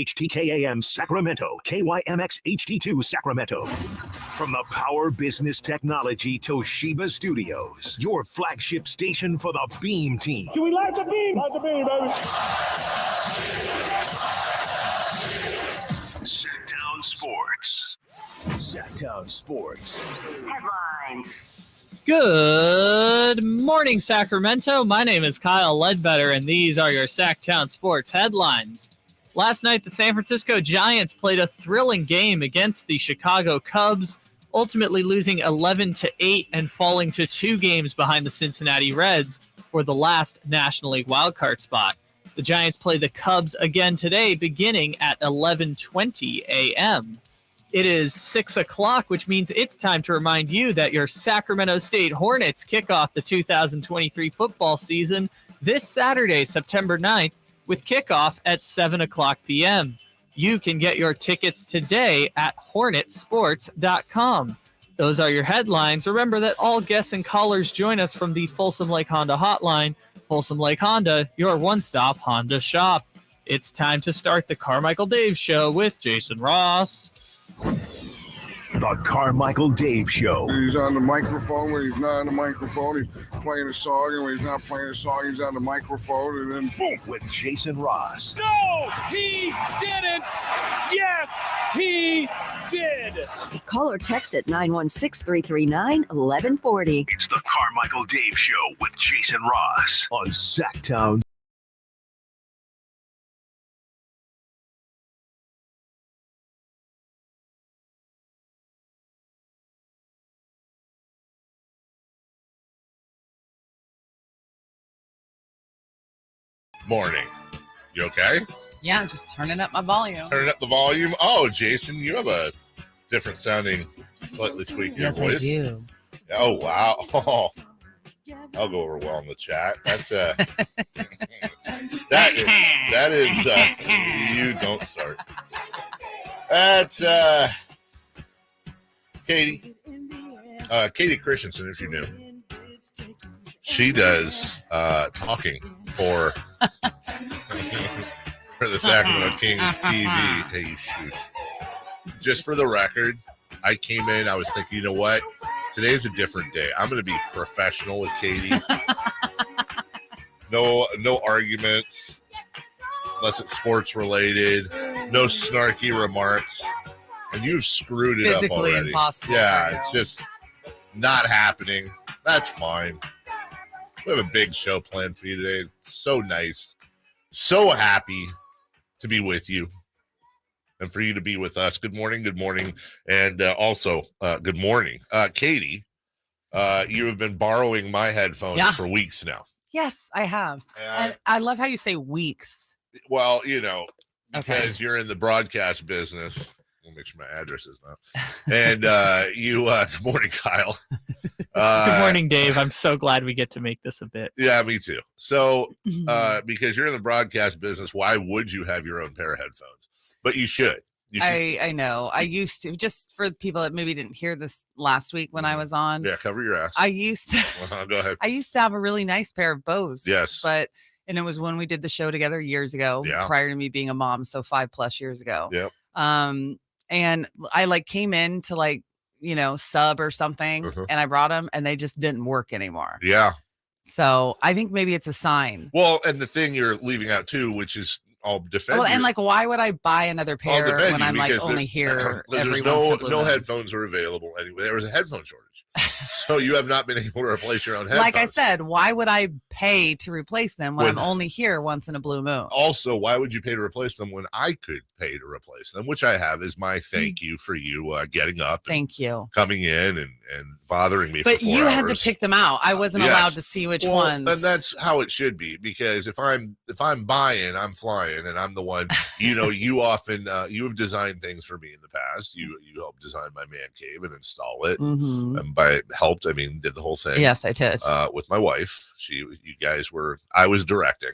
WHTKAM Sacramento, KYMX HD2 Sacramento. From the Power Business Technology Toshiba Studios, your flagship station for the Beam Team. Do we like the beam? Like the beam, baby. Sactown Sports. Sactown Sports. Headlines. Good morning, Sacramento. My name is Kyle Ledbetter, and these are your Sactown Sports headlines. Last night, the San Francisco Giants played a thrilling game against the Chicago Cubs, ultimately losing 11-8 and falling to 2 games behind the Cincinnati Reds for the last National League wildcard spot. The Giants play the Cubs again today, beginning at 11:20 a.m. It is 6 o'clock, which means it's time to remind you that your Sacramento State Hornets kick off the 2023 football season this Saturday, September 9th, with kickoff at 7 o'clock p.m. You can get your tickets today at hornetsports.com. Those are your headlines. Remember that all guests and callers join us from the Folsom Lake Honda hotline. Folsom Lake Honda, your one-stop Honda shop. It's time to start the Carmichael Dave Show with Jason Ross. The Carmichael Dave Show. He's on the microphone when he's not on the microphone. He's playing a song, and when he's not playing a song, he's on the microphone, and then boom. With Jason Ross. No, he didn't. Yes, he did. Call or text at 916-339-1140. It's the Carmichael Dave Show with Jason Ross on Sactown. Morning. You okay? Yeah, I'm just turning up my volume. Turning up the volume. Oh, Jason, you have a different sounding, slightly squeaky Yes, voice. I do. Oh, wow. Oh, I'll go over well in the chat. That's that is you don't start. That's Katie. Katie Christensen, if you knew. She does talking for the Sacramento Kings TV. Hey, you shoot. Just for the record, I came in, I was thinking, you know what? Today's a different day. I'm going to be professional with Katie. No arguments, unless it's sports related. No snarky remarks. And you've screwed it Physically up already. Impossible. Yeah, it's just not happening. That's fine. We have a big show planned for you today. So nice. So happy to be with you and for you to be with us. Good morning. Good morning. And also, good morning. Katie, you have been borrowing my headphones for weeks now. Yes, I have. And I love how you say weeks. Well, you know, because you're in the broadcast business. We'll make sure my address is not. And good morning, Kyle. Good morning, Dave. I'm so glad we get to make this a bit. Yeah, me too. So, because you're in the broadcast business, why would you have your own pair of headphones? But you should. I know. I used to, just for people that maybe didn't hear this last week when I was on. Yeah, cover your ass. I used to. Go ahead. I used to have a really nice pair of Bose. Yes. And it was when we did the show together years ago, Yeah. prior to me being a mom, so 5+ years ago. Yep. And I came in to sub or something, and I brought them, and they just didn't work anymore. Yeah. So I think maybe it's a sign. Well, and the thing you're leaving out too, which is I'll defend you. And why would I buy another pair when I'm only here every there's no headphones are available anyway. There was a headphone shortage. So you have not been able to replace your own headphones. Like I said, why would I pay to replace them when I'm only here once in a blue moon? Also, why would you pay to replace them when I could pay to replace them? Which I have is my thank you for you getting up. Thank you. Coming in and bothering me for 4 hours. But you had to pick them out. I wasn't allowed to see which ones. And that's how it should be, because if I'm buying, I'm flying, and I'm the one. You often you have designed things for me in the past. You helped design my man cave and install it. Mm-hmm. And by helped, I mean did the whole thing. Yes, I did. With my wife. I was directing.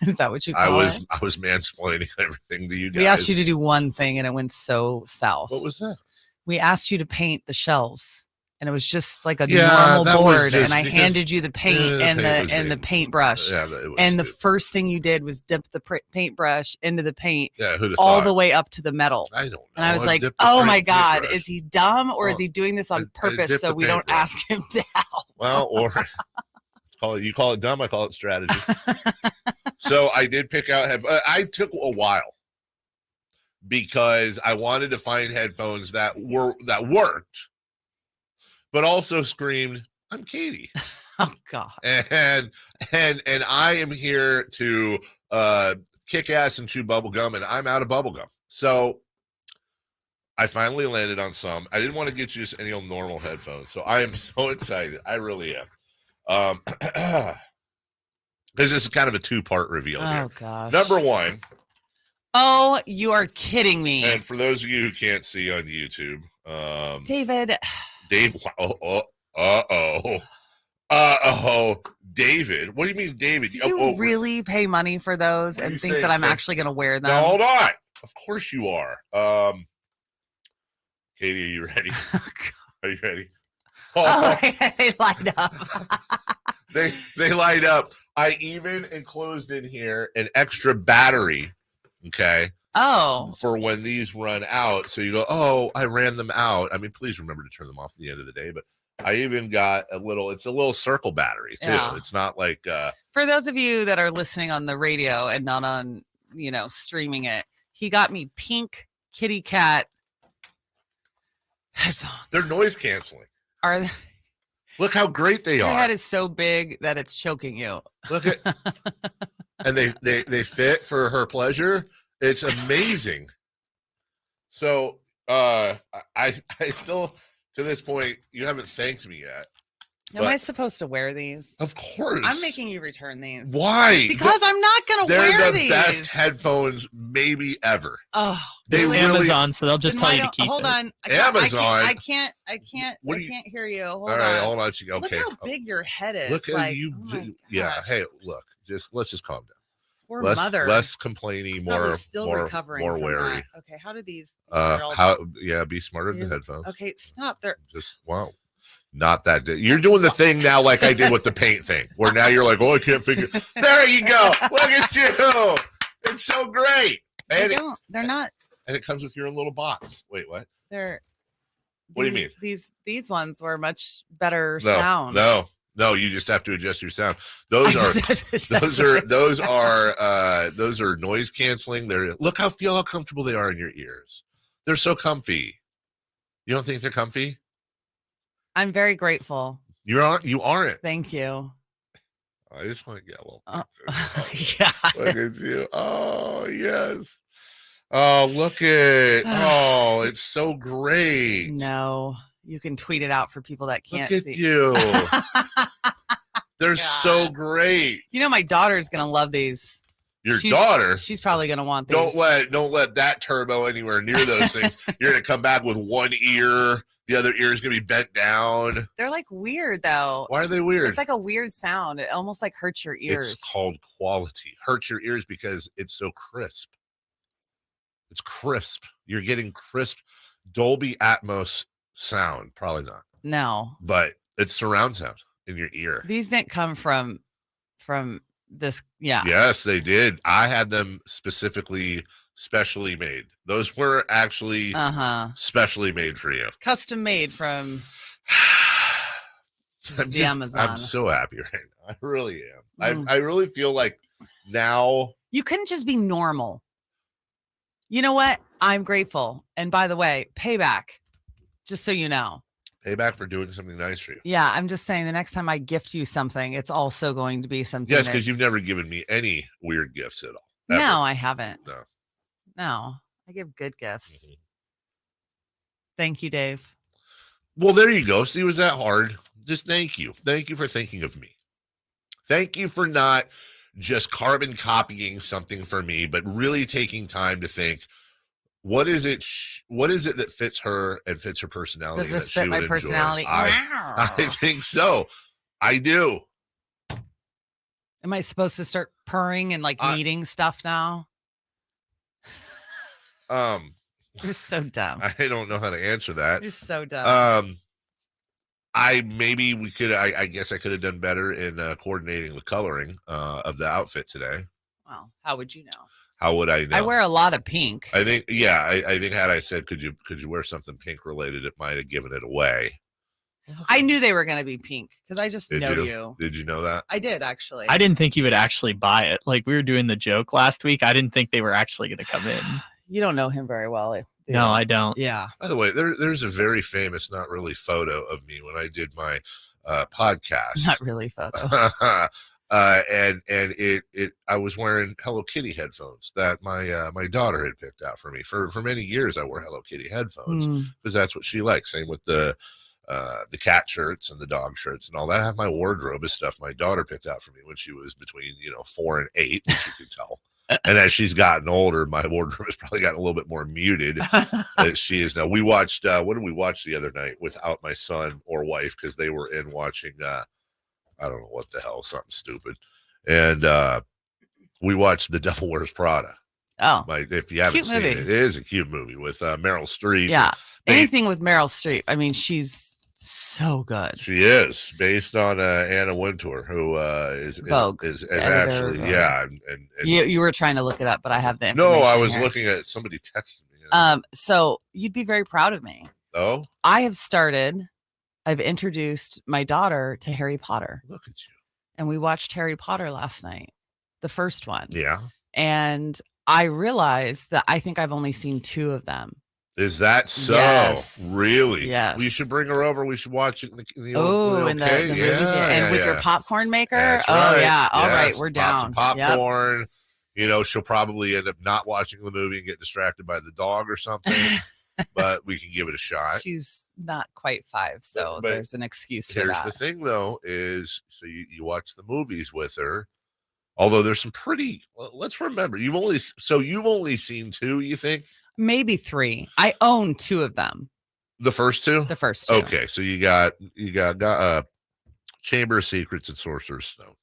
Is that what you call it? I was mansplaining everything to you guys. We asked you to do one thing and it went so south. What was that? We asked you to paint the shells and it was just like a Yeah, normal that was board, just and I because- handed you the paint and the paintbrush. Yeah, it was And the stupid. first thing you did was dip the paintbrush into the paint Yeah, who'd have all thought? the way up to the metal. I don't know. And I was like, dipped the oh my God, paintbrush. is he dumb or is Oh, he doing this on I purpose dipped so the we don't paintbrush. ask him to help? Well, or you call it dumb, I call it strategy. So I did pick out I took a while because I wanted to find headphones that worked, but also screamed, "I'm Katie." Oh God. And I am here to kick ass and chew bubble gum, and I'm out of bubble gum. So I finally landed on some. I didn't want to get you just any old normal headphones, so I am so excited. I really am. Because this is kind of a two-part reveal here. Oh gosh. Number one, Oh, you are kidding me. and for those of you who can't see on YouTube, David. Dave. David. What do you mean, David? Did you really pay money for those What are and you think saying, that I'm sir? actually going to wear them? No, hold on. Of course you are. Katie, are you ready? Are you ready? Oh, they light up. They light up. I even enclosed in here an extra battery. Okay. Oh. For when these run out. So you go, oh, I ran them out. I mean, please remember to turn them off at the end of the day. But I even got it's a little circle battery too. Yeah. It's not like For those of you that are listening on the radio and not on, streaming it, he got me pink kitty cat headphones. they're noise canceling. Are they? Look how great they Your are. head is so big that it's choking you. Look at and they fit for her pleasure. It's amazing. So I still to this point you haven't thanked me yet. Am I supposed to wear these? Of course. I'm making you return these. Why? Because I'm not going to wear They're these. the best headphones maybe ever. Oh, They It's really Amazon, so they'll just Then tell why you to don't- keep hold it. on. Amazon? I can't What do you- can't hear you. Hold All right, on. hold on. Okay. Look how big your head is. Look at like, you. oh my Yeah. gosh. Hey, look. Let's just calm down. Poor Less mother. complaining, She's more probably still more recovering more from wary. that. Okay, how do these? are all- Be smarter than the headphones. Okay, stop. They're Just wow. Not that you're doing the thing now like I did with the paint thing, where now you're like, oh, I can't figure. There you go. Look at you. It's so great. And they're not. and it comes with your own little box. Wait, what? They're. What do you mean? These ones were much better sound. No, you just have to adjust your sound. Those are noise canceling. Look how comfortable they are in your ears. They're so comfy. You don't think they're comfy? I'm very grateful. You aren't. Thank you. I just want to get a little. Yeah. Look at you. Oh yes. Oh look at. Oh, it's so great. No, you can tweet it out for people that can't Look at see. you. They're so great. My daughter's gonna love these. Your daughter. She's probably gonna want these. Don't let that turbo anywhere near those things. You're gonna come back with one ear. The other ear is gonna be bent down. They're like weird though. Why are they weird? It's like a weird sound. It almost like hurts your ears. It's called quality. Hurts your ears because it's so crisp. It's crisp. You're getting crisp Dolby Atmos sound. Probably not. No. But it's surround sound in your ear. These didn't come from this. Yeah. Yes, they did. I had them specifically specially made. Those were actually specially made for you. Custom made from Amazon. I'm so happy right now. I really am. I really feel like now you couldn't just be normal. You know what? I'm grateful. And by the way, payback, just so you know. Payback for doing something nice for you. Yeah, I'm just saying the next time I gift you something, it's also going to be something. Yes, because you've never given me any weird gifts at all. Ever. No, I haven't. No, I give good gifts. Mm-hmm. Thank you, Dave. Well, there you go. See, was that hard? Just thank you. Thank you for thinking of me. Thank you for not just carbon copying something for me, but really taking time to think, what is it that fits her and fits her personality? Does this fit my personality? I think so. I do. Am I supposed to start purring and needing stuff now? You're so dumb. I don't know how to answer that. You're so dumb. I guess I could have done better in coordinating the coloring of the outfit today. Well, how would you know? How would I know? I wear a lot of pink. I think, I think had I said, could you wear something pink related, it might have given it away. I knew they were going to be pink because I just know you. you. Did you know that? I did, actually. I didn't think you would actually buy it. Like we were doing the joke last week. I didn't think they were actually going to come in. You don't know him very well. No, I don't. Yeah. By the way, there's a very famous, not really photo of me when I did my podcast. Not really photo. And I was wearing Hello Kitty headphones that my daughter had picked out for me. For many years I wore Hello Kitty headphones because that's what she likes. Same with the cat shirts and the dog shirts and all that. I have my wardrobe is stuff my daughter picked out for me when she was between 4 and 8, which you can tell. And as she's gotten older, my wardrobe has probably gotten a little bit more muted as she is now. We watched what did we watch the other night without my son or wife because they were in watching I don't know what the hell, something stupid. And we watched The Devil Wears Prada. Oh. If you haven't seen it, it is a cute movie with Meryl Streep. Yeah. Anything with Meryl Streep. I mean, she's so good. She is based on Anna Wintour, who is actually and you were trying to look it up, but I have the information. No, I was here. looking at somebody texted me. So you'd be very proud of me. Oh, I've introduced my daughter to Harry Potter. Look at you. And we watched Harry Potter last night, the first one. Yeah. And I realized that I think I've only seen 2 of them. Is that so? Yes. Really? Yes. We should bring her over. We should watch it in the Oh, in the movie. And with your popcorn maker? That's oh, right. yeah. All yes. right. We're down. Pop some popcorn. Yep. She'll probably end up not watching the movie and get distracted by the dog or something. But we can give it a shot. She's not quite 5, so there's an excuse for that. Here's the thing, though, is so you watch the movies with her. Although there's some pretty. Let's remember, you've only seen 2. You think? Maybe 3. I own 2 of them. The first 2. The first 2. Okay, so you got Chamber of Secrets and Sorcerer's Stone.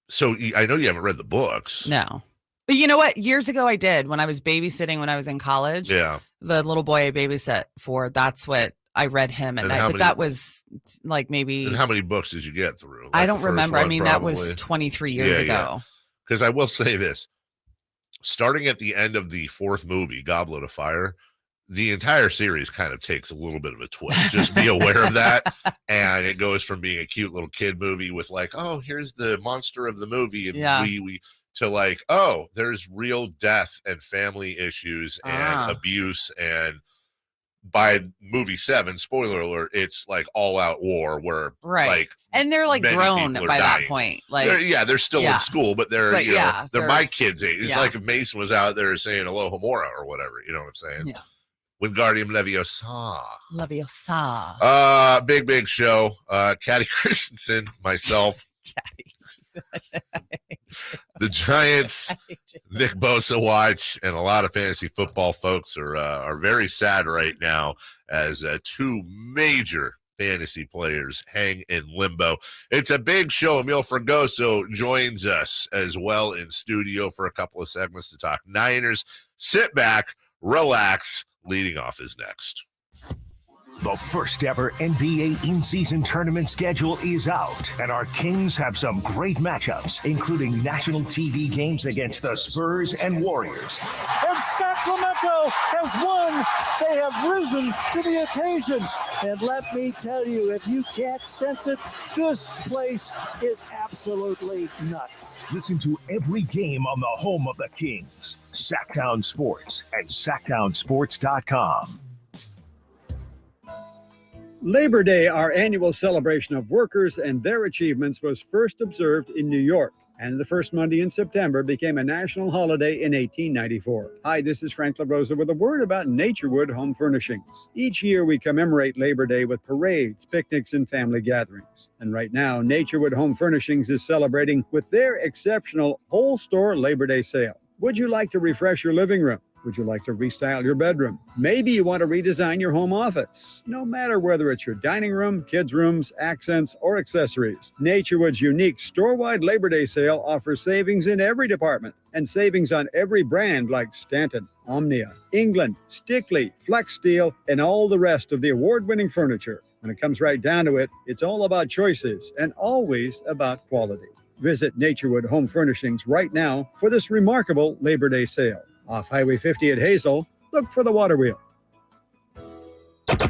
So I know you haven't read the books. No. But you know what? Years ago, I did when I was babysitting when I was in college. Yeah. The little boy I babysat for, that's what I read him at night. But that was like maybe. And how many books did you get through? I don't remember. I mean, that was 23 years ago. Because I will say this. Starting at the end of the 4th movie, Goblet of Fire, the entire series kind of takes a little bit of a twist. Just be aware of that. And it goes from being a cute little kid movie with like, oh, here's the monster of the movie. And we to like, oh, there's real death and family issues and abuse. And by movie 7, spoiler alert, it's like all out war where like, and they're like grown by that point. Like, they're still in school, but they're they're my kids' age. It's like if Mason was out there saying Aloha Mora or whatever, you know what I'm saying? Yeah. Wingardium Leviosa. Leviosa. Big show. Caddy Christensen, myself. The Giants, Nick Bosa watch, and a lot of fantasy football folks are very sad right now as 2 major fantasy players hang in limbo. It's a big show. Emil Fragoso joins us as well in studio for a couple of segments to talk Niners. Sit back, relax. Leading off is next. The first ever NBA in-season tournament schedule is out, and our Kings have some great matchups, including national TV games against the Spurs and Warriors. And Sacramento has won. They have risen to the occasion. And let me tell you, if you can't sense it, this place is absolutely nuts. Listen to every game on the home of the Kings, Sactown Sports and SactownSports.com. Labor Day, our annual celebration of workers and their achievements, was first observed in New York, and the first Monday in September became a national holiday in 1894. Hi, this is Frank LaRosa with a word about Naturwood Home Furnishings. Each year we commemorate Labor Day with parades, picnics, and family gatherings. And right now, Naturwood Home Furnishings is celebrating with their exceptional whole store Labor Day sale. Would you like to refresh your living room, Would you like to restyle your bedroom? Maybe you want to redesign your home office. No matter whether it's your dining room, kids' rooms, accents, or accessories, Naturwood's unique store-wide Labor Day sale offers savings in every department and savings on every brand like Stanton, Omnia, England, Stickley, Flex Steel, and all the rest of the award-winning furniture. When it comes right down to it, it's all about choices and always about quality. Visit Naturwood Home Furnishings right now for this remarkable Labor Day sale. Off Highway 50 at Hazel, look for the water wheel.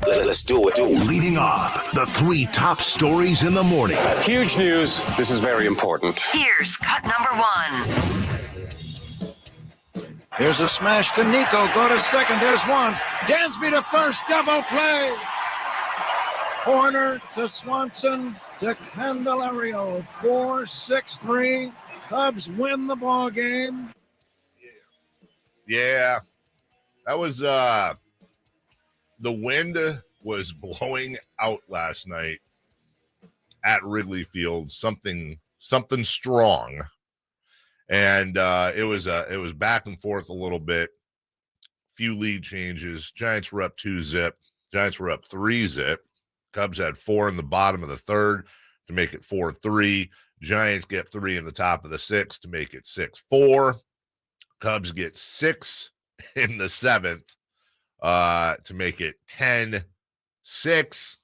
Let's do it. Leading off, the 3 top stories in the morning. Huge news. This is very important. Here's cut number 1. Here's a smash to Nico. Go to second. There's one. Dansby to first. Double play. Corner to Swanson to Candelario. 4-6-3. Cubs win the ball game. Yeah, that was the wind was blowing out last night at Wrigley Field. Something strong, and it was back and forth a little bit. Few lead changes. Giants were up 2-0. Giants were up 3-0. Cubs had 4 in the bottom of the third to make it 4-3. Giants get 3 in the top of the 6th to make it 6-4. Cubs get 6 in the 7th to make it 10-6.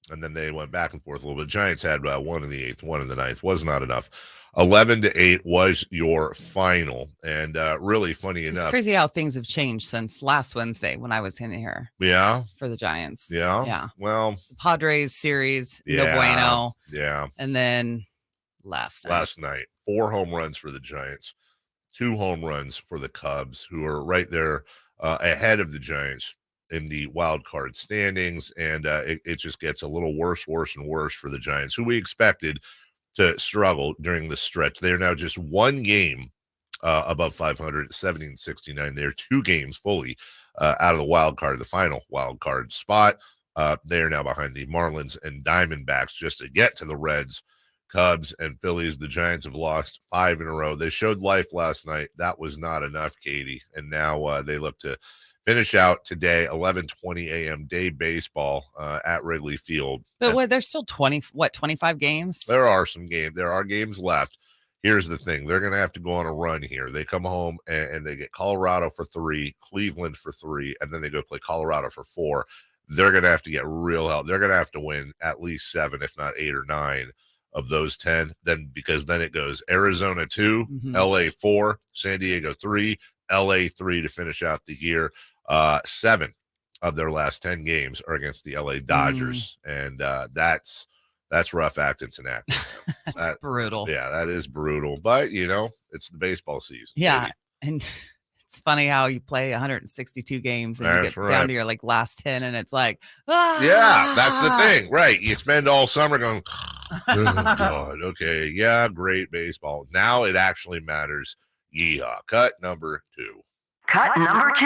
And then they went back and forth a little bit. Giants had 1 in the 8th, 1 in the 9th. Was not enough. 11-8 was your final. And really funny enough. It's crazy how things have changed since last Wednesday when I was in here. Yeah. For the Giants. Yeah. Yeah. Well. The Padres series, yeah, no bueno. Yeah. And then last night. 4 home runs for the Giants. 2 home runs for the Cubs, who are right there ahead of the Giants in the wild card standings. And it just gets a little worse and worse for the Giants, who we expected to struggle during the stretch. They are now just 1 game above 500, 70-69. They're 2 games fully out of the wild card, the final wild card spot. They are now behind the Marlins and Diamondbacks just to get to the Reds, Cubs, and Phillies. The Giants have lost 5 in a row. They showed life last night. That was not enough, Katie. And now they look to finish out today, 11:20 a.m. day baseball at Wrigley Field. But there's still 25 games? There are some games. There are games left. Here's the thing. They're going to have to go on a run here. They come home and they get Colorado for 3, Cleveland for 3, and then they go play Colorado for 4. They're going to have to get real help. They're going to have to win at least 7, if not 8 or 9 of those 10. Because then it goes Arizona 2, LA 4, San Diego 3, LA 3 to finish out the year. 7 of their last 10 games are against the LA Dodgers. And that's rough acting tonight. That's brutal. Yeah, that is brutal. But, it's the baseball season. Yeah. Baby. And it's funny how you play 162 games and you get down to your last 10 and it's like, yeah, that's the thing. Right. You spend all summer going, oh, God, okay. Yeah, great baseball. Now it actually matters. Yeehaw. Cut number 2. Cut number 2.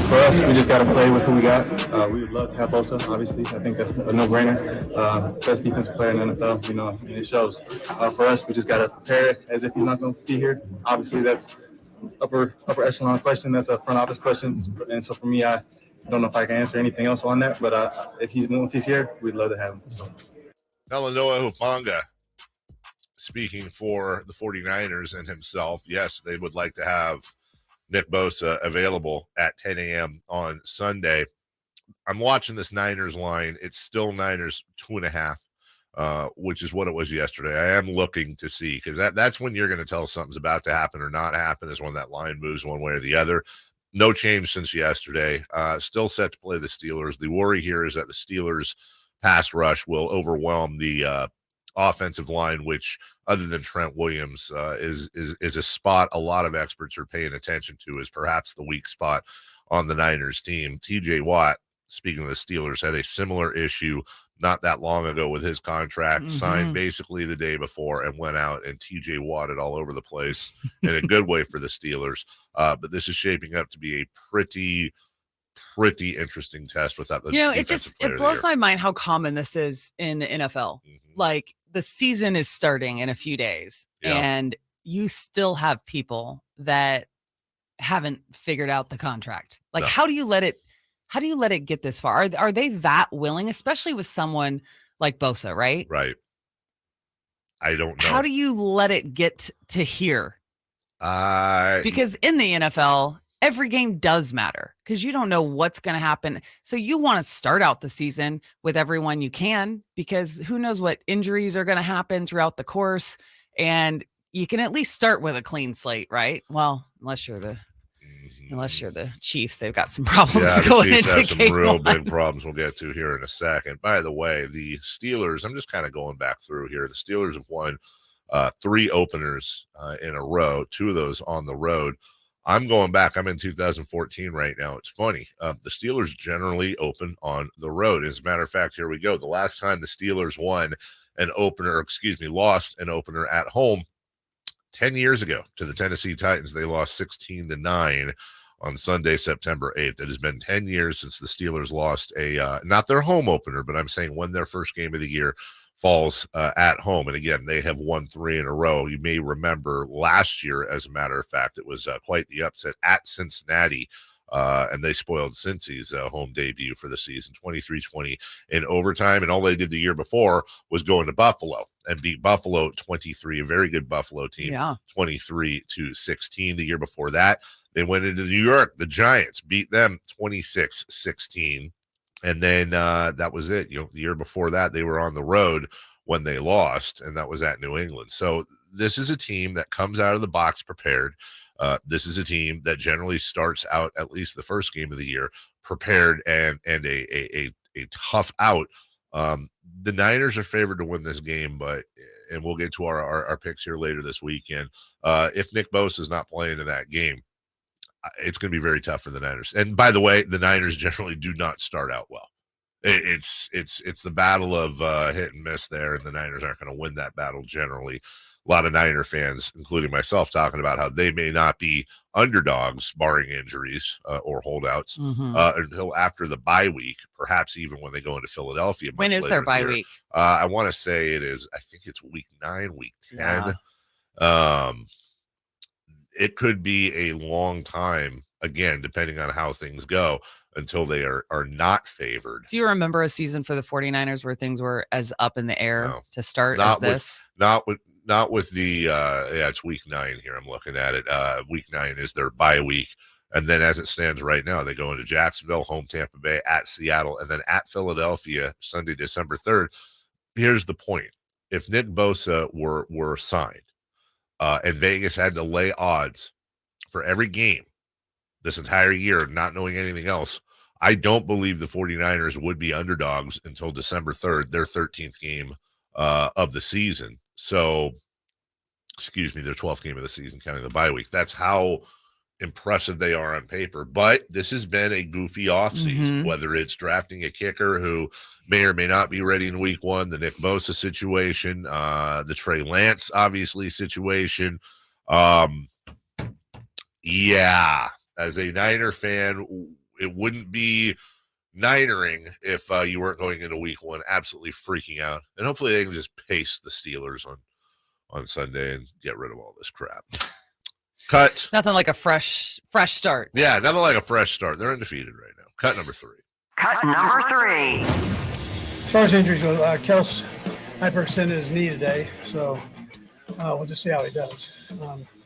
For us, we just got to play with who we got. We would love to have Bosa, obviously. I think that's a no-brainer. Best defensive player in the NFL, and it shows. For us, we just got to prepare it as if he's not going to be here. Obviously, that's upper echelon question. That's a front office question. And so for me, I don't know if I can answer anything else on that. But once he's here, we'd love to have him. So. Noah Hufanga, speaking for the 49ers and himself, yes, they would like to have Nick Bosa available at 10 a.m. on Sunday. I'm watching this Niners line. It's still Niners 2.5, which is what it was yesterday. I am looking to see, because that's when you're going to tell something's about to happen or not happen, is when that line moves one way or the other. No change since yesterday. Still set to play the Steelers. The worry here is that the Steelers pass rush will overwhelm the offensive line, which, other than Trent Williams, is a spot a lot of experts are paying attention to as perhaps the weak spot on the Niners team. TJ Watt, speaking of the Steelers, had a similar issue not that long ago with his contract, signed basically the day before and went out and TJ Watted all over the place in a good way for the Steelers. But this is shaping up to be a pretty interesting test without the it blows my mind how common this is in the NFL. Like, the season is starting in a few days and you still have people that haven't figured out the contract. Like, No. how do you let it get this far? Are they that willing, especially with someone like Bosa, right? Right. I don't know. How do you let it get to here? Because in the NFL, every game does matter because you don't know what's going to happen. So you want to start out the season with everyone you can, because who knows what injuries are going to happen throughout the course. And you can at least start with a clean slate, right? Well, unless you're the Chiefs, they've got some problems going Chiefs into have some game real one. big problems we'll get to here in a second. By the way, the Steelers, I'm just kind of going back through here. The Steelers have won 3 openers in a row, 2 of those on the road. I'm going back. I'm in 2014 right now. It's funny. The Steelers generally open on the road. As a matter of fact, here we go. The last time the Steelers lost an opener at home 10 years ago to the Tennessee Titans. They lost 16-9 on Sunday, September 8th. It has been 10 years since the Steelers lost not their home opener, but I'm saying when their first game of the year falls at home. And again, they have won 3 in a row. You may remember last year, as a matter of fact, it was quite the upset at Cincinnati. And they spoiled Cincy's home debut for the season, 23-20 in overtime. And all they did the year before was go into Buffalo and beat Buffalo 23, a very good Buffalo team, 23-16. The year before that, they went into New York. The Giants beat them 26-16. And then that was it. The year before that, they were on the road when they lost, and that was at New England. So this is a team that comes out of the box prepared. This is a team that generally starts out, at least the first game of the year, prepared and a tough out. The Niners are favored to win this game, and we'll get to our picks here later this weekend. If Nick Bosa is not playing in that game, it's going to be very tough for the Niners. And by the way, the Niners generally do not start out well. It's the battle of hit and miss there, and the Niners aren't going to win that battle generally. A lot of Niner fans, including myself, talking about how they may not be underdogs, barring injuries or holdouts, until after the bye week, perhaps even when they go into Philadelphia. When is their bye week? I want to say I think it's week 9, week 10. Yeah. It could be a long time, again, depending on how things go, until they are not favored. Do you remember a season for the 49ers where things were as up in the air to start as this? Not with the it's week 9 here. I'm looking at it. Week 9 is their bye week. And then as it stands right now, they go into Jacksonville, home Tampa Bay, at Seattle, and then at Philadelphia, Sunday, December 3rd. Here's the point. If Nick Bosa were signed, and Vegas had to lay odds for every game this entire year, not knowing anything else, I don't believe the 49ers would be underdogs until December 3rd, their 13th game of the season. So, their 12th game of the season, counting the bye week. That's how impressive they are on paper. But this has been a goofy offseason, whether it's drafting a kicker who may or may not be ready in week 1, the Nick Bosa situation, the Trey Lance, obviously, situation. As a Niner fan, it wouldn't be Ninering if you weren't going into week 1 absolutely freaking out. And hopefully they can just pace the Steelers on Sunday and get rid of all this crap. Cut. Nothing like a fresh start. Yeah, nothing like a fresh start. They're undefeated right now. Cut number 3. Cut number 3. As far as injuries go, Kels hyperextended his knee today, so we'll just see how he does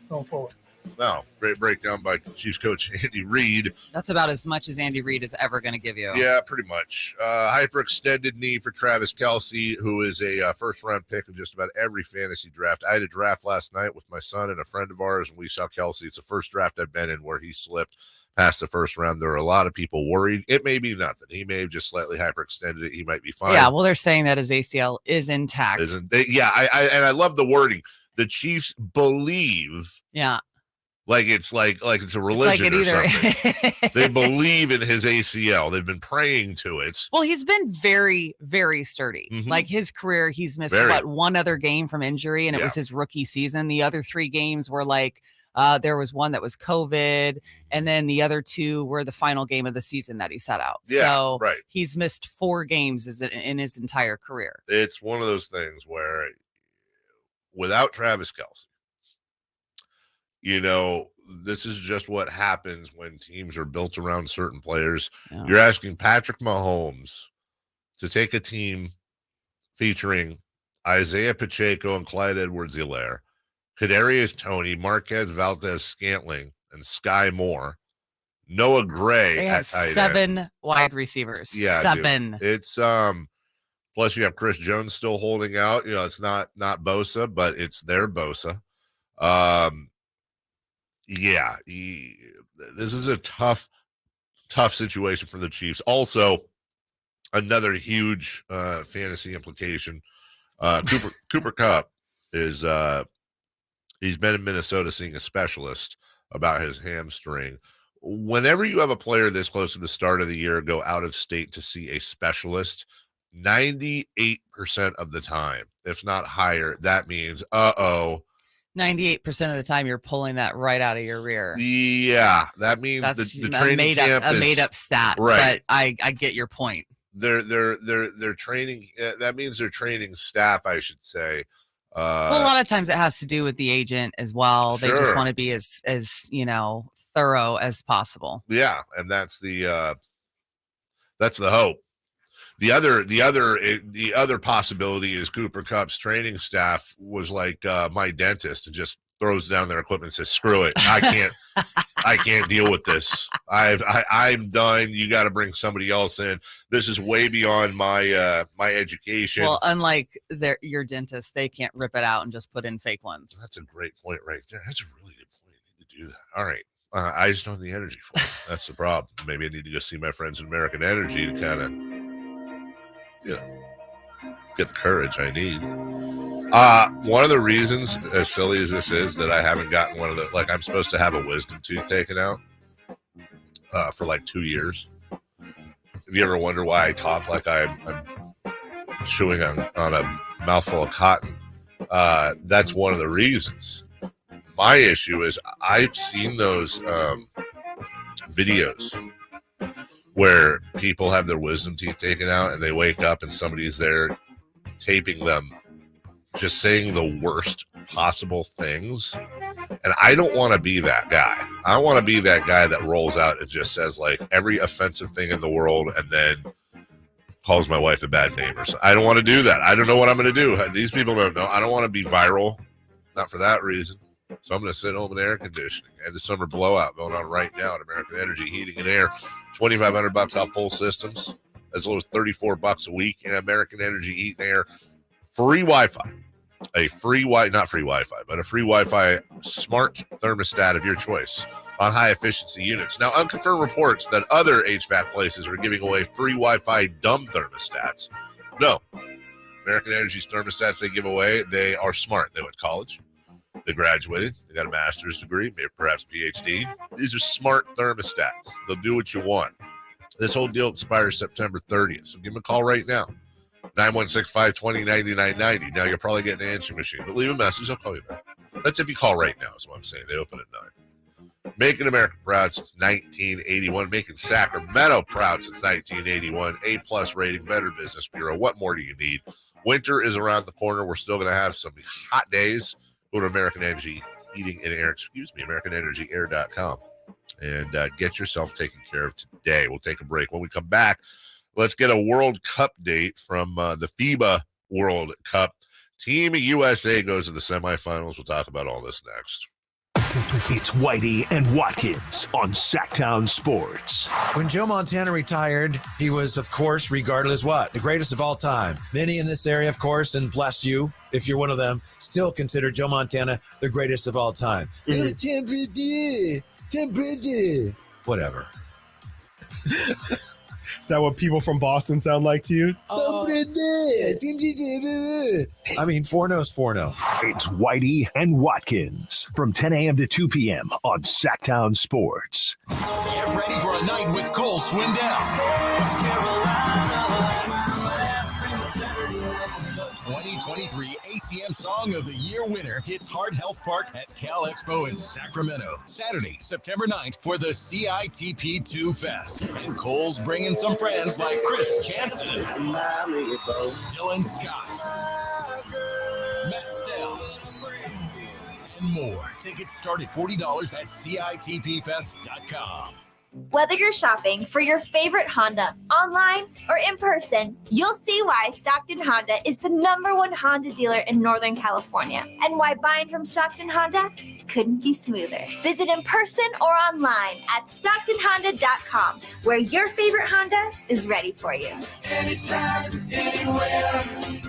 going forward. Wow, great breakdown by Chiefs coach Andy Reid. That's about as much as Andy Reid is ever going to give you. Yeah, pretty much. Hyperextended knee for Travis Kelce, who is a first-round pick in just about every fantasy draft. I had a draft last night with my son and a friend of ours, and we saw Kelce. It's the first draft I've been in where he slipped past the first round. There are a lot of people worried. It may be nothing. He may have just slightly hyperextended it. He might be fine. Yeah, well, they're saying that his ACL is intact. I love the wording. The Chiefs believe. Yeah. Like it's a religion or something. They believe in his ACL. They've been praying to it. Well, he's been very, very sturdy. Like his career, he's missed one other game from injury, and it was his rookie season. The other 3 games were there was one that was COVID, and then the other 2 were the final game of the season that he sat out. So he's missed 4 games in his entire career. It's one of those things where without Travis Kelce, this is just what happens when teams are built around certain players. Yeah. You're asking Patrick Mahomes to take a team featuring Isaiah Pacheco and Clyde Edwards-Helaire, Kadarius Toney, Marquez Valdez-Scantling, and Sky Moore, Noah Gray. They have at tight 7 end. wide receivers. Yeah, 7. Dude. It's plus you have Chris Jones still holding out. You know, it's not Bosa, but it's their Bosa. This is a tough situation for the Chiefs. Also, another huge fantasy implication. Cooper Kupp is he's been in Minnesota seeing a specialist about his hamstring. Whenever you have a player this close to the start of the year go out of state to see a specialist, 98% of the time, if not higher, that means 98% 98% of the time you're pulling that right out of your rear. Yeah, that means that's the training camp a made up stat, right. But I get your point. They're training. That means they're training staff, I should say. Well, a lot of times it has to do with the agent as well. Sure. They just want to be as thorough as possible. Yeah, and that's the hope. The other possibility is Cooper Kupp's training staff was like my dentist and just throws down their equipment and says, "Screw it, I can't deal with this. I'm done. You got to bring somebody else in. This is way beyond my my education." Well, unlike your dentist, they can't rip it out and just put in fake ones. That's a great point right there. That's a really good point. I need to do that. All right. I just don't have the energy for it. That's the problem. Maybe I need to go see my friends in American Energy to kind of, get the courage I need. One of the reasons, as silly as this is, that I haven't gotten one of the, I'm supposed to have a wisdom tooth taken out for 2 years. If you ever wonder why I talk like I'm chewing on a mouthful of cotton, that's one of the reasons. My issue is I've seen those videos where people have their wisdom teeth taken out and they wake up and somebody's there taping them, just saying the worst possible things. And I don't want to be that guy. I want to be that guy that rolls out and just says every offensive thing in the world and then calls my wife a bad name or something. I don't want to do that. I don't know what I'm going to do. These people don't know. I don't want to be viral. Not for that reason. So I'm going to sit home in air conditioning. And the summer blowout going on right now at American Energy Heating and Air. $2,500 off full systems, as low as $34 a week. And American Energy Heat and Air, free Wi-Fi. A free not free Wi-Fi, but a free Wi-Fi smart thermostat of your choice on high efficiency units. Now, unconfirmed reports that other HVAC places are giving away free Wi-Fi dumb thermostats. No. American Energy's thermostats they give away, they are smart. They went to college. They graduated. They got a master's degree, maybe perhaps PhD. These are smart thermostats. They'll do what you want. This whole deal expires September 30th. So give them a call right now. 916-520-9990. Now you're probably getting an answering machine, but leave a message. I'll call you back. That's if you call right now, is what I'm saying. They open at 9. Making America proud since 1981. Making Sacramento proud since 1981. A+ rating, Better Business Bureau. What more do you need? Winter is around the corner. We're still going to have some hot days. Go to American Energy Heating and Air, AmericanEnergyAir.com, and get yourself taken care of today. We'll take a break. When we come back, let's get a World Cup date from the FIBA World Cup. Team USA goes to the semifinals. We'll talk about all this next. It's Whitey and Watkins on Sactown Sports. When Joe Montana retired, he was, of course, regarded as what? The greatest of all time. Many in this area, of course, and bless you, if you're one of them, still consider Joe Montana the greatest of all time. Whatever. Is that what people from Boston sound like to you? I mean, 4-0's 4-0. It's Whitey and Watkins from 10 a.m. to 2 p.m. on Sactown Sports. Get ready for a night with Cole Swindell. 2023 ACM Song of the Year winner hits Heart Health Park at Cal Expo in Sacramento. Saturday, September 9th for the CITP2 Fest. And Cole's bringing some friends like Chris Jansen, Dylan Scott, Matt Stell, and more. Tickets start at $40 at CITPfest.com. Whether you're shopping for your favorite Honda online or in person, you'll see why Stockton Honda is the #1 Honda dealer in Northern California and why buying from Stockton Honda couldn't be smoother. Visit in person or online at StocktonHonda.com, where your favorite Honda is ready for you. Anytime, anywhere,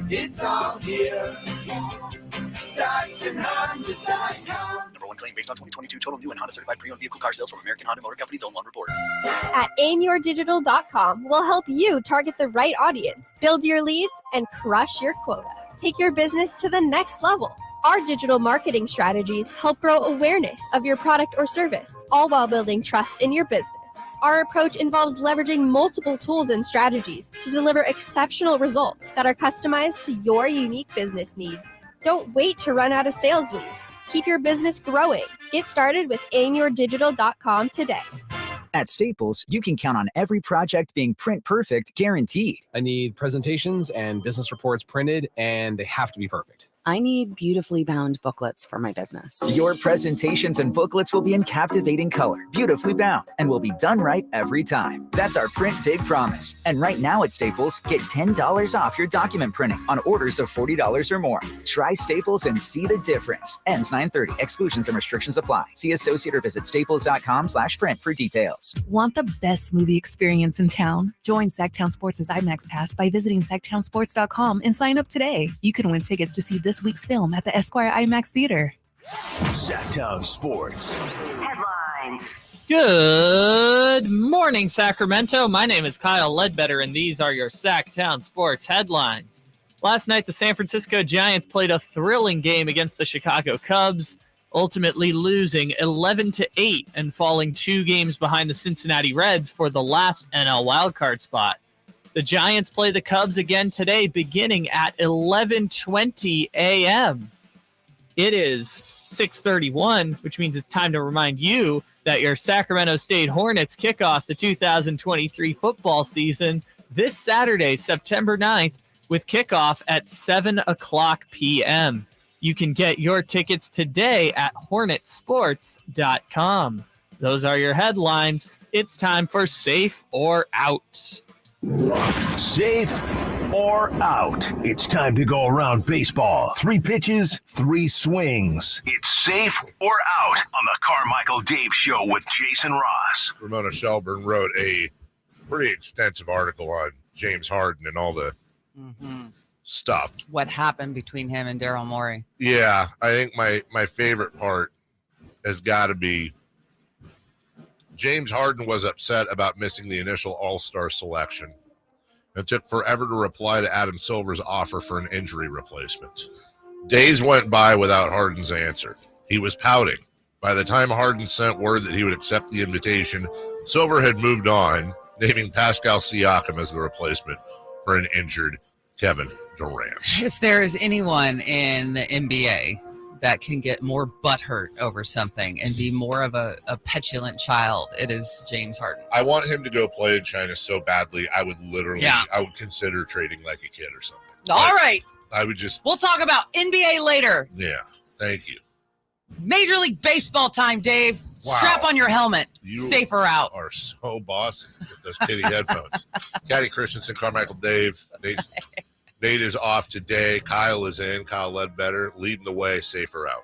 it's all here. StocktonHonda.com. #1 claim based on 2022 total new and Honda certified pre-owned vehicle car sales from American Honda Motor Company's own one report. At aimyourdigital.com, we'll help you target the right audience, build your leads, and crush your quota. Take your business to the next level. Our digital marketing strategies help grow awareness of your product or service, all while building trust in your business. Our approach involves leveraging multiple tools and strategies to deliver exceptional results that are customized to your unique business needs. Don't wait to run out of sales leads. Keep your business growing. Get started with aimyourdigital.com today. At Staples, you can count on every project being print perfect, guaranteed. I need presentations and business reports printed, and they have to be perfect. I need beautifully bound booklets for my business. Your presentations and booklets will be in captivating color, beautifully bound, and will be done right every time. That's our Print Big promise. And right now at Staples, get $10 off your document printing on orders of $40 or more. Try Staples and see the difference. Ends 9/30. Exclusions and restrictions apply. See associate or visit staples.com/print for details. Want the best movie experience in town? Join Sactown Sports' IMAX Pass by visiting SactownSports.com and sign up today. You can win tickets to see this week's film at the Esquire IMAX Theater. Sactown Sports. Headlines. Good morning, Sacramento. My name is Kyle Ledbetter, and these are your Sactown Sports headlines. Last night, the San Francisco Giants played a thrilling game against the Chicago Cubs, ultimately losing 11-8 and falling 2 games behind the Cincinnati Reds for the last NL wildcard spot. The Giants play the Cubs again today, beginning at 11:20 a.m. It is 6:31, which means it's time to remind you that your Sacramento State Hornets kick off the 2023 football season this Saturday, September 9th, with kickoff at 7 o'clock p.m. You can get your tickets today at hornetsports.com. Those are your headlines. It's time for Safe or Out. Safe or out? It's time to go around baseball. 3 pitches, 3 swings. It's Safe or Out on the Carmichael Dave Show with Jason Ross. Ramona Shelburne wrote a pretty extensive article on James Harden and all the stuff. What happened between him and Daryl Morey? Yeah, I think my favorite part has got to be James Harden was upset about missing the initial All-Star selection. It took forever to reply to Adam Silver's offer for an injury replacement. Days went by without Harden's answer. He was pouting. By the time Harden sent word that he would accept the invitation, Silver had moved on, naming Pascal Siakam as the replacement for an injured Kevin Durant. If there is anyone in the NBA that can get more butthurt over something and be more of a petulant child, it is James Harden. I want him to go play in China so badly, I would consider trading like a kid or something. All right. I would just... We'll talk about NBA later. Yeah, thank you. Major League Baseball time, Dave. Wow. Strap on your helmet. Safe or out. You are so bossy with those kitty headphones. Caddy Christensen, Carmichael Dave. Nate is off today. Kyle is in. Kyle Ledbetter leading the way. Safe or out.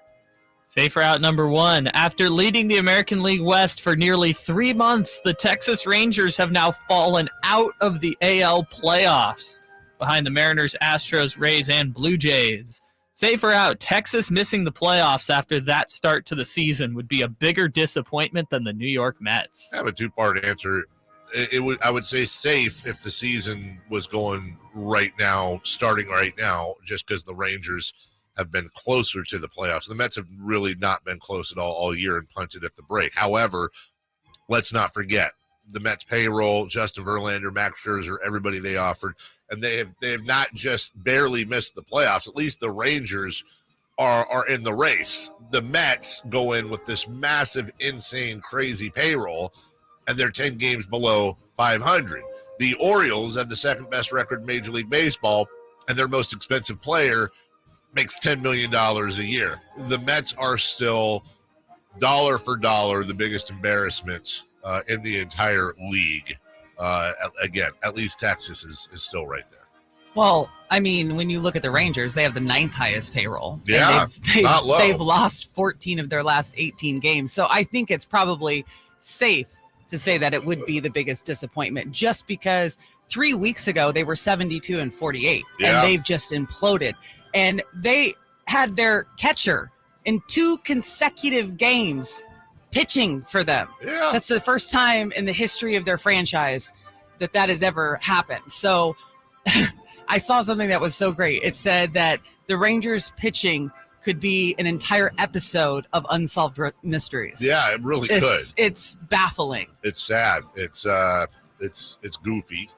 Safe or out number 1. After leading the American League West for nearly 3 months, the Texas Rangers have now fallen out of the AL playoffs behind the Mariners, Astros, Rays, and Blue Jays. Safe or out, Texas missing the playoffs after that start to the season would be a bigger disappointment than the New York Mets. I have a 2-part answer. I would say safe if the season was going right now, starting right now, just because the Rangers have been closer to the playoffs. The Mets have really not been close at all year and punted at the break. However, let's not forget the Mets payroll, Justin Verlander, Max Scherzer, everybody they offered, and they have not just barely missed the playoffs. At least the Rangers are in the race. The Mets go in with this massive, insane, crazy payroll, and they're 10 games below 500. The Orioles have the second best record in Major League Baseball, and their most expensive player makes $10 million a year. The Mets are still dollar for dollar the biggest embarrassment in the entire league. Again, at least Texas is still right there. Well, I mean, when you look at the Rangers, they have the 9th highest payroll. Yeah, not low. They've lost 14 of their last 18 games. So I think it's probably safe to say that it would be the biggest disappointment, just because 3 weeks ago they were 72-48 and they've just imploded. And they had their catcher in 2 consecutive games pitching for them. Yeah. That's the first time in the history of their franchise that has ever happened. So I saw something that was so great. It said that the Rangers pitching could be an entire episode of Unsolved Mysteries. Yeah, it really could. It's baffling. It's sad. It's goofy.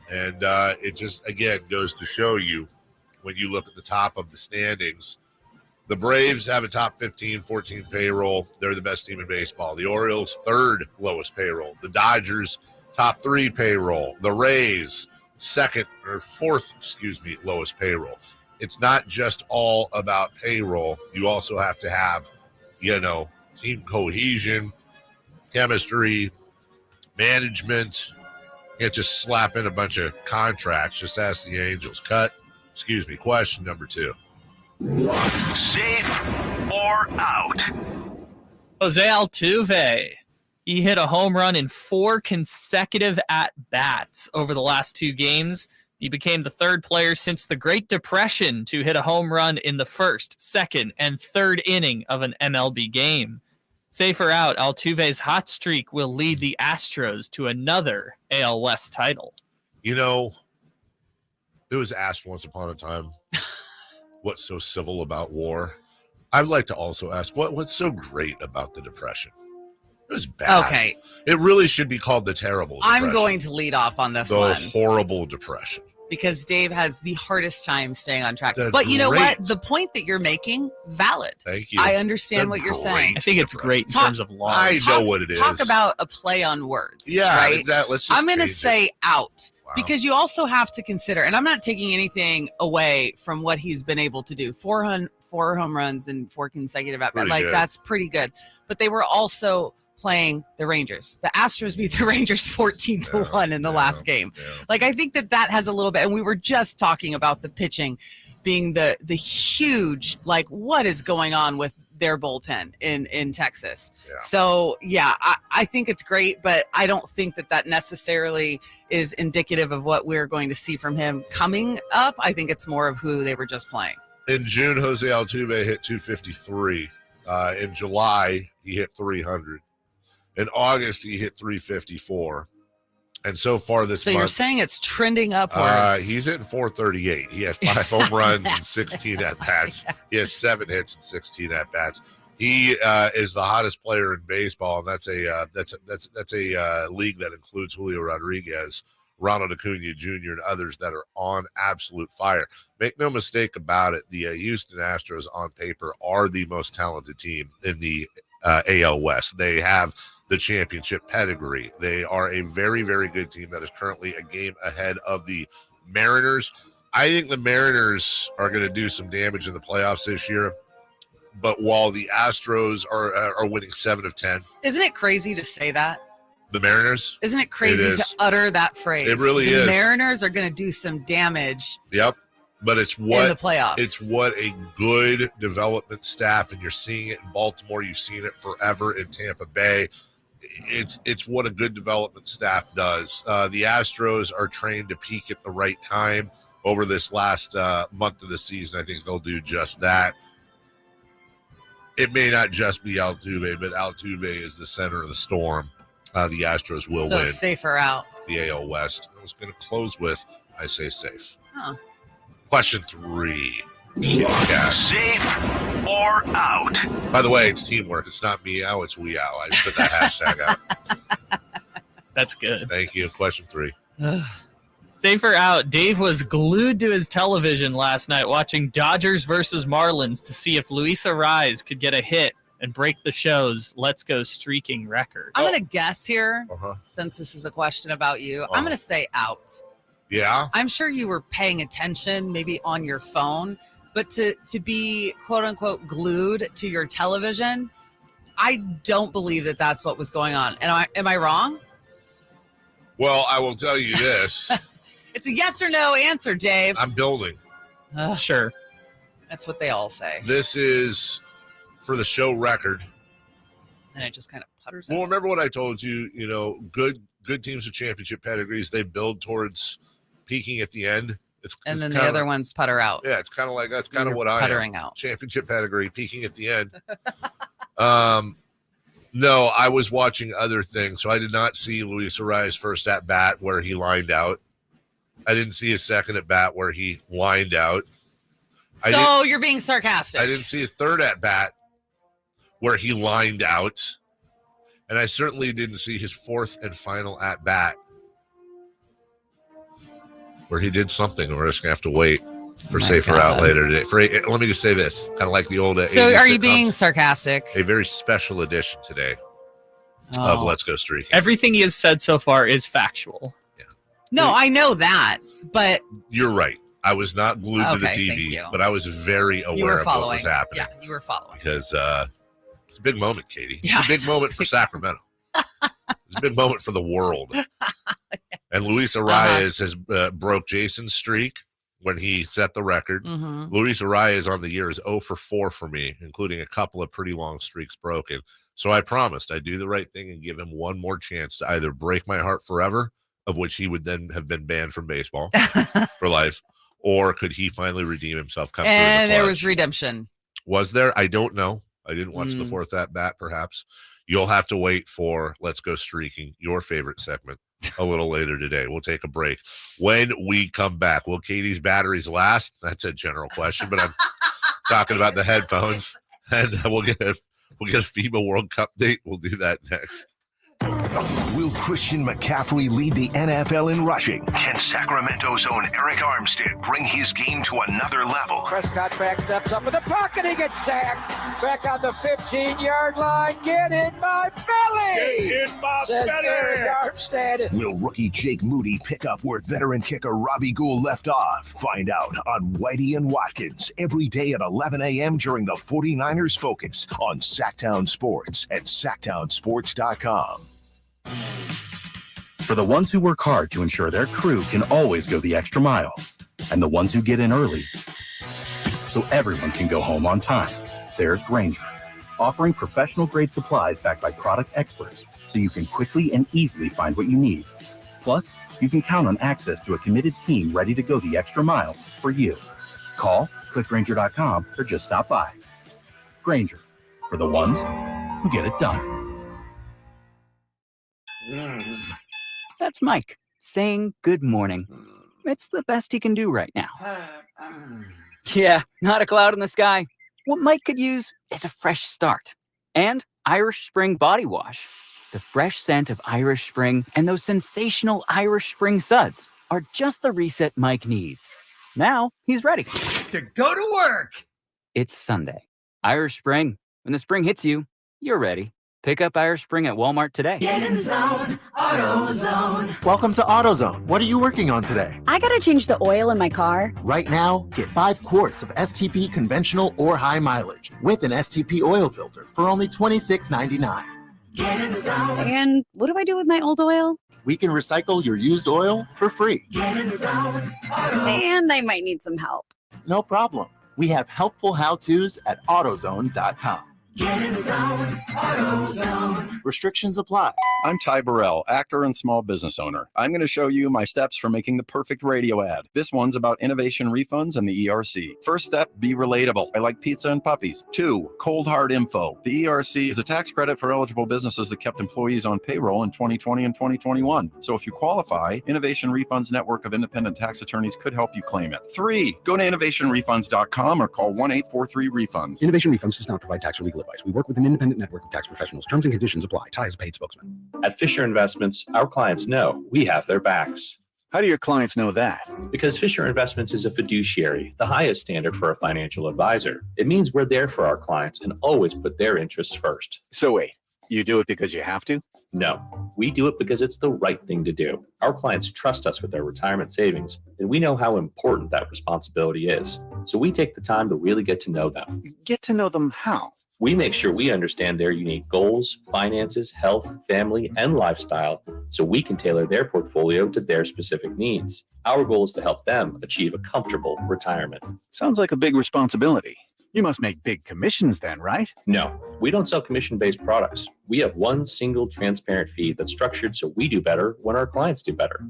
And it just, again, goes to show you when you look at the top of the standings, the Braves have a top 15, 14 payroll. They're the best team in baseball. The Orioles, 3rd lowest payroll. The Dodgers, top 3 payroll. The Rays, 4th lowest payroll. It's not just all about payroll. You also have to have, team cohesion, chemistry, management. You can't just slap in a bunch of contracts. Just ask the Angels. Question number 2. Safe or out? Jose Altuve. He hit a home run in 4 consecutive at-bats over the last 2 games. He became the 3rd player since the Great Depression to hit a home run in the 1st, 2nd, and 3rd inning of an MLB game. Safe or out, Altuve's hot streak will lead the Astros to another AL West title. It was asked once upon a time, what's so civil about war? I'd like to also ask, what's so great about the Depression? It was bad. Okay. It really should be called the terrible Depression. I'm going to lead off on this the one. Horrible Depression. Because Dave has the hardest time staying on track. But you know what? The point that you're making, valid. Thank you. I understand what you're saying. I think it's great in terms of law. I know what it is. Talk about a play on words. Yeah, right? exactly. I'm going to say out. Wow. Because you also have to consider, and I'm not taking anything away from what he's been able to do. 4 home runs and 4 consecutive at-bats. That's pretty good. But they were also playing the Rangers. The Astros beat the Rangers 14-1 in the last game. Yeah. I think that has a little bit, and we were just talking about the pitching being the huge, what is going on with their bullpen in Texas. Yeah. So, I think it's great, but I don't think that necessarily is indicative of what we're going to see from him coming up. I think it's more of who they were just playing. In June, Jose Altuve hit 253. In July, he hit 300. In August, he hit 354. And so far this month. So you're saying it's trending upwards. He's hitting 438. He has 5 home runs and 16 at-bats. He has 7 hits and 16 at-bats. He is the hottest player in baseball, and that's a league that includes Julio Rodriguez, Ronald Acuna Jr., and others that are on absolute fire. Make no mistake about it, the Houston Astros on paper are the most talented team in the AL West. They have the championship pedigree. They are a very, very good team that is currently a game ahead of the Mariners. I think the Mariners are going to do some damage in the playoffs this year. But while the Astros are winning 7 of 10. Isn't it crazy to say that? The Mariners? Isn't it crazy to utter that phrase? It really is. The Mariners are going to do some damage. Yep. But it's what in the playoffs. It's what a good development staff, and you're seeing it in Baltimore. You've seen it forever in Tampa Bay. It's what a good development staff does. The Astros are trained to peak at the right time over this last month of the season. I think they'll do just that. It may not just be Altuve, but Altuve is the center of the storm. The Astros will win. So safer out. The AL West. I was going to close with, I say safe. Huh. Question 3. Safe or out? By the way, it's teamwork. It's not meow, it's we ow. I put that hashtag out. That's good. Thank you. Question 3. Safe or out, Dave was glued to his television last night watching Dodgers versus Marlins to see if Luis Arraez could get a hit and break the show's Let's Go Streaking record. I'm going to guess here, since this is a question about you. I'm going to say out. Yeah? I'm sure you were paying attention, maybe on your phone, But to be quote unquote glued to your television, I don't believe that that's what was going on. And am I wrong? Well, I will tell you this. It's a yes or no answer, Dave. I'm building. Sure. That's what they all say. This is for the show record. And it just kind of putters Well, out. remember what I told you, good teams with championship pedigrees, they build towards peaking at the end. And then the other ones putter out. Yeah, it's kind of like that's kind of what I am. Puttering out. Championship pedigree, peaking at the end. No, I was watching other things, so I did not see Luis Ariza's first at bat where he lined out. I didn't see his second at bat where he lined out. So you're being sarcastic. I didn't see his third at bat where he lined out, and I certainly didn't see his fourth and final at bat where he did something. We're just gonna have to wait for safer out later today. Let me just say this, kind of like the old. So are you being sarcastic? A very special edition today of Let's Go Streaking. Everything he has said so far is factual. No, I know that, but you're right. I was not glued to the TV, but I was very aware of what was happening. Yeah, you were following. Because it's a big moment, Katie. It's a big moment for Sacramento. It's a big moment for the world. And Luis Ariza has broke Jason's streak when he set the record. Luis Ariza on the year is 0 for 4 for me, including a couple of pretty long streaks broken. So I promised I'd do the right thing and give him one more chance to either break my heart forever, of which he would then have been banned from baseball for life, or could he finally redeem himself? And there was redemption. Was there? I don't know. I didn't watch the fourth at bat, perhaps. You'll have to wait for Let's Go Streaking, your favorite segment, a little later today. We'll take a break. When we come back, will Katie's batteries last? That's a general question, but I'm talking about the headphones, and we'll get a FIBA World Cup date. We'll do that next. Will Christian McCaffrey lead the NFL in rushing? Can Sacramento's own Eric Armstead bring his game to another level? Prescott back steps up in the pocket. He gets sacked. Back on the 15-yard line. Get in my belly! Get in my says belly! Eric Armstead. Will rookie Jake Moody pick up where veteran kicker Robbie Gould left off? Find out on Whitey and Watkins every day at 11 a.m. during the 49ers Focus on Sactown Sports at SactownSports.com. For the ones who work hard to ensure their crew can always go the extra mile, and the ones who get in early so everyone can go home on time, there's Grainger, offering professional-grade supplies backed by product experts so you can quickly and easily find what you need. Plus, you can count on access to a committed team ready to go the extra mile for you. Call, click Grainger.com, or just stop by. Grainger, for the ones who get it done. That's Mike saying good morning. It's the best he can do right now. Yeah, not a cloud in the sky. What Mike could use is a fresh start. And Irish Spring Body Wash. The fresh scent of Irish Spring and those sensational Irish Spring suds are just the reset Mike needs. Now he's ready to go to work. It's Sunday. Irish Spring. When the spring hits you, you're ready. Pick up Irish Spring at Walmart today. Get in the zone, AutoZone. Welcome to AutoZone. What are you working on today? I gotta change the oil in my car. Right now, get 5 quarts of STP conventional or high mileage with an STP oil filter for only $26.99. Get in the zone. And what do I do with my old oil? We can recycle your used oil for free. Get in the zone, And I might need some help. No problem. We have helpful how-tos at AutoZone.com. Get in the zone, AutoZone. Restrictions apply. I'm Ty Burrell, actor and small business owner. I'm going to show you my steps for making the perfect radio ad. This one's about innovation refunds and the ERC. First step, be relatable. I like pizza and puppies. 2, cold hard info. The ERC is a tax credit for eligible businesses that kept employees on payroll in 2020 and 2021. So if you qualify, Innovation Refunds Network of Independent Tax Attorneys could help you claim it. 3, go to innovationrefunds.com or call 1-843-REFUNDS. Innovation Refunds does not provide tax or legal advice. We work with an independent network of tax professionals. Terms and conditions apply. Ty is a paid spokesman. At Fisher Investments, our clients know we have their backs. How do your clients know that? Because Fisher Investments is a fiduciary, the highest standard for a financial advisor. It means we're there for our clients and always put their interests first. So wait, You do it because you have to? No, we do it because it's the right thing to do. Our clients trust us with their retirement savings, and we know how important that responsibility is. So we take the time to really get to know them. Get to know them how? We make sure we understand their unique goals, finances, health, family, and lifestyle so we can tailor their portfolio to their specific needs. Our goal is to help them achieve a comfortable retirement. Sounds like a big responsibility. You must make big commissions then, right? No, we don't sell commission-based products. We have one single transparent fee that's structured so we do better when our clients do better.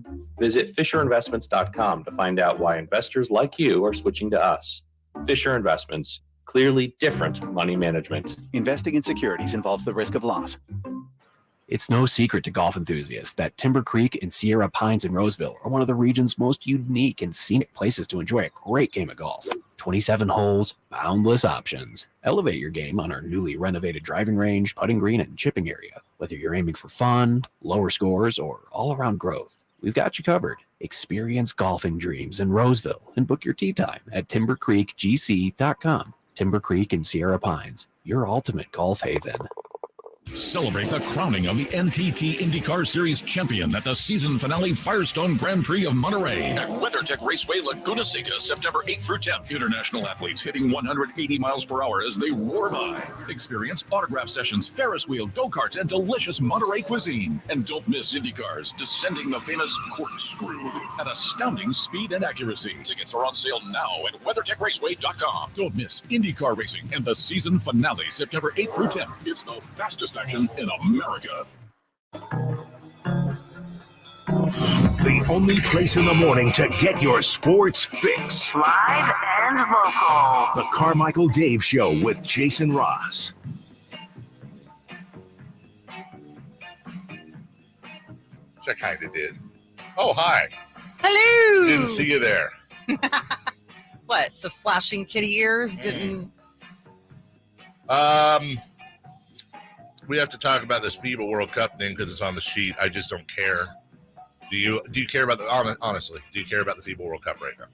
Visit FisherInvestments.com to find out why investors like you are switching to us. Fisher Investments, clearly different money management. Investing in securities involves the risk of loss. It's no secret to golf enthusiasts that Timber Creek and Sierra Pines in Roseville are one of the region's most unique and scenic places to enjoy a great game of golf. 27 holes, boundless options. Elevate your game on our newly renovated driving range, putting green, and chipping area. Whether you're aiming for fun, lower scores, or all-around growth, we've got you covered. Experience golfing dreams in Roseville and book your tee time at timbercreekgc.com. Timber Creek and Sierra Pines, your ultimate golf haven. Celebrate the crowning of the NTT IndyCar Series champion at the season finale Firestone Grand Prix of Monterey at WeatherTech Raceway, Laguna Seca, September 8th through 10th. International athletes hitting 180 miles per hour as they roar by. Experience autograph sessions, Ferris wheel, go-karts, and delicious Monterey cuisine. And don't miss IndyCars descending the famous corkscrew at astounding speed and accuracy. Tickets are on sale now at WeatherTechRaceway.com. Don't miss IndyCar racing and the season finale September 8th through 10th. It's the fastest action in America. The only place in the morning to get your sports fix. Live and local. The Carmichael Dave Show with Jason Ross. Which I kind of did. Oh, hi. Hello. Didn't see you there. What? The flashing kitty ears didn't. We have to talk about this FIBA World Cup thing because it's on the sheet. I just don't care. Do you care about honestly? Do you care about the FIBA World Cup right now?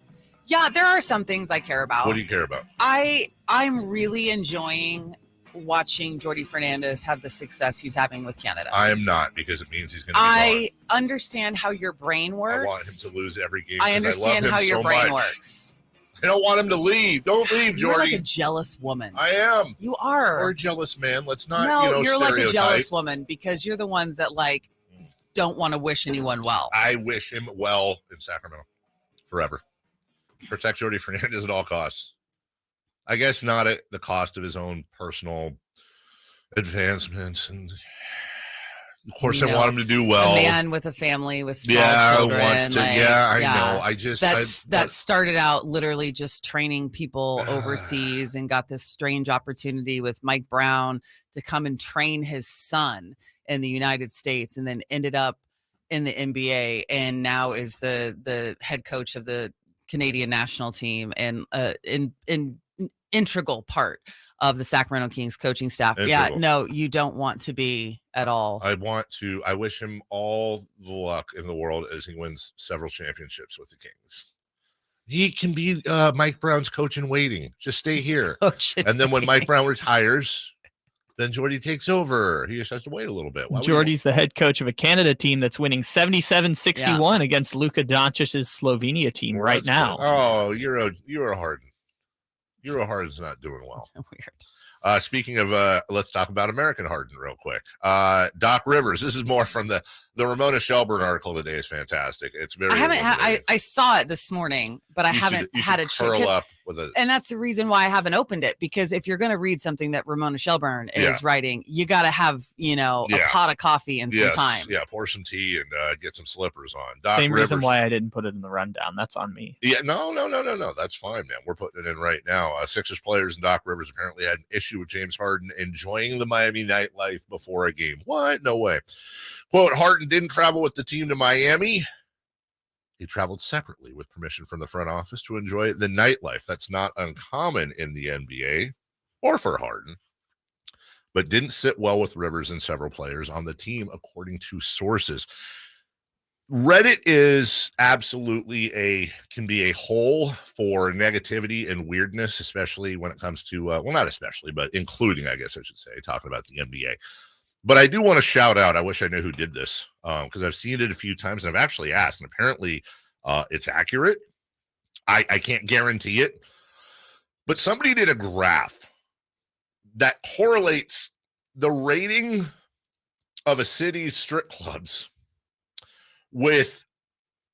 Yeah, there are some things I care about. What do you care about? I'm really enjoying watching Jordi Fernandez have the success he's having with Canada. I am not, because it means he's going to be I understand how your brain works. I want him to lose every game. I understand how your brain much. works. I don't want him to leave. Don't leave, Jordi. You're like a jealous woman. I am. You are. Or a jealous man. Let's not, you're stereotype. like a jealous woman because you're the ones that don't want to wish anyone well. I wish him well in Sacramento forever. Protect Jordi Fernandez at all costs. I guess not at the cost of his own personal advancements. And of course, I want him to do well. A man with a family with small children. Wants to. I know. That started out literally just training people overseas and got this strange opportunity with Mike Brown to come and train his son in the United States, and then ended up in the NBA, and now is the head coach of the Canadian national team and an integral part of the Sacramento Kings coaching staff. Yeah, no, you don't want to be at all. I wish him all the luck in the world as he wins several championships with the Kings. He can be Mike Brown's coach in waiting. Just stay here. And then when Mike Brown retires, then Jordi takes over. He just has to wait a little bit. Jordi's the head coach of a Canada team that's winning 77-61 against Luka Doncic's Slovenia team right now. Oh, you're a Harden. Euro Harden's not doing well. Weird. Speaking of, let's talk about American Harden real quick. Doc Rivers. This is more from the Ramona Shelburne article today. Is fantastic. It's very. I saw it this morning, but I haven't had a chance. And that's the reason why I haven't opened it, because if you're going to read something that Ramona Shelburne is writing, you got to have a pot of coffee and some time. Yeah, pour some tea and get some slippers on. Doc Same Rivers. reason why I didn't put it in the rundown. That's on me. Yeah, no. That's fine, man. We're putting it in right now. Sixers players and Doc Rivers apparently had an issue with James Harden enjoying the Miami nightlife before a game. What? No way. Quote, Harden didn't travel with the team to Miami. He traveled separately with permission from the front office to enjoy the nightlife. That's not uncommon in the NBA or for Harden, but didn't sit well with Rivers and several players on the team, according to sources. Reddit is absolutely can be a hole for negativity and weirdness, especially when it comes to, well, not especially, but including, I guess I should say, talking about the NBA. But I do want to shout out. I wish I knew who did this because I've seen it a few times and I've actually asked, and apparently it's accurate. I can't guarantee it, but somebody did a graph that correlates the rating of a city's strip clubs with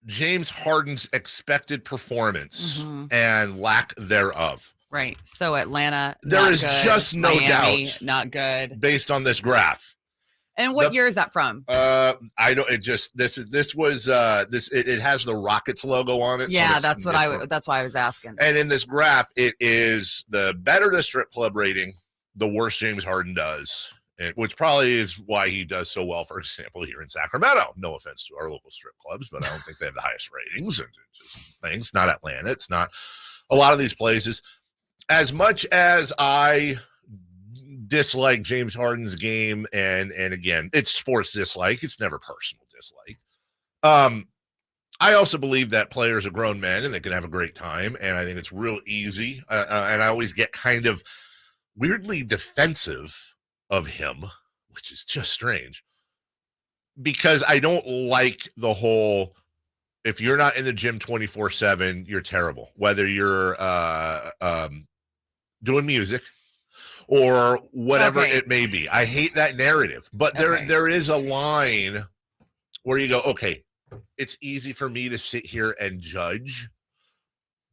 James Harden's expected performance and lack thereof. Right. So Atlanta, there is good. Just no Miami, doubt, not good, based on this graph. And what year is that from? I don't. It just this was this. It has the Rockets logo on it. Yeah, so that's why I was asking. And in this graph, it is the better the strip club rating, the worse James Harden does, which probably is why he does so well. For example, here in Sacramento. No offense to our local strip clubs, but I don't think they have the highest ratings and just things. Not Atlanta. It's not a lot of these places. As much as I dislike James Harden's game, and again, it's sports dislike, it's never personal dislike. I also believe that players are grown men and they can have a great time, and I think it's real easy. And I always get kind of weirdly defensive of him, which is just strange, because I don't like the whole, if you're not in the gym 24/7, you're terrible, whether you're doing music or whatever it may be. I hate that narrative, but there is a line where you go, okay, it's easy for me to sit here and judge,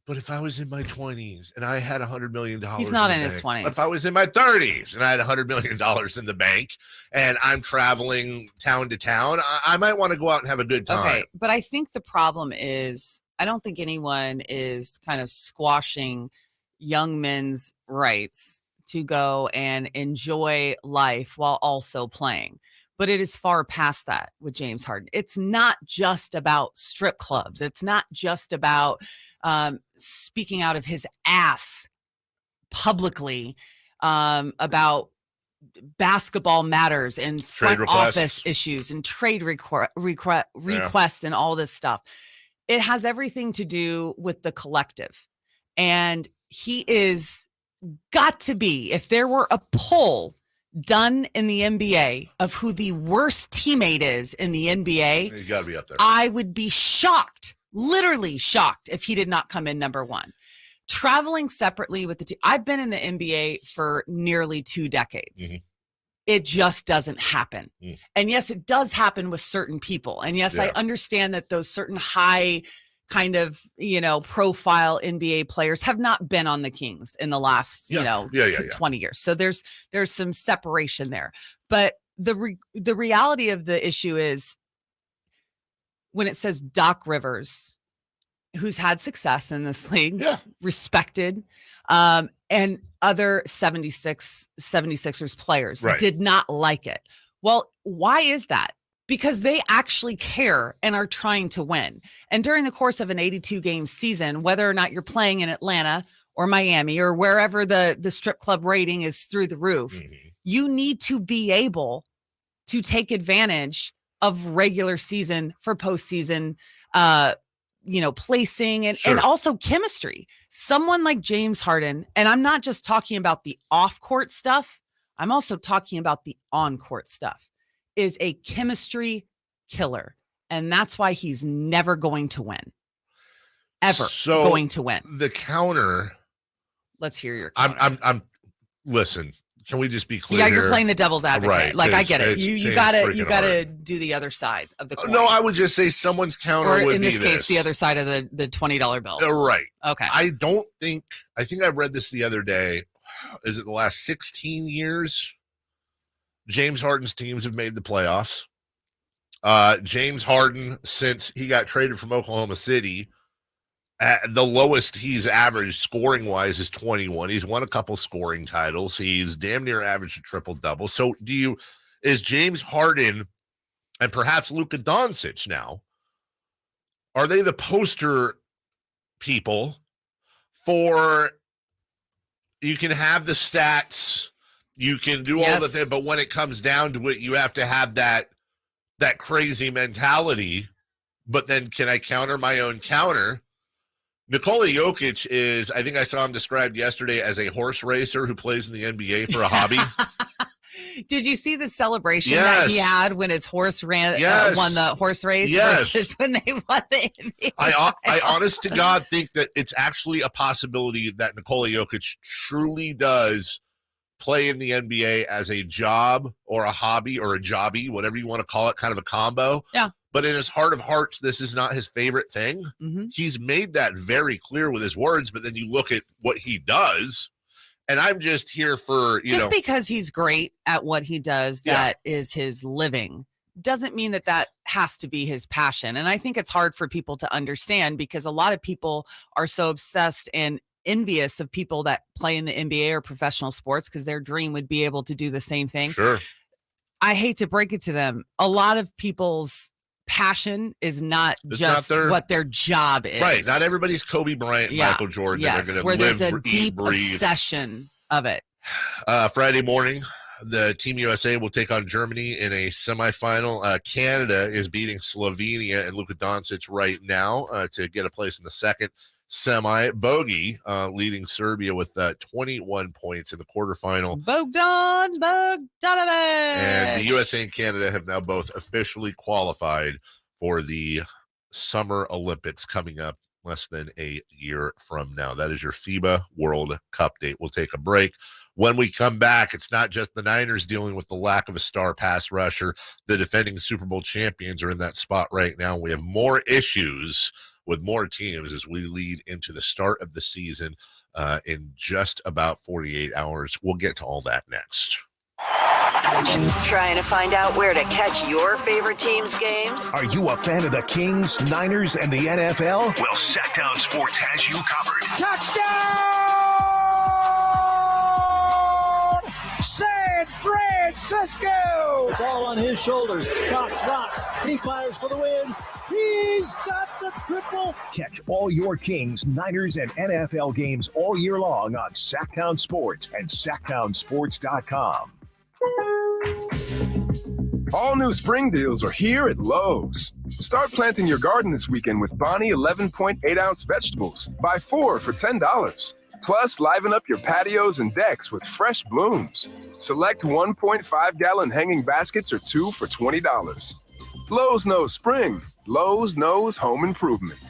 but if I was in my 20s and I had $100 million, he's not in his 20s. If I was in my 30s and I had $100 million in the bank and I'm traveling town to town, I might want to go out and have a good time. Okay, but I think the problem is, I don't think anyone is kind of squashing young men's rights to go and enjoy life while also playing. But it is far past that with James Harden. It's not just about strip clubs. It's not just about speaking out of his ass publicly about basketball matters and front office issues and trade requests and all this stuff. It has everything to do with the collective. And he is got to be, if there were a poll done in the NBA of who the worst teammate is in the NBA, you got to be up there. I would be shocked, literally shocked, if he did not come in number one. Traveling separately with the team. I've been in the NBA for nearly 2 decades. It just doesn't happen. And yes, it does happen with certain people. And yes, I understand that those certain high kind of, profile NBA players have not been on the Kings in the last, 20 years. So there's some separation there. But the reality of the issue is when it says Doc Rivers, who's had success in this league, respected, and other 76ers players did not like it. Well, why is that? Because they actually care and are trying to win. And during the course of an 82-game season, whether or not you're playing in Atlanta or Miami or wherever the strip club rating is through the roof, you need to be able to take advantage of regular season for postseason, placing and also chemistry. Someone like James Harden, and I'm not just talking about the off-court stuff, I'm also talking about the on-court stuff, is a chemistry killer. And that's why he's never going to win. Ever going to win. The counter. Let's hear your counter. I'm listen, can we just be clear? Yeah, you're playing the devil's advocate. Right, like, I get it. You gotta do the other side of the coin. No, I would just say someone's counter or would in be this case, the other side of the $20 bill. Right. Okay. I think I read this the other day. Is it the last 16 years? James Harden's teams have made the playoffs. James Harden, since he got traded from Oklahoma City, the lowest he's averaged scoring-wise is 21. He's won a couple scoring titles. He's damn near averaged a triple-double. So is James Harden and perhaps Luka Doncic now, are they the poster people for you can have the stats, you can do all the things, but when it comes down to it, you have to have that crazy mentality. But then can I counter my own counter? Nikola Jokic is, I think I saw him described yesterday as a horse racer who plays in the NBA for a hobby. Did you see the celebration that he had when his horse won the horse race versus when they won the NBA? I honest to God think that it's actually a possibility that Nikola Jokic truly does play in the NBA as a job or a hobby or a jobby, whatever you want to call it, kind of a combo. Yeah. But in his heart of hearts, this is not his favorite thing. Mm-hmm. He's made that very clear with his words, but then you look at what he does, and I'm just here for, just because he's great at what he does, that is his living, doesn't mean that has to be his passion. And I think it's hard for people to understand because a lot of people are so obsessed and envious of people that play in the NBA or professional sports because their dream would be able to do the same thing. Sure. I hate to break it to them. A lot of people's passion is not what their job is. Right. Not everybody's Kobe Bryant, Michael Jordan. Yes, They're where going to there's live, a deep breathe. obsession of it. Friday morning, the Team USA will take on Germany in a semifinal. Canada is beating Slovenia and Luka Doncic right now to get a place in the second semi. Bogey leading Serbia with 21 points in the quarterfinal. Bogdanovic. And the USA and Canada have now both officially qualified for the Summer Olympics coming up less than a year from now. That is your FIBA World Cup date. We'll take a break. When we come back, it's not just the Niners dealing with the lack of a star pass rusher. The defending Super Bowl champions are in that spot right now. We have more issues with more teams as we lead into the start of the season in just about 48 hours. We'll get to all that next. Trying to find out where to catch your favorite team's games? Are you a fan of the Kings, Niners, and the NFL? Well, Sactown Sports has you covered. Touchdown! San Francisco! It's all on his shoulders. Cox rocks. He fires for the win. He's got the triple. Catch all your Kings, Niners, and NFL games all year long on Sactown Sports and SactownSports.com. All new spring deals are here at Lowe's. Start planting your garden this weekend with Bonnie 11.8-ounce vegetables. Buy 4 for $10. Plus, liven up your patios and decks with fresh blooms. Select 1.5-gallon hanging baskets or 2 for $20. Lowe's knows spring. Lowe's knows home improvement.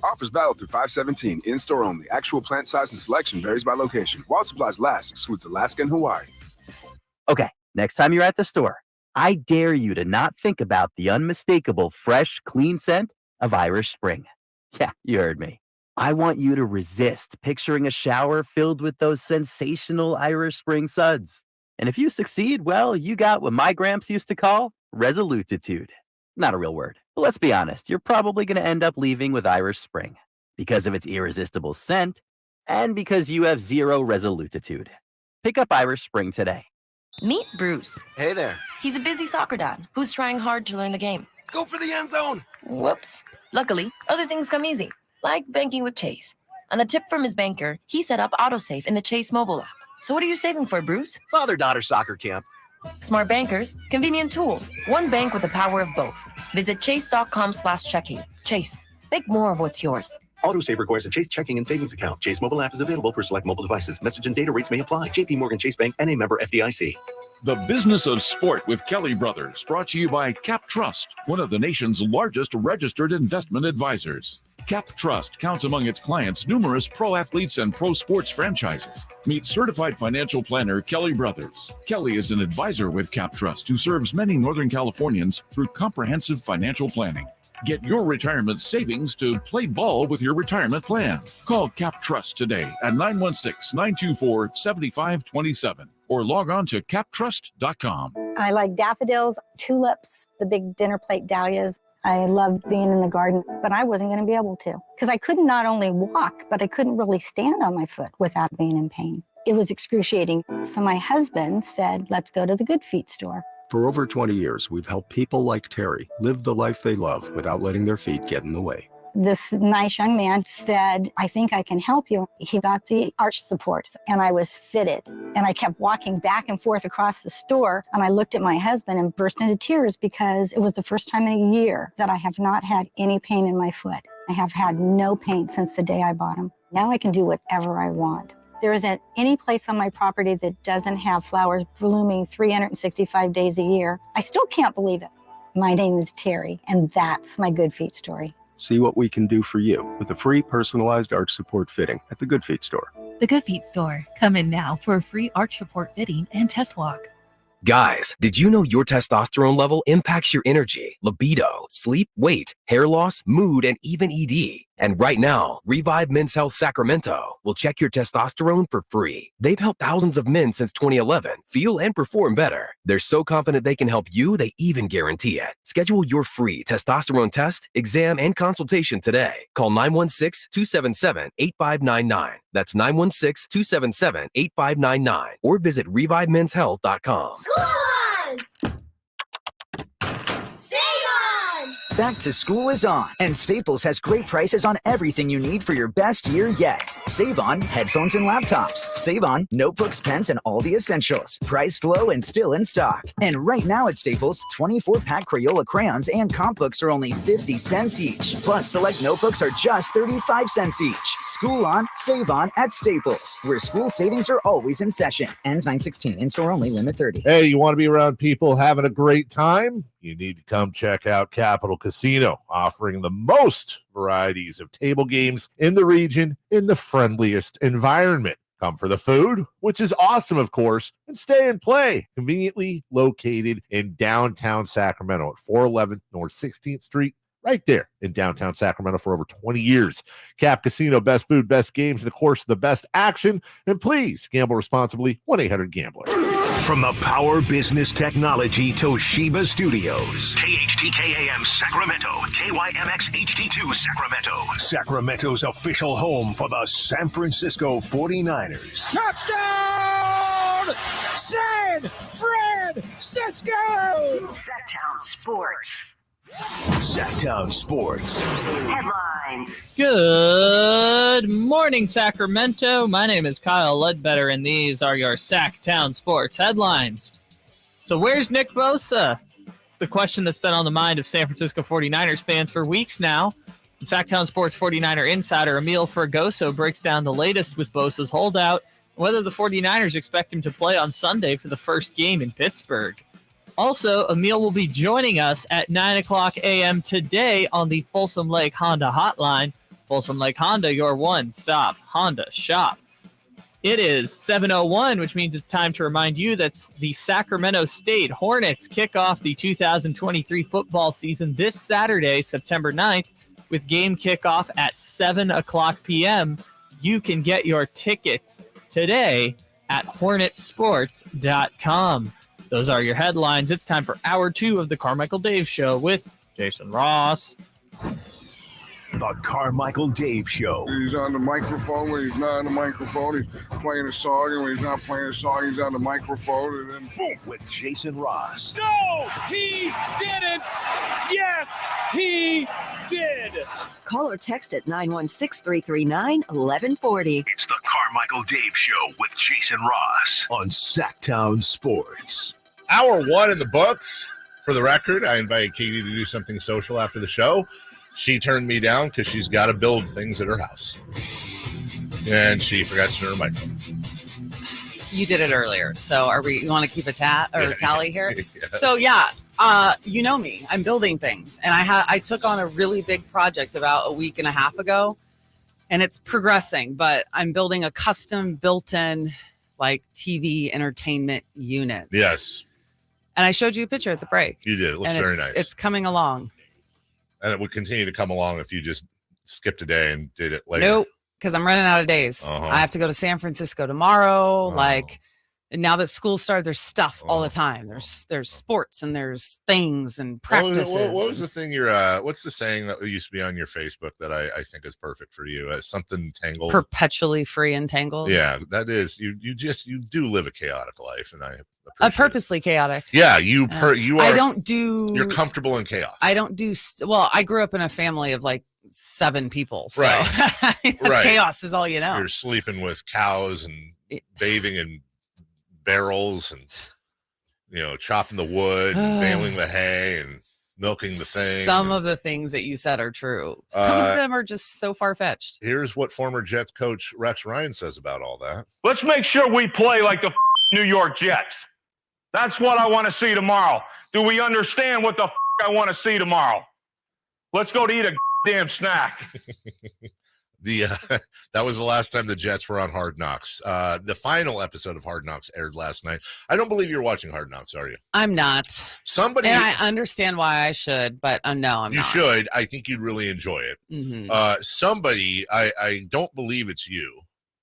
Offers valid through 5/17. In-store only. Actual plant size and selection varies by location. While supplies last, excludes Alaska and Hawaii. Okay, next time you're at the store, I dare you to not think about the unmistakable, fresh, clean scent of Irish Spring. Yeah, you heard me. I want you to resist picturing a shower filled with those sensational Irish Spring suds. And if you succeed, well, you got what my gramps used to call resolutitude. Not a real word, but let's be honest, you're probably going to end up leaving with Irish Spring because of its irresistible scent and because you have zero resolutitude. Pick up Irish Spring today. Meet Bruce. Hey there. He's a busy soccer dad who's trying hard to learn the game. Go for the end zone. Whoops. Luckily, other things come easy, like banking with Chase. On a tip from his banker, he set up AutoSave in the Chase mobile app. So what are you saving for, Bruce? Father-daughter soccer camp. Smart bankers, convenient tools, one bank with the power of both. Visit chase.com/checking. Chase, make more of what's yours. AutoSave requires a Chase checking and savings account. Chase mobile app is available for select mobile devices. Message and data rates may apply. JP Morgan Chase Bank and a member FDIC. The Business of Sport with Kelly Brothers, brought to you by Cap Trust, one of the nation's largest registered investment advisors. Cap Trust counts among its clients numerous pro athletes and pro sports franchises. Meet certified financial planner Kelly Brothers. Kelly is an advisor with Cap Trust who serves many Northern Californians through comprehensive financial planning. Get your retirement savings to play ball with your retirement plan. Call Cap Trust today at 916-924-7527 or log on to captrust.com. I like daffodils, tulips, the big dinner plate dahlias. I loved being in the garden, but I wasn't going to be able to because I couldn't not only walk, but I couldn't really stand on my foot without being in pain. It was excruciating. So my husband said, let's go to the Good Feet store. For over 20 years, we've helped people like Terry live the life they love without letting their feet get in the way. This nice young man said, I think I can help you. He got the arch support and I was fitted. And I kept walking back and forth across the store. And I looked at my husband and burst into tears because it was the first time in a year that I have not had any pain in my foot. I have had no pain since the day I bought him. Now I can do whatever I want. There isn't any place on my property that doesn't have flowers blooming 365 days a year. I still can't believe it. My name is Terry, and that's my Good Feet story. See what we can do for you with a free personalized arch support fitting at the Good Feet store. The Good Feet store. Come in now for a free arch support fitting and test walk. Guys, did you know your testosterone level impacts your energy, libido, sleep, weight, hair loss, mood, and even ED? And right now, Revive Men's Health Sacramento will check your testosterone for free. They've helped thousands of men since 2011 feel and perform better. They're so confident they can help you, they even guarantee it. Schedule your free testosterone test, exam, and consultation today. Call 916-277-8599. That's 916-277-8599. Or visit ReviveMen'sHealth.com. Back to school is on, and Staples has great prices on everything you need for your best year yet. Save on headphones and laptops. Save on notebooks, pens, and all the essentials. Priced low and still in stock. And right now at Staples, 24-pack Crayola crayons and comp books are only 50 cents each. Plus, select notebooks are just 35 cents each. School on, save on at Staples, where school savings are always in session. Ends 9/16. In-store only, limit 30. Hey, you want to be around people having a great time? You need to come check out Capital Casino, offering the most varieties of table games in the region in the friendliest environment. Come for the food, which is awesome, of course, and stay and play. Conveniently located in downtown Sacramento at 411 North 16th Street, right there in downtown Sacramento for over 20 years. Cap Casino, best food, best games, and of course, the best action. And please gamble responsibly. 1-800-GAMBLER. From the Power Business Technology Toshiba Studios, KHTK-AM Sacramento, KYMX HD2 Sacramento, Sacramento's official home for the San Francisco 49ers. Touchdown! San Francisco! Sactown Sports. Sactown Sports. Headlines. Good morning, Sacramento. My name is Kyle Ledbetter, and these are your Sactown Sports headlines. So where's Nick Bosa? It's the question that's been on the mind of San Francisco 49ers fans for weeks now. The Sactown Sports 49er insider Emil Fergoso breaks down the latest with Bosa's holdout and whether the 49ers expect him to play on Sunday for the first game in Pittsburgh. Also, Emil will be joining us at 9 o'clock a.m. today on the Folsom Lake Honda hotline. Folsom Lake Honda, your one-stop Honda shop. It is 7:01, which means it's time to remind you that the Sacramento State Hornets kick off the 2023 football season this Saturday, September 9th, with game kickoff at 7 o'clock p.m. You can get your tickets today at hornetsports.com. Those are your headlines. It's time for Hour 2 of the Carmichael Dave Show with Jason Ross. The Carmichael Dave Show. He's on the microphone when he's not on the microphone. He's playing a song, and when he's not playing a song, he's on the microphone, and then boom. With Jason Ross. No, he didn't. Yes, he did. Call or text at 916-339-1140. It's the Carmichael Dave Show with Jason Ross on Sactown Sports. Hour 1 in the books. For the record, I invited Katie to do something social after the show. She turned me down because she's got to build things at her house. And she forgot to turn her microphone. You did it earlier. So you want to keep a tally here? Yes. So you know me, I'm building things. And I took on a really big project about a week and a half ago, and it's progressing, but I'm building a custom built-in like TV entertainment unit. Yes. And I showed you a picture at the break. You did. It looks very nice. It's coming along. And it would continue to come along if you just skipped a day and did it later. Nope, because I'm running out of days. I have to go to San Francisco tomorrow. And now that school started, there's stuff all the time. There's sports and there's things and practices. What was the thing what's the saying that used to be on your Facebook that I think is perfect for you? Something tangled. Perpetually free and tangled. Yeah, that is. You do live a chaotic life, and I purposely chaotic. Yeah, you are. You're comfortable in chaos. I don't do. I grew up in a family of like 7 people. So right. Chaos is all you know. You're sleeping with cows and bathing in barrels and chopping the wood and baling the hay and milking the thing. Some of the things that you said are true. Some of them are just so far-fetched. Here's what former Jets coach Rex Ryan says about all that. Let's make sure we play like the New York Jets. That's what I want to see tomorrow. Do we understand what the I want to see tomorrow? Let's go to eat a damn snack. That was the last time the Jets were on Hard Knocks. The final episode of Hard Knocks aired last night. I don't believe you're watching Hard Knocks, are you? I'm not. Somebody, and I understand why I should, but no, I'm not. You should. I think you'd really enjoy it. Mm-hmm. Somebody, I don't believe it's you.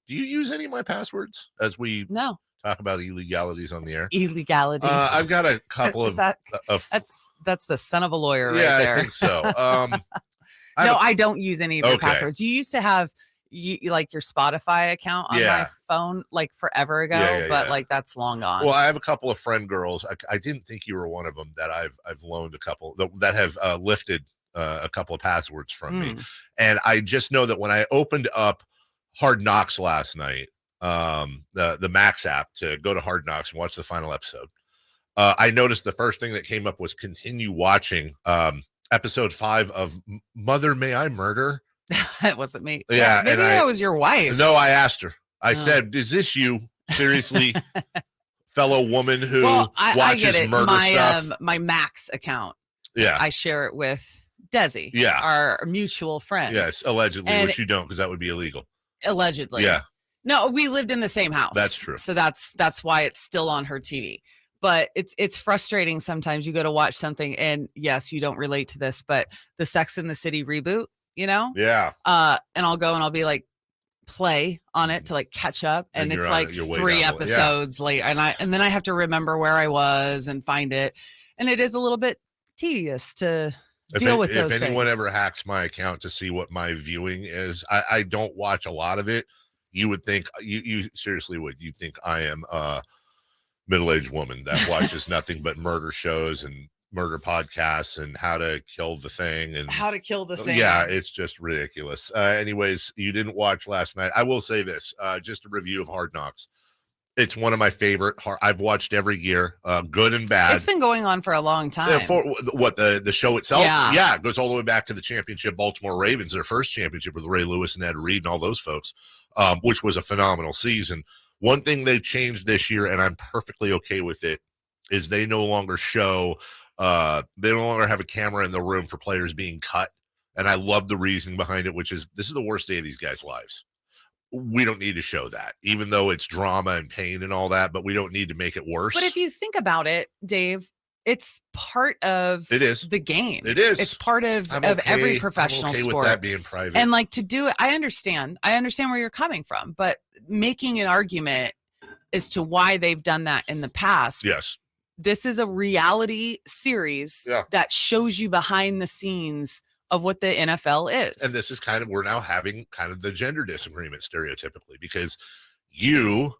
Do you use any of my passwords as we talk about illegalities on the air? Illegalities. I've got a couple of. That's the son of a lawyer right yeah, there. I think so. I don't use any of your passwords. You used to have like your Spotify account on my phone like forever ago, but like that's long gone. Well, I have a couple of friend girls. I didn't think you were one of them that I've loaned a couple that have lifted a couple of passwords from me. And I just know that when I opened up Hard Knocks last night, the Max app to go to Hard Knocks and watch the final episode, I noticed the first thing that came up was continue watching episode 5 of Mother May I Murder. It wasn't me. Yeah, maybe that was your wife. No, I asked her. I said, "Is this you? Seriously, fellow woman who watches murder stuff?" My Max account. Yeah, I share it with Desi. Yeah, our mutual friend. Yes, allegedly, which you don't because that would be illegal. Allegedly. Yeah. No, we lived in the same house. That's true. So that's why it's still on her TV. But it's frustrating sometimes. You go to watch something and yes, you don't relate to this, but the Sex and the City reboot, you know? Yeah. And I'll go and I'll be like, play on it to like catch up. And it's like 3 episodes late. And then I have to remember where I was and find it. And it is a little bit tedious to deal with those things. If anyone ever hacks my account to see what my viewing is, I don't watch a lot of it. You would think you seriously would. You think I am middle-aged woman that watches nothing but murder shows and murder podcasts and how to kill the thing and how to kill the thing. Yeah, it's just ridiculous. Anyways, you didn't watch last night. I will say this, just a review of Hard Knocks. It's one of my favorite. I've watched every year, good and bad. It's been going on for a long time. For what, the show itself? Yeah. It goes all the way back to the championship Baltimore Ravens, their first championship with Ray Lewis and Ed Reed and all those folks, which was a phenomenal season. One thing they changed this year, and I'm perfectly okay with it, is they no longer show, they no longer have a camera in the room for players being cut. And I love the reasoning behind it, which is this is the worst day of these guys' lives. We don't need to show that, even though it's drama and pain and all that, but we don't need to make it worse. But if you think about it, Dave, it's part of the game. It is. It's part of every professional sport. With that being private. And like to do it, I understand where you're coming from, but making an argument as to why they've done that in the past. Yes. This is a reality series that shows you behind the scenes of what the NFL is. And this is we're now having kind of the gender disagreement stereotypically, because you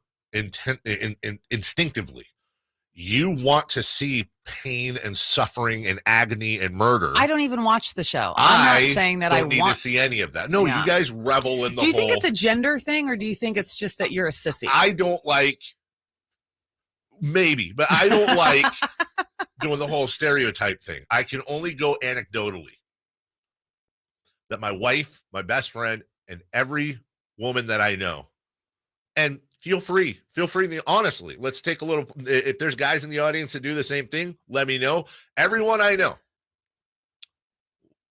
instinctively, you want to see pain and suffering and agony and murder. I don't even watch the show. I'm not saying that I don't need to see any of that. No, you guys revel in the whole. Do you think it's a gender thing, or do you think it's just that you're a sissy? I don't like, maybe, but I don't like doing the whole stereotype thing. I can only go anecdotally that my wife, my best friend, and every woman that I know, and feel free, honestly, let's take a little, if there's guys in the audience that do the same thing, let me know. Everyone I know,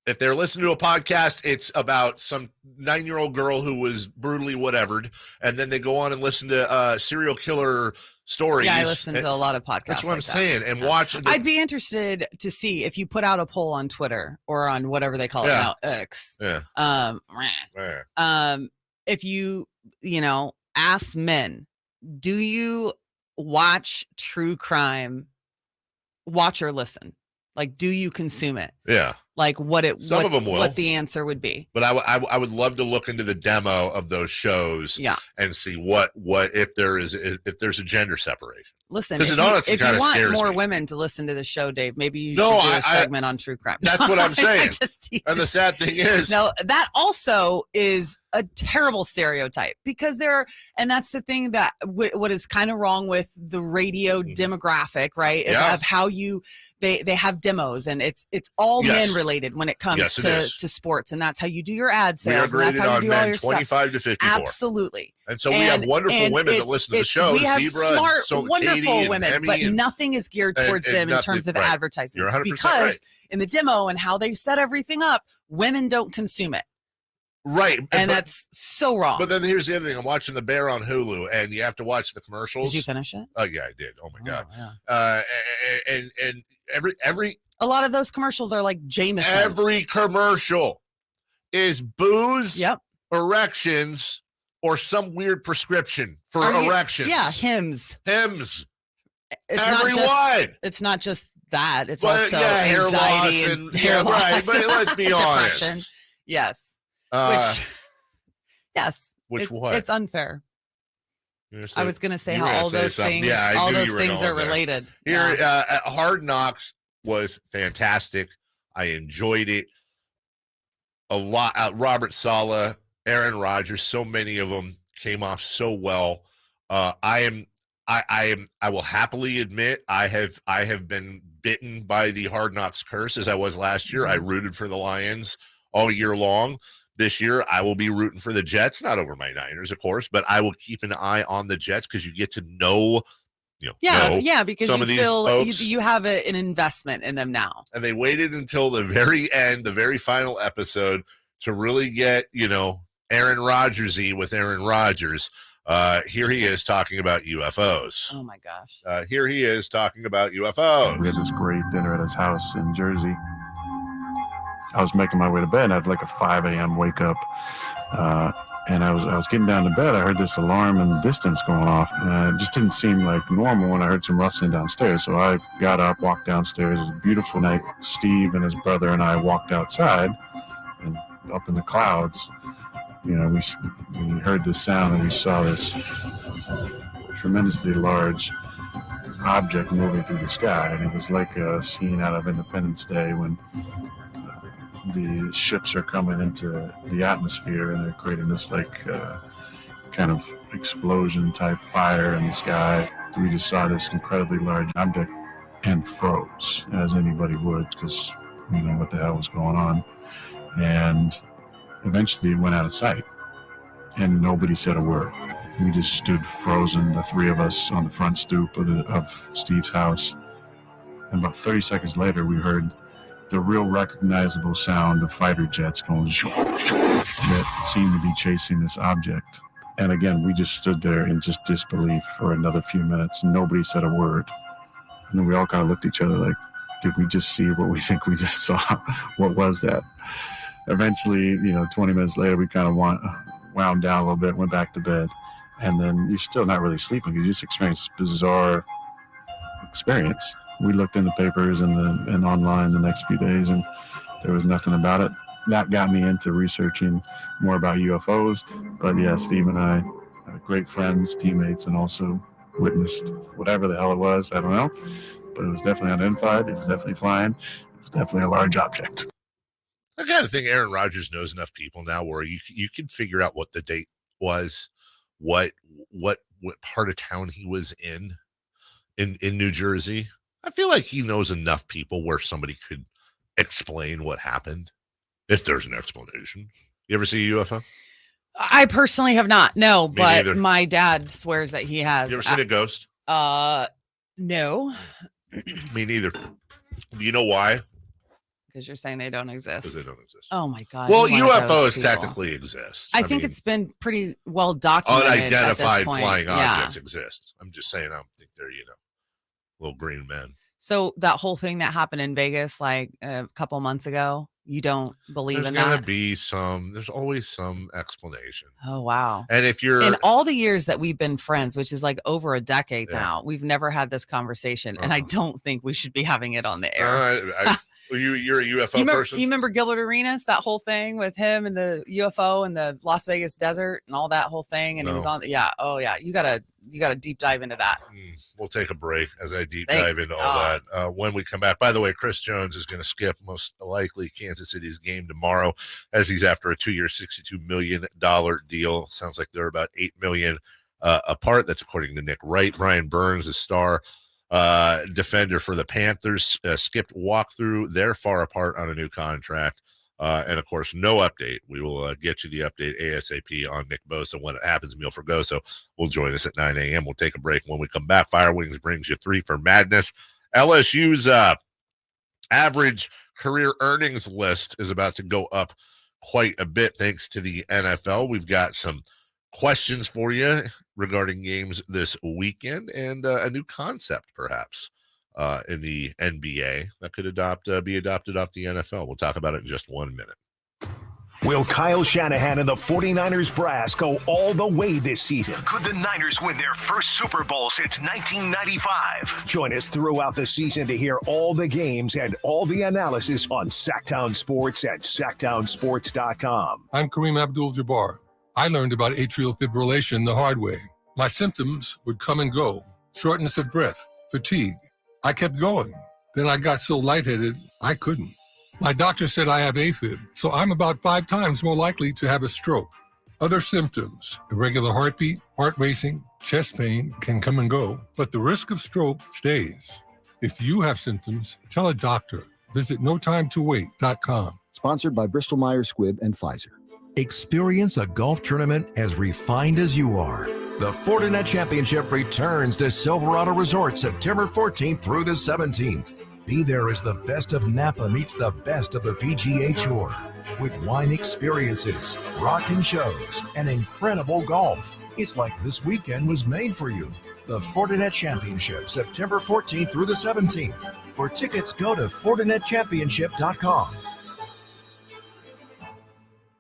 if they're listening to a podcast, it's about some 9-year-old girl who was brutally whatevered, and then they go on and listen to serial killer stories. Yeah, I listen to a lot of podcasts. That's what I'm saying. And watch. I'd be interested to see if you put out a poll on Twitter or on whatever they call it now, X. Yeah. If you ask men, do you watch true crime? Watch or listen? Like, do you consume it? Yeah. Like Some of them will. What the answer would be. But I would love to look into the demo of those shows. Yeah. And see what if there's a gender separation. Listen, 'Cause if it honestly you kinda want scares more me. women to listen to the show, Dave, maybe you should No, do a segment on true crime. That's what I'm saying. Just teasing. And the sad thing is, No, that also is a terrible stereotype because and that's the thing that what is kind of wrong with the radio demographic, right? Yeah. Of how they have demos and it's all Yes. men related when it comes Yes, it is. to sports, and that's how you do your ad we are sales. And that's graded how you on do all men your 25 to 54. stuff. Absolutely. And so we have wonderful women that listen to the show. We have Zebra smart, and so wonderful Katie and women, Emmy but and- nothing is geared towards them in nothing- terms of right. advertisements. You're 100% because right. in the demo and how they set everything up, women don't consume it. Right. And that's so wrong. But then here's the other thing. I'm watching The Bear on Hulu, and you have to watch the commercials. Did you finish it? Oh, yeah, I did. Oh, my God. Yeah. And every A lot of those commercials are like Jameson. every commercial is booze, Yep. erections, or some weird prescription for Are you- erections. Yeah, hymns. Hymns. It's Everyone. not just that. It's But, also yeah, hair anxiety loss and hair loss. right. But let's be depression. honest. Yes. Yes. Which what? It's unfair. I was going to say how all those things, Yeah, I all knew those you were things going are there. related. Here, Yeah. Hard Knocks was fantastic. I enjoyed it a lot. Robert Saleh, Aaron Rodgers, so many of them came off so well. I will happily admit I have been bitten by the Hard Knocks curse as I was last year. I rooted for the Lions all year long. This year, I will be rooting for the Jets, not over my Niners, of course, but I will keep an eye on the Jets because you get to know, Because some you of these feel folks. you have an investment in them now. And they waited until the very end, the very final episode, to really get, Aaron Rodgers-y with Aaron Rodgers. Here he is talking about UFOs. Oh, my gosh. Here he is talking about UFOs. We had this great dinner at his house in Jersey. I was making my way to bed. I had like a 5 a.m. wake up. And I was getting down to bed. I heard this alarm in the distance going off. It just didn't seem like normal when I heard some rustling downstairs. So I got up, walked downstairs. It was a beautiful night. Steve and his brother and I walked outside, and up in the clouds, we heard this sound and we saw this tremendously large object moving through the sky. And it was like a scene out of Independence Day when the ships are coming into the atmosphere and they're creating this kind of explosion type fire in the sky. We just saw this incredibly large object and froze, as anybody would, because we know what the hell was going on. And eventually it went out of sight and nobody said a word. We just stood frozen, the three of us, on the front stoop of Steve's house. And about 30 seconds later, we heard the real recognizable sound of fighter jets going that seemed to be chasing this object. And again, we just stood there in just disbelief for another few minutes. Nobody said a word. And then we all kind of looked at each other like, did we just see what we think we just saw? What was that? Eventually, 20 minutes later, we kind of wound down a little bit, went back to bed. And then you're still not really sleeping because you just experienced this bizarre experience. We looked in the papers and online the next few days, and there was nothing about it. That got me into researching more about UFOs. But yeah, Steve and I are great friends, teammates, and also witnessed whatever the hell it was. I don't know. But it was definitely unidentified. It was definitely flying. It was definitely a large object. I kind of think Aaron Rodgers knows enough people now where you can figure out what the date was, what part of town he was in New Jersey. I feel like he knows enough people where somebody could explain what happened, if there's an explanation. You ever see a UFO? I personally have not. No, Me but neither. my dad swears that he has. You ever seen a ghost? No. Me neither. Do you know why? Because you're saying they don't exist. Because they don't exist. Oh my God. Well, you're one of those UFOs people. technically exist. I think mean, it's been pretty well documented. at unidentified this point. flying Yeah. objects exist. I'm just saying, I don't think they're, little green men. So that whole thing that happened in Vegas like a couple months ago, you don't believe There's in gonna that? be there's always some explanation. Oh, wow. And if you're in all the years that we've been friends, which is like over a decade now, we've never had this conversation. And I don't think we should be having it on the air. You're a UFO person? You remember Gilbert Arenas, that whole thing with him and the UFO and the Las Vegas desert and all that whole thing? And He was on. Yeah. Oh, yeah. You gotta deep dive into that. We'll take a break as I deep dive into all that. When we come back, by the way, Chris Jones is going to skip most likely Kansas City's game tomorrow as he's after a 2-year, $62 million deal. Sounds like they're about $8 million apart. That's according to Nick Wright. Brian Burns, the star defender for the Panthers, skipped walkthrough. They're far apart on a new contract. And of course, no update. We will get you the update ASAP on Nick Bosa when it happens. Emil Fergoso will join us at 9 a.m. We'll take a break. When we come back, Fire Wings brings you 3 for Madness. LSU's average career earnings list is about to go up quite a bit thanks to the NFL. We've got some questions for you regarding games this weekend and a new concept, perhaps, in the NBA that could be adopted off the NFL. We'll talk about it in just 1 minute. Will Kyle Shanahan and the 49ers brass go all the way this season? Could the Niners win their first Super Bowl since 1995? Join us throughout the season to hear all the games and all the analysis on Sactown Sports at SactownSports.com. I'm Kareem Abdul-Jabbar. I learned about atrial fibrillation the hard way. My symptoms would come and go. Shortness of breath, fatigue. I kept going. Then I got so lightheaded, I couldn't. My doctor said I have AFib, so I'm about 5 times more likely to have a stroke. Other symptoms, irregular heartbeat, heart racing, chest pain can come and go, but the risk of stroke stays. If you have symptoms, tell a doctor. Visit notimetowait.com. Sponsored by Bristol-Myers Squibb and Pfizer. Experience a golf tournament as refined as you are. The Fortinet Championship returns to Silverado Resort September 14th through the 17th. Be there as the best of Napa meets the best of the PGA Tour. With wine experiences, rockin' shows, and incredible golf. It's like this weekend was made for you. The Fortinet Championship, September 14th through the 17th. For tickets, go to FortinetChampionship.com.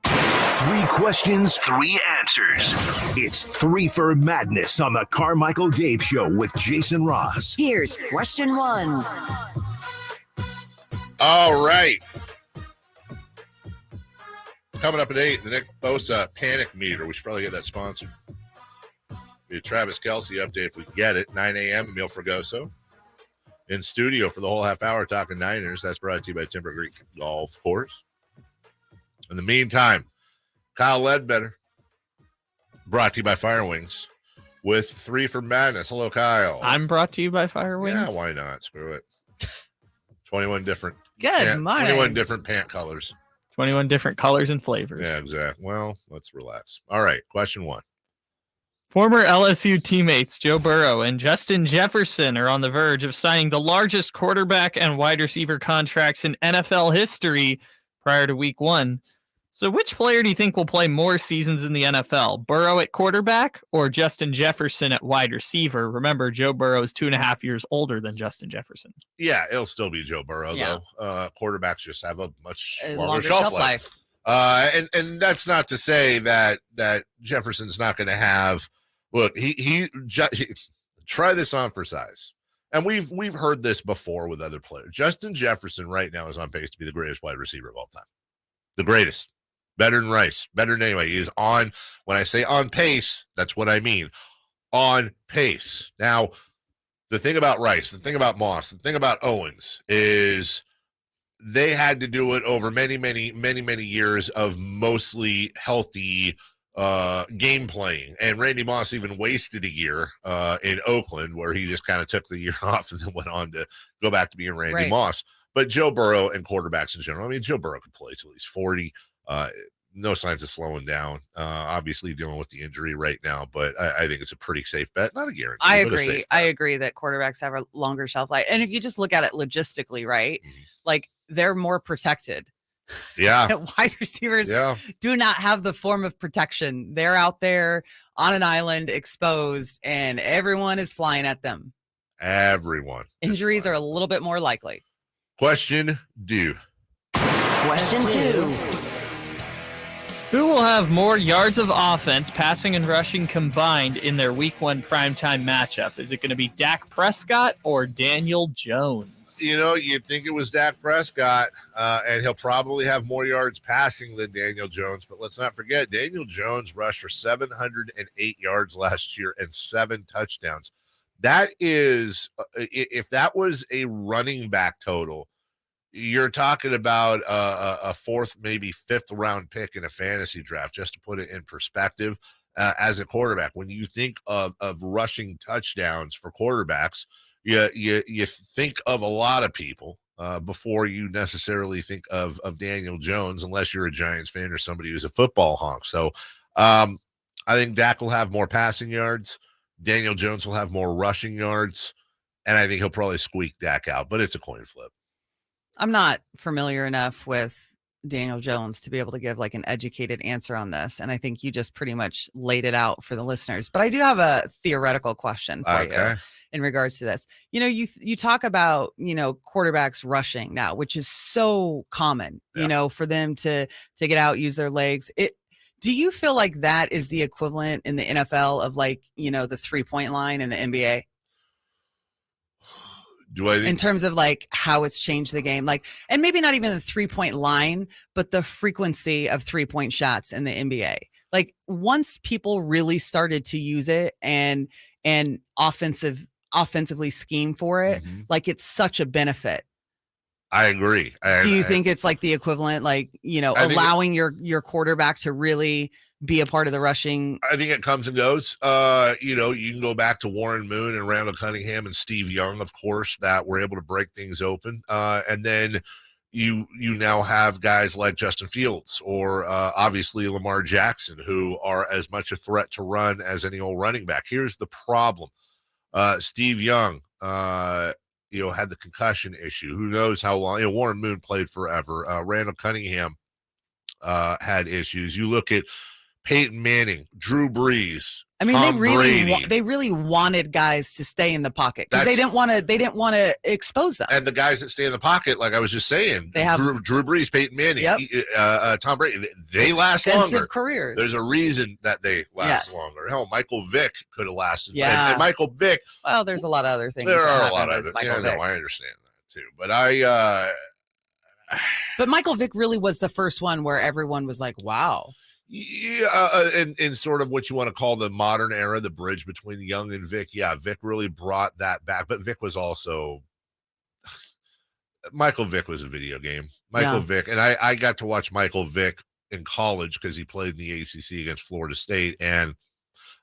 3 questions, 3 answers. It's 3 for Madness on the Carmichael Dave Show with Jason Ross. Here's question 1. All right. Coming up at 8, the Nick Bosa panic meter. We should probably get that sponsored. Be a Travis Kelce update if we get it. 9 a.m. Emil Fergoso in studio for the whole half hour talking Niners. That's brought to you by Timber Creek Golf Course. In the meantime, Kyle Ledbetter, brought to you by Fire Wings, with 3 for Madness. Hello, Kyle. I'm brought to you by Fire Wings. Yeah, why not? Screw it. 21 different. Good morning. 21 different pant colors. 21 different colors and flavors. Yeah, exactly. Well, let's relax. All right, question 1. Former LSU teammates Joe Burrow and Justin Jefferson are on the verge of signing the largest quarterback and wide receiver contracts in NFL history prior to week 1. So which player do you think will play more seasons in the NFL? Burrow at quarterback or Justin Jefferson at wide receiver? Remember, Joe Burrow is 2.5 years older than Justin Jefferson. Yeah, it'll still be Joe Burrow, though. Quarterbacks just have a much longer shelf life. And that's not to say that Jefferson's not going to have. Look, he try this on for size, and we've heard this before with other players. Justin Jefferson right now is on pace to be the greatest wide receiver of all time, the greatest. Better than Rice. Better than anyway. He is on. When I say on pace, that's what I mean. On pace. Now, the thing about Rice, the thing about Moss, the thing about Owens is they had to do it over many years of mostly healthy game playing. And Randy Moss even wasted a year in Oakland where he just kind of took the year off and then went on to go back to being Randy Moss. But Joe Burrow and quarterbacks in general, I mean, Joe Burrow could play till he's 40. No signs of slowing down. Obviously dealing with the injury right now, but I think it's a pretty safe bet. Not a guarantee. I agree. I agree that quarterbacks have a longer shelf life. And if you just look at it logistically, right? Mm-hmm. Like they're more protected. Yeah. Wide receivers do not have the form of protection. They're out there on an island exposed and everyone is flying at them. Everyone. Injuries are a little bit more likely. Question 2. Question 2. Who will have more yards of offense, passing and rushing combined in their week 1 primetime matchup? Is it going to be Dak Prescott or Daniel Jones? You'd think it was Dak Prescott, and he'll probably have more yards passing than Daniel Jones. But let's not forget, Daniel Jones rushed for 708 yards last year and 7 touchdowns. That is, if that was a running back total, you're talking about a 4th, maybe 5th round pick in a fantasy draft, just to put it in perspective. As a quarterback, when you think of rushing touchdowns for quarterbacks, you think of a lot of people before you necessarily think of Daniel Jones, unless you're a Giants fan or somebody who's a football honk. So I think Dak will have more passing yards. Daniel Jones will have more rushing yards, and I think he'll probably squeak Dak out, but it's a coin flip. I'm not familiar enough with Daniel Jones to be able to give like an educated answer on this. And I think you just pretty much laid it out for the listeners. But I do have a theoretical question for you in regards to this. You talk about, quarterbacks rushing now, which is so common, for them to get out, use their legs. Do you feel like that is the equivalent in the NFL of like, the 3-point line in the NBA? Do I think in terms of like how it's changed the game, like, and maybe not even the 3-point line, but the frequency of 3-point shots in the NBA. Like once people really started to use it and offensively scheme for it, like it's such a benefit. I agree. Do you think it's like the equivalent, like, allowing your quarterback to really be a part of the rushing? I think it comes and goes. You can go back to Warren Moon and Randall Cunningham and Steve Young, of course, that were able to break things open. And then you now have guys like Justin Fields or obviously Lamar Jackson, who are as much a threat to run as any old running back. Here's the problem. Steve Young, had the concussion issue. Who knows how long? Warren Moon played forever. Randall Cunningham had issues. You look at Peyton Manning, Drew Brees. I mean, they really wanted guys to stay in the pocket because they didn't want to expose them. And the guys that stay in the pocket, like I was just saying, they have Drew Brees, Peyton Manning, Tom Brady. They last longer. Extensive careers. There's a reason that they last longer. Hell, Michael Vick could have lasted. Yeah. And Michael Vick. Well, there's a lot of other things. There are a lot of other things. Yeah, no, I understand that too. But But Michael Vick really was the first one where everyone was like, "Wow." Yeah, in sort of what you want to call the modern era, the bridge between Young and Vic. Yeah, Vic really brought that back. But Vic was also Michael Vick was a video game. Vick, and I got to watch Michael Vick in college because he played in the ACC against Florida State, and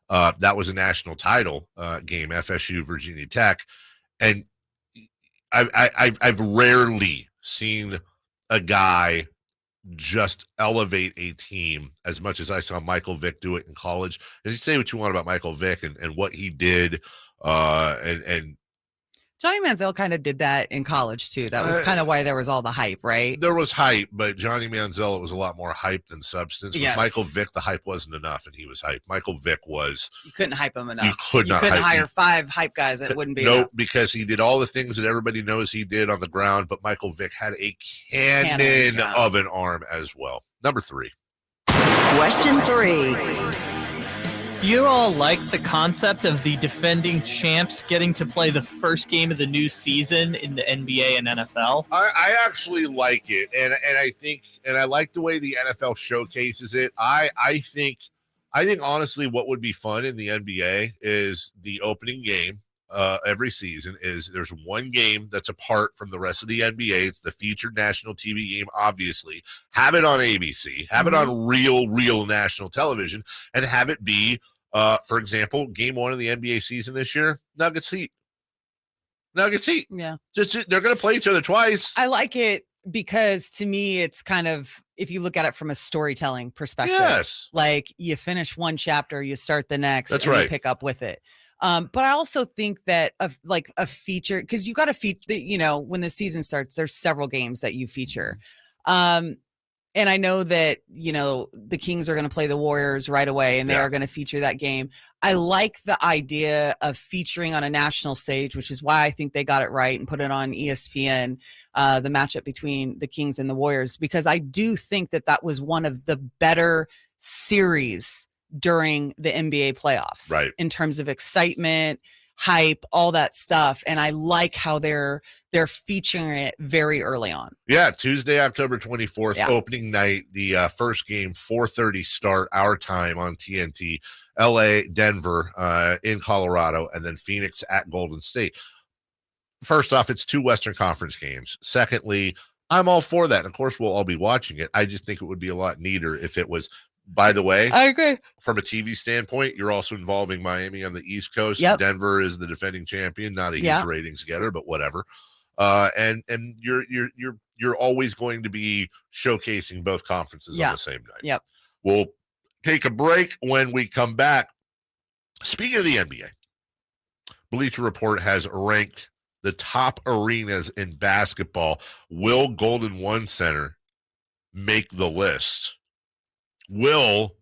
that was a national title game, FSU Virginia Tech, and I've rarely seen a guy just elevate a team as much as I saw Michael Vick do it in college. And you say what you want about Michael Vick and what he did, and Johnny Manziel kind of did that in college too. That was kind of why there was all the hype, right? There was hype, but Johnny Manziel, it was a lot more hype than substance. Yes. With Michael Vick, the hype wasn't enough, and he was hype. Michael Vick was... You couldn't hype him enough. You couldn't hire 5 hype guys. That wouldn't be enough. Because he did all the things that everybody knows he did on the ground, but Michael Vick had a cannon of an arm as well. Number 3. Question 3. You all like the concept of the defending champs getting to play the first game of the new season in the NBA and NFL? I actually like it, and I think I like the way the NFL showcases it. I think honestly, what would be fun in the NBA is the opening game every season is there's one game that's apart from the rest of the NBA. It's the featured national TV game, obviously. Have it on ABC, have it on real national television, and have it be, for example, game 1 of the NBA season this year, Nuggets Heat. Yeah. Just they're going to play each other twice. I like it because to me, it's kind of, if you look at it from a storytelling perspective, like you finish one chapter, you start the next, that's and right. You pick up with it. But I also think that a feature, because you got to feature, when the season starts, there's several games that you feature. And I know that, the Kings are going to play the Warriors right away, and they are going to feature that game. I like the idea of featuring on a national stage, which is why I think they got it right and put it on ESPN, the matchup between the Kings and the Warriors, because I do think that was one of the better series during the NBA playoffs, right? In terms of excitement, hype, all that stuff. And I like how they're featuring it very early on. Yeah, Tuesday, October 24th, opening night, the first game, 4:30 start, our time on TNT, LA, Denver, in Colorado, and then Phoenix at Golden State. First off, it's 2 Western Conference games. Secondly, I'm all for that. And of course, we'll all be watching it. I just think it would be a lot neater if it was, by the way, I agree. From a TV standpoint, you're also involving Miami on the East Coast. Yep. Denver is the defending champion, not a huge ratings getter, but whatever. And you're always going to be showcasing both conferences on the same night. Yep. We'll take a break. When we come back, speaking of the NBA, Bleacher Report has ranked the top arenas in basketball. Will Golden One Center make the list? Will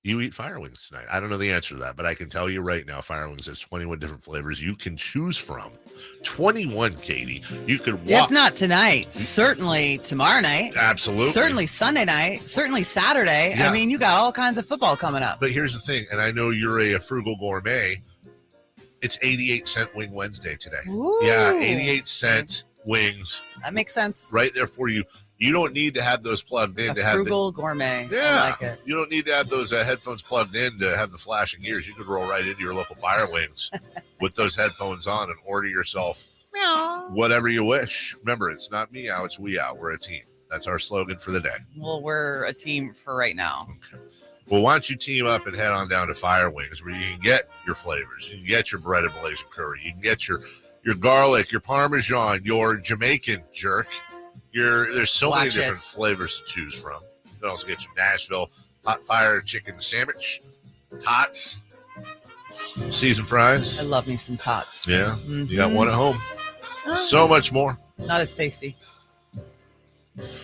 you eat fire wings tonight? I don't know the answer to that, but I can tell you right now, fire wings has 21 different flavors you can choose from. 21, Katie. You could walk. If not tonight, certainly tomorrow night. Absolutely. Certainly Sunday night. Certainly Saturday. Yeah. I mean, you got all kinds of football coming up. But here's the thing, and I know you're a frugal gourmet. It's 88-cent Wing Wednesday today. Ooh. Yeah, 88-cent wings. That makes sense. Right there for you. You don't need to have those plugged in to have frugal gourmet. Yeah, I like it. You don't need to have those headphones plugged in to have the flashing ears. You could roll right into your local Fire Wings with those headphones on and order yourself whatever you wish. Remember, it's not me out, it's we out. We're a team. That's our slogan for the day. Well, we're a team for right now. Okay. Well, why don't you team up and head on down to Fire Wings, where you can get your flavors. You can get your breaded Malaysian curry. You can get your garlic, your Parmesan, your Jamaican jerk. There's so many different flavors to choose from. You can also get your Nashville hot fire chicken sandwich, tots, seasoned fries. I love me some tots. Yeah, You got one at home. So much more. Not as tasty.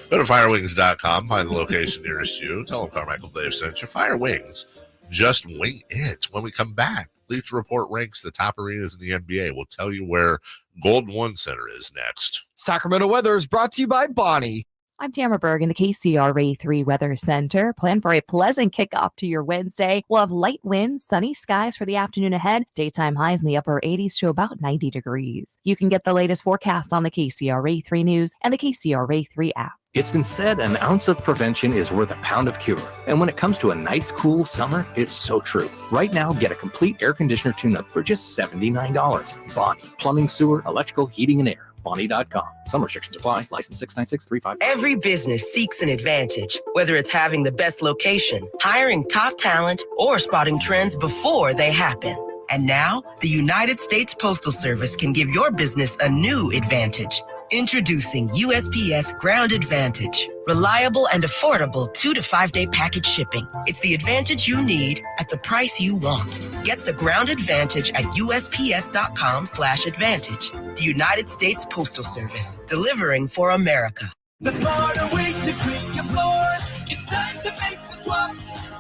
Go to firewings.com, find the location nearest you. Tell them Carmichael Dave sent you. Fire Wings. Just wing it. When we come back, Bleacher Report ranks the top arenas in the NBA. We'll tell you where Golden One Center is next. Sacramento weather is brought to you by Bonnie. I'm Tamara Berg in the KCRA 3 Weather Center. Plan for a pleasant kickoff to your Wednesday. We'll have light winds, sunny skies for the afternoon ahead. Daytime highs in the upper 80s to about 90 degrees. You can get the latest forecast on the KCRA 3 News and the KCRA 3 app. It's been said an ounce of prevention is worth a pound of cure. And when it comes to a nice, cool summer, it's so true. Right now, get a complete air conditioner tune-up for just $79. Bonnie. Plumbing, sewer, electrical, heating, and air. Bonnie.com. Some restrictions apply. License 69635. Every business seeks an advantage, whether it's having the best location, hiring top talent, or spotting trends before they happen. And now, the United States Postal Service can give your business a new advantage. Introducing USPS Ground Advantage. Reliable and affordable 2 to 5 day package shipping. It's the advantage you need at the price you want. Get the Ground Advantage at USPS.com/advantage. The United States Postal Service, delivering for America. The smarter way to clean your floors. It's time to make the swap.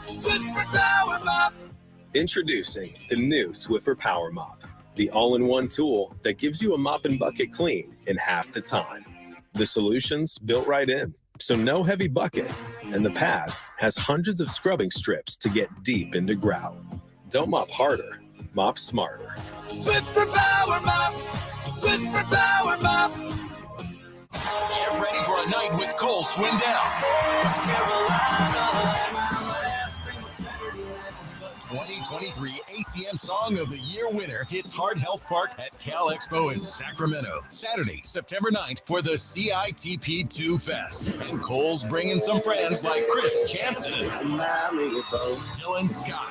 Swiffer Power Mop. Introducing the new Swiffer Power Mop, the all-in-one tool that gives you a mop and bucket clean in half the time. The solution's built right in, so no heavy bucket, and the pad has hundreds of scrubbing strips to get deep into grout. Don't mop harder, mop smarter. Swiffer Power Mop. Swiffer Power Mop. Get ready for a night with Cole Swindown. 2023 ACM Song of the Year winner hits Heart Health Park at Cal Expo in Sacramento, Saturday, September 9th for the CITP2 Fest. And Cole's bringing some friends like Chris Jansen, Dylan Scott,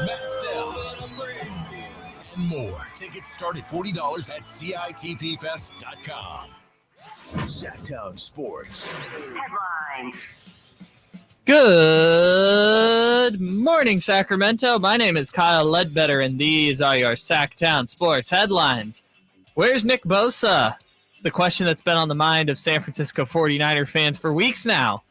Matt Stell, and more. Tickets start at $40 at CITPFest.com. Sactown Sports Headlines. Good morning, Sacramento. My name is Kyle Ledbetter, and these are your Sactown Sports headlines. Where's Nick Bosa? It's the question that's been on the mind of San Francisco 49er fans for weeks now.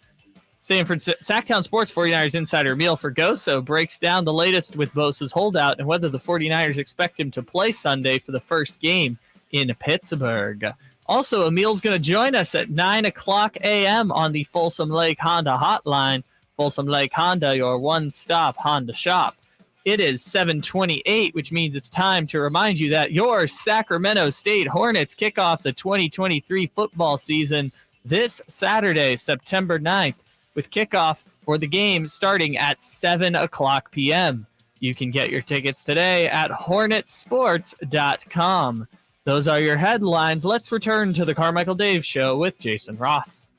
Sactown Sports 49ers insider Emil Fergoso breaks down the latest with Bosa's holdout and whether the 49ers expect him to play Sunday for the first game in Pittsburgh. Also, Emil's going to join us at 9 o'clock a.m. on the Folsom Lake Honda hotline. Folsom Lake Honda, your one-stop Honda shop. It is 7:28, which means it's time to remind you that your Sacramento State Hornets kick off the 2023 football season this Saturday, September 9th, with kickoff for the game starting at 7 o'clock p.m. You can get your tickets today at hornetsports.com. Those are your headlines. Let's return to the Carmichael Dave Show with Jason Ross.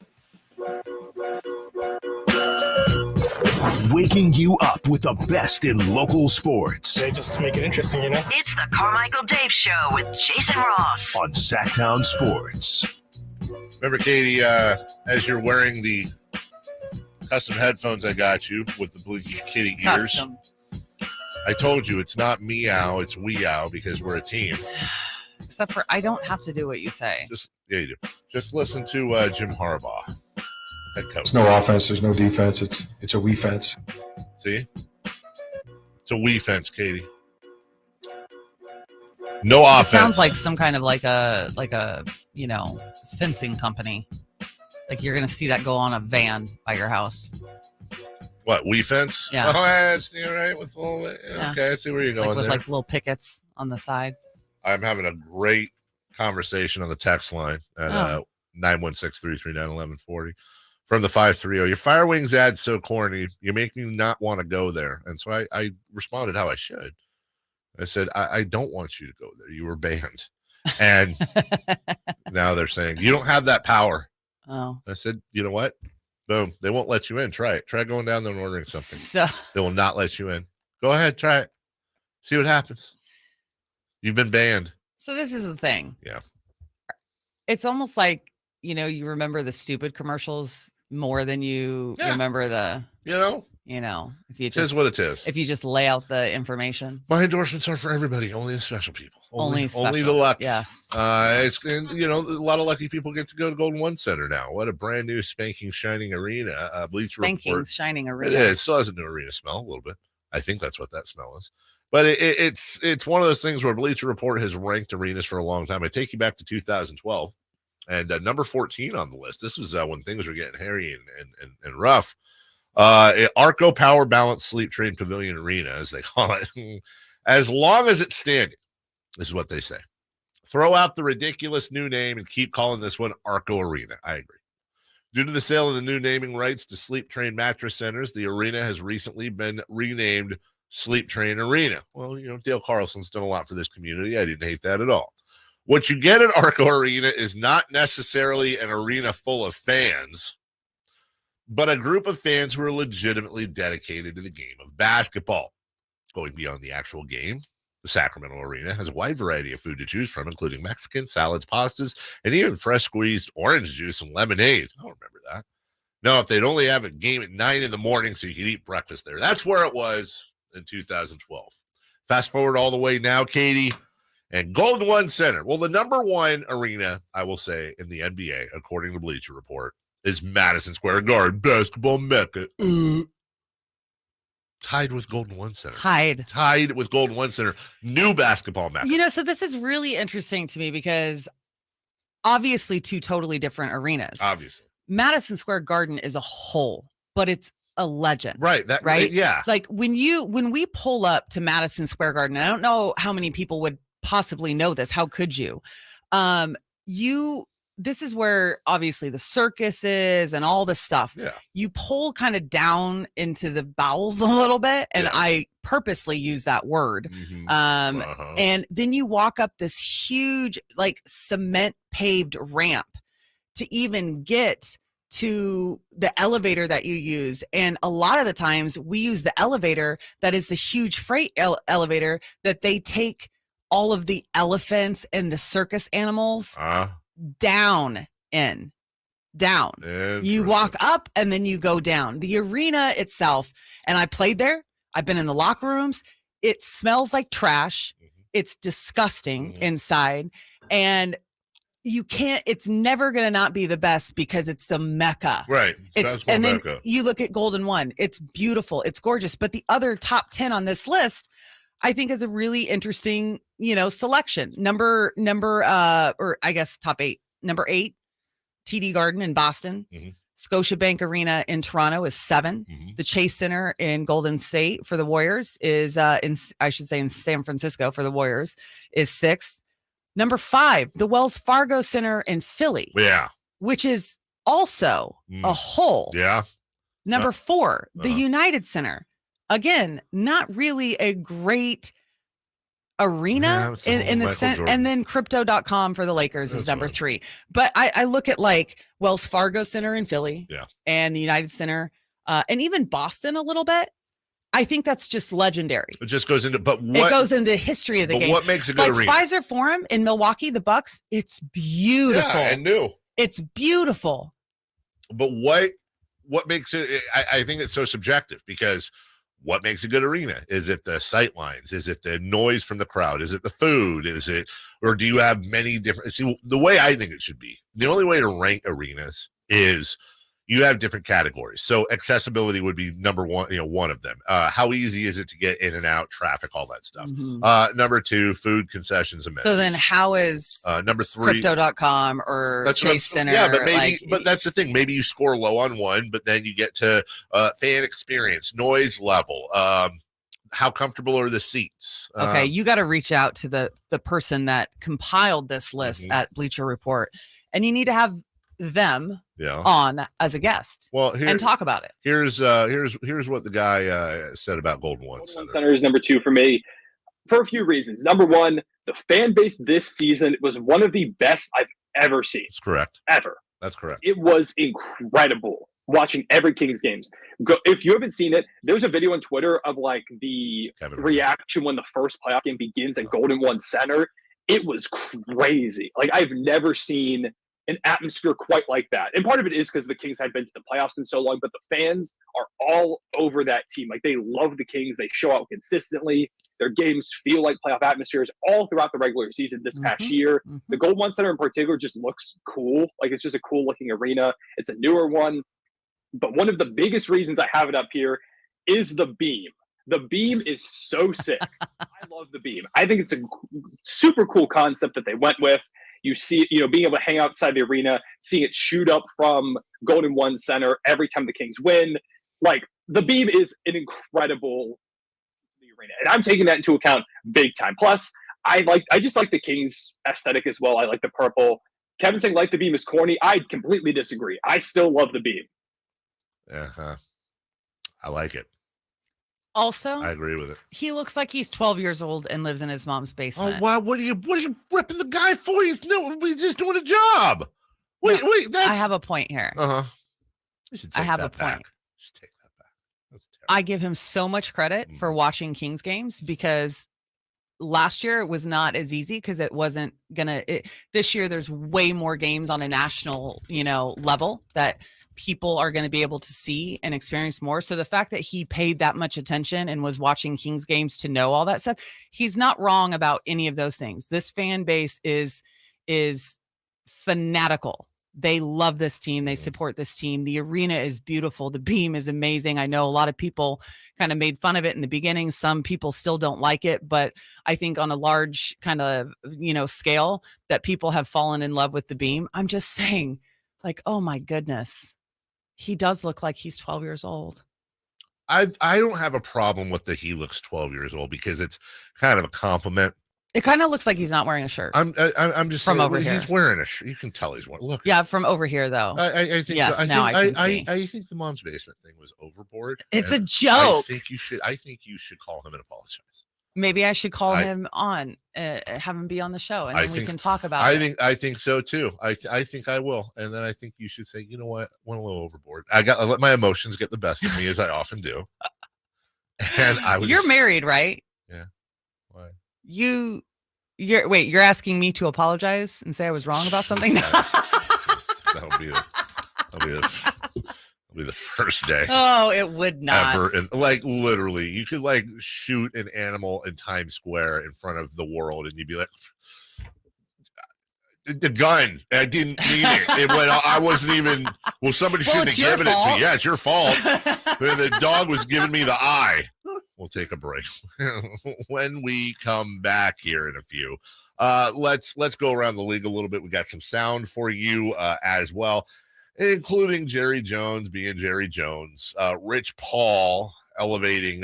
Waking you up with the best in local sports. They just make it interesting, you know? It's the Carmichael Dave Show with Jason Ross on Sactown Sports. Remember, Katie, as you're wearing the custom headphones I got you with the Blue Kitty ears, Custom. I told you it's not meow, it's we-ow because we're a team. Except for I don't have to do what you say. Yeah, you do. Just listen to Jim Harbaugh, head coach. There's no offense. There's no defense. It's a we fence. See? It's a we fence, Katie. No offense. It sounds like some kind of like a fencing company. Like you're gonna see that go on a van by your house. What, we fence? Yeah. Oh, that's right. With all that. Yeah. Okay, I see where you're going Like with there. like little pickets on the side. I'm having a great conversation on the text line at 916-339-1140 from the 530. Your Fire Wings ad's so corny. You make me not want to go there. And so I responded how I should. I said, I don't want you to go there. You were banned. And now they're saying, you don't have that power. Oh. I said, you know what? Boom. They won't let you in. Try it. Try going down there and ordering something. They will not let you in. Go ahead. Try it. See what happens. You've been banned. So this is the thing. Yeah. It's almost like, you remember the stupid commercials more than you remember the, if you just, it is what it is. If you just lay out the information. My endorsements are for everybody, only the special people. Only special. the lucky. Yes. It's a lot of lucky people get to go to Golden One Center now. What a brand new spanking shining arena. Bleacher Report. Shining arena. It is. It still has a new arena smell a little bit. I think that's what that smell is. But it's one of those things where Bleacher Report has ranked arenas for a long time. I take you back to 2012 and number 14 on the list. This was when things were getting hairy and rough. Arco Power Balance Sleep Train Pavilion Arena, as they call it. As long as it's standing, this is what they say. Throw out the ridiculous new name and keep calling this one Arco Arena. I agree. Due to the sale of the new naming rights to Sleep Train Mattress Centers, the arena has recently been renamed Sleep Train Arena. Well, Dale Carlson's done a lot for this community. I didn't hate that at all. What you get at Arco Arena is not necessarily an arena full of fans, but a group of fans who are legitimately dedicated to the game of basketball. Going beyond the actual game, the Sacramento Arena has a wide variety of food to choose from, including Mexican, salads, pastas, and even fresh squeezed orange juice and lemonade. I don't remember that. No, if they'd only have a game at 9 in the morning so you could eat breakfast there. That's where it was in 2012. Fast forward all the way now, Katie, and Golden One Center. Well, the number one arena, I will say, in the NBA, according to Bleacher Report, is Madison Square Garden, basketball mecca. Tied with Golden One Center. Tied with Golden One Center. New basketball mecca. So this is really interesting to me because obviously two totally different arenas. Obviously. Madison Square Garden is a whole, but it's a legend. Right. Right? Yeah. Like when we pull up to Madison Square Garden, I don't know how many people would possibly know this. How could you? This is where obviously the circus is and all this stuff. Yeah. You pull kind of down into the bowels a little bit. And I purposely use that word. Mm-hmm. And then you walk up this huge, like cement paved ramp to even get to the elevator that you use. And a lot of the times we use the elevator that is the huge freight elevator that they take all of the elephants and the circus animals down. You walk up and then you go down. The arena itself, and I played there. I've been in the locker rooms. It smells like trash. It's disgusting inside. And it's never going to not be the best because it's the Mecca. Right. And then you look at Golden One. It's beautiful. It's gorgeous. But the other top 10 on this list, I think, is a really interesting, selection. Or I guess top 8. Number 8, TD Garden in Boston. Scotiabank Arena in Toronto is 7. The Chase Center in Golden State for the Warriors is in San Francisco for the Warriors is 6th. Number 5, the Wells Fargo Center in Philly. Yeah. Which is also a hole. Yeah. Number 4, the United Center. Again, not really a great arena in the sense. And then crypto.com for the Lakers is number 3. But I look at like Wells Fargo Center in Philly and the United Center and even Boston a little bit. I think that's just legendary. It just goes into, it goes into the history of the game. What makes a good arena? Pfizer Forum in Milwaukee, the Bucks, it's beautiful. Yeah, I knew. It's beautiful. But what makes it, I think it's so subjective because what makes a good arena? Is it the sight lines? Is it the noise from the crowd? Is it the food? Or do you have many different, see, the way I think it should be, the only way to rank arenas is you have different categories. So accessibility would be number 1, one of them. How easy is it to get in and out, traffic, all that stuff. Number 2, food, concessions, amenities. So then how is number 3 crypto.com or Chase Center? Yeah, but that's the thing. Maybe you score low on one, but then you get to fan experience, noise level, how comfortable are the seats? Okay, you got to reach out to the person that compiled this list at Bleacher Report, and you need to have them on as a guest and talk about it. Here's what the guy said about Golden One Center. Center is number 2 for me for a few reasons. Number 1, the fan base this season was one of the best I've ever seen. That's correct. Ever. That's correct. It was incredible watching every Kings games. If you haven't seen it, there's a video on Twitter of like the reaction when the first playoff game begins at Golden One Center. It was crazy. Like I've never seen an atmosphere quite like that. And part of it is because the Kings had been to the playoffs in so long, but the fans are all over that team. Like they love the Kings. They show out consistently. Their games feel like playoff atmospheres all throughout the regular season this past year. The Gold One Center in particular just looks cool. Like it's just a cool looking arena. It's a newer one. But one of the biggest reasons I have it up here is the beam. The beam is so sick. I love the beam. I think it's a super cool concept that they went with. You see, being able to hang outside the arena, seeing it shoot up from Golden One Center every time the Kings win. Like the beam is an incredible arena, and I'm taking that into account big time. Plus, I just like the Kings aesthetic as well. I like the purple. Kevin saying like the beam is corny. I completely disagree. I still love the beam. I like it. Also, I agree with it. He looks like he's 12 years old and lives in his mom's basement. Oh, wow. What are you ripping the guy for? He's just doing a job. Wait, I have a point here. I have a point. Just take that back. That's terrible. I give him so much credit for watching Kings games because last year it was not as easy because it wasn't this year there's way more games on a national, level that people are going to be able to see and experience more. So the fact that he paid that much attention and was watching Kings games to know all that stuff, he's not wrong about any of those things. This fan base is fanatical. They love this team. They support this team. The arena is beautiful. The beam is amazing. I know a lot of people kind of made fun of it in the beginning. Some people still don't like it, but I think on a large kind of, scale that people have fallen in love with the beam. I'm just saying, like, oh my goodness. He does look like he's 12 years old. I don't have a problem with he looks 12 years old because it's kind of a compliment. It kind of looks like he's not wearing a shirt. I'm just from saying, over here. He's wearing a shirt. You can tell he's wearing. Look. Yeah, from over here though. I think. Yes, I can see. I think the mom's basement thing was overboard. It's a joke. I think you should call him and apologize. Maybe I should call him on, have him be on the show, and then we can talk about it. I think so too. I think I will, and then I think you should say, you know what, went a little overboard. I let my emotions get the best of me, as I often do. And You're married, right? Yeah. Why? You're asking me to apologize and say I was wrong about something? That'll be the first day. Oh, it would not. Ever. And literally, you could shoot an animal in Times Square in front of the world, and you'd be like, the gun. I didn't mean it. I wasn't even. Well, somebody shouldn't have given it to you. Yeah, it's your fault. The dog was giving me the eye. We'll take a break. When we come back here in a few, let's go around the league a little bit. We got some sound for you as well. including Jerry Jones being Jerry Jones, Rich Paul elevating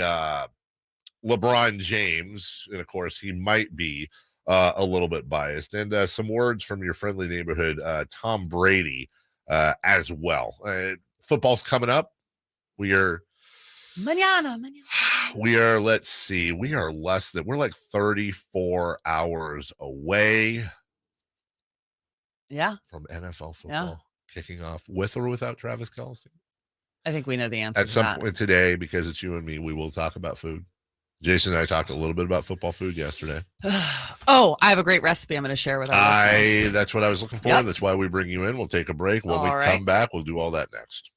LeBron James, and of course he might be a little bit biased, and some words from your friendly neighborhood, Tom Brady, as well. Football's coming up. We're let's see, we're like 34 hours away. Yeah. From NFL football kicking off with or without Travis Kelce. I think we know the answer at some point today, because it's you and me, we will talk about food. Jason and I talked a little bit about football food yesterday. Oh, I have a great recipe I'm going to share with our listeners. That's what I was looking for. Yep. That's why we bring you in. We'll take a break. When we come back, we'll do all that next.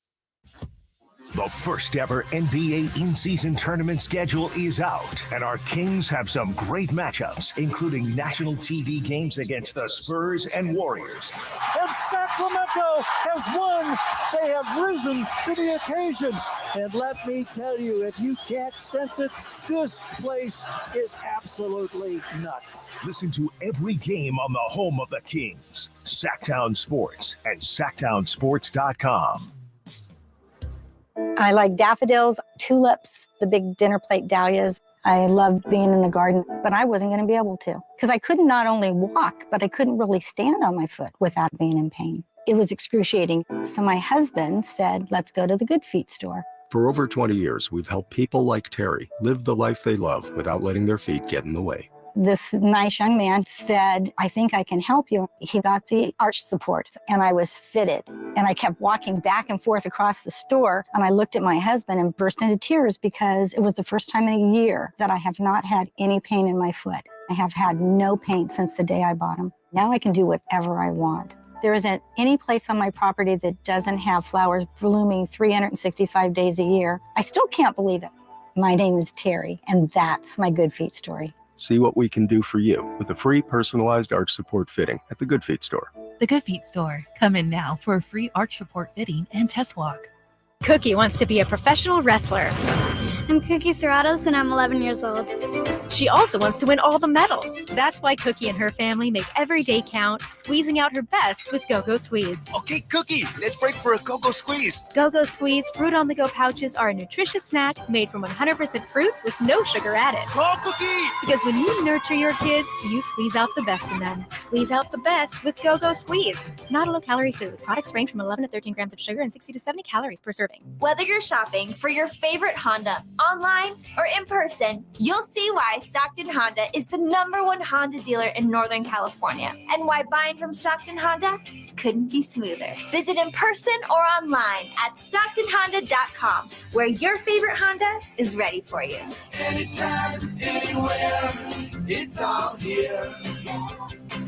The first ever NBA in-season tournament schedule is out, and our Kings have some great matchups, including national TV games against the Spurs and Warriors. And Sacramento has won. They have risen to the occasion. And let me tell you, if you can't sense it, this place is absolutely nuts. Listen to every game on the home of the Kings, Sactown Sports and SactownSports.com. I like daffodils, tulips, the big dinner plate dahlias. I love being in the garden, but I wasn't going to be able to because I couldn't not only walk, but I couldn't really stand on my foot without being in pain. It was excruciating. So my husband said, let's go to the Good Feet store. For over 20 years, we've helped people like Terry live the life they love without letting their feet get in the way. This nice young man said, I think I can help you. He got the arch support and I was fitted. And I kept walking back and forth across the store. And I looked at my husband and burst into tears because it was the first time in a year that I have not had any pain in my foot. I have had no pain since the day I bought them. Now I can do whatever I want. There isn't any place on my property that doesn't have flowers blooming 365 days a year. I still can't believe it. My name is Terry, and that's my Good Feet story. See what we can do for you with a free personalized arch support fitting at the Good Feet store. The Good Feet store. Come in now for a free arch support fitting and test walk. Cookie wants to be a professional wrestler. I'm Cookie Serratos and I'm 11 years old. She also wants to win all the medals. That's why Cookie and her family make every day count, squeezing out her best with Go-Go Squeeze. Okay, Cookie, let's break for a Go-Go Squeeze. Go-Go Squeeze Fruit on the Go pouches are a nutritious snack made from 100% fruit with no sugar added. Call Cookie! Because when you nurture your kids, you squeeze out the best in them. Squeeze out the best with Go-Go Squeeze. Not a low-calorie food. Products range from 11 to 13 grams of sugar and 60 to 70 calories per serving. Whether you're shopping for your favorite Honda online or in person, you'll see why Stockton Honda is the #1 Honda dealer in Northern California and why buying from Stockton Honda couldn't be smoother. Visit in person or online at StocktonHonda.com, where your favorite Honda is ready for you. Anytime, anywhere, it's all here.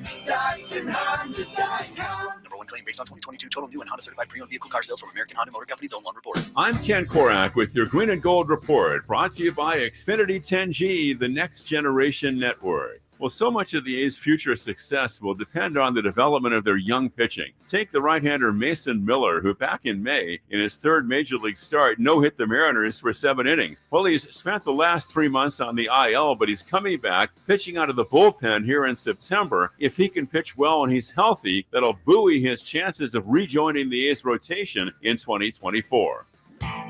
StocktonHonda.com. #1 claim based on 2022 total new and Honda certified pre-owned vehicle car sales from American Honda Motor Company's own one report. I'm Ken Korak with your Green and Gold Report, brought to you by Xfinity 10G, the next generation network. Well, so much of the A's future success will depend on the development of their young pitching. Take the right-hander Mason Miller, who back in May, in his third major league start, no-hit the Mariners for 7 innings. Well, he's spent the last 3 months on the IL, but he's coming back, pitching out of the bullpen here in September. If he can pitch well and he's healthy, that'll buoy his chances of rejoining the A's rotation in 2024.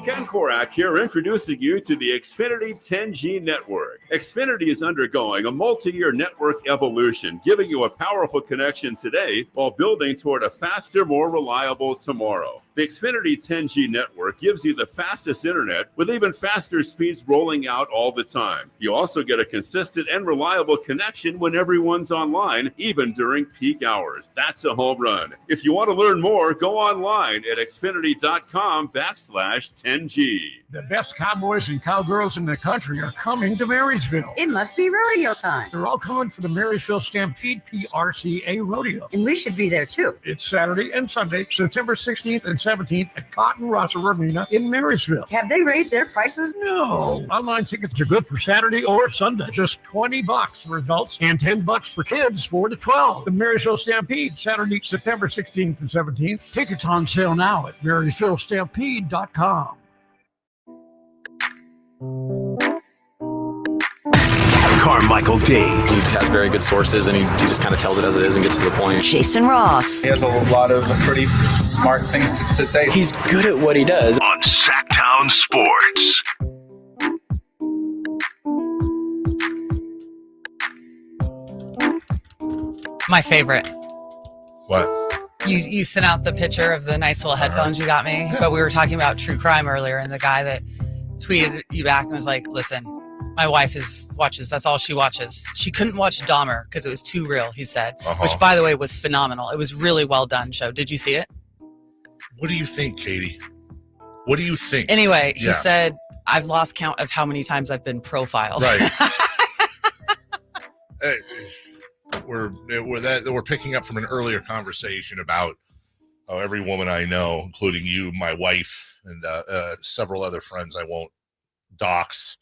Ken Korak here, introducing you to the Xfinity 10G network. Xfinity is undergoing a multi-year network evolution, giving you a powerful connection today while building toward a faster, more reliable tomorrow. The Xfinity 10G network gives you the fastest internet with even faster speeds rolling out all the time. You also get a consistent and reliable connection when everyone's online, even during peak hours. That's a home run. If you want to learn more, go online at xfinity.com/10G. The best cowboys and cowgirls in the country are coming to Marysville. It must be rodeo time. They're all coming for the Marysville Stampede PRCA Rodeo. And we should be there too. It's Saturday and Sunday, September 16th and 17th at Cotton Rosser Arena in Marysville. Have they raised their prices? No. Online tickets are good for Saturday or Sunday. Just $20 for adults and $10 for kids 4 to 12. The Marysville Stampede, Saturday, September 16th and 17th. Tickets on sale now at MarysvilleStampede.com. Carmichael Dave. He has very good sources, and he just kind of tells it as it is and gets to the point. Jason Ross. He has a lot of pretty smart things to say. He's good at what he does. On Sactown Sports. My favorite. What? You sent out the picture of the nice little headphones you got me, but we were talking about true crime earlier, and the guy that tweeted you back and was like, listen, my wife watches, that's all she watches. She couldn't watch Dahmer because it was too real, he said, which, by the way, was phenomenal. It was really well done show. Did you see it? What do you think, Katie? What do you think? Anyway, he said, I've lost count of how many times I've been profiled. Right. We're picking up from an earlier conversation about how every woman I know, including you, my wife, and several other friends I won't dox,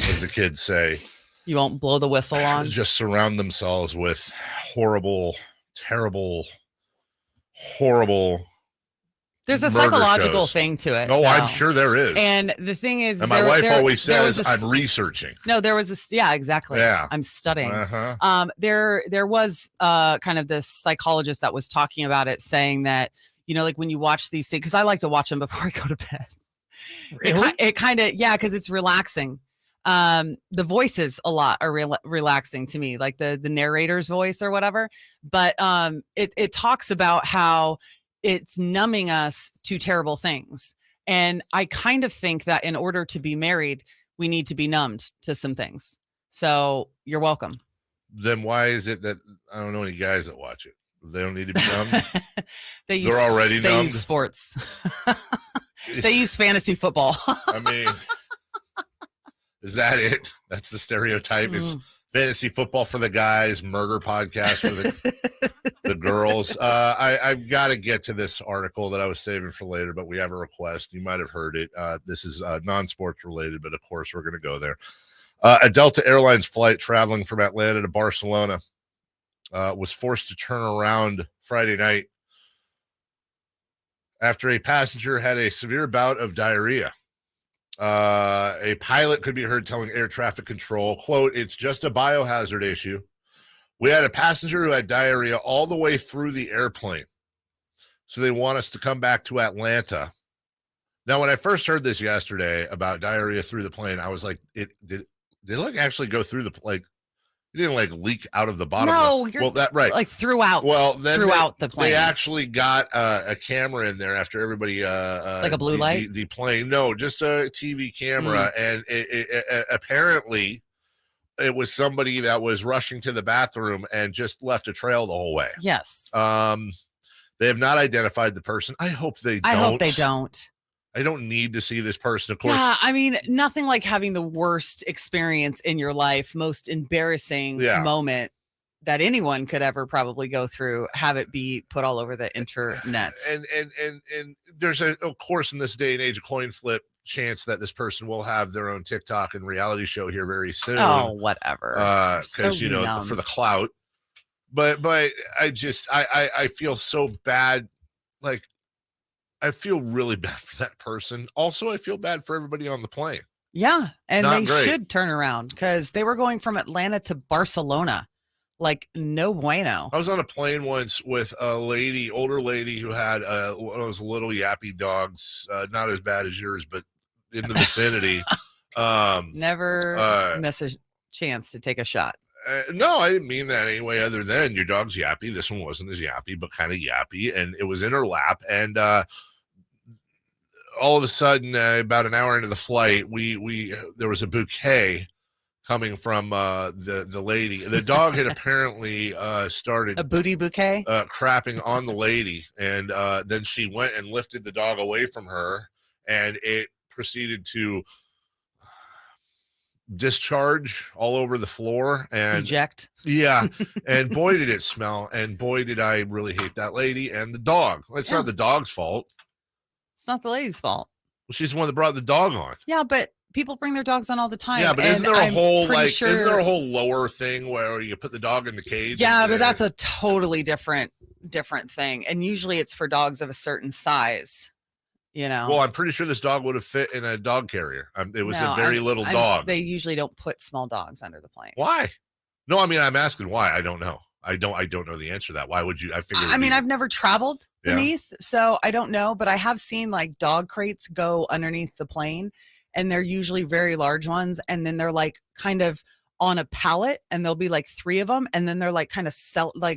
as the kids say. You won't blow the whistle on? Just surround themselves with horrible, terrible, horrible. There's a psychological thing to it. No, I'm sure there is. And the thing is, and my wife always says, I'm researching. No, there was a, yeah, exactly. Yeah. I'm studying. There was kind of this psychologist that was talking about it, saying that, like when you watch these things, because I like to watch them before I go to bed. Really? It kind of, yeah, because it's relaxing. The voices a lot are relaxing to me, like the narrator's voice or whatever. But it talks about how it's numbing us to terrible things. And I kind of think that in order to be married, we need to be numbed to some things. So you're welcome. Then why is it that I don't know any guys that watch it? They don't need to be numbed. They're already numbed. They use sports. They use fantasy football. I mean, is that it? That's the stereotype. It's fantasy football for the guys, murder podcast for the girls. I've got to get to this article that I was saving for later, but we have a request. You might have heard it. This is non-sports related, but of course we're going to go there. A Delta Airlines flight traveling from Atlanta to Barcelona was forced to turn around Friday night after a passenger had a severe bout of diarrhea. A pilot could be heard telling air traffic control, quote, "It's just a biohazard issue. We had a passenger who had diarrhea all the way through the airplane. So they want us to come back to Atlanta." Now, when I first heard this yesterday about diarrhea through the plane, I was like, did it like actually go through the, like, it didn't like leak out of the bottom? No, well, that right. Like throughout. Well, then throughout the plane. They actually got a camera in there after everybody. Like a blue light? The plane. No, just a TV camera. And it apparently it was somebody that was rushing to the bathroom and just left a trail the whole way. Yes. They have not identified the person. I hope they don't. I hope they don't. I don't need to see this person, of course. Yeah, I mean, nothing like having the worst experience in your life, most embarrassing moment that anyone could ever probably go through, have it be put all over the internet. And there's of course, in this day and age, a coin flip chance that this person will have their own TikTok and reality show here very soon. Oh, whatever. Because for the clout. But I just I feel so bad. Like, I feel really bad for that person. Also, I feel bad for everybody on the plane. Yeah, and they should turn around because they were going from Atlanta to Barcelona. Like, no bueno. I was on a plane once with a lady, older lady, who had one of those little yappy dogs, not as bad as yours, but in the vicinity. Never miss a chance to take a shot. No, I didn't mean that anyway, other than your dog's yappy. This one wasn't as yappy, but kind of yappy, and it was in her lap. And all of a sudden, about an hour into the flight, there was a bouquet coming from the lady. The dog had apparently started a booty bouquet, crapping on the lady, and then she went and lifted the dog away from her, and it proceeded to discharge all over the floor and eject. Yeah. And boy, did it smell. And boy, did I really hate that lady and the dog. It's not the dog's fault. It's not the lady's fault. Well, she's the one that brought the dog on. Yeah, but people bring their dogs on all the time. Yeah, but isn't there a whole isn't there a whole lower thing where you put the dog in the cage? Yeah, but that's a totally different thing. And usually it's for dogs of a certain size. You know. Well, I'm pretty sure this dog would have fit in a dog carrier. It was a very little dog. They usually don't put small dogs under the plane. Why? No, I mean, I'm asking why. I don't know. I don't know the answer to that. Why would you? I mean, I've never traveled beneath, so I don't know, but I have seen like dog crates go underneath the plane, and they're usually very large ones, and then they're like kind of on a pallet, and there'll be like 3 of them, and then they're like kind of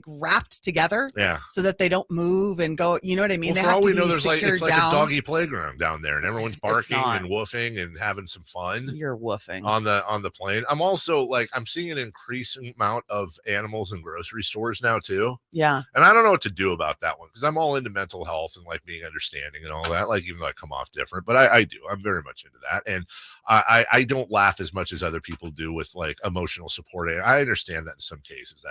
wrapped together, so that they don't move and go. You know what I mean? Well, for all we know, there's it's like a doggy playground down there, and everyone's barking and woofing and having some fun. You're woofing on the plane. I'm also like I'm seeing an increasing amount of animals in grocery stores now too. Yeah, and I don't know what to do about that one because I'm all into mental health and like being understanding and all that. Like even though I come off different, but I do. I'm very much into that, and I don't laugh as much as other people do with like emotional support. I understand that in some cases,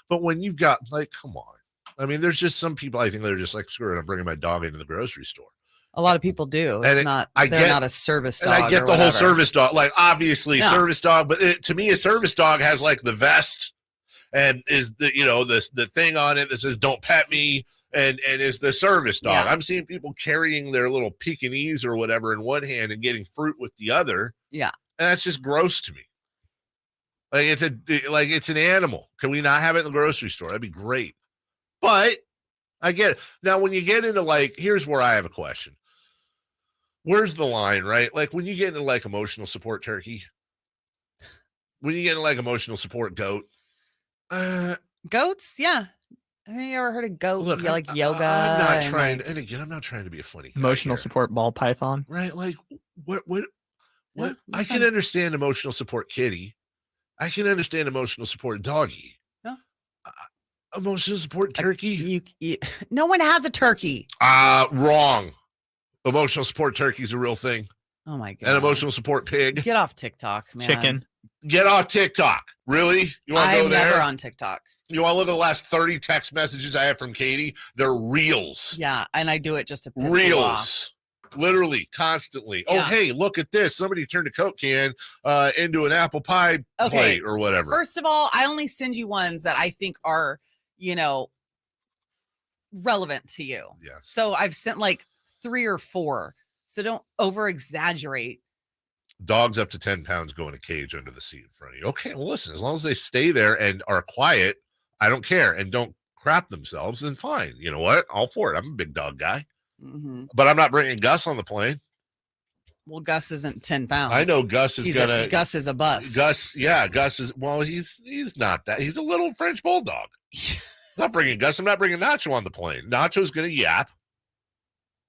but when you've got like, come on, I mean, there's just some people I think they're just like, screw it, I'm bringing my dog into the grocery store. A lot of people do. It's not. They're not a service dog. And I get the whole service dog, like obviously service dog, but to me, a service dog has like the vest and is the thing on it that says "Don't pet me." And is the service dog. I'm seeing people carrying their little Pekingese or whatever in one hand and getting fruit with the other. Yeah. And that's just gross to me. Like it's an animal. Can we not have it in the grocery store? That'd be great. But I get it. Now, when you get into like, here's where I have a question. Where's the line, right? Like when you get into like emotional support turkey, when you get into like emotional support goat. Goats? Yeah. Have you ever heard of goat? Look, yoga? I'm not trying to, and again, I'm not trying to be a funny guy emotional here. Support ball python. Right? Like what I can understand emotional support kitty. I can understand emotional support doggy. No. Emotional support turkey. No one has a turkey. Wrong. Emotional support turkey is a real thing. Oh my God. And emotional support pig. Get off TikTok, man. Chicken. Get off TikTok. Really? You want to go there? I'm never on TikTok. You want to look at the last 30 text messages I have from Katie? They're reels. Yeah, and I do it just to piss you off. Literally, constantly. Yeah. Oh, hey, look at this. Somebody turned a Coke can into an apple pie plate or whatever. First of all, I only send you ones that I think are, relevant to you. Yes. So I've sent like 3 or 4. So don't over exaggerate. Dogs up to 10 pounds go in a cage under the seat in front of you. Okay, well, listen, as long as they stay there and are quiet, I don't care, and don't crap themselves, then fine. You know what? All for it. I'm a big dog guy. Mm-hmm. But I'm not bringing Gus on the plane. Well, Gus isn't 10 pounds. I know Gus is Gus is a bus. Gus is. Well, he's not that. He's a little French bulldog. I'm not bringing Gus. I'm not bringing Nacho on the plane. Nacho's gonna yap,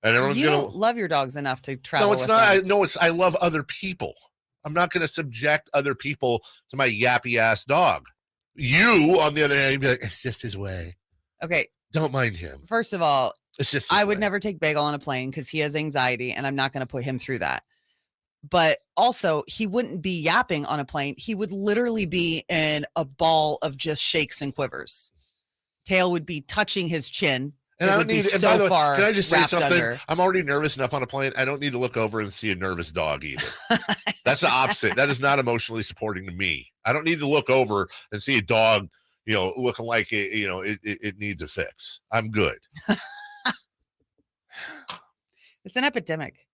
and everyone's you gonna don't love your dogs enough to travel. No, it's not. I love other people. I'm not gonna subject other people to my yappy ass dog. You, on the other hand, you'd be like, it's just his way. Okay. Don't mind him. First of all, it's just I would never take Bagel on a plane because he has anxiety, and I'm not going to put him through that. But also, he wouldn't be yapping on a plane. He would literally be in a ball of just shakes and quivers. Tail would be touching his chin. And I don't need. And by the way, can I just say something? Under. I'm already nervous enough on a plane. I don't need to look over and see a nervous dog either. That's the opposite. That is not emotionally supporting to me. I don't need to look over and see a dog, looking like it needs a fix. I'm good. It's an epidemic.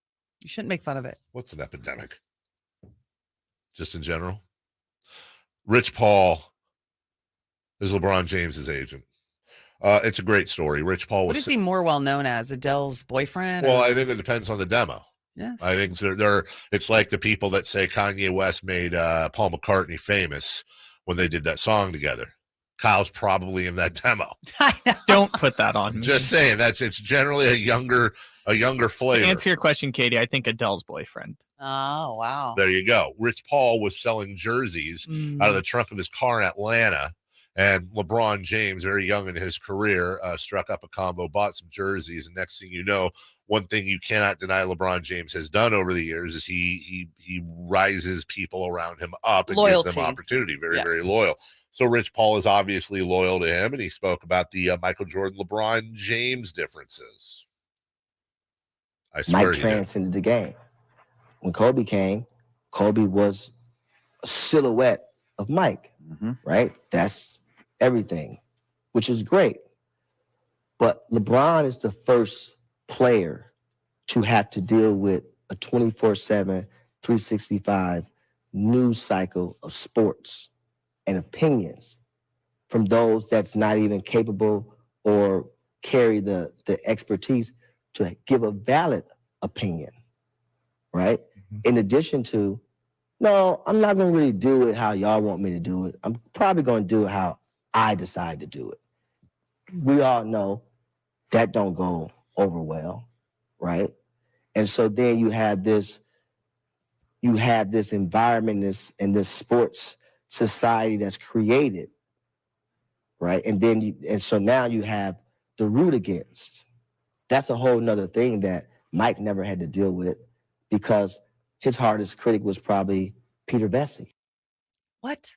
You shouldn't make fun of it. What's an epidemic? Just in general. Rich Paul is LeBron James's agent. It's a great story. Rich Paul was. What is he more well known as? Adele's boyfriend? Well, I think it depends on the demo. Yeah. I think it's like the people that say Kanye West made Paul McCartney famous when they did that song together. Kyle's probably in that demo. I know. Don't put that on me. Just saying it's generally a younger flavor. To answer your question, Katie, I think Adele's boyfriend. Oh, wow. There you go. Rich Paul was selling jerseys out of the trunk of his car in Atlanta. And LeBron James, very young in his career, struck up a combo, bought some jerseys. And next thing you know, one thing you cannot deny LeBron James has done over the years is he rises people around him up and gives them opportunity. Very, very loyal. So Rich Paul is obviously loyal to him. And he spoke about the Michael Jordan, LeBron James differences. I swear Mike transcended the game. When Kobe came, Kobe was a silhouette of Mike, right? That's everything, which is great. But LeBron is the first player to have to deal with a 24/7, 365 news cycle of sports and opinions from those that's not even capable or carry the expertise to give a valid opinion, right? In addition to, no, I'm not going to really do it how y'all want me to do it. I'm probably going to do it how I decide to do it. We all know that don't go over well, right? And so then you have this environment in this sports society that's created, right? And so now you have the root against. That's a whole nother thing that Mike never had to deal with because his hardest critic was probably Peter Vesey. What?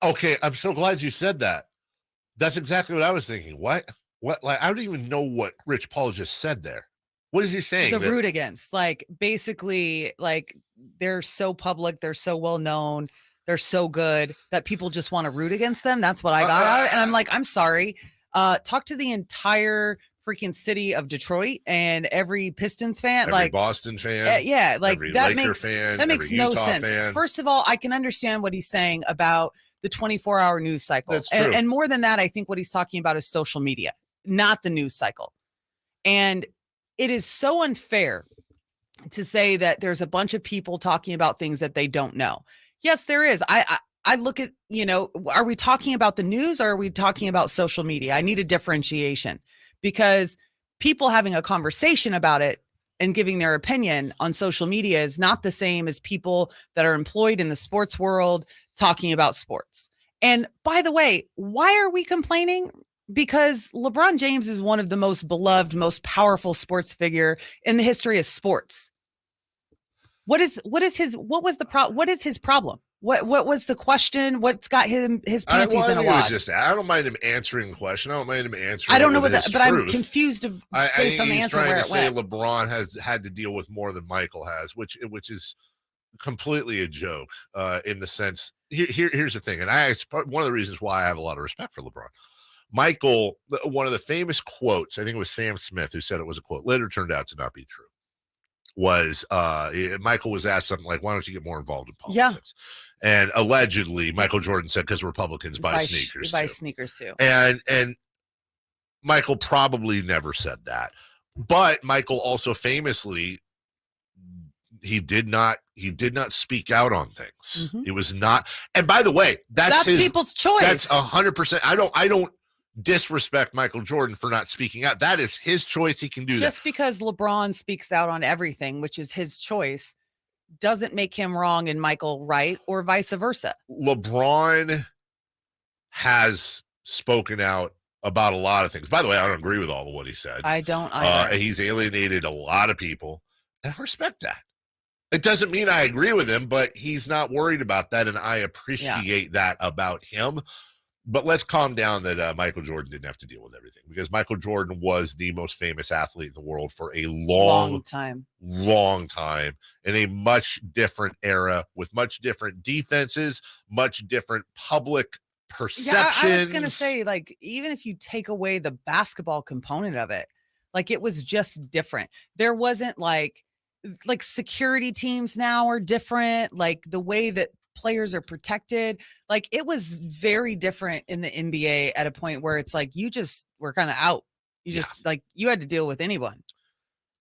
Okay, I'm so glad you said that. That's exactly what I was thinking. What? Like, I don't even know what Rich Paul just said there. What is he saying? The root against, like, basically, like, they're so public, they're so well known, they're so good that people just want to root against them. That's what I got out of it. And I'm like, I'm sorry. Talk to the entire freaking city of Detroit and every Pistons fan, every like Boston fan, yeah, like every that Laker makes fan, that makes no Utah sense. fan. First of all, I can understand what he's saying about the 24-hour news cycle. That's true. And more than that, I think what he's talking about is social media, not the news cycle. And it is so unfair to say that there's a bunch of people talking about things that they don't know. Yes, there is. I look at, are we talking about the news or are we talking about social media? I need a differentiation because people having a conversation about it and giving their opinion on social media is not the same as people that are employed in the sports world talking about sports. And by the way, why are we complaining? Because LeBron James is one of the most beloved, most powerful sports figure in the history of sports. What is his problem? What was the question? What's got his panties in a wad? I don't mind him answering the question. I don't mind him answering. I don't know but I'm confused based on the answer where it went. LeBron has had to deal with more than Michael has, which is completely a joke in the sense. Here's the thing, and one of the reasons why I have a lot of respect for LeBron. Michael, one of the famous quotes, I think it was Sam Smith who said it was a quote, later turned out to not be true, was Michael was asked something like, why don't you get more involved in politics? Yeah. And allegedly, Michael Jordan said, because Republicans buy sneakers buy sneakers too. And Michael probably never said that. But Michael also famously, he did not speak out on things. Mm-hmm. It was not. And by the way, that's people's choice. That's 100%. I don't disrespect Michael Jordan for not speaking out. That is his choice. He can do that. Just because LeBron speaks out on everything, which is his choice, doesn't make him wrong and Michael right, or vice versa. LeBron has spoken out about a lot of things. By the way, I don't agree with all of what he said. I don't either. He's alienated a lot of people, and I respect that. It doesn't mean I agree with him, but he's not worried about that, and I appreciate that about him. But let's calm down that Michael Jordan didn't have to deal with everything, because Michael Jordan was the most famous athlete in the world for a long time, in a much different era with much different defenses, much different public perceptions. Yeah, I was going to say, like, even if you take away the basketball component of it, like, it was just different. There wasn't like security teams now are different, like the way that players are protected. Like, it was very different in the NBA at a point where it's like you just were kind of out. You just like you had to deal with anyone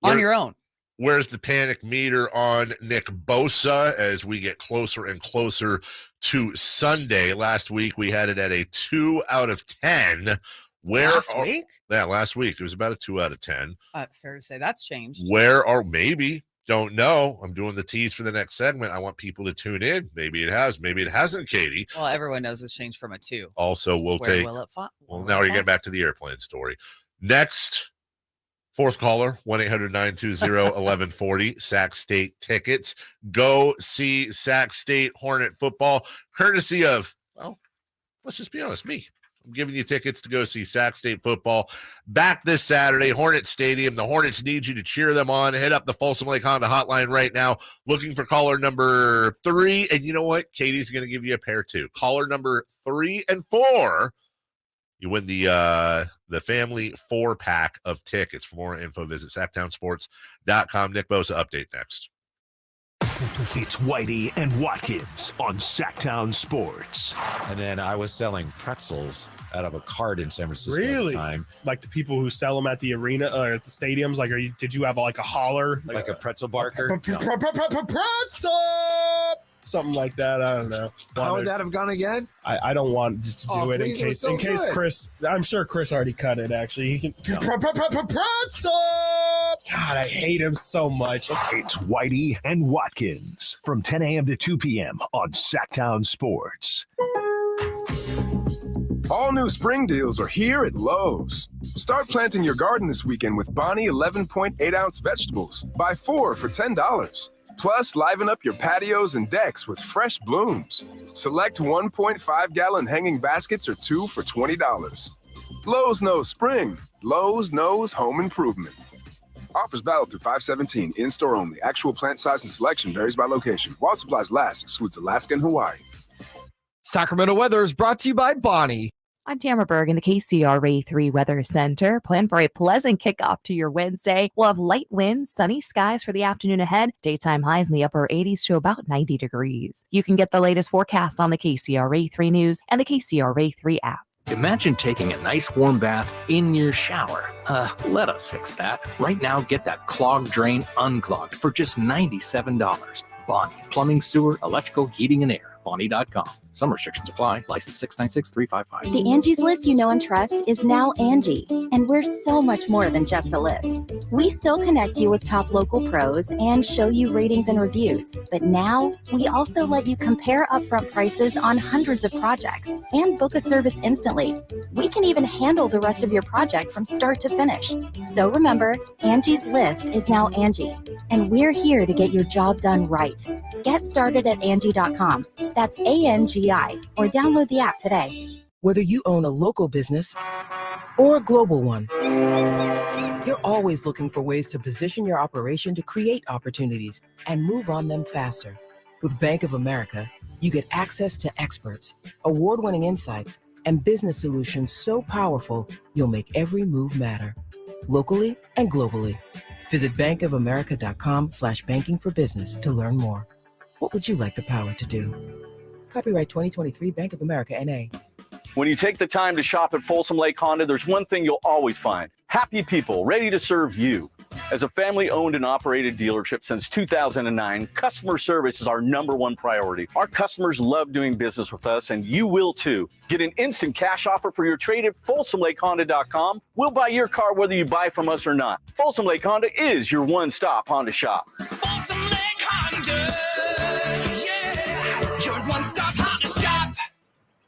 on your own. Where's the panic meter on Nick Bosa as we get closer and closer to Sunday? Last week we had it at a 2 out of 10. Last week? Yeah, last week it was about a 2 out of 10. Fair to say that's changed. Maybe. Don't know. I'm doing the tease for the next segment. I want people to tune in. Maybe it has. Maybe it hasn't, Katie. Well, everyone knows it's changed from a 2. Also, we'll take. Well, now we're getting back to the airplane story. Next, fourth caller, 1-800-920-1140. Sac State tickets. Go see Sac State Hornet football, courtesy of, well, let's just be honest, me. I'm giving you tickets to go see Sac State football back this Saturday, Hornet Stadium. The Hornets need you to cheer them on. Hit up the Folsom Lake Honda hotline right now, looking for caller number 3. And you know what? Katie's going to give you a pair too. Caller number 3 and 4. You win the family 4-pack of tickets. For more info, visit SactownSports.com. Nick Bosa update next. It's Whitey and Watkins on Sactown Sports. And then I was selling pretzels out of a cart in San Francisco at the time. Like the people who sell them at the arena or at the stadiums? Like, did you have like a holler? Like a pretzel barker? Pretzel! Something like that. I don't know. How would that have gone again? I don't want to do it in case Chris. I'm sure Chris already cut it. Actually, pretzel. God, I hate him so much. It's Whitey and Watkins from 10 a.m. to 2 p.m. on Sactown Sports. All new spring deals are here at Lowe's. Start planting your garden this weekend with Bonnie 11.8-ounce vegetables. Buy 4 for $10. Plus, liven up your patios and decks with fresh blooms. Select 1.5-gallon hanging baskets or 2 for $20. Lowe's knows spring. Lowe's knows home improvement. Offers valid through 5/17. In-store only. Actual plant size and selection varies by location. While supplies last, excludes Alaska and Hawaii. Sacramento weather is brought to you by Bonnie. I'm Tamara Berg in the KCRA 3 Weather Center. Plan for a pleasant kickoff to your Wednesday. We'll have light winds, sunny skies for the afternoon ahead. Daytime highs in the upper 80s to about 90 degrees. You can get the latest forecast on the KCRA 3 News and the KCRA 3 app. Imagine taking a nice warm bath in your shower. Let us fix that. Right now, get that clogged drain unclogged for just $97. Bonnie, plumbing, sewer, electrical, heating, and air. Bonnie.com. Some restrictions apply. License 696-355. The Angie's List you know and trust is now Angie, and we're so much more than just a list. We still connect you with top local pros and show you ratings and reviews, but now we also let you compare upfront prices on hundreds of projects and book a service instantly. We can even handle the rest of your project from start to finish. So remember, Angie's List is now Angie, and we're here to get your job done right. Get started at Angie.com. That's ANGI, or download the app today. Whether you own a local business or a global one, you're always looking for ways to position your operation to create opportunities and move on them faster. With Bank of America, you get access to experts, award-winning insights, and business solutions so powerful, you'll make every move matter, locally and globally. Visit bankofamerica.com/banking for business to learn more. What would you like the power to do? Copyright 2023 Bank of America, N.A. When you take the time to shop at Folsom Lake Honda, there's one thing you'll always find: happy people ready to serve you. As a family-owned and operated dealership since 2009, customer service is our #1 priority. Our customers love doing business with us, and you will too. Get an instant cash offer for your trade at FolsomLakeHonda.com. We'll buy your car whether you buy from us or not. Folsom Lake Honda is your one-stop Honda shop. Folsom Lake Honda.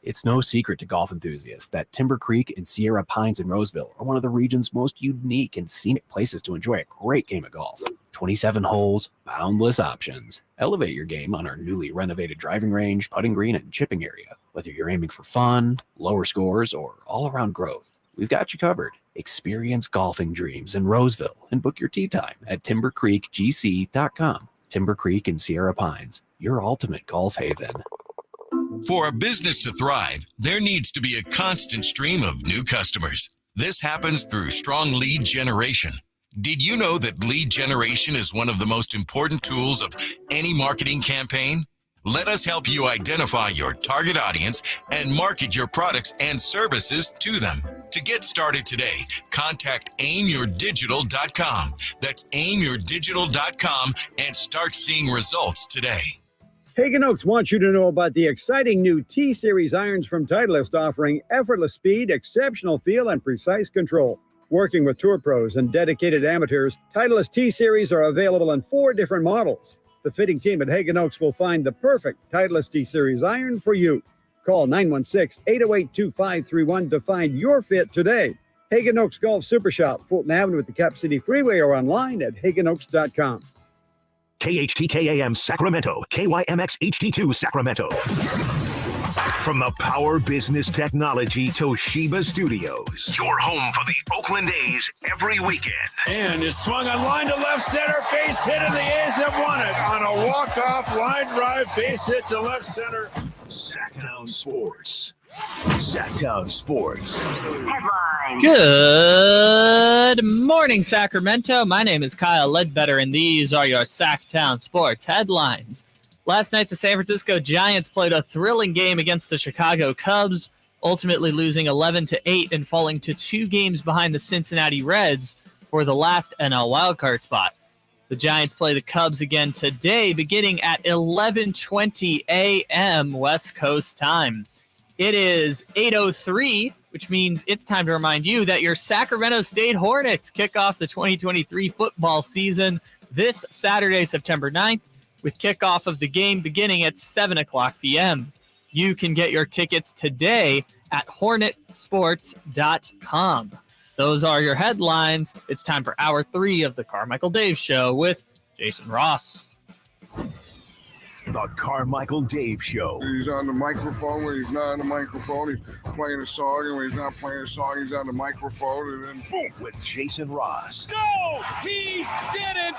It's no secret to golf enthusiasts that Timber Creek and Sierra Pines in Roseville are one of the region's most unique and scenic places to enjoy a great game of golf. 27 holes, boundless options. Elevate your game on our newly renovated driving range, putting green, and chipping area. Whether you're aiming for fun, lower scores, or all-around growth, we've got you covered. Experience golfing dreams in Roseville and book your tee time at timbercreekgc.com. Timber Creek and Sierra Pines, your ultimate golf haven. For a business to thrive, there needs to be a constant stream of new customers. This happens through strong lead generation. Did you know that lead generation is one of the most important tools of any marketing campaign? Let us help you identify your target audience and market your products and services to them. To get started today, contact aimyourdigital.com. That's aimyourdigital.com and start seeing results today. Hagen Oaks wants you to know about the exciting new T-Series irons from Titleist, offering effortless speed, exceptional feel, and precise control. Working with tour pros and dedicated amateurs, Titleist T-Series are available in 4 different models. The fitting team at Hagen Oaks will find the perfect Titleist T-Series iron for you. Call 916-808-2531 to find your fit today. Hagen Oaks Golf Super Shop, Fulton Avenue at the Cap City Freeway, or online at hagenoaks.com. KHTKAM Sacramento, KYMX HD2 Sacramento. From the Power Business Technology Toshiba Studios, your home for the Oakland A's every weekend. And it's swung on line to left center, base hit, and the A's have won it on a walk-off line drive base hit to left center. Sactown Sports. Sactown Sports. Headline. Good morning, Sacramento. My name is Kyle Ledbetter, and these are your Sactown Sports headlines. Last night, the San Francisco Giants played a thrilling game against the Chicago Cubs, ultimately losing 11-8 and falling to 2 games behind the Cincinnati Reds for the last NL wildcard spot. The Giants play the Cubs again today, beginning at 11:20 a.m. West Coast time. It is 8:03, which means it's time to remind you that your Sacramento State Hornets kick off the 2023 football season this Saturday, September 9th, with kickoff of the game beginning at 7 o'clock p.m. You can get your tickets today at hornetsports.com. Those are your headlines. It's time for Hour 3 of the Carmichael Dave Show with Jason Ross. The Carmichael Dave Show. He's on the microphone when he's not on the microphone. He's playing a song, and when he's not playing a song, he's on the microphone, and then boom. With Jason Ross. No, he didn't.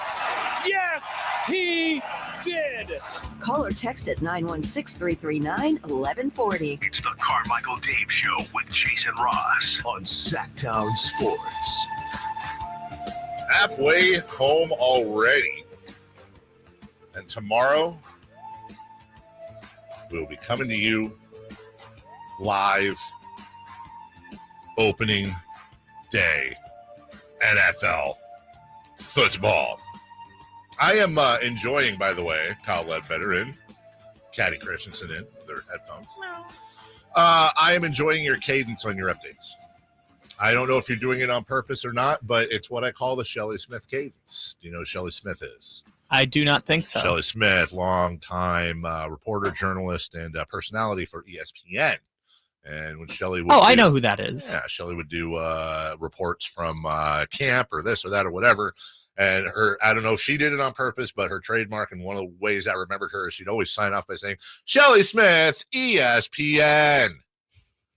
Yes, he did. Call or text at 916-339-1140. It's the Carmichael Dave Show with Jason Ross on Sactown Sports. Halfway home already. And tomorrow, we'll be coming to you live opening day NFL football. I am enjoying, by the way, Kyle Ledbetter in, Caddy Christensen in their headphones. I am enjoying your cadence on your updates. I don't know if you're doing it on purpose or not, but it's what I call the Shelley Smith cadence. Do you know who Shelley Smith is? I do not think so. Shelley Smith, long-time reporter, journalist, and personality for ESPN. And when Shelley would I know who that is. Yeah, Shelley would do reports from camp or this or that or whatever. And I don't know if she did it on purpose, but her trademark, and one of the ways I remembered her is she'd always sign off by saying, Shelley Smith, ESPN.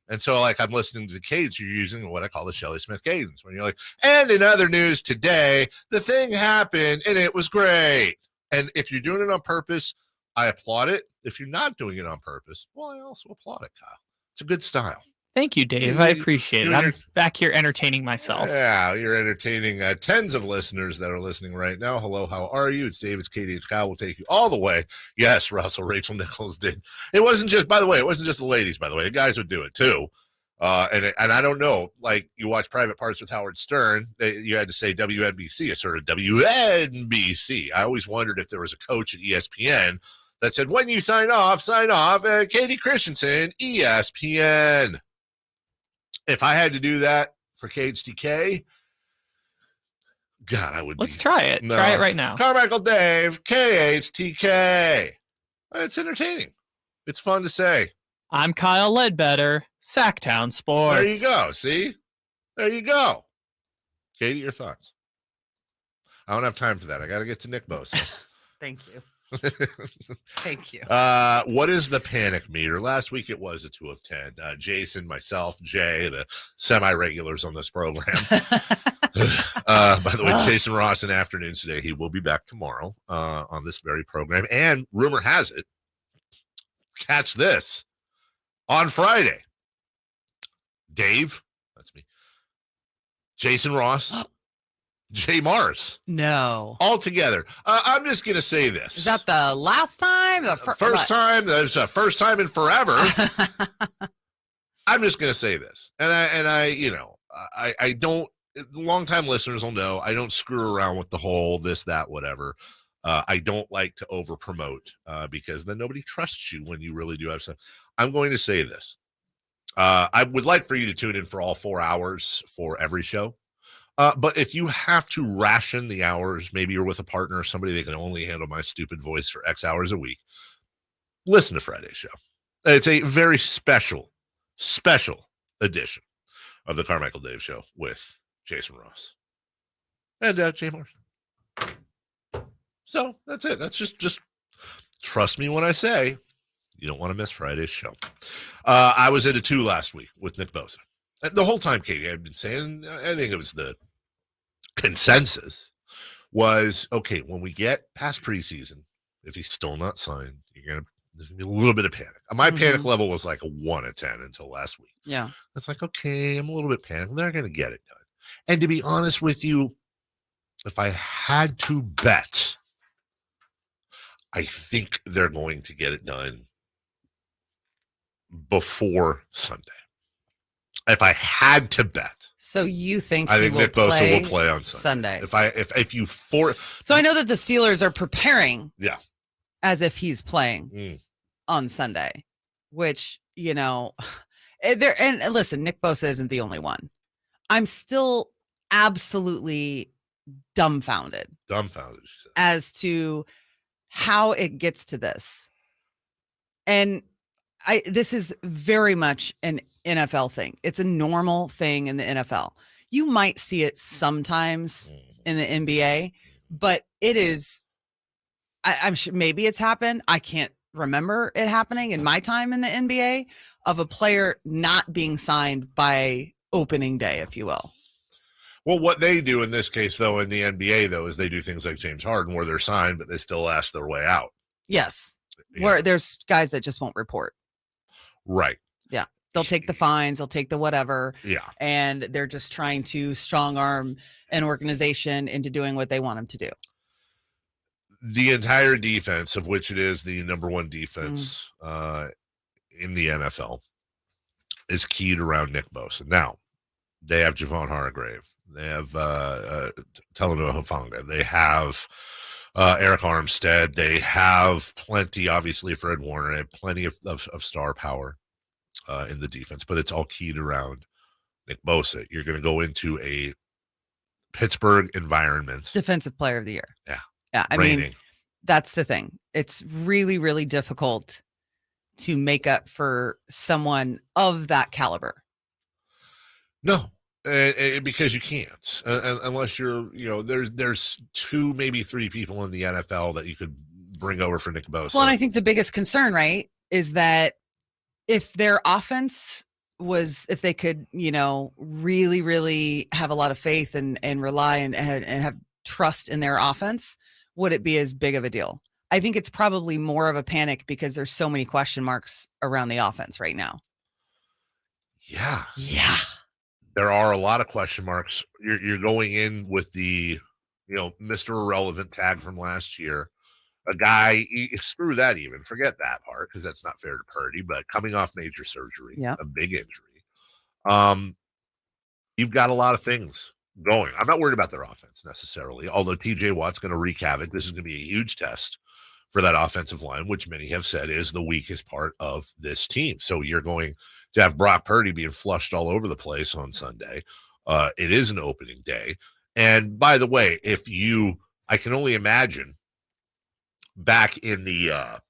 And so, like, I'm listening to the cadence, you're using what I call the Shelley Smith cadence, when you're like, and in other news today, the thing happened, and it was great. And if you're doing it on purpose, I applaud it. If you're not doing it on purpose, well, I also applaud it, Kyle. It's a good style. Thank you, Dave. I appreciate it. I'm back here entertaining myself. Yeah, you're entertaining tens of listeners that are listening right now. Hello, how are you? It's Dave, it's Katie, it's Kyle. We'll take you all the way. Yes, Russell, Rachel Nichols did. It wasn't just, by the way, it wasn't just the ladies, by the way. The guys would do it too. And I don't know, like you watch Private Parts with Howard Stern, you had to say WNBC instead of WNBC. I always wondered if there was a coach at ESPN that said, when you sign off, Katie Christensen, ESPN. If I had to do that for KHTK, God, I would. Let's try it. No. Try it right now. Carmichael Dave, KHTK. It's entertaining. It's fun to say. I'm Kyle Ledbetter, Sactown Sports. There you go. See? There you go. Katie, your thoughts? I don't have time for that. I got to get to Nick Bosa. Thank you. Thank you. What is the panic meter? Last week it was a 2 of 10. Jason, myself, Jay, the semi-regulars on this program. By the way, Jason Ross in afternoons today. He will be back tomorrow on this very program. And rumor has it, catch this, on Friday, Dave, that's me, Jason Ross, Jay Mars. No. All together. I'm just going to say this. Is that the last time? The first time? There's a first time in forever. I'm just going to say this. And I don't, longtime listeners will know, I don't screw around with the whole this, that, whatever. I don't like to over promote because then nobody trusts you when you really do have some. I'm going to say this. I would like for you to tune in for all 4 hours for every show. But if you have to ration the hours, maybe you're with a partner or somebody that can only handle my stupid voice for X hours a week, listen to Friday's show. It's a very special edition of the Carmichael Dave Show with Jason Ross and Jay Morris. So that's it. That's just trust me when I say you don't want to miss Friday's show. I was at a 2 last week with Nick Bosa. The whole time, Katie, I've been saying, I think it was the consensus was, okay, when we get past preseason, if he's still not signed, There's going to be a little bit of panic. My panic level was like a 1 to 10 until last week. Yeah. It's like, okay, I'm a little bit panicked. They're going to get it done. And to be honest with you, if I had to bet, I think they're going to get it done before Sunday. If I had to bet. So you think I think Nick Bosa will play on Sunday. If you force. So I know that the Steelers are preparing. Yeah. As if he's playing on Sunday, which, you know, and listen, Nick Bosa isn't the only one. I'm still absolutely dumbfounded as to how it gets to this. And this is very much an NFL thing. It's a normal thing in the NFL. You might see it sometimes in the NBA, but it is, I'm sure maybe it's happened. I can't remember it happening in my time in the NBA of a player not being signed by opening day, if you will. Well, what they do in this case, though, in the NBA, though, is they do things like James Harden where they're signed, but they still ask their way out. Yes. Where there's guys that just won't report. Right. Yeah. They'll take the fines. They'll take the whatever. Yeah. And they're just trying to strong arm an organization into doing what they want them to do. The entire defense, of which it is the number one defense in the NFL, is keyed around Nick Bosa. Now, they have Javon Hargrave. They have Talanoa Hufanga. They have Eric Armstead. They have plenty, obviously, Fred Warner. They have plenty of star power in the defense, but it's all keyed around Nick Bosa. You're going to go into a Pittsburgh environment. Defensive player of the year. Yeah. Yeah. I mean, that's the thing. It's really, really difficult to make up for someone of that caliber. No, because you can't, unless you're, there's 2, maybe 3 people in the NFL that you could bring over for Nick Bosa. Well, and I think the biggest concern, right, is that if their offense was, if they could, really, really have a lot of faith and rely and have trust in their offense, would it be as big of a deal? I think it's probably more of a panic because there's so many question marks around the offense right now. Yeah. Yeah. There are a lot of question marks. You're going in with the, Mr. Irrelevant tag from last year. A guy, screw that even. Forget that part because that's not fair to Purdy, but coming off major surgery, a big injury. You've got a lot of things going. I'm not worried about their offense necessarily, although TJ Watt's going to wreak havoc. This is going to be a huge test for that offensive line, which many have said is the weakest part of this team. So you're going to have Brock Purdy being flushed all over the place on Sunday. It is an opening day. And by the way, I can only imagine back in the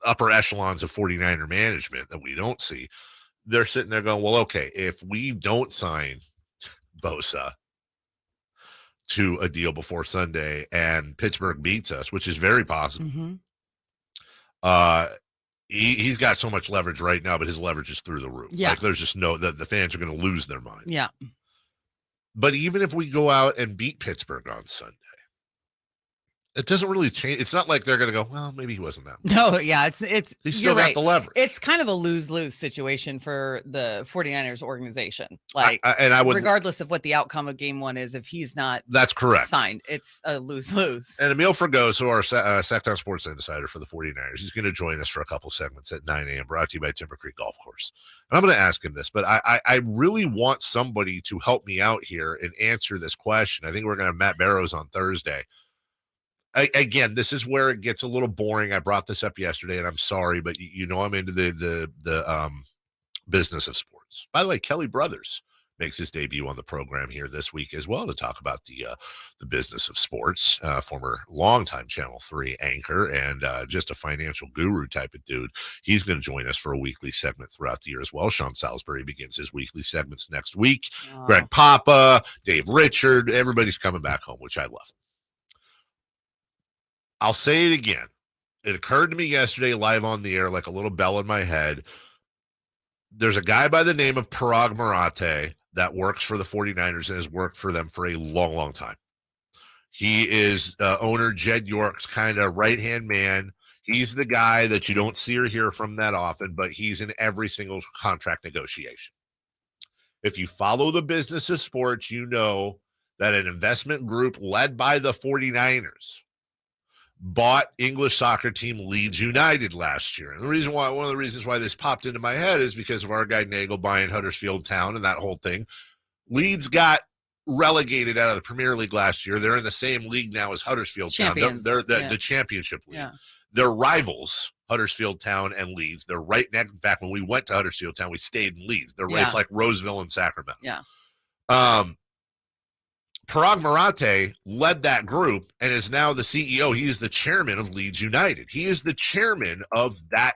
upper echelons of 49er management that we don't see, they're sitting there going, well, okay, if we don't sign Bosa to a deal before Sunday and Pittsburgh beats us, which is very possible, he's got so much leverage right now, but his leverage is through the roof. Yeah. Like there's just the fans are going to lose their mind. Yeah. But even if we go out and beat Pittsburgh on Sunday, it doesn't really change. It's not like they're going to go, well, maybe he wasn't that much. No, yeah, it's He's still got the leverage. It's kind of a lose-lose situation for the 49ers organization. Regardless of what the outcome of game one is, if he's not that's correct signed, it's a lose-lose. And Emil Fragoso, our Sactown Sports Insider for the 49ers, he's going to join us for a couple segments at 9 a.m. brought to you by Timber Creek Golf Course. And I'm going to ask him this, but I really want somebody to help me out here and answer this question. I think we're going to have Matt Barrows on Thursday. Again, this is where it gets a little boring. I brought this up yesterday, and I'm sorry, but I'm into the business of sports. By the way, Kelly Brothers makes his debut on the program here this week as well to talk about the business of sports. Former longtime Channel 3 anchor and just a financial guru type of dude. He's going to join us for a weekly segment throughout the year as well. Sean Salisbury begins his weekly segments next week. Oh. Greg Papa, Dave Richard, everybody's coming back home, which I love. I'll say it again. It occurred to me yesterday live on the air like a little bell in my head. There's a guy by the name of Parag Marate that works for the 49ers and has worked for them for a long, long time. He is owner Jed York's kind of right-hand man. He's the guy that you don't see or hear from that often, but he's in every single contract negotiation. If you follow the business of sports, you know that an investment group led by the 49ers bought English soccer team Leeds United last year. And one of the reasons why this popped into my head is because of our guy Nagel buying Huddersfield Town and that whole thing. Leeds got relegated out of the Premier League last year. They're in the same league now as Huddersfield Town. They're the championship league. Yeah. They're rivals, Huddersfield Town and Leeds. They're right next. In fact, when we went to Huddersfield Town, we stayed in Leeds. It's like Roseville and Sacramento. Yeah. Parag Marathe led that group and is now the CEO. He is the chairman of Leeds United. He is the chairman of that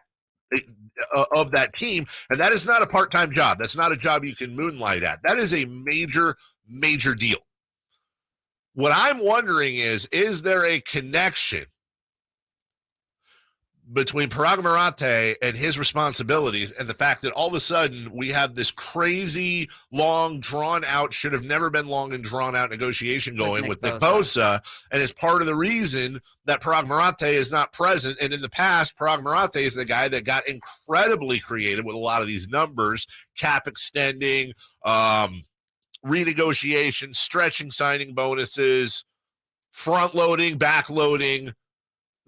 team, and that is not a part-time job. That's not a job you can moonlight at. That is a major, major deal. What I'm wondering is there a connection between Parag Marathe and his responsibilities and the fact that all of a sudden we have this crazy, long, drawn-out, should have never been long and drawn-out negotiation going with Nick Bosa, and it's part of the reason that Parag Marathe is not present. And in the past, Parag Marathe is the guy that got incredibly creative with a lot of these numbers, cap extending, renegotiation, stretching signing bonuses, front-loading, back-loading.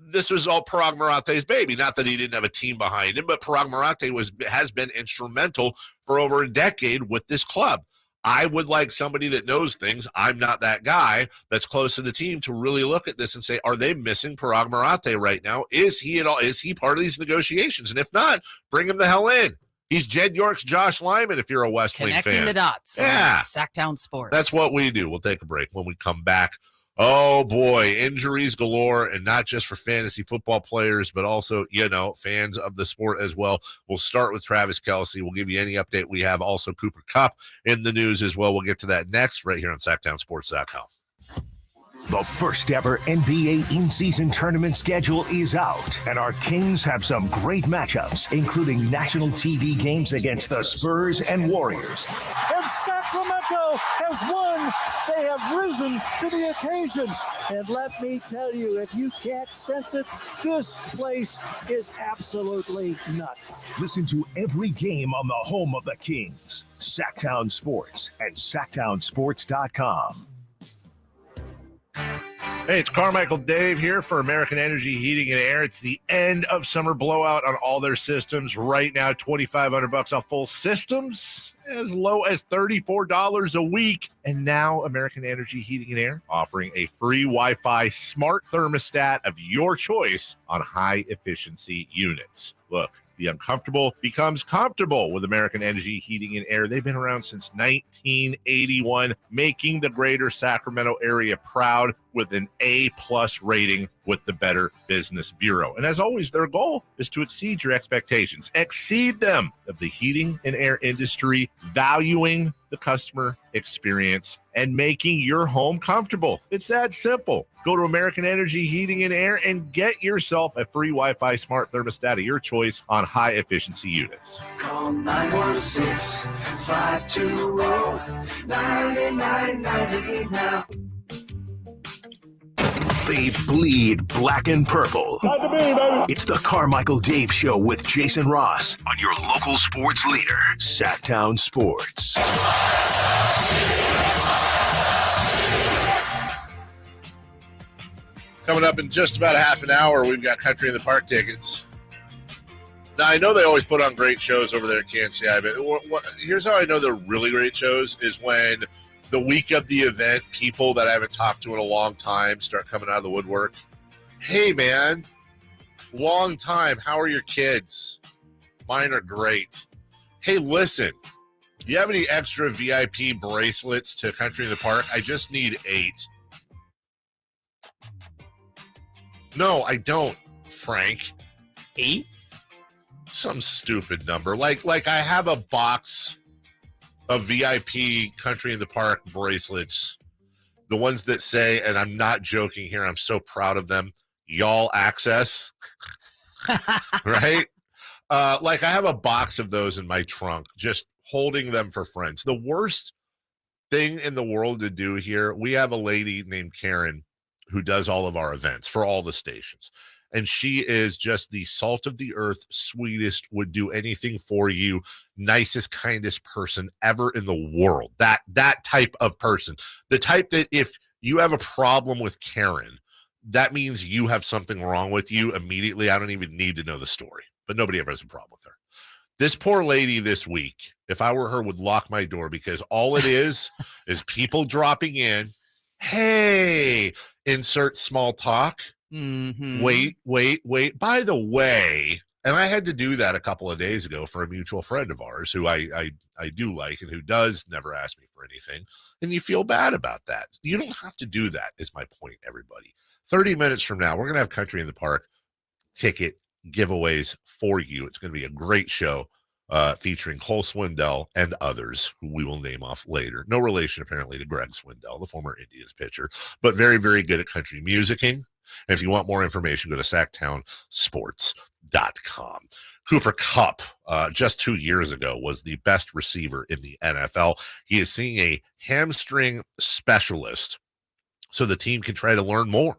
This was all Parag Marathe's baby. Not that he didn't have a team behind him, but Parag Marathe has been instrumental for over a decade with this club. I would like somebody that knows things. I'm not that guy that's close to the team to really look at this and say, are they missing Parag Marathe right now? Is he part of these negotiations? And if not, bring him the hell in. He's Jed York's Josh Lyman if you're a West Wing fan. Connecting the dots. Yeah. Sactown Sports. That's what we do. We'll take a break. When we come back, oh boy, injuries galore, and not just for fantasy football players, but also, fans of the sport as well. We'll start with Travis Kelce. We'll give you any update we have. Also, Cooper Kupp in the news as well. We'll get to that next right here on SactownSports.com. The first ever NBA in-season tournament schedule is out, and our Kings have some great matchups, including national TV games against the Spurs and Warriors. And Sacramento has won. They have risen to the occasion. And let me tell you, if you can't sense it, this place is absolutely nuts. Listen to every game on the home of the Kings, Sactown Sports and SactownSports.com. Hey, it's Carmichael Dave here for American Energy Heating and Air. It's the end of summer blowout on all their systems. Right now, $2,500 off full systems, as low as $34 a week. And now American Energy Heating and Air offering a free Wi-Fi smart thermostat of your choice on high-efficiency units. Look, the uncomfortable becomes comfortable with American Energy Heating and Air. They've been around since 1981, making the greater Sacramento area proud with an A+ rating with the Better Business Bureau. And as always, their goal is to exceed your expectations, exceed them of the heating and air industry, valuing the customer experience and making your home comfortable. It's that simple. Go to American Energy Heating and Air and get yourself a free Wi-Fi smart thermostat of your choice on high-efficiency units. Call 916-520-9998 now. They bleed black and purple. It's the Carmichael Dave Show with Jason Ross on your local sports leader, Sactown Sports. Coming up in just about a half an hour, we've got Country in the Park tickets. Now, I know they always put on great shows over there at KNCI, but here's how I know they're really great shows is when the week of the event, people that I haven't talked to in a long time start coming out of the woodwork. Hey, man, long time. How are your kids? Mine are great. Hey, listen, do you have any extra VIP bracelets to Country in the Park? I just need 8. No, I don't, Frank. 8? Some stupid number. Like I have a box of VIP Country in the Park bracelets, the ones that say, and I'm not joking here, I'm so proud of them, y'all access, right? Like I have a box of those in my trunk, just holding them for friends. The worst thing in the world to do here, we have a lady named Karen who does all of our events for all the stations. And she is just the salt of the earth, sweetest, would do anything for you, nicest, kindest person ever in the world. That type of person. The type that if you have a problem with Karen, that means you have something wrong with you immediately. I don't even need to know the story, but nobody ever has a problem with her. This poor lady this week, if I were her, would lock my door because all it is people dropping in. Hey, insert small talk. Mm-hmm. Wait. By the way, and I had to do that a couple of days ago for a mutual friend of ours who I do like and who does never ask me for anything. And you feel bad about that. You don't have to do that, is my point, everybody. 30 minutes from now, we're going to have Country in the Park ticket giveaways for you. It's going to be a great show featuring Cole Swindell and others who we will name off later. No relation, apparently, to Greg Swindell, the former Indians pitcher, but very, very good at country musicking. And if you want more information, go to SactownSports.com. Cooper Kupp, just 2 years ago, was the best receiver in the NFL. He is seeing a hamstring specialist so the team can try to learn more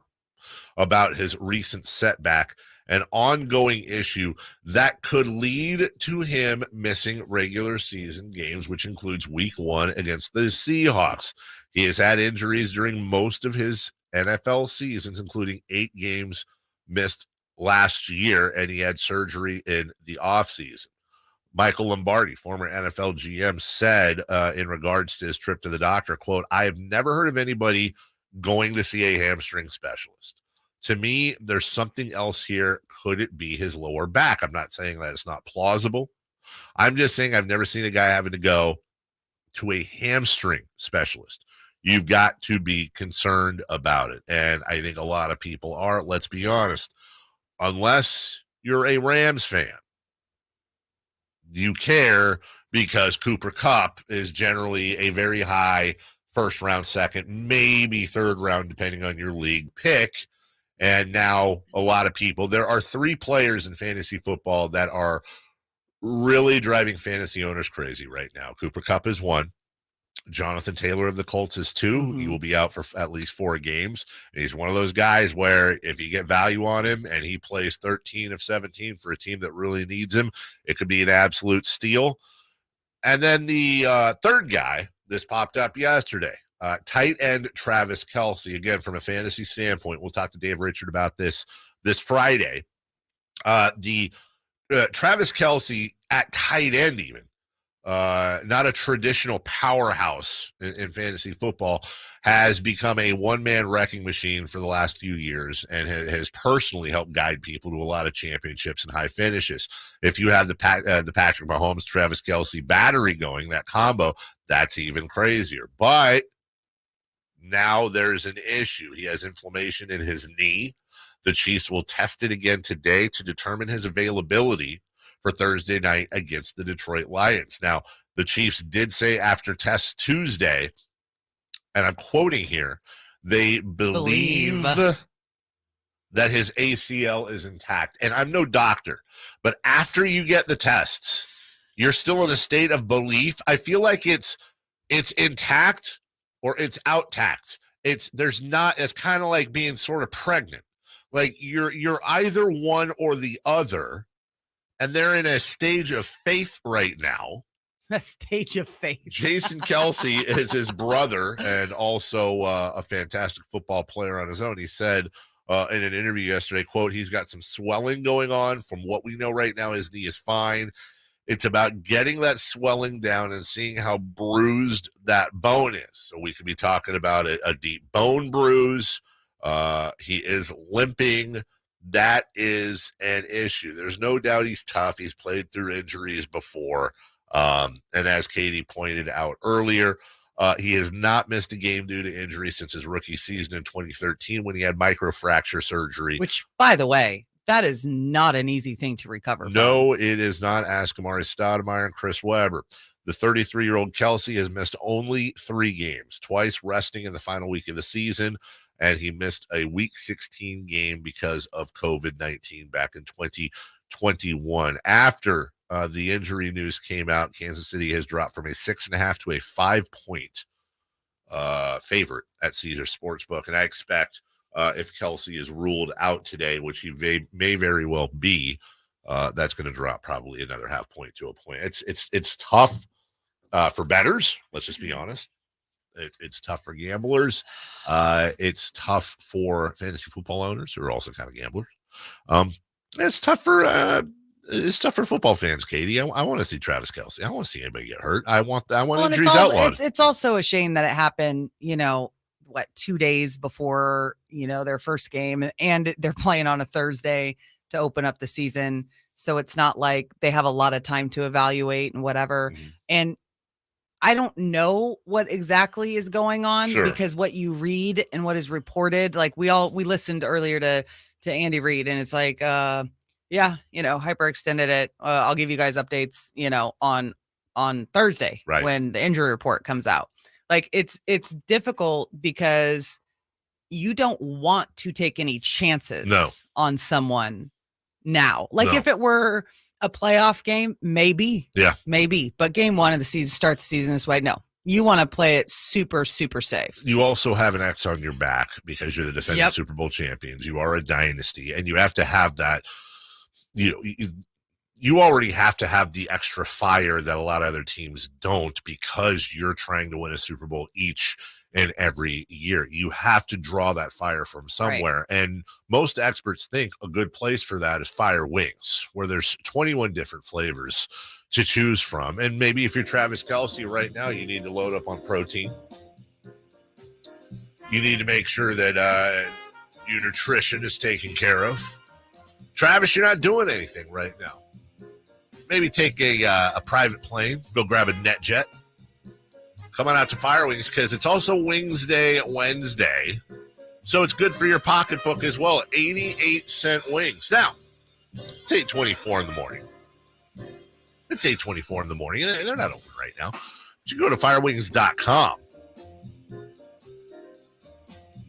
about his recent setback, an ongoing issue that could lead to him missing regular season games, which includes week 1 against the Seahawks. He has had injuries during most of his NFL seasons, including 8 games missed last year, and he had surgery in the offseason. Michael Lombardi, former NFL GM, said in regards to his trip to the doctor, quote, "I have never heard of anybody going to see a hamstring specialist. To me, there's something else here. Could it be his lower back?" I'm not saying that it's not plausible. I'm just saying I've never seen a guy having to go to a hamstring specialist. You've got to be concerned about it. And I think a lot of people are, let's be honest, unless you're a Rams fan. You care because Cooper Kupp is generally a very high first round, second, maybe third round, depending on your league pick. And now a lot of people, there are 3 players in fantasy football that are really driving fantasy owners crazy right now. Cooper Kupp is 1. Jonathan Taylor of the Colts is 2. Mm-hmm. He will be out for at least 4 games. And he's one of those guys where if you get value on him and he plays 13 of 17 for a team that really needs him, it could be an absolute steal. And then the third guy, this popped up yesterday, tight end Travis Kelce. Again, from a fantasy standpoint, we'll talk to Dave Richard about this Friday. Travis Kelce at tight end even. Not a traditional powerhouse in fantasy football, has become a one-man wrecking machine for the last few years and has personally helped guide people to a lot of championships and high finishes. If you have the Patrick Mahomes, Travis Kelce battery going, that combo, that's even crazier. But now there's an issue. He has inflammation in his knee. The Chiefs will test it again today to determine his availability for Thursday night against the Detroit Lions. Now, the Chiefs did say after test Tuesday, and I'm quoting here, they believe that his ACL is intact. And I'm no doctor, but after you get the tests, you're still in a state of belief. I feel like it's intact or it's out-tact. It's kind of like being sort of pregnant. Like you're either one or the other. And they're in a stage of faith right now. A stage of faith. Jason Kelce is his brother and also a fantastic football player on his own. He said in an interview yesterday, quote, he's got some swelling going on. From what we know right now, his knee is fine. It's about getting that swelling down and seeing how bruised that bone is. So we could be talking about a deep bone bruise. He is limping. That is an issue. There's no doubt he's tough. He's played through injuries before. And as Katie pointed out earlier, he has not missed a game due to injury since his rookie season in 2013 when he had microfracture surgery. Which, by the way, that is not an easy thing to recover from. No, it is not. Ask Amari Stoudemire and Chris Webber. The 33-year-old Kelce has missed only 3 games, twice resting in the final week of the season. And he missed a Week 16 game because of COVID-19 back in 2021. After the injury news came out, Kansas City has dropped from a 6.5 to a 5-point favorite at Caesars Sportsbook. And I expect if Kelsey is ruled out today, which he may very well be, that's going to drop probably another half point to a point. It's tough for bettors. Let's just be honest. It's tough for gamblers. It's tough for fantasy football owners who are also kind of gamblers. It's tough for football fans, Katie. I want to see Travis Kelsey. I don't want to see anybody get hurt. I want injuries outlawed. It's also a shame that it happened, 2 days before, their first game, and they're playing on a Thursday to open up the season. So it's not like they have a lot of time to evaluate and whatever. Mm-hmm. And I don't know what exactly is going on because what you read and what is reported, like we listened earlier to Andy Reid, and it's like, hyperextended it. I'll give you guys updates, on Thursday when the injury report comes out. Like it's difficult because you don't want to take any chances on someone now. Like if it were a playoff game, maybe. But game one of the season, start the season this way. No, you want to play it super, super safe. You also have an X on your back because you're the defending Super Bowl champions. You are a dynasty, and you have to have that. You already have to have the extra fire that a lot of other teams don't because you're trying to win a Super Bowl each and every year. You have to draw that fire from somewhere. Right. And most experts think a good place for that is Fire Wings, where there's 21 different flavors to choose from. And maybe if you're Travis Kelsey right now, you need to load up on protein. You need to make sure that your nutrition is taken care of. Travis, you're not doing anything right now. Maybe take a private plane, go grab a NetJet. Come on out to Fire Wings because it's also Wings Day Wednesday. So it's good for your pocketbook as well. 88-cent wings. Now, it's 8:24 in the morning. It's 8:24 in the morning. They're not open right now. But you go to firewings.com.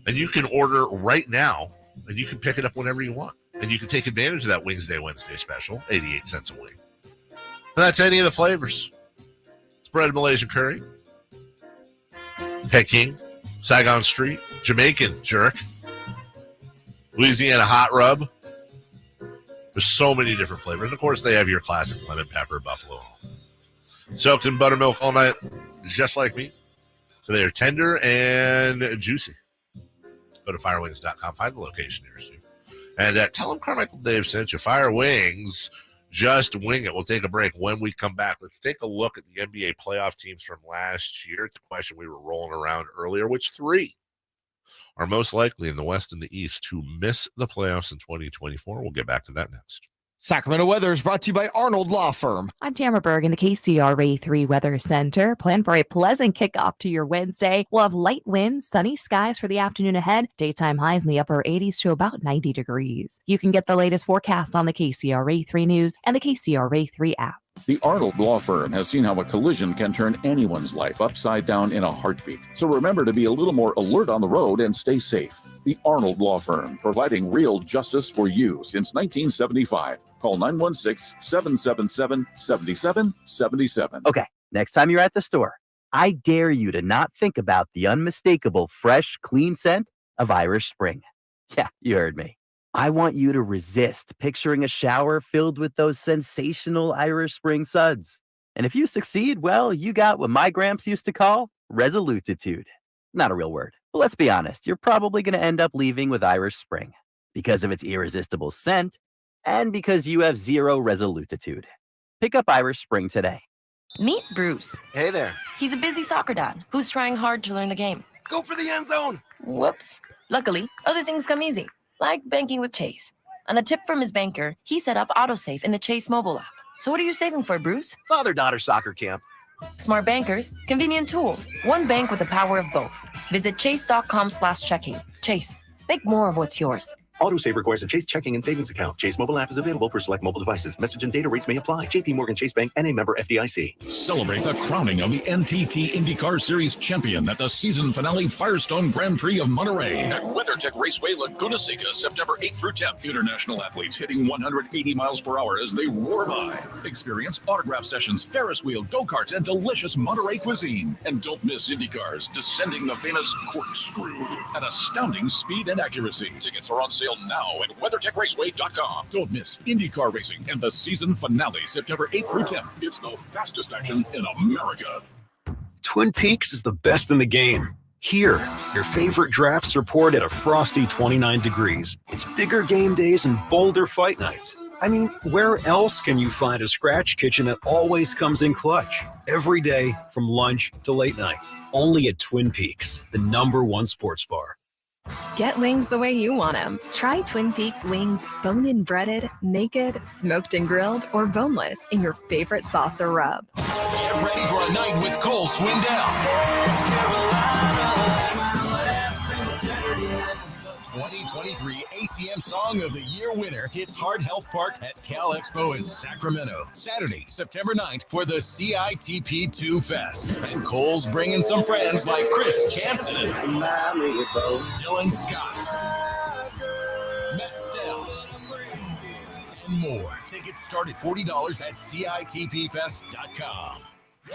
And you can order right now. And you can pick it up whenever you want. And you can take advantage of that Wings Day Wednesday special. 88 cents a wing. And that's any of the flavors. Spread Malaysian curry. Peking, Saigon Street, Jamaican jerk, Louisiana hot rub. There's so many different flavors. And of course, they have your classic lemon pepper buffalo. Soaked in buttermilk all night, just like me. So they are tender and juicy. Go to firewings.com. Find the location nearest you. And tell them Carmichael Dave sent you. Fire Wings. Just wing it. We'll take a break. When we come back, let's take a look at the NBA playoff teams from last year. It's a question we were rolling around earlier. Which three are most likely in the West and the East to miss the playoffs in 2024? We'll get back to that next. Sacramento weather is brought to you by Arnold Law Firm. I'm Tamara Berg in the KCRA 3 Weather Center. Plan for a pleasant kickoff to your Wednesday. We'll have light winds, sunny skies for the afternoon ahead. Daytime highs in the upper 80s to about 90 degrees. You can get the latest forecast on the KCRA 3 News and the KCRA 3 app. The Arnold Law Firm has seen how a collision can turn anyone's life upside down in a heartbeat. So remember to be a little more alert on the road and stay safe. The Arnold Law Firm, providing real justice for you since 1975. Call 916-777-7777. Okay, next time you're at the store, I dare you to not think about the unmistakable fresh, clean scent of Irish Spring. Yeah, you heard me. I want you to resist picturing a shower filled with those sensational Irish Spring suds. And if you succeed, well, you got what my gramps used to call resolutitude. Not a real word, but let's be honest, you're probably going to end up leaving with Irish Spring because of its irresistible scent and because you have zero resolutitude. Pick up Irish Spring today. Meet Bruce. Hey there. He's a busy soccer dad who's trying hard to learn the game. Go for the end zone. Whoops. Luckily, other things come easy, like banking with Chase. On a tip from his banker, he set up AutoSave in the Chase mobile app. So what are you saving for, Bruce? Father-daughter soccer camp. Smart bankers, convenient tools. One bank with the power of both. Visit chase.com/checking. Chase, make more of what's yours. Autosave requires a Chase checking and savings account. Chase mobile app is available for select mobile devices. Message and data rates may apply. JP Morgan Chase Bank and a member FDIC. Celebrate the crowning of the NTT IndyCar Series champion at the season finale Firestone Grand Prix of Monterey at WeatherTech Raceway, Laguna Seca, September 8th through 10th. International athletes hitting 180 miles per hour as they roar by. Experience autograph sessions, Ferris wheel, go-karts, and delicious Monterey cuisine. And don't miss IndyCars descending the famous corkscrew at astounding speed and accuracy. Tickets are on sale now at WeatherTechRaceway.com. Don't miss IndyCar racing and the season finale September 8th through 10th. It's the fastest action in America. Twin Peaks is the best in the game. Here, your favorite drafts are poured at a frosty 29 degrees. It's bigger game days and bolder fight nights. I mean, where else can you find a scratch kitchen that always comes in clutch? Every day, from lunch to late night. Only at Twin Peaks, the #1 sports bar. Get wings the way you want them. Try Twin Peaks wings bone-in breaded, naked, smoked and grilled, or boneless in your favorite sauce or rub. Get ready for a night with Cole Swindell. 2023 ACM Song of the Year winner hits Heart Health Park at Cal Expo in Sacramento. Saturday, September 9th for the CITP2 Fest. And Cole's bringing some friends like Chris Jansen, Dylan Scott, Matt Stell, and more. Tickets start at $40 at CITPFest.com.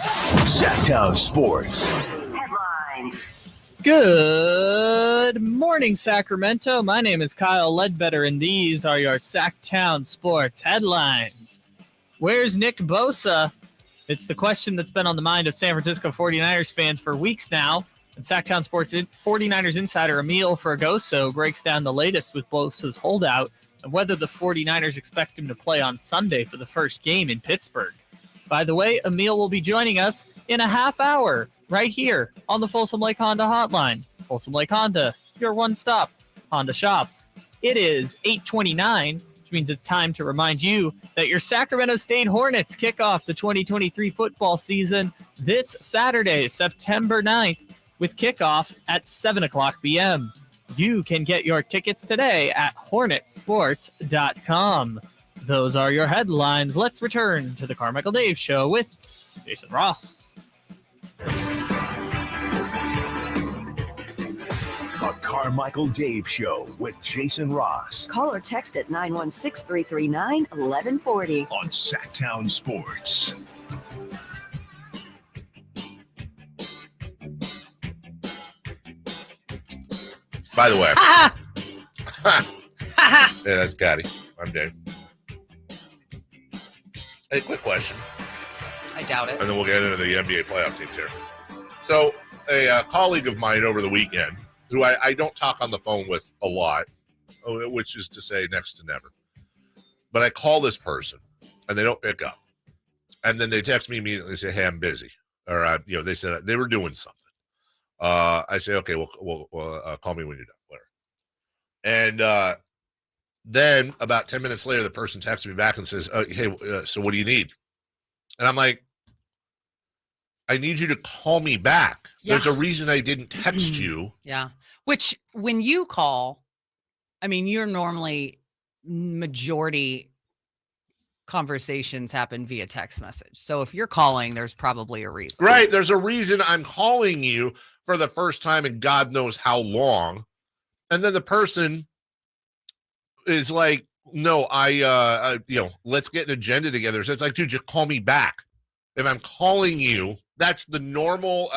Sactown Sports. Headlines. Good morning, Sacramento. My name is Kyle Ledbetter, and these are your Sactown Sports headlines. Where's Nick Bosa? It's the question that's been on the mind of San Francisco 49ers fans for weeks now. And Sactown Sports 49ers insider Emil Fergoso breaks down the latest with Bosa's holdout and whether the 49ers expect him to play on Sunday for the first game in Pittsburgh. By the way, Emil will be joining us in a half hour right here on the Folsom Lake Honda hotline. Folsom Lake Honda, your one-stop Honda shop. It is 8:29, which means it's time to remind you that your Sacramento State Hornets kick off the 2023 football season this Saturday, September 9th, with kickoff at 7 o'clock p.m. You can get your tickets today at hornetsports.com. Those are your headlines. Let's return to the Carmichael Dave Show with Jason Ross. The Carmichael Dave Show with Jason Ross. Call or text at 916-339-1140. On Sactown Sports. By the way. Yeah, that's Gotti. I'm Dave. Hey, quick question. I doubt it. And then we'll get into the NBA playoff teams here. So, a colleague of mine over the weekend, who I don't talk on the phone with a lot, which is to say next to never. But I call this person, and they don't pick up. And then they text me immediately and say, hey, I'm busy. Or, they said they were doing something. I say, okay, well, call me when you're done. Whatever. And then about 10 minutes later, the person texts me back and says, hey, so what do you need? And I'm like, I need you to call me back. Yeah. There's a reason I didn't text you. Yeah. Which when you call, I mean, you're normally majority conversations happen via text message. So if you're calling, there's probably a reason. Right. There's a reason I'm calling you for the first time in God knows how long. And then the person is like, no, let's get an agenda together. So it's like, dude, just call me back. If I'm calling you, that's the normal.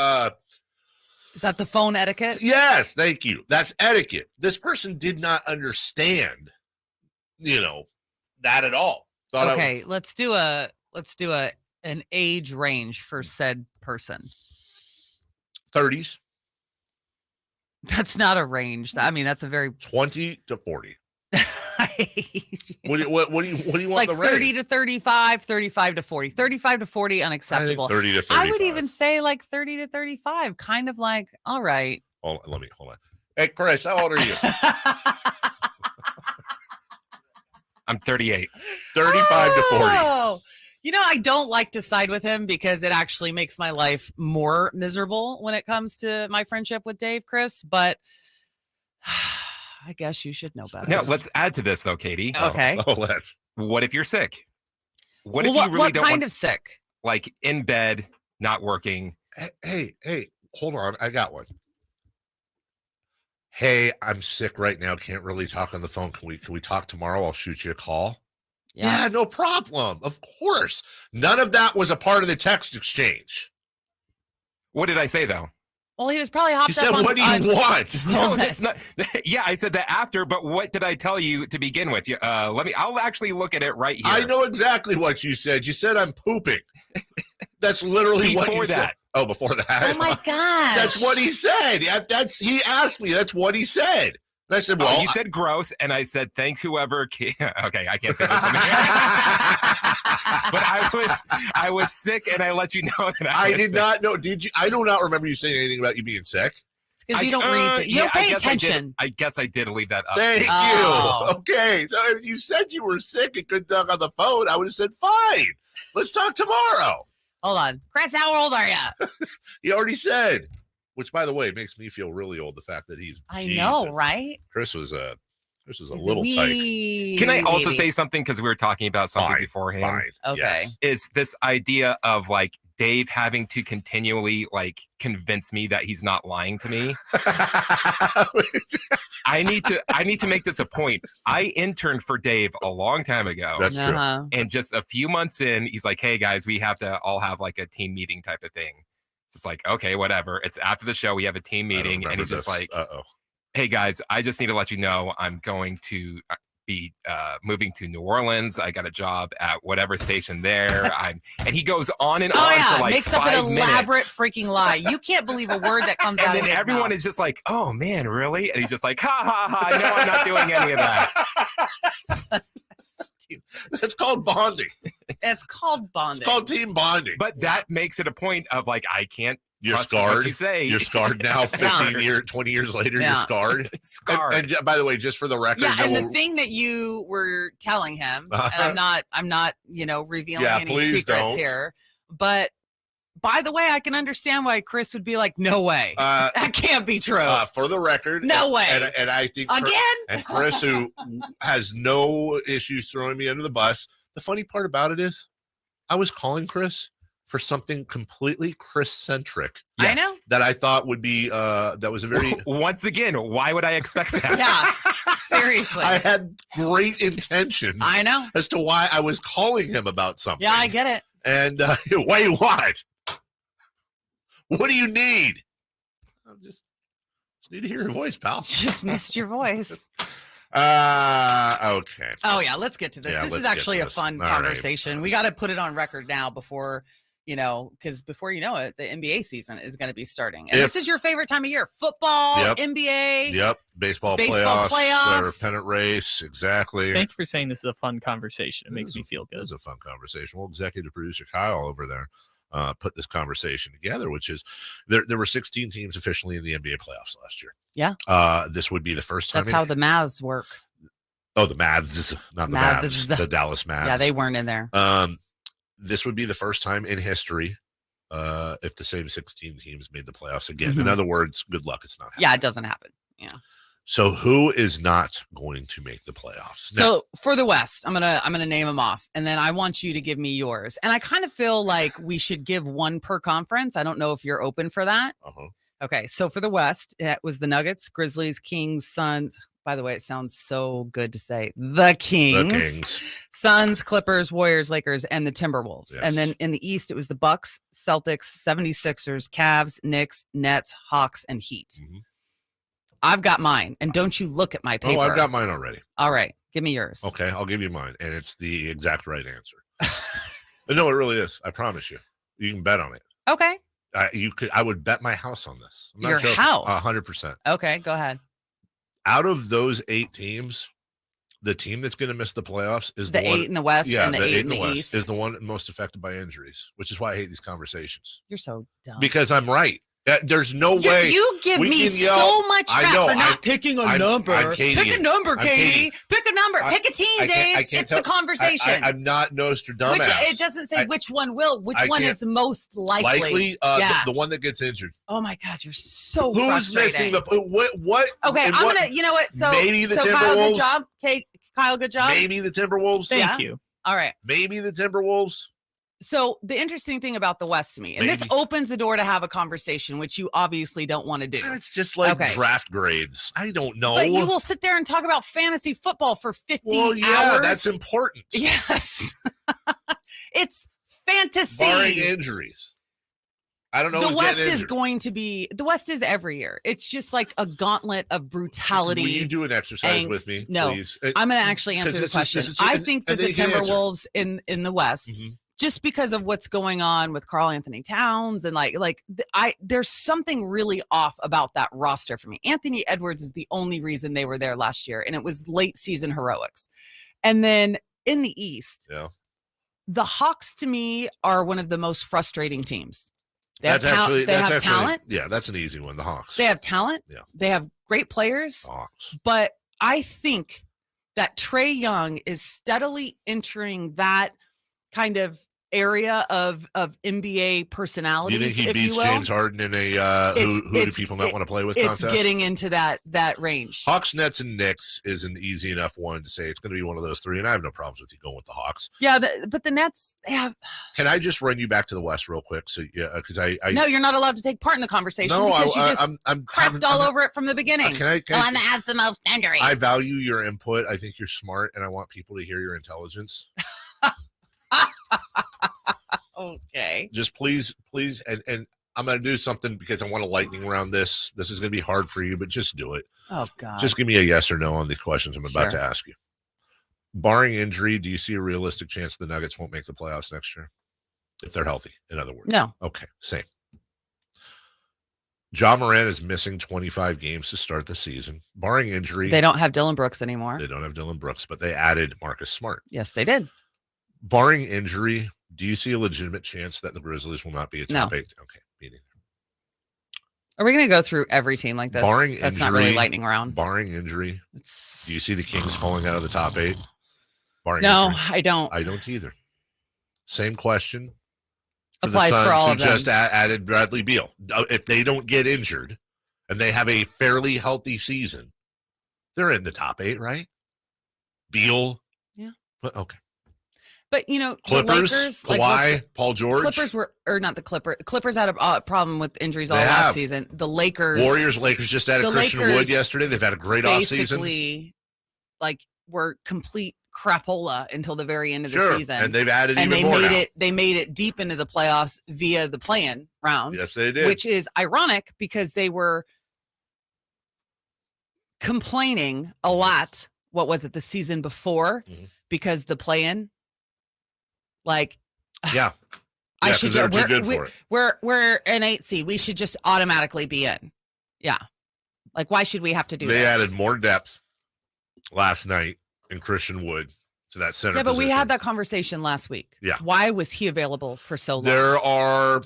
Is that the phone etiquette? Yes. Thank you. That's etiquette. This person did not understand, that at all. Okay. Let's do an age range for said person. 30s. That's not a range. I mean, that's a very 20 to 40. What do you want like the range? 30 to 35, 35 to 40. 35 to 40 unacceptable. I think 30 to 35. I would even say like 30 to 35, kind of like, all right. Hold on. Hey, Chris, how old are you? I'm 38. 35 to 40. I don't like to side with him because it actually makes my life more miserable when it comes to my friendship with Dave, Chris, but I guess you should know better. Now, let's add to this, though, Katie. Okay. Let's. What if you're sick? What Well, if you really what don't kind want, of sick? like in bed, not working? Hey, hold on. I got one. Hey, I'm sick right now. Can't really talk on the phone. Can we talk tomorrow? I'll shoot you a call. Yeah, no problem. Of course. None of that was a part of the text exchange. What did I say, though? Well, he was probably hopped You said, up on. what do you want? No, that's not. Yeah, I said that after, but what did I tell you to begin with? I'll actually look at it right here. I know exactly what you said. You said I'm pooping. That's literally what you said. Oh, before that. Oh my gosh. That's what he said. He asked me. That's what he said. And I said, well, you said gross, and I said thanks whoever. Okay, I can't say this. But I was sick, and I let you know that I did not know. Did you? I do not remember you saying anything about you being sick. It's because you don't read. You don't pay attention. I guess I did leave that up. Thank you. Okay, so if you said you were sick and couldn't talk on the phone, I would have said, fine. Let's talk tomorrow. Hold on, Chris. How old are you? He already said. Which, by the way, makes me feel really old. The fact that he's. I know, right? Chris was a little tight. Can I also say something, because we were talking about something beforehand? Fine. Okay. Yes. It's this idea of like Dave having to continually like convince me that he's not lying to me. I need to make this a point. I interned for Dave a long time ago. That's true. And just a few months in, he's like, "Hey guys, we have to all have like a team meeting type of thing." So it's like, okay, whatever. It's after the show. We have a team meeting, and he's just like, "Hey guys, I just need to let you know I'm going to be moving to New Orleans. I got a job at whatever station there." And he goes on and on for like makes 5 up an elaborate minutes. freaking lie. You can't believe a word that comes out And of then his everyone mouth. is just like, "Oh man, really?" And he's just like, "Ha ha ha! No, I'm not doing any of that." That's called bonding. It's called bonding. It's called team bonding. But that makes it a point of like, I can't. You're trust scarred. What you say. You're scarred now. 20 years later, you're scarred. Scarred. And by the way, just for the record, Yeah, and the thing that you were telling him, and I'm not, revealing any secrets here, but by the way, I can understand why Chris would be like, "No way, that can't be true." For the record, no way. And I think again, and Chris, who has no issues throwing me under the bus. The funny part about it is, I was calling Chris for something completely Chris-centric. I know. That I thought would be, that was a very... Once again, why would I expect that? Yeah, seriously. I had great intentions. I know. As to why I was calling him about something. Yeah, I get it. And wait, what? What do you need? I just need to hear your voice, pal. Just missed your voice. Okay. Oh, yeah, let's get to this. Yeah, this is let's get actually to a this. fun All right. conversation. We got to put it on record now before, because before you know it, the NBA season is going to be starting. And this is your favorite time of year. Football, NBA. Yep. Baseball playoffs. Or pennant race. Exactly. Thank you for saying this is a fun conversation. It makes me feel good. It was a fun conversation. Well, executive producer Kyle over there put this conversation together, which is there were 16 teams officially in the NBA playoffs last year. Yeah. This would be the first time. That's how the Mavs work. Oh, the Mavs, not the Mavs, the Dallas Mavs. Yeah, they weren't in there. This would be the first time in history if the same 16 teams made the playoffs again. Mm-hmm. In other words, good luck. It's not happening. Yeah, it doesn't happen. Yeah. So who is not going to make the playoffs? Now, So for the West, I'm gonna name them off, and then I want you to give me yours. And I kind of feel like we should give one per conference. I don't know if you're open for that. Okay, so for the West, it was the Nuggets, Grizzlies, Kings, Suns. By the way, it sounds so good to say the Kings. Suns, Clippers, Warriors, Lakers, and the Timberwolves. Yes. And then in the East, it was the Bucks, Celtics, 76ers, Cavs, Knicks, Nets, Hawks, and Heat. Mm-hmm. I've got mine, and don't you look at my paper. Oh, I've got mine already. All right, give me yours. Okay, I'll give you mine, and it's the exact right answer. No, it really is. I promise you. You can bet on it. Okay. I would bet my house on this. I'm not Your joking. house? 100%. Okay, go ahead. Out of those 8 teams, the team that's going to miss the playoffs is The one, 8 in the West and the 8 in the West East. is the one most affected by injuries, which is why I hate these conversations. You're so dumb. Because I'm right. There's no way. You give me so much crap for not picking a number. Pick a number, Katie. Pick a number. Pick a team, Dave. It's the conversation. I'm not Nostradamus. It doesn't say which one will. Which one is most likely? The one that gets injured. Oh my God, you're so Who's missing the what? Okay, I'm gonna. You know what? So maybe the Timberwolves. Kyle, good job. Kyle, good job. Maybe the Timberwolves. Thank you. All right. Maybe the Timberwolves. So the interesting thing about the West to me, and this opens the door to have a conversation, which you obviously don't want to do. It's just like draft grades. I don't know. But you will sit there and talk about fantasy football for 50 hours. That's important. Yes. It's fantasy. Barring injuries. I don't know. The West is going to be, the West is every year. It's just like a gauntlet of brutality. Will you do an exercise with me, no, please? I'm going to actually answer the question. I think that the Timberwolves in the West, just because of what's going on with Karl Anthony Towns and there's something really off about that roster for me. Anthony Edwards is the only reason they were there last year, and it was late season heroics. And then in the East, the Hawks to me are one of the most frustrating teams. They have talent. Yeah, that's an easy one. The Hawks. They have talent. Yeah. They have great players. Hawks. But I think that Trae Young is steadily entering that kind of area of NBA personalities. You think he beats James Harden in a who do people not want to play with contest? It's getting into that range. Hawks, Nets, and Knicks is an easy enough one to say it's going to be one of those three, and I have no problems with you going with the Hawks. Yeah, but the Nets, they have. Can I just run you back to the West real quick? So because I no, you're not allowed to take part in the conversation because you just crapped all over it from the beginning. The one that has the most injuries. I value your input. I think you're smart, and I want people to hear your intelligence. Okay. Just please, and I'm going to do something because I want a lightning round this. This is going to be hard for you, but just do it. Oh, God. Just give me a yes or no on these questions I'm about to ask you. Barring injury, do you see a realistic chance the Nuggets won't make the playoffs next year? If they're healthy, in other words. No. Okay, same. Ja Morant is missing 25 games to start the season. Barring injury. They don't have Dylan Brooks anymore. They don't have Dylan Brooks, but they added Marcus Smart. Yes, they did. Barring injury, do you see a legitimate chance that the Grizzlies will not be a top 8? Okay, me neither. Are we going to go through every team like this? Barring That's injury, not really lightning round. Barring injury, do you see the Kings falling out of the top 8? Barring no, injury. I don't. I don't either. Same question. Applies for all of them. Just added Bradley Beal. If they don't get injured and they have a fairly healthy season, they're in the top 8, right? Beal. Yeah. Okay. But, you know, Clippers, the Lakers, Kawhi, Paul George. Clippers not the Clippers. Clippers had a problem with injuries all last season. The Lakers. Lakers just added Christian Wood yesterday. They've had a great offseason. Basically, were complete crapola until the very end of the season. And they've added even more now. They made it deep into the playoffs via the play-in round. Yes, they did. Which is ironic because they were complaining a lot. What was it, the season before? Mm-hmm. Because the play-in. Yeah, I should. They're too good for it. We're an 8 seed. We should just automatically be in. Yeah, why should we have to do? They this? added more depth last night in Christian Wood to that center. Yeah, but position. we had that conversation last week. Yeah, why was he available for so long? There are.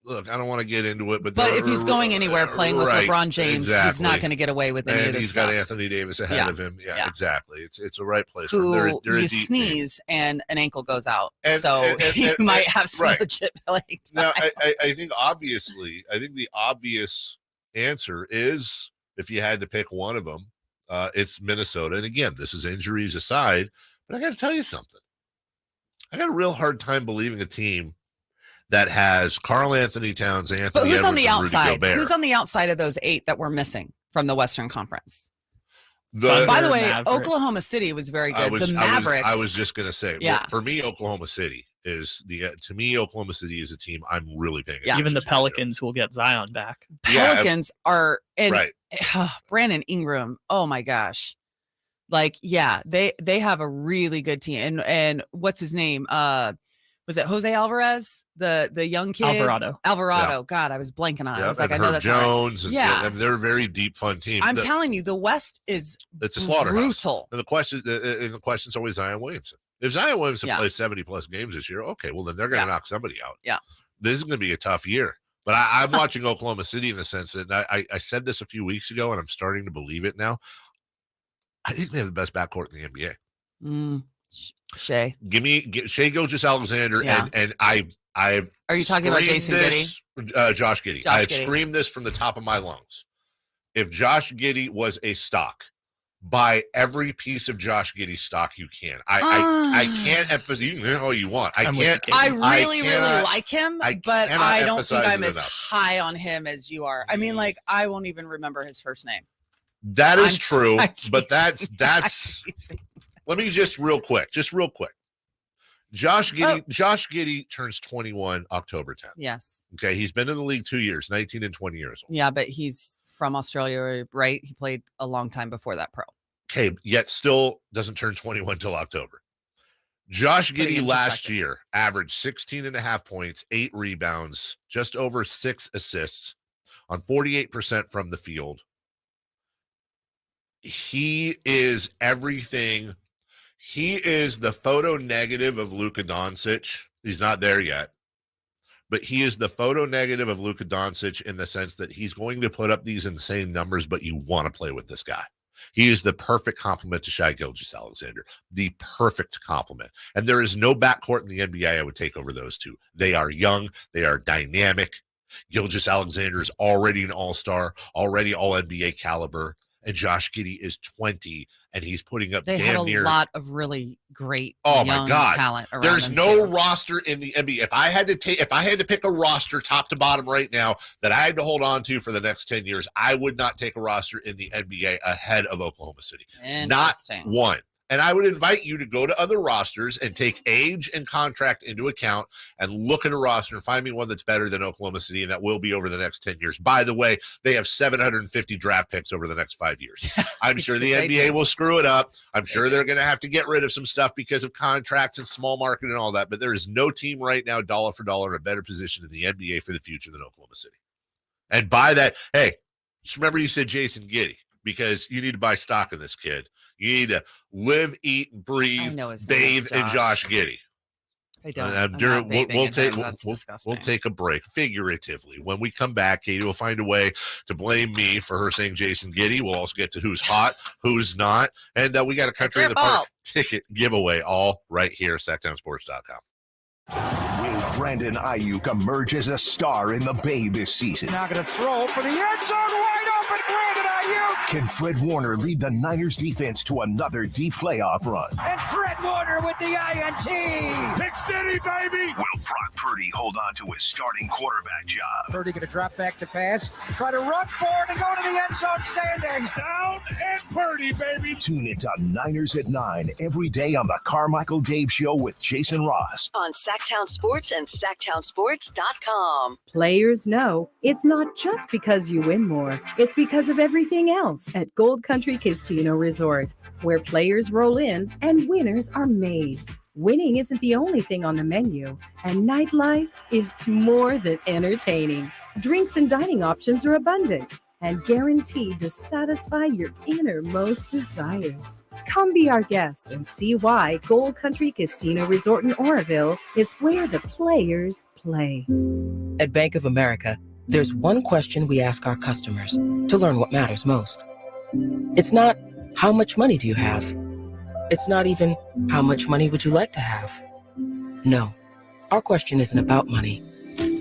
Look, I don't want to get into it, but if he's going anywhere playing with LeBron James, he's not going to get away with any of this stuff. And he's got Anthony Davis ahead of him. Yeah, exactly. It's a right place. Who you sneeze and an ankle goes out, so you might have some legit playing time. Now, I think the obvious answer is if you had to pick one of them, it's Minnesota. And again, this is injuries aside, but I got to tell you something. I got a real hard time believing a team that has Karl Anthony Towns, Anthony but who's Edwards, on the outside? Rudy Gobert. Who's on the outside of those 8 that we're missing from the Western Conference? By the way, Oklahoma City was very good. The Mavericks. I was just going to say, yeah. For me, Oklahoma City is Oklahoma City is a team I'm really paying attention to. Even the Pelicans will get Zion back. Pelicans are, and Brandon Ingram. Oh my gosh. They have a really good team. And what's his name? Was it Jose Alvarez, the young kid? Alvarado. Yeah. God, I was blanking on it. I was like, I know Herb that's Jones. Right. Yeah, they're a very deep, fun team. I'm telling you, the West is it's a slaughterhouse. Brutal. And the question's always Zion Williamson. If Zion Williamson plays 70+ games this year, okay, well then they're going to knock somebody out. Yeah, this is going to be a tough year. But I'm watching Oklahoma City in the sense that I said this a few weeks ago, and I'm starting to believe it now. I think they have the best backcourt in the NBA. Shea. Shea Gilgeous-Alexander, and I Are you talking about Jason Giddey? Josh Giddey. I've screamed this from the top of my lungs. If Josh Giddey was a stock, buy every piece of Josh Giddey stock you can. I can't emphasize. You can do all you want. I really like him, but I don't think I'm as high on him as you are. I mean, like, I won't even remember his first name. That is true, but that's. Let me just real quick. Josh Giddey turns 21 October 10th. Yes. Okay, he's been in the league 2 years, 19 and 20 years old. Yeah, but he's from Australia, right? He played a long time before that pro. Okay, yet still doesn't turn 21 till October. Josh Giddey last year averaged 16.5 points, 8 rebounds, just over 6 assists on 48% from the field. He is everything. He is the photo negative of Luka Doncic. He's not there yet, but he is the photo negative of Luka Doncic in the sense that he's going to put up these insane numbers, but you want to play with this guy. He is the perfect complement to Shai Gilgeous-Alexander, the perfect complement. And there is no backcourt in the NBA I would take over those two. They are young. They are dynamic. Gilgeous-Alexander is already an all-star, already all-NBA caliber. And Josh Giddey is 20, and he's putting up They had a lot of really great young talent around There's them no too. roster in the NBA. If I had to pick a roster top to bottom right now that I had to hold on to for the next 10 years, I would not take a roster in the NBA ahead of Oklahoma City. Not one. And I would invite you to go to other rosters and take age and contract into account and look at a roster and find me one that's better than Oklahoma City, and that will be over the next 10 years. By the way, they have 750 draft picks over the next 5 years. I'm sure the NBA will screw it up. I'm sure they're going to have to get rid of some stuff because of contracts and small market and all that, but there is no team right now, dollar for dollar, in a better position in the NBA for the future than Oklahoma City. And by that, hey, just remember you said Jason Giddey, because you need to buy stock in this kid. You need to live, eat, and breathe, bathe in Josh Giddey. I don't. We'll take a break, figuratively. When we come back, Katie will find a way to blame me for her saying Jason Giddey. We'll also get to who's hot, who's not. And we got a Country in the Park ticket giveaway all right here, SactownSports.com. Will Brandon Ayuk emerge as a star in the Bay this season? Now going to throw for the end zone, wide open, Brandon Ayuk. Can Fred Warner lead the Niners defense to another deep playoff run? And Fred Warner with the INT. Pick City, baby. Will Brock Purdy hold on to his starting quarterback job? Purdy going to drop back to pass, try to run forward and go to the end zone standing. Down and Purdy, baby. Tune into Niners at 9 every day on the Carmichael Dave Show with Jason Ross. On Sactown Sports and SactownSports.com. Players know it's not just because you win more, it's because of everything else at Gold Country Casino Resort, where players roll in and winners are made. Winning isn't the only thing on the menu, and nightlife, it's more than entertaining. Drinks and dining options are abundant and guaranteed to satisfy your innermost desires. Come be our guests and see why Gold Country Casino Resort in Oroville is where the players play. At Bank of America, there's one question we ask our customers to learn what matters most. It's not, how much money do you have? It's not even, how much money would you like to have? No, our question isn't about money.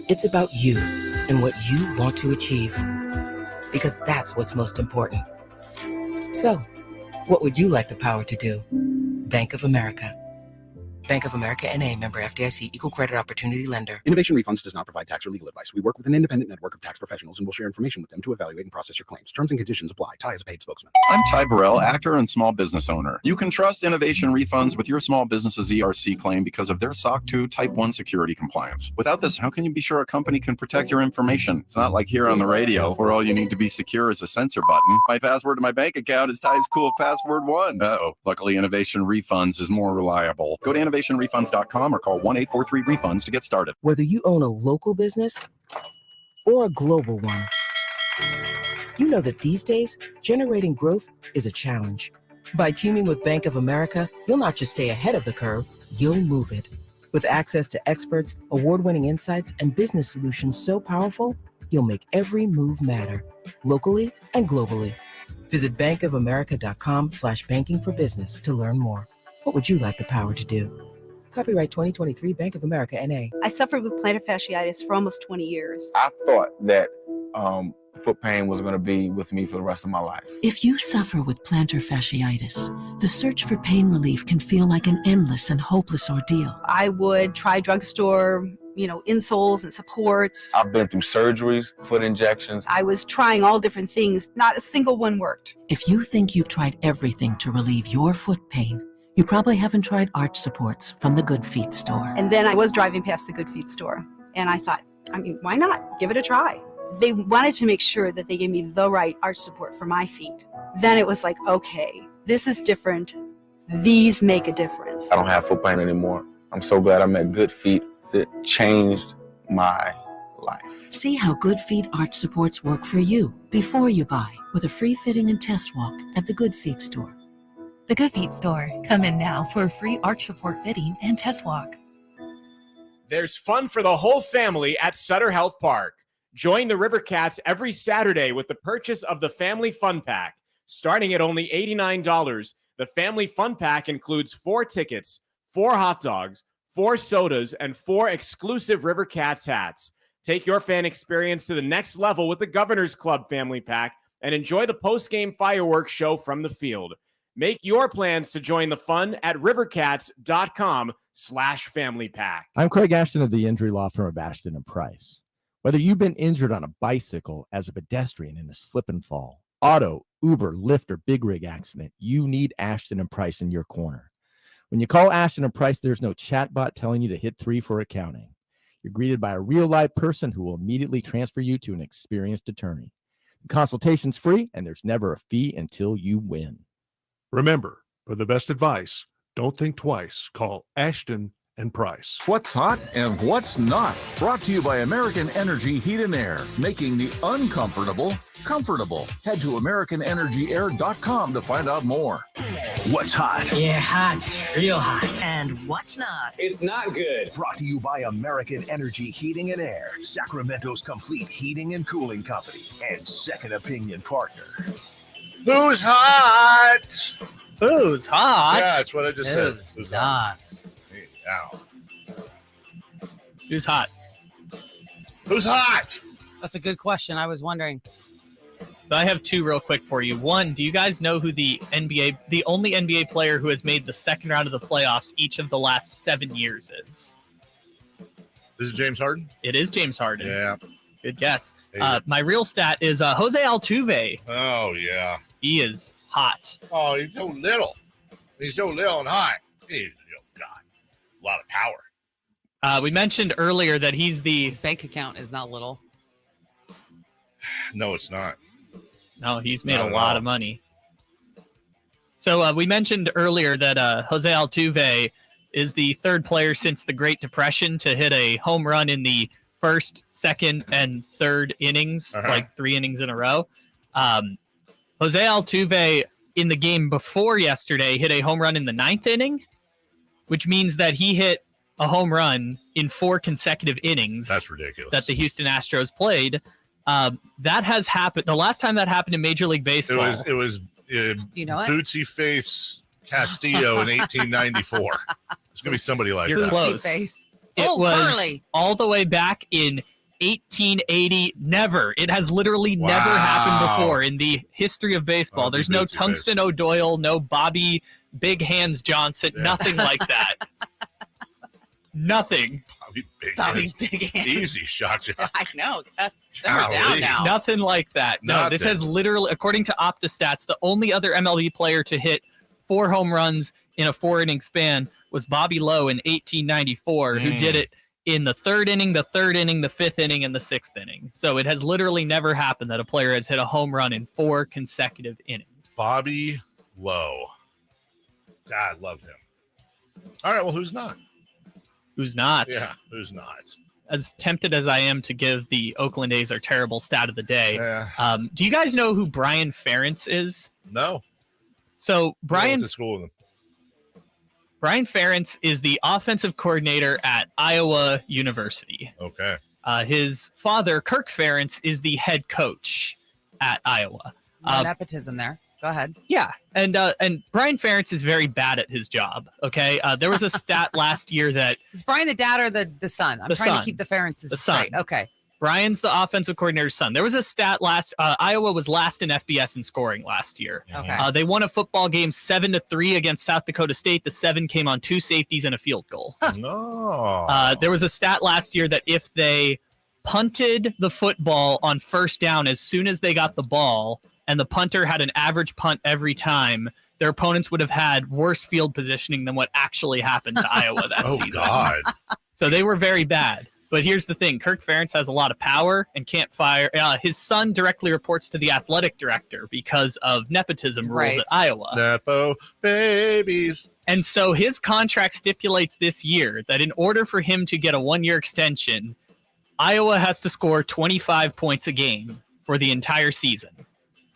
It's about you and what you want to achieve. Because that's what's most important. So, what would you like the power to do? Bank of America. Bank of America N.A. member FDIC, equal credit opportunity lender. Innovation Refunds does not provide tax or legal advice. We work with an independent network of tax professionals and will share information with them to evaluate and process your claims. Terms and conditions apply. Ty is a paid spokesman. I'm Ty Burrell, actor and small business owner. You can trust Innovation Refunds with your small business's ERC claim because of their SOC 2 Type 1 security compliance. Without this, how can you be sure a company can protect your information? It's not like here on the radio, where all you need to be secure is a censor button. My password to my bank account is Ty's cool password 1. Uh-oh. Luckily, Innovation Refunds is more reliable. Go to innovationrefunds.com or call 1-843-REFUNDS to get started. Whether you own a local business or a global one, you know that these days, generating growth is a challenge. By teaming with Bank of America, you'll not just stay ahead of the curve, you'll move it. With access to experts, award-winning insights, and business solutions so powerful, you'll make every move matter, locally and globally. Visit bankofamerica.com/banking for business to learn more. What would you like the power to do? Copyright 2023 Bank of America, N.A. I suffered with plantar fasciitis for almost 20 years. I thought that foot pain was going to be with me for the rest of my life. If you suffer with plantar fasciitis, the search for pain relief can feel like an endless and hopeless ordeal. I would try drugstore, insoles and supports. I've been through surgeries, foot injections. I was trying all different things. Not a single one worked. If you think you've tried everything to relieve your foot pain, you probably haven't tried arch supports from the Good Feet store. And then I was driving past the Good Feet store, and I thought, why not? Give it a try. They wanted to make sure that they gave me the right arch support for my feet. Then it was like, okay, this is different. These make a difference. I don't have foot pain anymore. I'm so glad I met Good Feet. It changed my life. See how Good Feet arch supports work for you before you buy with a free fitting and test walk at the Good Feet store. The Good Feet store. Come in now for a free arch support fitting and test walk. There's fun for the whole family at Sutter Health Park. Join the River Cats every Saturday with the purchase of the Family Fun Pack. Starting at only $89, the Family Fun Pack includes 4 tickets, 4 hot dogs, 4 sodas, and 4 exclusive River Cats hats. Take your fan experience to the next level with the Governor's Club Family Pack and enjoy the post-game fireworks show from the field. Make your plans to join the fun at rivercats.com/family pack. I'm Craig Ashton of the injury law firm of Ashton and Price. Whether you've been injured on a bicycle, as a pedestrian in a slip and fall, auto, Uber, Lyft, or big rig accident, you need Ashton and Price in your corner. When you call Ashton and Price, there's no chatbot telling you to hit 3 for accounting. You're greeted by a real live person who will immediately transfer you to an experienced attorney. The consultation's free, and there's never a fee until you win. Remember, for the best advice, don't think twice. Call Ashton and Price. What's hot and what's not? Brought to you by American Energy Heat and Air, making the uncomfortable comfortable. Head to AmericanEnergyAir.com to find out more. What's hot? Yeah, hot. Real hot. And what's not? It's not good. Brought to you by American Energy Heating and Air, Sacramento's complete heating and cooling company, and second opinion partner. Who's hot? Who's hot? Yeah, that's what I just said. Who's not? Hey, ow. Who's hot? Who's hot? That's a good question. I was wondering. So I have 2 real quick for you. One, do you guys know who the only NBA player who has made the second round of the playoffs each of the last 7 years is? This is James Harden? It is James Harden. Yeah. Good guess. My real stat is Jose Altuve. Oh, yeah. He is hot. Oh, he's so little. He's so little and hot. He's, God, a lot of power. We mentioned earlier that he's His bank account is not little. No, it's not. No, he's made a lot of money. So we mentioned earlier that Jose Altuve is the 3rd player since the Great Depression to hit a home run in the first, second, and third innings, like 3 innings in a row. Jose Altuve, in the game before yesterday, hit a home run in the 9th inning, which means that he hit a home run in 4 consecutive innings. That's ridiculous. That the Houston Astros played. That has happened. The last time that happened in Major League Baseball. It was you know Bootsy Face Castillo in 1894. It's going to be somebody like You're that. close. Face. It was Burley. all the way back in 1880. Never. It has literally never happened before in the history of baseball. There's no Tungsten O'Doyle, no Bobby Big Hands Johnson, nothing like that. Nothing. Bobby Big Hands. Easy shot, John. I know. That's down now. Nothing like that. No, this has literally, according to OptaStats, the only other MLB player to hit 4 home runs in a 4-inning span was Bobby Lowe in 1894, who did it in the 3rd inning, the 3rd inning, the 5th inning, and the 6th inning. So it has literally never happened that a player has hit a home run in 4 consecutive innings. Bobby Lowe. God, love him. All right, well, who's not? Who's not? Yeah, who's not? As tempted as I am to give the Oakland A's our terrible stat of the day, do you guys know who Brian Ferentz is? No. So I Brian, went to school with him. Brian Ferentz is the offensive coordinator at Iowa University. Okay. His father, Kirk Ferentz, is the head coach at Iowa. No nepotism there. Go ahead. Yeah, and Brian Ferentz is very bad at his job. Okay, there was a stat last year that is Brian the dad or the son? I'm trying to keep the Ferentzes straight. Okay. Brian's the offensive coordinator's son. There was a stat last. Iowa was last in FBS in scoring last year. Okay. They won a football game 7-3 against South Dakota State. The 7 came on 2 safeties and a field goal. No. There was a stat last year that if they punted the football on first down as soon as they got the ball, and the punter had an average punt every time, their opponents would have had worse field positioning than what actually happened to Iowa that season. Oh, God. So they were very bad. But here's the thing. Kirk Ferentz has a lot of power and can't fire. His son directly reports to the athletic director because of nepotism rules at Iowa. Nepo babies. And so his contract stipulates this year that in order for him to get a 1-year extension, Iowa has to score 25 points a game for the entire season.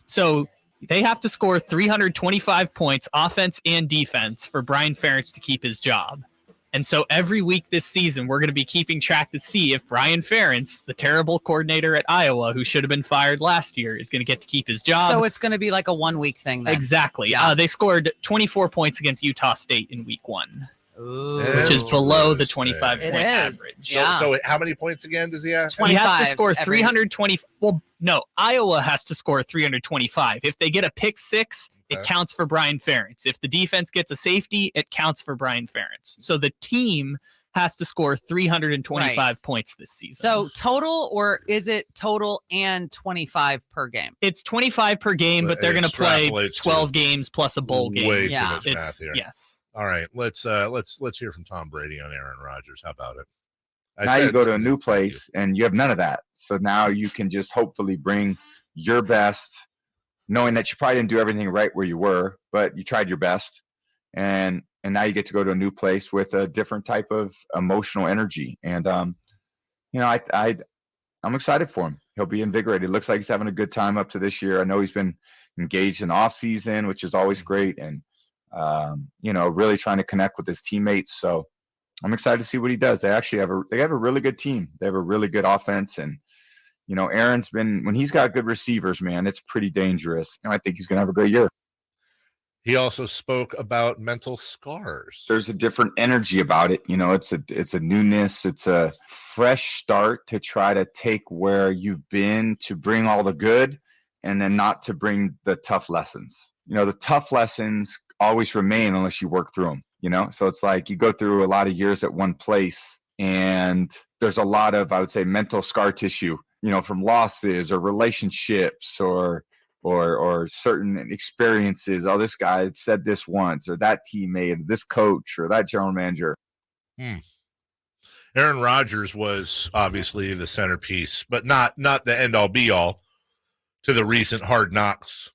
So they have to score 325 points, offense and defense, for Brian Ferentz to keep his job. And so every week this season, we're going to be keeping track to see if Brian Ferentz, the terrible coordinator at Iowa, who should have been fired last year, is going to get to keep his job. So it's going to be like a 1-week thing then. Exactly. Yeah. They scored 24 points against Utah State in week 1. Ooh. Which is below the 25-point average. So how many points again does he have? He has to score 320. Well, no, Iowa has to score 325. If they get a pick 6, it counts for Brian Ferentz. If the defense gets a safety, it counts for Brian Ferentz. So the team has to score 325 points this season. So total, or is it total and 25 per game? It's 25 per game, but they're going to play 12 games plus a bowl game. Way too much math here. Yes. All right, let's hear from Tom Brady on Aaron Rodgers. How about it? Now you go to a new place and you have none of that. So now you can just hopefully bring your best, knowing that you probably didn't do everything right where you were, but you tried your best. And now you get to go to a new place with a different type of emotional energy. And you know, I'm excited for him. He'll be invigorated. It looks like he's having a good time up to this year. I know he's been engaged in off season, which is always great. And you know, really trying to connect with his teammates. So I'm excited to see what he does. They actually have a really good team. They have a really good offense. And, you know, Aaron's when he's got good receivers, man, it's pretty dangerous. And I think he's going to have a great year. He also spoke about mental scars. There's a different energy about it. You know, it's a newness. It's a fresh start to try to take where you've been, to bring all the good, and then not to bring the tough lessons. You know, the tough lessons always remain unless you work through them, you know? So it's like you go through a lot of years at one place and there's a lot of, I would say, mental scar tissue, you know, from losses or relationships or certain experiences. Oh, this guy said this once, or that teammate, this coach, or that general manager. Aaron Rodgers was obviously the centerpiece, but not the end all be all to the recent Hard Knocks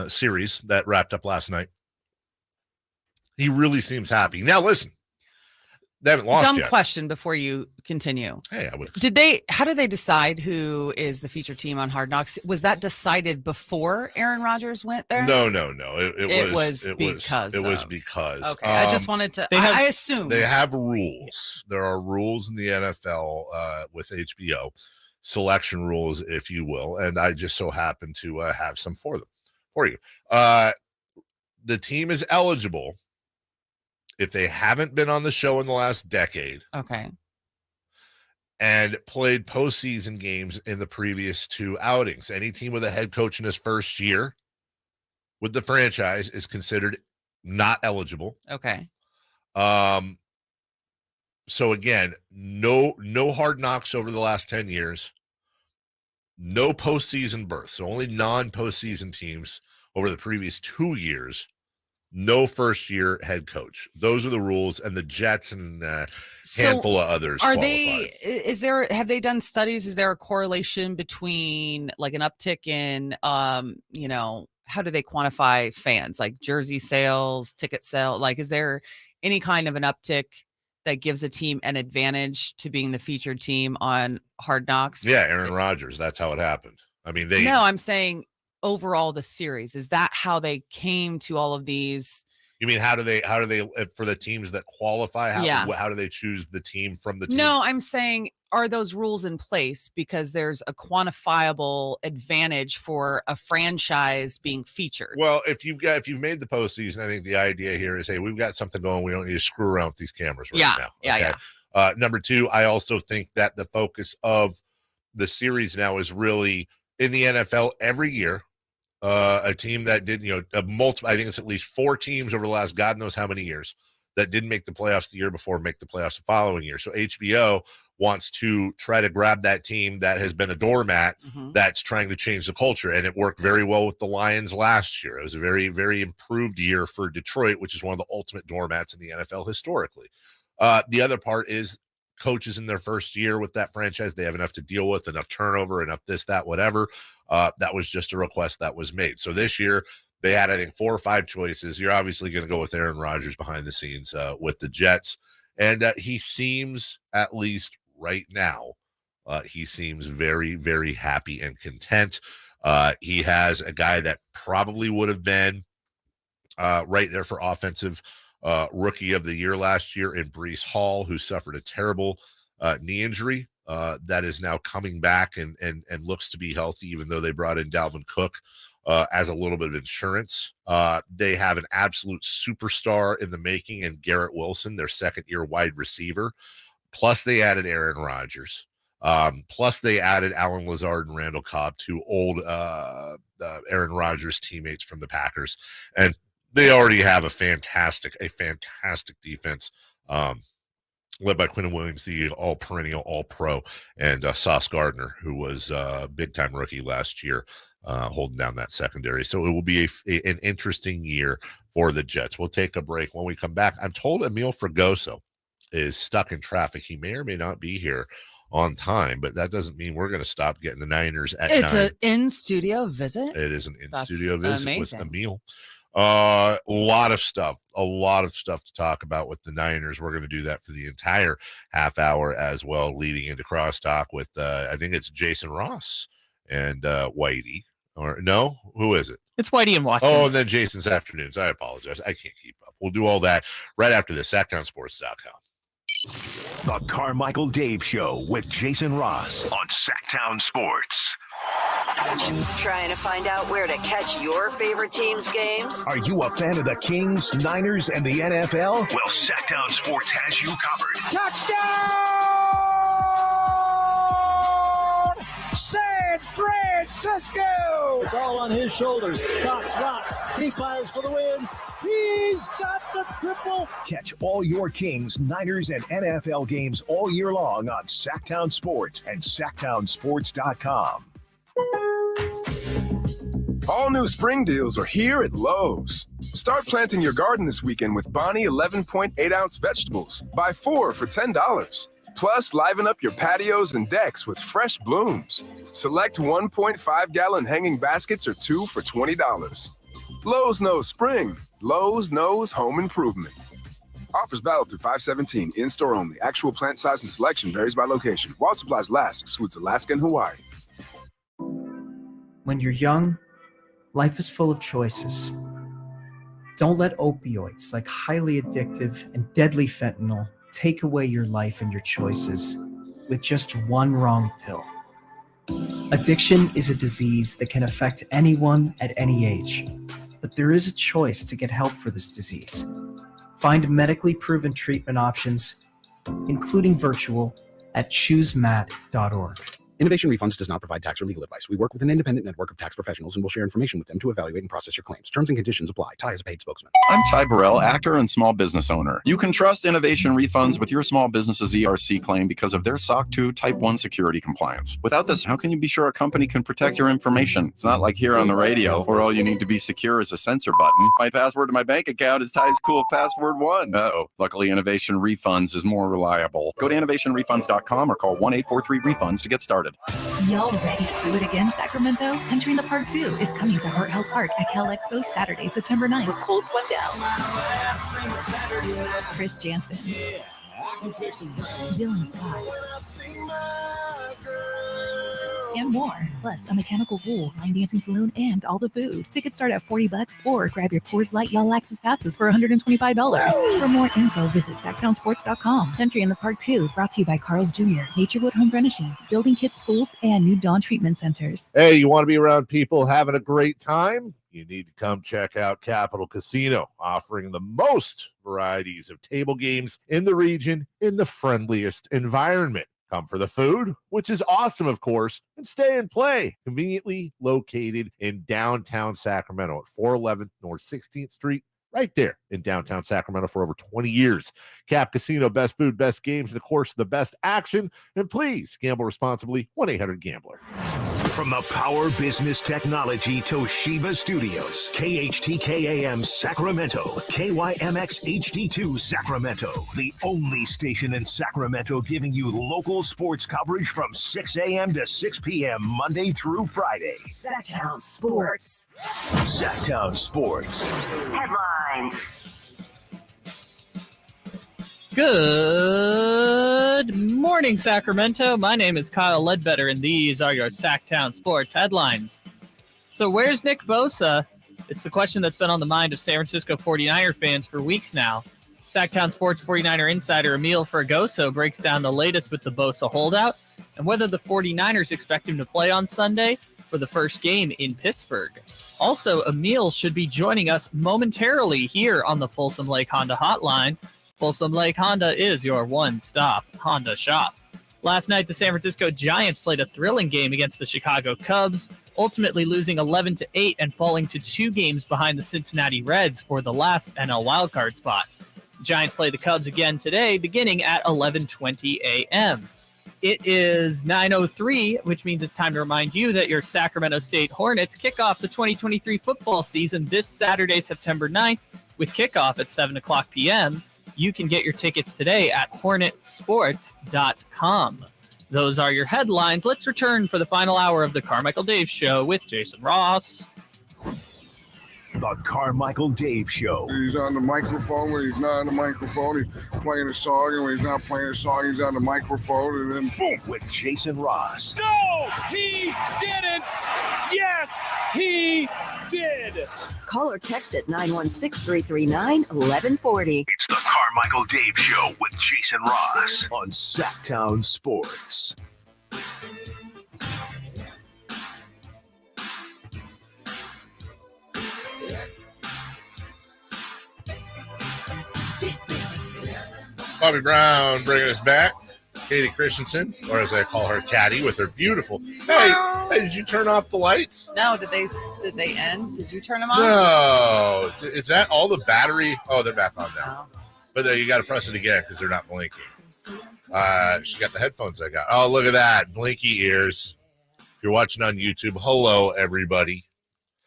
series that wrapped up last night. He really seems happy. Now, listen, they haven't lost yet. Dumb question before you continue. Hey, I would. How did they decide who is the featured team on Hard Knocks? Was that decided before Aaron Rodgers went there? No. It was because. Okay, I just wanted to. I assumed they have rules. There are rules in the NFL with HBO, selection rules, if you will, and I just so happen to have some for you. The team is eligible if they haven't been on the show in the last decade. Okay. And played postseason games in the previous 2 outings. Any team with a head coach in his first year with the franchise is considered not eligible. Okay. So again, no Hard Knocks over the last 10 years. No postseason berths. So only non-postseason teams over the previous 2 years. No first-year head coach. Those are the rules, and the Jets and a handful of others qualified. Have they done studies? Is there a correlation between like an uptick in, you know, how do they quantify fans? Like jersey sales, ticket sale? Like, is there any kind of an uptick that gives a team an advantage to being the featured team on Hard Knocks? Yeah, Aaron Rodgers. That's how it happened. I mean, No, I'm saying overall the series. Is that how they came to all of these You mean how do they for the teams that qualify? How do they choose the team from the team? No, I'm saying, are those rules in place because there's a quantifiable advantage for a franchise being featured? Well, if you've made the postseason, I think the idea here is, hey, we've got something going. We don't need to screw around with these cameras right now. Yeah. Number two, I also think that the focus of the series now is really in the NFL every year. A team that did, I think it's at least 4 teams over the last God knows how many years that didn't make the playoffs the year before make the playoffs the following year. So HBO wants to try to grab that team that has been a doormat that's trying to change the culture. And it worked very well with the Lions last year. It was a very, very improved year for Detroit, which is one of the ultimate doormats in the NFL historically. The other part is coaches in their first year with that franchise. They have enough to deal with, enough turnover, enough this, that, whatever. That was just a request that was made. So this year they had, I think, 4 or 5 choices. You're obviously going to go with Aaron Rodgers behind the scenes with the Jets. And he seems, at least right now, he seems very, very happy and content. He has a guy that probably would have been right there for offensive rookie of the year last year in Breece Hall, who suffered a terrible knee injury that is now coming back and looks to be healthy, even though they brought in Dalvin Cook as a little bit of insurance. They have an absolute superstar in the making in Garrett Wilson, their second-year wide receiver. Plus, they added Aaron Rodgers. Plus, they added Alan Lazard and Randall Cobb, 2 old Aaron Rodgers teammates from the Packers. And they already have a fantastic defense, led by Quinton Williams, the all-perennial, all-pro, and Sauce Gardner, who was a big-time rookie last year, holding down that secondary. So it will be an interesting year for the Jets. We'll take a break. When we come back, I'm told Emil Fragoso is stuck in traffic. He may or may not be here on time, but that doesn't mean we're going to stop getting the Niners at 9. It's an in-studio visit? It is an in-studio visit with Emil. A lot of stuff to talk about with the Niners. We're going to do that for the entire half hour as well, leading into crosstalk with, I think it's Jason Ross and Whitey. Or no, who is it? It's Whitey and Watkins. Oh, and then Jason's afternoons. I apologize. I can't keep up. We'll do all that right after this. SactownSports.com. The Carmichael Dave Show with Jason Ross on Sactown Sports. Trying to find out where to catch your favorite team's games? Are you a fan of the Kings, Niners, and the NFL? Well, Sactown Sports has you covered. Touchdown! San Francisco! It's all on his shoulders. Cox rocks. He fires for the win. He's got the triple. Catch all your Kings, Niners, and NFL games all year long on Sactown Sports and SactownSports.com. All new spring deals are here at Lowe's. Start planting your garden this weekend with Bonnie 11.8-ounce vegetables. Buy 4 for $10. Plus, liven up your patios and decks with fresh blooms. Select 1.5-gallon hanging baskets or 2 for $20. Lowe's knows spring. Lowe's knows home improvement. Offers valid through 5/17. In-store only. Actual plant size and selection varies by location. While supplies last, excludes Alaska and Hawaii. When you're young, life is full of choices. Don't let opioids like highly addictive and deadly fentanyl take away your life and your choices with just one wrong pill. Addiction is a disease that can affect anyone at any age, but there is a choice to get help for this disease. Find medically proven treatment options, including virtual, at choosemat.org. Innovation Refunds does not provide tax or legal advice. We work with an independent network of tax professionals and will share information with them to evaluate and process your claims. Terms and conditions apply. Ty is a paid spokesman. I'm Ty Burrell, actor and small business owner. You can trust Innovation Refunds with your small business's ERC claim because of their SOC 2 Type 1 security compliance. Without this, how can you be sure a company can protect your information? It's not like here on the radio, where all you need to be secure is a censor button. My password to my bank account is Ty's cool password 1. Uh-oh. Luckily, Innovation Refunds is more reliable. Go to innovationrefunds.com or call 1-843-REFUNDS to get started. Y'all ready to do it again, Sacramento? Country in the Park 2 is coming to Heart Health Park at Cal Expo Saturday, September 9th with Cole Swindell, Chris Jansen, Dylan Scott, and more. Plus, a mechanical pool, line dancing saloon, and all the food. Tickets start at $40 or grab your Coors Light Y'all Access passes for $125. For more info, visit SactownSports.com. Country in the Park 2, brought to you by Carl's Jr., Naturwood Home Furnishings, Building Kits Schools, and New Dawn Treatment Centers. Hey, you want to be around people having a great time? You need to come check out Capital Casino, offering the most varieties of table games in the region in the friendliest environment. Come for the food, which is awesome, of course, and stay and play. Conveniently located in downtown Sacramento at 411 North 16th Street, right there in downtown Sacramento for over 20 years. Cap Casino, best food, best games, and of course, the best action. And please gamble responsibly. 1-800-GAMBLER. From the Power Business Technology Toshiba Studios, KHTKAM Sacramento, KYMX HD2 Sacramento, the only station in Sacramento giving you local sports coverage from 6 a.m. to 6 p.m. Monday through Friday. Sactown Sports. Sactown Sports. Headlines. Good morning, Sacramento. My name is Kyle Ledbetter, and these are your Sactown Sports headlines. So where's Nick Bosa? It's the question that's been on the mind of San Francisco 49er fans for weeks now. Sactown Sports 49er insider Emil Fergoso breaks down the latest with the Bosa holdout and whether the 49ers expect him to play on Sunday for the first game in Pittsburgh. Also, Emil should be joining us momentarily here on the Folsom Lake Honda Hotline. Folsom Lake Honda is your one-stop Honda shop. Last night, the San Francisco Giants played a thrilling game against the Chicago Cubs, ultimately losing 11-8 and falling to 2 games behind the Cincinnati Reds for the last NL wildcard spot. Giants play the Cubs again today, beginning at 11:20 a.m. It is 9:03, which means it's time to remind you that your Sacramento State Hornets kick off the 2023 football season this Saturday, September 9th, with kickoff at 7 o'clock p.m. You can get your tickets today at hornetsports.com. Those are your headlines. Let's return for the final hour of the Carmichael Dave Show with Jason Ross. The Carmichael Dave Show. He's on the microphone when he's not on the microphone. He's playing a song, and when he's not playing a song, he's on the microphone, and then boom. With Jason Ross. No, he didn't. Yes, he did. Call or text at 916-339-1140. It's the Carmichael Dave Show with Jason Ross on Sactown Sports. Bobby Brown bringing us back. Katie Christensen, or as I call her, Caddy, with her beautiful. Hey, did you turn off the lights? No, did they end? Did you turn them on? No. Is that all the battery? Oh, they're back on now. But you got to press it again because they're not blinking. She got the headphones I got. Oh, look at that. Blinky ears. If you're watching on YouTube, hello, everybody.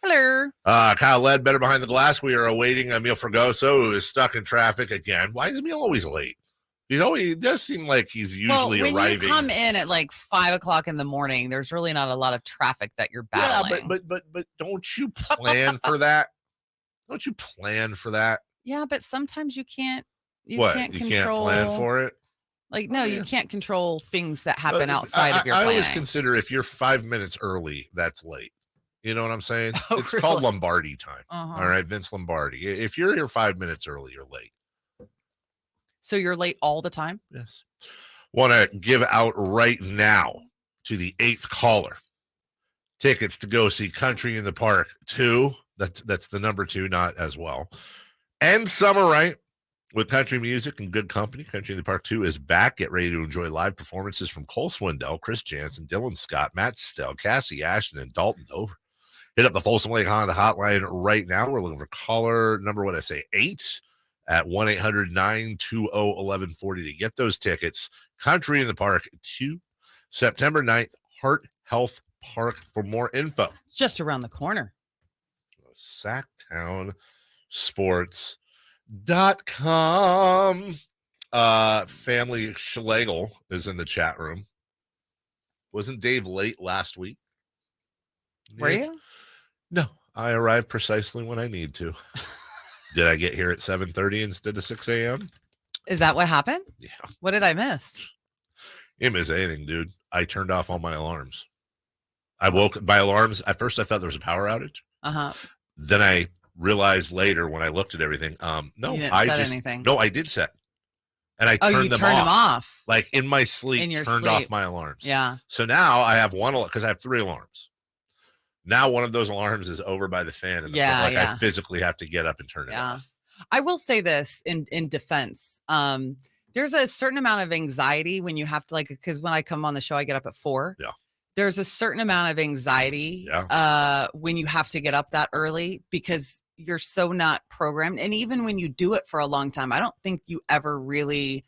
Hello. Kyle Ledbetter behind the glass. We are awaiting Emil Fergoso, who is stuck in traffic again. Why is Emil always late? It does seem like he's usually when arriving. You come in at like 5 o'clock in the morning, there's really not a lot of traffic that you're battling. Yeah, but don't you plan for that? Don't you plan for that? Yeah, but sometimes you can't. You can't plan for it. Like, no, you can't control things that happen outside of your planning. I always consider if you're 5 minutes early, that's late. You know what I'm saying? It's really? Called Lombardi time. Uh-huh. All right, Vince Lombardi. If you're here 5 minutes early, you're late. So you're late all the time? Yes. Want to give out right now to the 8th caller tickets to go see Country in the Park 2. That's the number 2, not as well. And Summer Right with country music and good company. Country in the Park 2 is back. Get ready to enjoy live performances from Cole Swindell, Chris Jansen, Dylan Scott, Matt Stell, Cassie Ashton, and Dalton Dover. Hit up the Folsom Lake Honda hotline right now. We're looking for caller number, 8 at 1-800-920-1140 to get those tickets. Country in the Park 2, September 9th, Heart Health Park. For more info, it's just around the corner. SactownSports.com. Family Schlegel is in the chat room. Wasn't Dave late last week? Were you? No, I arrived precisely when I need to. Did I get here at 7:30 instead of 6 a.m.? Is that what happened? Yeah. What did I miss? You didn't miss anything, dude. I turned off all my alarms. I woke my alarms. At first, I thought there was a power outage. Then I realized later when I looked at everything, no, I did set. And I turned them off. Like in my sleep, turned off my alarms. Yeah. So now I have one because I have 3 alarms. Now one of those alarms is over by the fan. And I physically have to get up and turn it off. I will say this in defense. There's a certain amount of anxiety when you have to because when I come on the show, I get up at 4. Yeah. There's a certain amount of anxiety when you have to get up that early because you're so not programmed. And even when you do it for a long time, I don't think you ever really,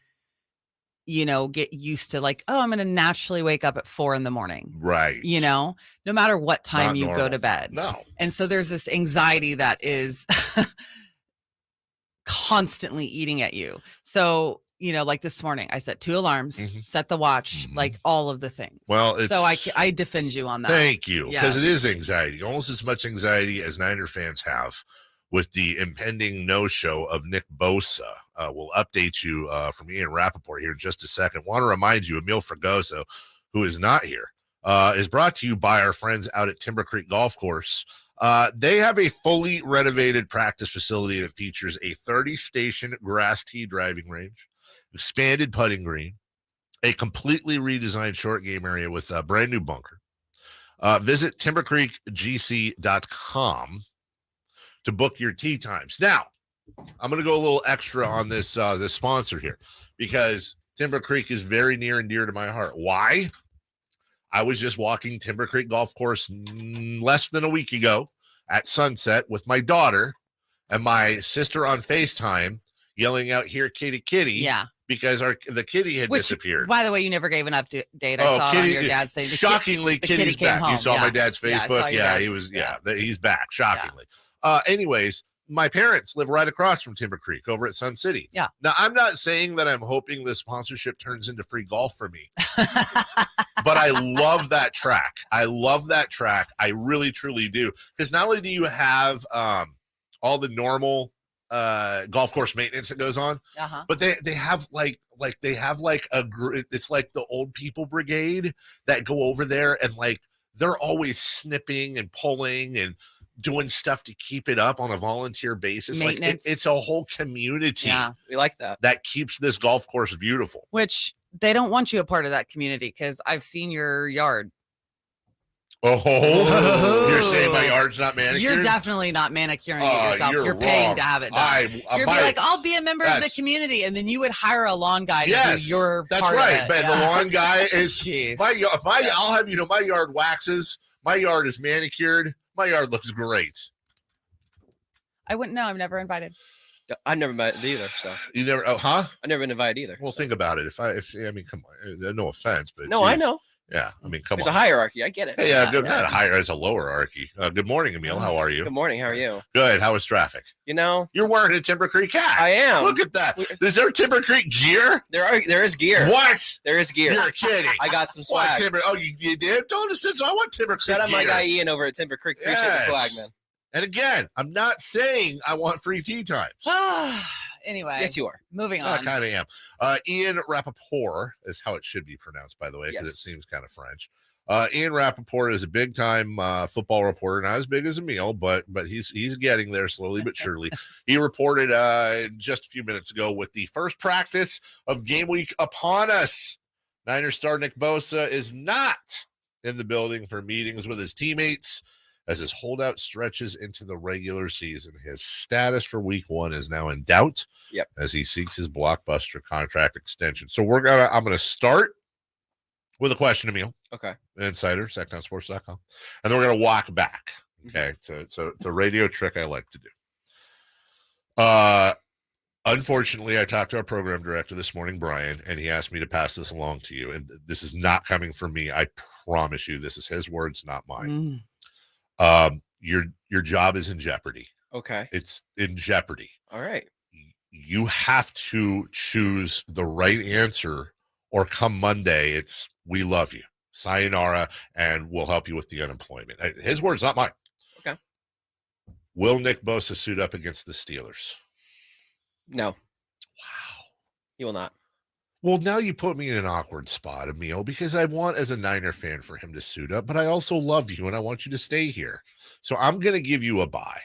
get used to I'm going to naturally wake up at 4 a.m. Right. No matter what time you go to bed. No. And so there's this anxiety that is constantly eating at you. So, like this morning, I set 2 alarms, set the watch, all of the things. Well, so I defend you on that. Thank you. Because it is anxiety, almost as much anxiety as Niner fans have with the impending no-show of Nick Bosa. We'll update you from Ian Rappaport here in just a second. Want to remind you, Emil Fragoso, who is not here, is brought to you by our friends out at Timber Creek Golf Course. They have a fully renovated practice facility that features a 30-station grass tee driving range, expanded putting green, a completely redesigned short game area with a brand new bunker. Visit timbercreekgc.com to book your tee times. Now, I'm going to go a little extra on this this sponsor here because Timber Creek is very near and dear to my heart. Why? I was just walking Timber Creek Golf Course less than a week ago at sunset with my daughter and my sister on FaceTime yelling out, "Here, kitty, kitty." Yeah. Because the kitty had disappeared. By the way, you never gave an update. I saw on your dad's thing. Shockingly, kitty's back. Home. You saw my dad's Facebook. He was. He's back. Shockingly. Anyways, my parents live right across from Timber Creek over at Sun City. Yeah. Now, I'm not saying that I'm hoping the sponsorship turns into free golf for me, but I love that track. I really, truly do. Because not only do you have all the normal golf course maintenance that goes on, but they have it's like the old people brigade that go over there and they're always snipping and pulling and doing stuff to keep it up on a volunteer basis. It's a whole community. Yeah, we like that keeps this golf course beautiful. Which they don't want you a part of that community because I've seen your yard. Oh, you're saying my yard's not manicured? You're definitely not manicuring it yourself. You're paying to have it done. You're like, I'll be a member of the community, and then you would hire a lawn guy to do your part of it. But the lawn guy is I'll have my yard waxes. My yard is manicured. My yard looks great. I wouldn't know. I'm never invited. I've never been invited either. So you never? Oh, huh? I've never been invited either. Well, think about it. If I mean, come on. No offense, but no, I know. Yeah, I mean, come on. There's a hierarchy. I get it. Hey, good. Not a hierarchy. It's a lower hierarchy. Good morning, Emil. How are you? Good morning. How are you? Good. How was traffic? You're wearing a Timber Creek hat. I am. Look at that. Is there Timber Creek gear? There is gear. What? There is gear. You're kidding. I got some swag. You did? Don't listen. I want Timber Creek. Shout out gear. my guy Ian over at Timber Creek. Appreciate the swag, man. And again, I'm not saying I want free tea times. Anyway. Yes, you are. Moving on. I kind of am. Ian Rappaport is how it should be pronounced, by the way, because it seems kind of French. Ian Rappaport is a big-time football reporter, not as big as Emil, but he's getting there slowly but surely. He reported just a few minutes ago with the first practice of game week upon us. Niner star Nick Bosa is not in the building for meetings with his teammates as his holdout stretches into the regular season. His status for week 1 is now in doubt as he seeks his blockbuster contract extension. So I'm gonna start with a question, Emil. Okay. Insider, Sactownsports.com. And then we're going to walk back. Okay. So it's a radio trick I like to do. Unfortunately, I talked to our program director this morning, Brian, and he asked me to pass this along to you. And this is not coming from me. I promise you, this is his words, not mine. Your job is in jeopardy. Okay. It's in jeopardy. All right. You have to choose the right answer, or come Monday, it's we love you, sayonara, and we'll help you with the unemployment. His words, not mine. Okay. Will Nick Bosa suit up against the Steelers? No. Wow. He will not. Well, now you put me in an awkward spot, Emil, because I want, as a Niner fan, for him to suit up, but I also love you and I want you to stay here. So I'm going to give you a bye.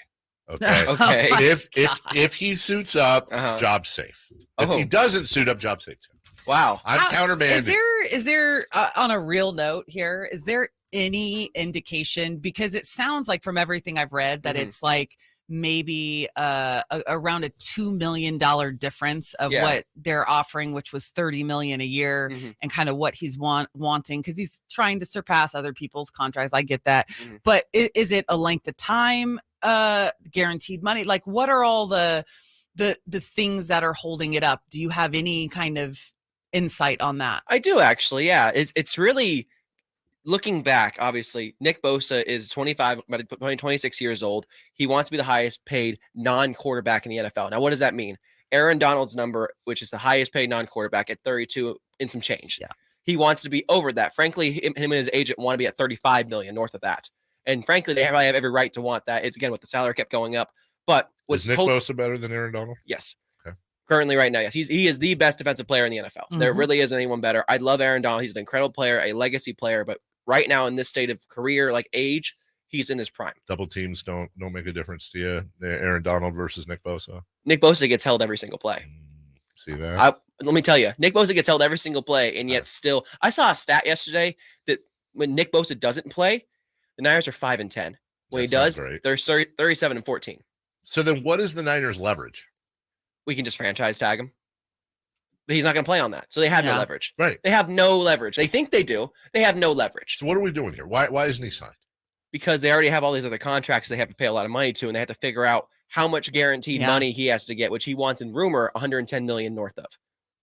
Okay. Okay. If he suits up, job safe. If he doesn't suit up, job safe too. Wow. I'm countermanding. Is there on a real note here, is there any indication, because it sounds like from everything I've read that it's like maybe around a $2 million difference of what they're offering, which was $30 million a year, and kind of what he's wanting, because he's trying to surpass other people's contracts. I get that. But is it a length of time, guaranteed money? Like, what are all the things that are holding it up? Do you have any kind of insight on that? I do, actually. Yeah. It's really, looking back, obviously, Nick Bosa is 26 years old. He wants to be the highest paid non-quarterback in the NFL. Now, what does that mean? Aaron Donald's number, which is the highest paid non-quarterback, at 32 and some change. Yeah. He wants to be over that. Frankly, him and his agent want to be at 35 million, north of that. And frankly, they probably have every right to want that. It's, again, with the salary kept going up. But is Nick Bosa better than Aaron Donald? Yes. Okay. Currently, right now, yes. He is the best defensive player in the NFL. There really isn't anyone better. I love Aaron Donald. He's an incredible player, a legacy player, but right now in this state of career, like age, he's in his prime. Double teams don't make a difference to you. Aaron Donald versus Nick Bosa. Nick Bosa gets held every single play. See that? Let me tell you, Nick Bosa gets held every single play, and yet still, I saw a stat yesterday that when Nick Bosa doesn't play, the Niners are 5-10. When he does, they're 37-14. So then, what is the Niners' leverage? We can just franchise tag him. But he's not going to play on that. So they have no leverage. Right. They have no leverage. They think they do. They have no leverage. So what are we doing here? Why isn't he signed? Because they already have all these other contracts they have to pay a lot of money to, and they have to figure out how much guaranteed money he has to get, which he wants in rumor 110 million north of,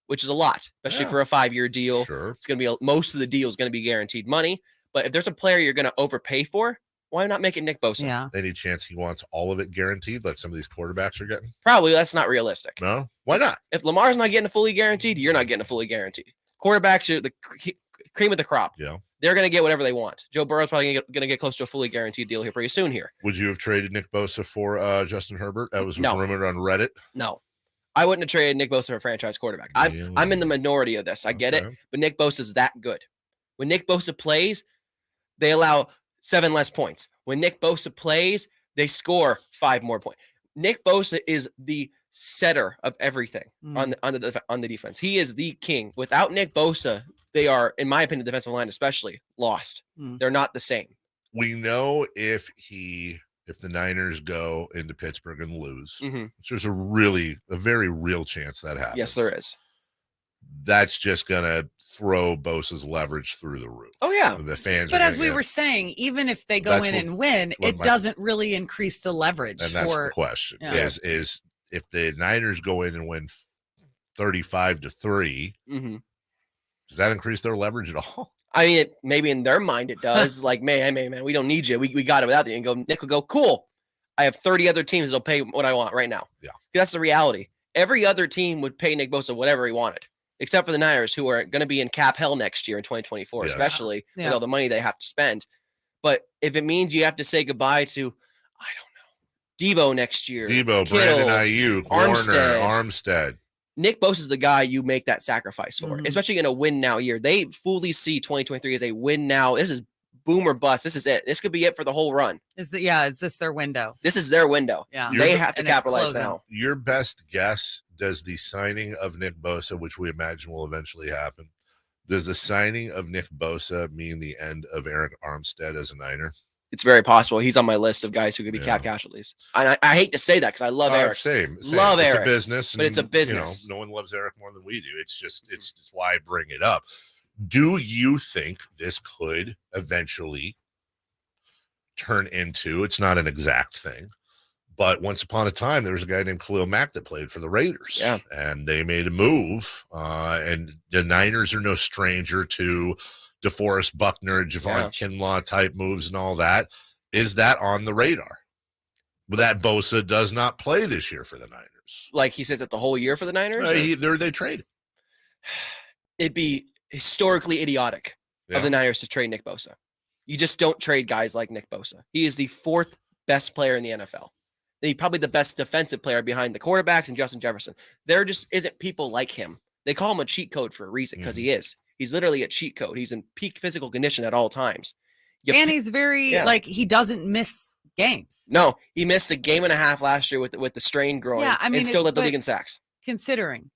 which is a lot, especially for a 5-year deal. Sure. It's going to be most of the deal is going to be guaranteed money. But if there's a player you're going to overpay for, why not make it Nick Bosa? Yeah. Any chance he wants all of it guaranteed, like some of these quarterbacks are getting? Probably. That's not realistic. No? Why not? If Lamar's not getting a fully guaranteed, you're not getting a fully guaranteed. Quarterbacks are the cream of the crop. Yeah. They're going to get whatever they want. Joe Burrow's probably going to get close to a fully guaranteed deal here pretty soon here. Would you have traded Nick Bosa for Justin Herbert? That was rumored on Reddit. No. I wouldn't have traded Nick Bosa for a franchise quarterback. I'm in the minority of this. I get it. But Nick Bosa is that good. When Nick Bosa plays, they allow 7 less points. When Nick Bosa plays, they score 5 more points. Nick Bosa is the setter of everything on the defense. He is the king. Without Nick Bosa, they are, in my opinion, the defensive line especially, lost. They're not the same. We know if the Niners go into Pittsburgh and lose, which there's a very real chance that happens. Yes, there is. That's just going to throw Bosa's leverage through the roof. Oh, yeah. The fans But as we were saying, even if they go in and win, it doesn't really increase the leverage. And that's the question, is if the Niners go in and win 35-3, does that increase their leverage at all? I mean, maybe in their mind it does. Like, man, we don't need you. We got it without you. And Nick will go, cool. I have 30 other teams that'll pay what I want right now. Yeah. That's the reality. Every other team would pay Nick Bosa whatever he wanted, except for the Niners, who are going to be in cap hell next year in 2024, especially with all the money they have to spend. But if it means you have to say goodbye to, I don't know, Debo next year. Debo, Kittle, Brandon Ayuk, Armstead. Nick Bosa is the guy you make that sacrifice for, especially in a win now year. They fully see 2023 as a win now. This is boom or bust. This is it. This could be it for the whole run. Is this their window? This is their window. Yeah. They have to capitalize now. Your best guess, does the signing of Nick Bosa, which we imagine will eventually happen, does the signing of Nick Bosa mean the end of Eric Armstead as a Niner? It's very possible. He's on my list of guys who could be cap casualties. And I hate to say that because I love Eric. Same. Love it's Eric. A business. But it's a business. No one loves Eric more than we do. It's just why I bring it up. Do you think this could eventually turn into, it's not an exact thing, but once upon a time, there was a guy named Khalil Mack that played for the Raiders. Yeah. And they made a move. And the Niners are no stranger to DeForest Buckner, Javon Kinlaw type moves and all that. Is that on the radar? But that Bosa does not play this year for the Niners. Like he says it the whole year for the Niners? They trade. It'd be historically idiotic of the Niners to trade Nick Bosa. You just don't trade guys like Nick Bosa. He is the 4th best player in the NFL. He's probably the best defensive player behind the quarterbacks and Justin Jefferson. There just isn't people like him They call him a cheat code for a reason because he is. He's literally a cheat code. He's in peak physical condition at all times. And he's very he doesn't miss games. No, he missed a game and a half last year with the strain groin. Yeah, I mean, and still led the league in sacks. Considering,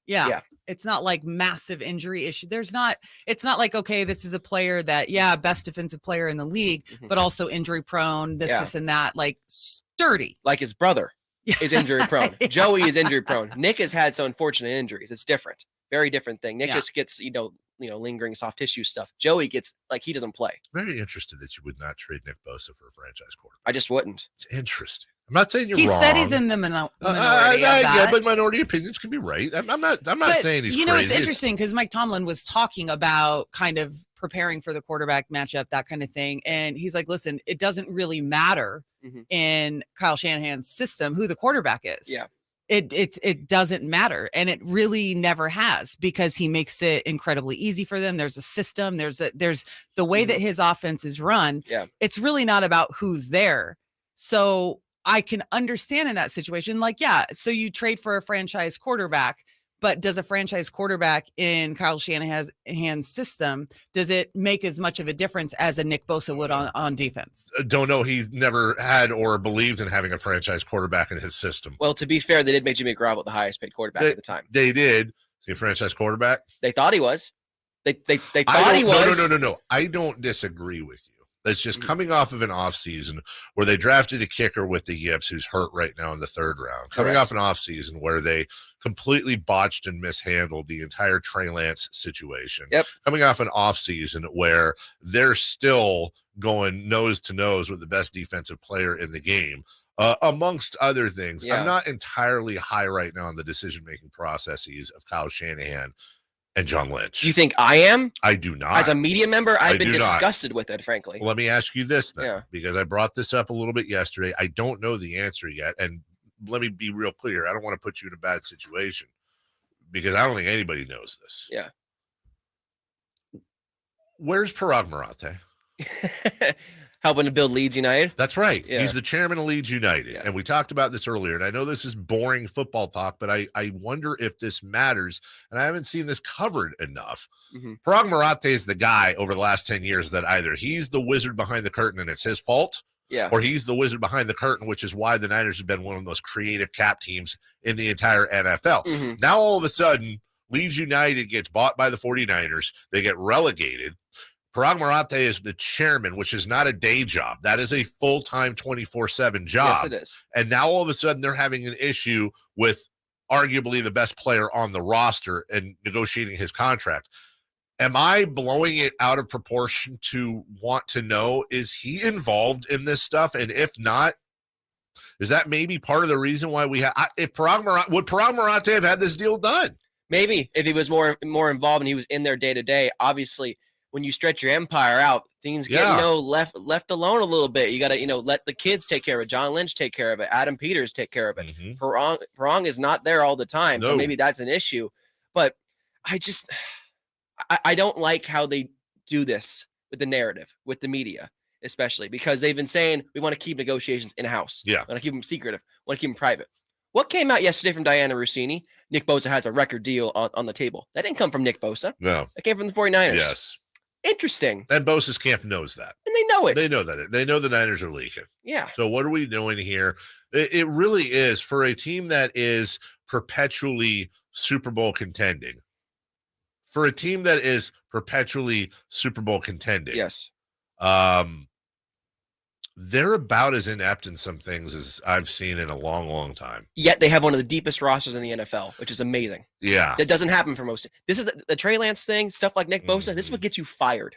it's not like massive injury issue. It's not like, okay, this is a player that, best defensive player in the league, but also injury prone, this and that, like sturdy. Like his brother is injury prone. Joey is injury prone. Nick has had some unfortunate injuries. It's different. Very different thing. Nick just gets, lingering soft tissue stuff. Joey gets he doesn't play. Very interested that you would not trade Nick Bosa for a franchise quarterback. I just wouldn't. It's interesting. I'm not saying you're wrong. He said he's in the minority. But minority opinions can be right. I'm not saying he's crazy. It's interesting because Mike Tomlin was talking about kind of preparing for the quarterback matchup, that kind of thing. And he's like, listen, it doesn't really matter in Kyle Shanahan's system who the quarterback is. Yeah. It doesn't matter, and it really never has, because he makes it incredibly easy for them. There's a system. There's the way that his offense is run. Yeah, it's really not about who's there. So I can understand in that situation, so you trade for a franchise quarterback, but does a franchise quarterback in Kyle Shanahan's system, does it make as much of a difference as a Nick Bosa would on defense? Don't know. He's never had or believed in having a franchise quarterback in his system. Well, to be fair, they did make Jimmy Garoppolo the highest paid quarterback at the time. They did. Is he a franchise quarterback? They thought he was. They thought he was. No. I don't disagree with you. That's just coming off of an offseason where they drafted a kicker with the yips who's hurt right now in the third round. Coming off an offseason where they completely botched and mishandled the entire Trey Lance situation. Yep. Coming off an offseason where they're still going nose to nose with the best defensive player in the game, amongst other things. Yeah. I'm not entirely high right now on the decision-making processes of Kyle Shanahan and John Lynch. You think I am? I do not. As a media member, I've been disgusted with it, frankly. Well, let me ask you this then, because I brought this up a little bit yesterday. I don't know the answer yet, and let me be real clear. I don't want to put you in a bad situation because I don't think anybody knows this. Yeah. Where's Parag Marathe? Helping to build Leeds United. That's right. Yeah. He's the chairman of Leeds United. Yeah. And we talked about this earlier. And I know this is boring football talk, but I wonder if this matters. And I haven't seen this covered enough. Parag Marathe is the guy over the last 10 years that either he's the wizard behind the curtain and it's his fault, or he's the wizard behind the curtain, which is why the Niners have been one of the most creative cap teams in the entire NFL. Now, all of a sudden, Leeds United gets bought by the 49ers. They get relegated. Parag Marathe is the chairman, which is not a day job. That is a full-time 24/7 job. Yes, it is. And now all of a sudden they're having an issue with arguably the best player on the roster and negotiating his contract. Am I blowing it out of proportion to want to know, is he involved in this stuff? And if not, is that maybe part of the reason why we have – would Parag Marathe have had this deal done? Maybe if he was more involved and he was in there day to day. Obviously, when you stretch your empire out, things get left alone a little bit. You got to let the kids take care of it. John Lynch take care of it. Adam Peters take care of it. Parag is not there all the time, so maybe that's an issue. But I don't like how they do this with the narrative, with the media, especially because they've been saying we want to keep negotiations in house. Yeah, we want to keep them secretive. We want to keep them private. What came out yesterday from Diana Rossini? Nick Bosa has a record deal on the table. That didn't come from Nick Bosa. No, it came from the 49ers. Yes. Interesting. And Bosa's camp knows that. And they know it. They know that. They know the Niners are leaking. Yeah. So what are we doing here? It really is, for a team that is perpetually Super Bowl contending. For a team that is perpetually Super Bowl contending. Yes. They're about as inept in some things as I've seen in a long, long time. Yet they have one of the deepest rosters in the NFL, which is amazing. Yeah. That doesn't happen for most. This is the Trey Lance thing, stuff like Nick Bosa. This is what gets you fired.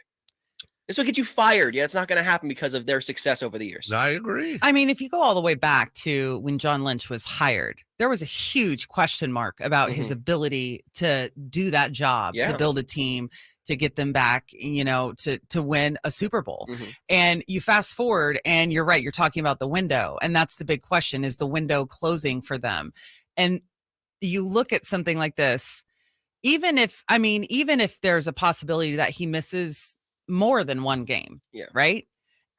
This will get you fired. Yeah, it's not going to happen because of their success over the years. I agree. I mean, if you go all the way back to when John Lynch was hired, there was a huge question mark about his ability to do that job, to build a team, to get them back, to win a Super Bowl. And you fast forward and you're right. You're talking about the window. And that's the big question, is the window closing for them? And you look at something like this, even if there's a possibility that he misses more than one game, right?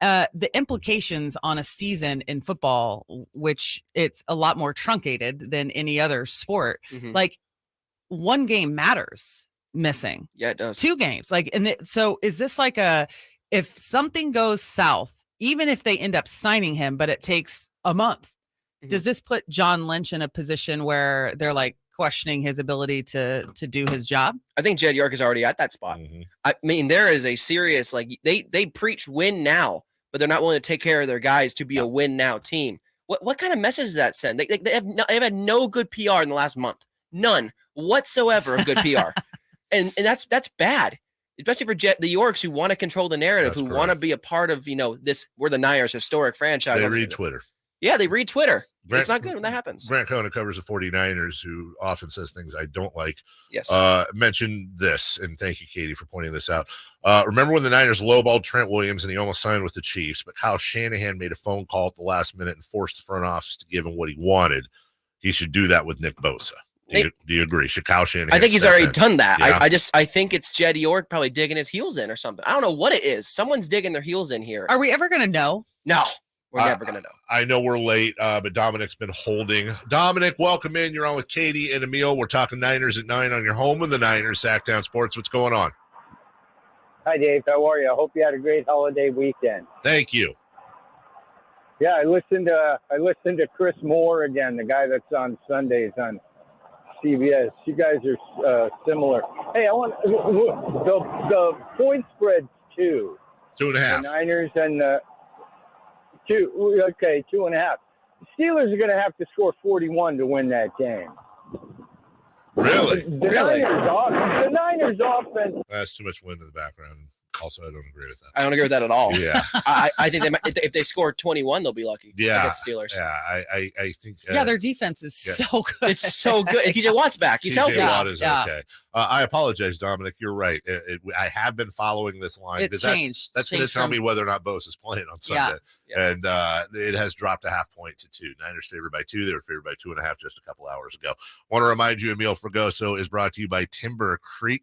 The implications on a season in football, which it's a lot more truncated than any other sport, like one game matters missing. Yeah, it does. 2 games. So is this like if something goes south, even if they end up signing him, but it takes a month, does this put John Lynch in a position where they're like questioning his ability to do his job? I think Jed York is already at that spot. I mean, there is a serious, they preach win now, but they're not willing to take care of their guys to be a win now team. What kind of message does that send? They've had no good PR in the last month. None whatsoever of good PR. and that's bad, especially for the Yorks who want to control the narrative, who want to be a part of, this, we're the Niners historic franchise. They read Twitter. Yeah, they read Twitter. It's not good when that happens. Grant Cohn, who covers the 49ers, who often says things I don't like, yes, mentioned this, and thank you, Katie, for pointing this out. Remember when the Niners lowballed Trent Williams and he almost signed with the Chiefs, but Kyle Shanahan made a phone call at the last minute and forced the front office to give him what he wanted? He should do that with Nick Bosa. Do you agree? Should Kyle Shanahan? I think he's already done that. Yeah. I think it's Jed York probably digging his heels in or something. I don't know what it is. Someone's digging their heels in here. Are we ever going to know? No. We're never going to know. I know we're late, but Dominic's been holding. Dominic, welcome in. You're on with Katie and Emil. We're talking Niners at 9 on your home of the Niners, Sactown Sports. What's going on? Hi, Dave. How are you? I hope you had a great holiday weekend. Thank you. Yeah, I listened to Chris Moore again, the guy that's on Sundays on CBS. You guys are similar. Hey, I want the point spread's 2. 2.5. The Niners and 2. Okay, 2.5. The Steelers are going to have to score 41 to win that game. Really? The Niners offense. That's too much wind in the background. Also, I don't agree with that. I don't agree with that at all. Yeah. I think if they score 21, they'll be lucky. Yeah. Against Steelers. Yeah, I think. Their defense is so good. It's so good. And TJ Watt's back. He's healthy. TJ Watt is okay. I apologize, Dominic. You're right. I have been following this line. It changed. That's going to tell me whether or not Bose is playing on Sunday. Yeah. And it has dropped a half point to 2. Niners favored by 2. They were favored by 2.5 just a couple hours ago. Want to remind you, Emil Fragoso is brought to you by Timber Creek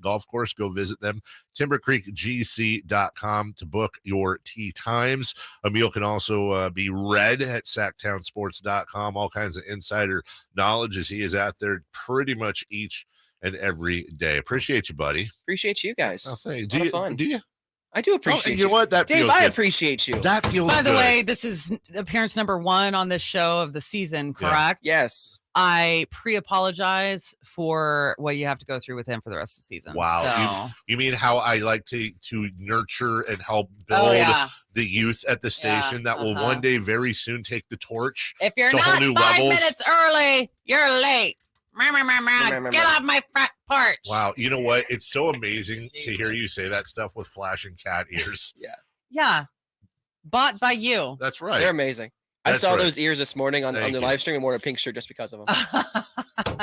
Golf Course. Go visit them. TimberCreekGC.com to book your tee times. Emil can also be read at SactownSports.com. All kinds of insider knowledge as he is out there pretty much each and every day. Appreciate you, buddy. Appreciate you guys. Oh, thanks. Fun. Do you? I do appreciate you. You know what? That Dave, feels I good. appreciate you. That feels By the good. way, this is appearance number 1 on this show of the season, correct? Yeah. Yes. I pre-apologize for what you have to go through with him for the rest of the season. Wow. So. You mean how I like to nurture and help build the youth at the station that will one day very soon take the torch If you're to not whole new 5 levels. minutes early, you're late. Get off my front porch. Wow. You know what? It's so amazing to hear you say that stuff with flashing cat ears. Yeah. Bought by you. That's right. They're amazing. I saw those ears this morning on the live stream and wore a pink shirt just because of them.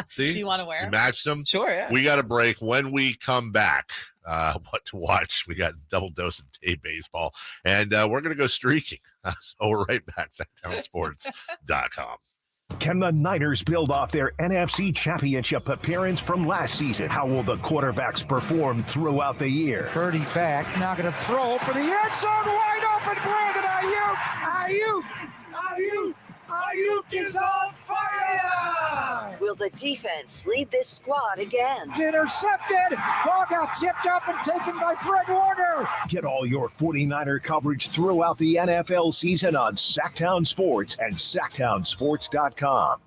See? Do you want to wear You them? matched them? Sure, yeah. We got a break. When we come back, what to watch? We got double dose of day baseball, and we're going to go streaking. So we're right back. SactownSports.com. Can the Niners build off their NFC Championship appearance from last season? How will the quarterbacks perform throughout the year? Purdy back, now going to throw for the end zone, wide open, Brandon Ayuk is on fire! Will the defense lead this squad again? Intercepted! Ball got tipped up and taken by Fred Warner! Get all your 49er coverage throughout the NFL season on Sactown Sports and SactownSports.com.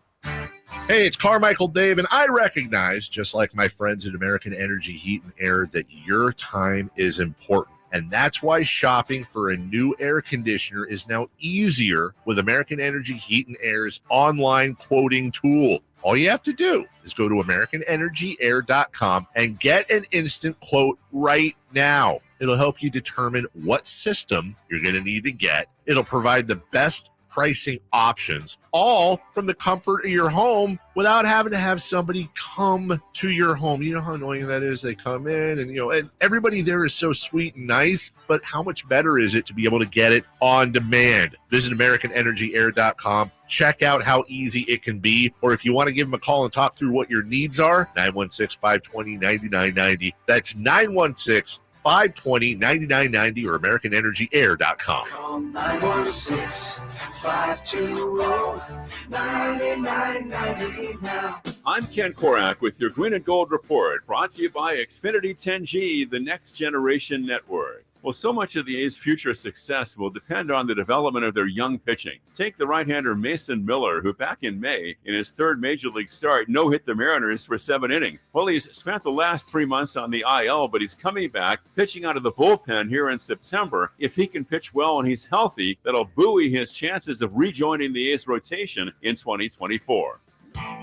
Hey, it's Carmichael Dave, and I recognize, just like my friends at American Energy Heat and Air, that your time is important. And that's why shopping for a new air conditioner is now easier with American Energy Heat and Air's online quoting tool. All you have to do is go to AmericanEnergyAir.com and get an instant quote right now. It'll help you determine what system you're going to need to get. It'll provide the best pricing options, all from the comfort of your home without having to have somebody come to your home. You know how annoying that is? They come in and everybody there is so sweet and nice, but how much better is it to be able to get it on demand? Visit AmericanEnergyAir.com. Check out how easy it can be. Or if you want to give them a call and talk through what your needs are, 916-520-9990. That's 916 520-9990 or AmericanEnergyAir.com. Call 916-520-9990 now. I'm Ken Korak with your Green and Gold Report, brought to you by Xfinity 10G, the next generation network. Well, so much of the A's future success will depend on the development of their young pitching. Take the right-hander Mason Miller, who back in May, in his third major league start, no-hit the Mariners for 7 innings. Well, he's spent the last 3 months on the IL, but he's coming back, pitching out of the bullpen here in September. If he can pitch well and he's healthy, that'll buoy his chances of rejoining the A's rotation in 2024.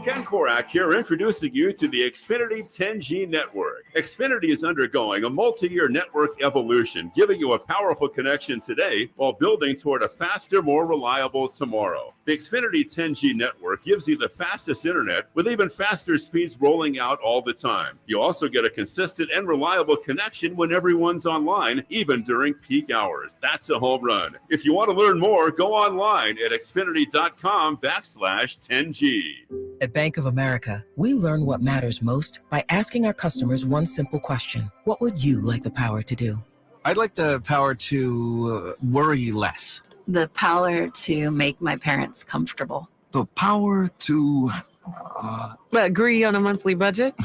Ken Korak here, introducing you to the Xfinity 10G network. Xfinity is undergoing a multi-year network evolution, giving you a powerful connection today while building toward a faster, more reliable tomorrow. The Xfinity 10G network gives you the fastest internet with even faster speeds rolling out all the time. You also get a consistent and reliable connection when everyone's online, even during peak hours. That's a home run. If you want to learn more, go online at xfinity.com/10G. At Bank of America, we learn what matters most by asking our customers one simple question. What would you like the power to do? I'd like the power to worry less. The power to make my parents comfortable. The power to... agree on a monthly budget?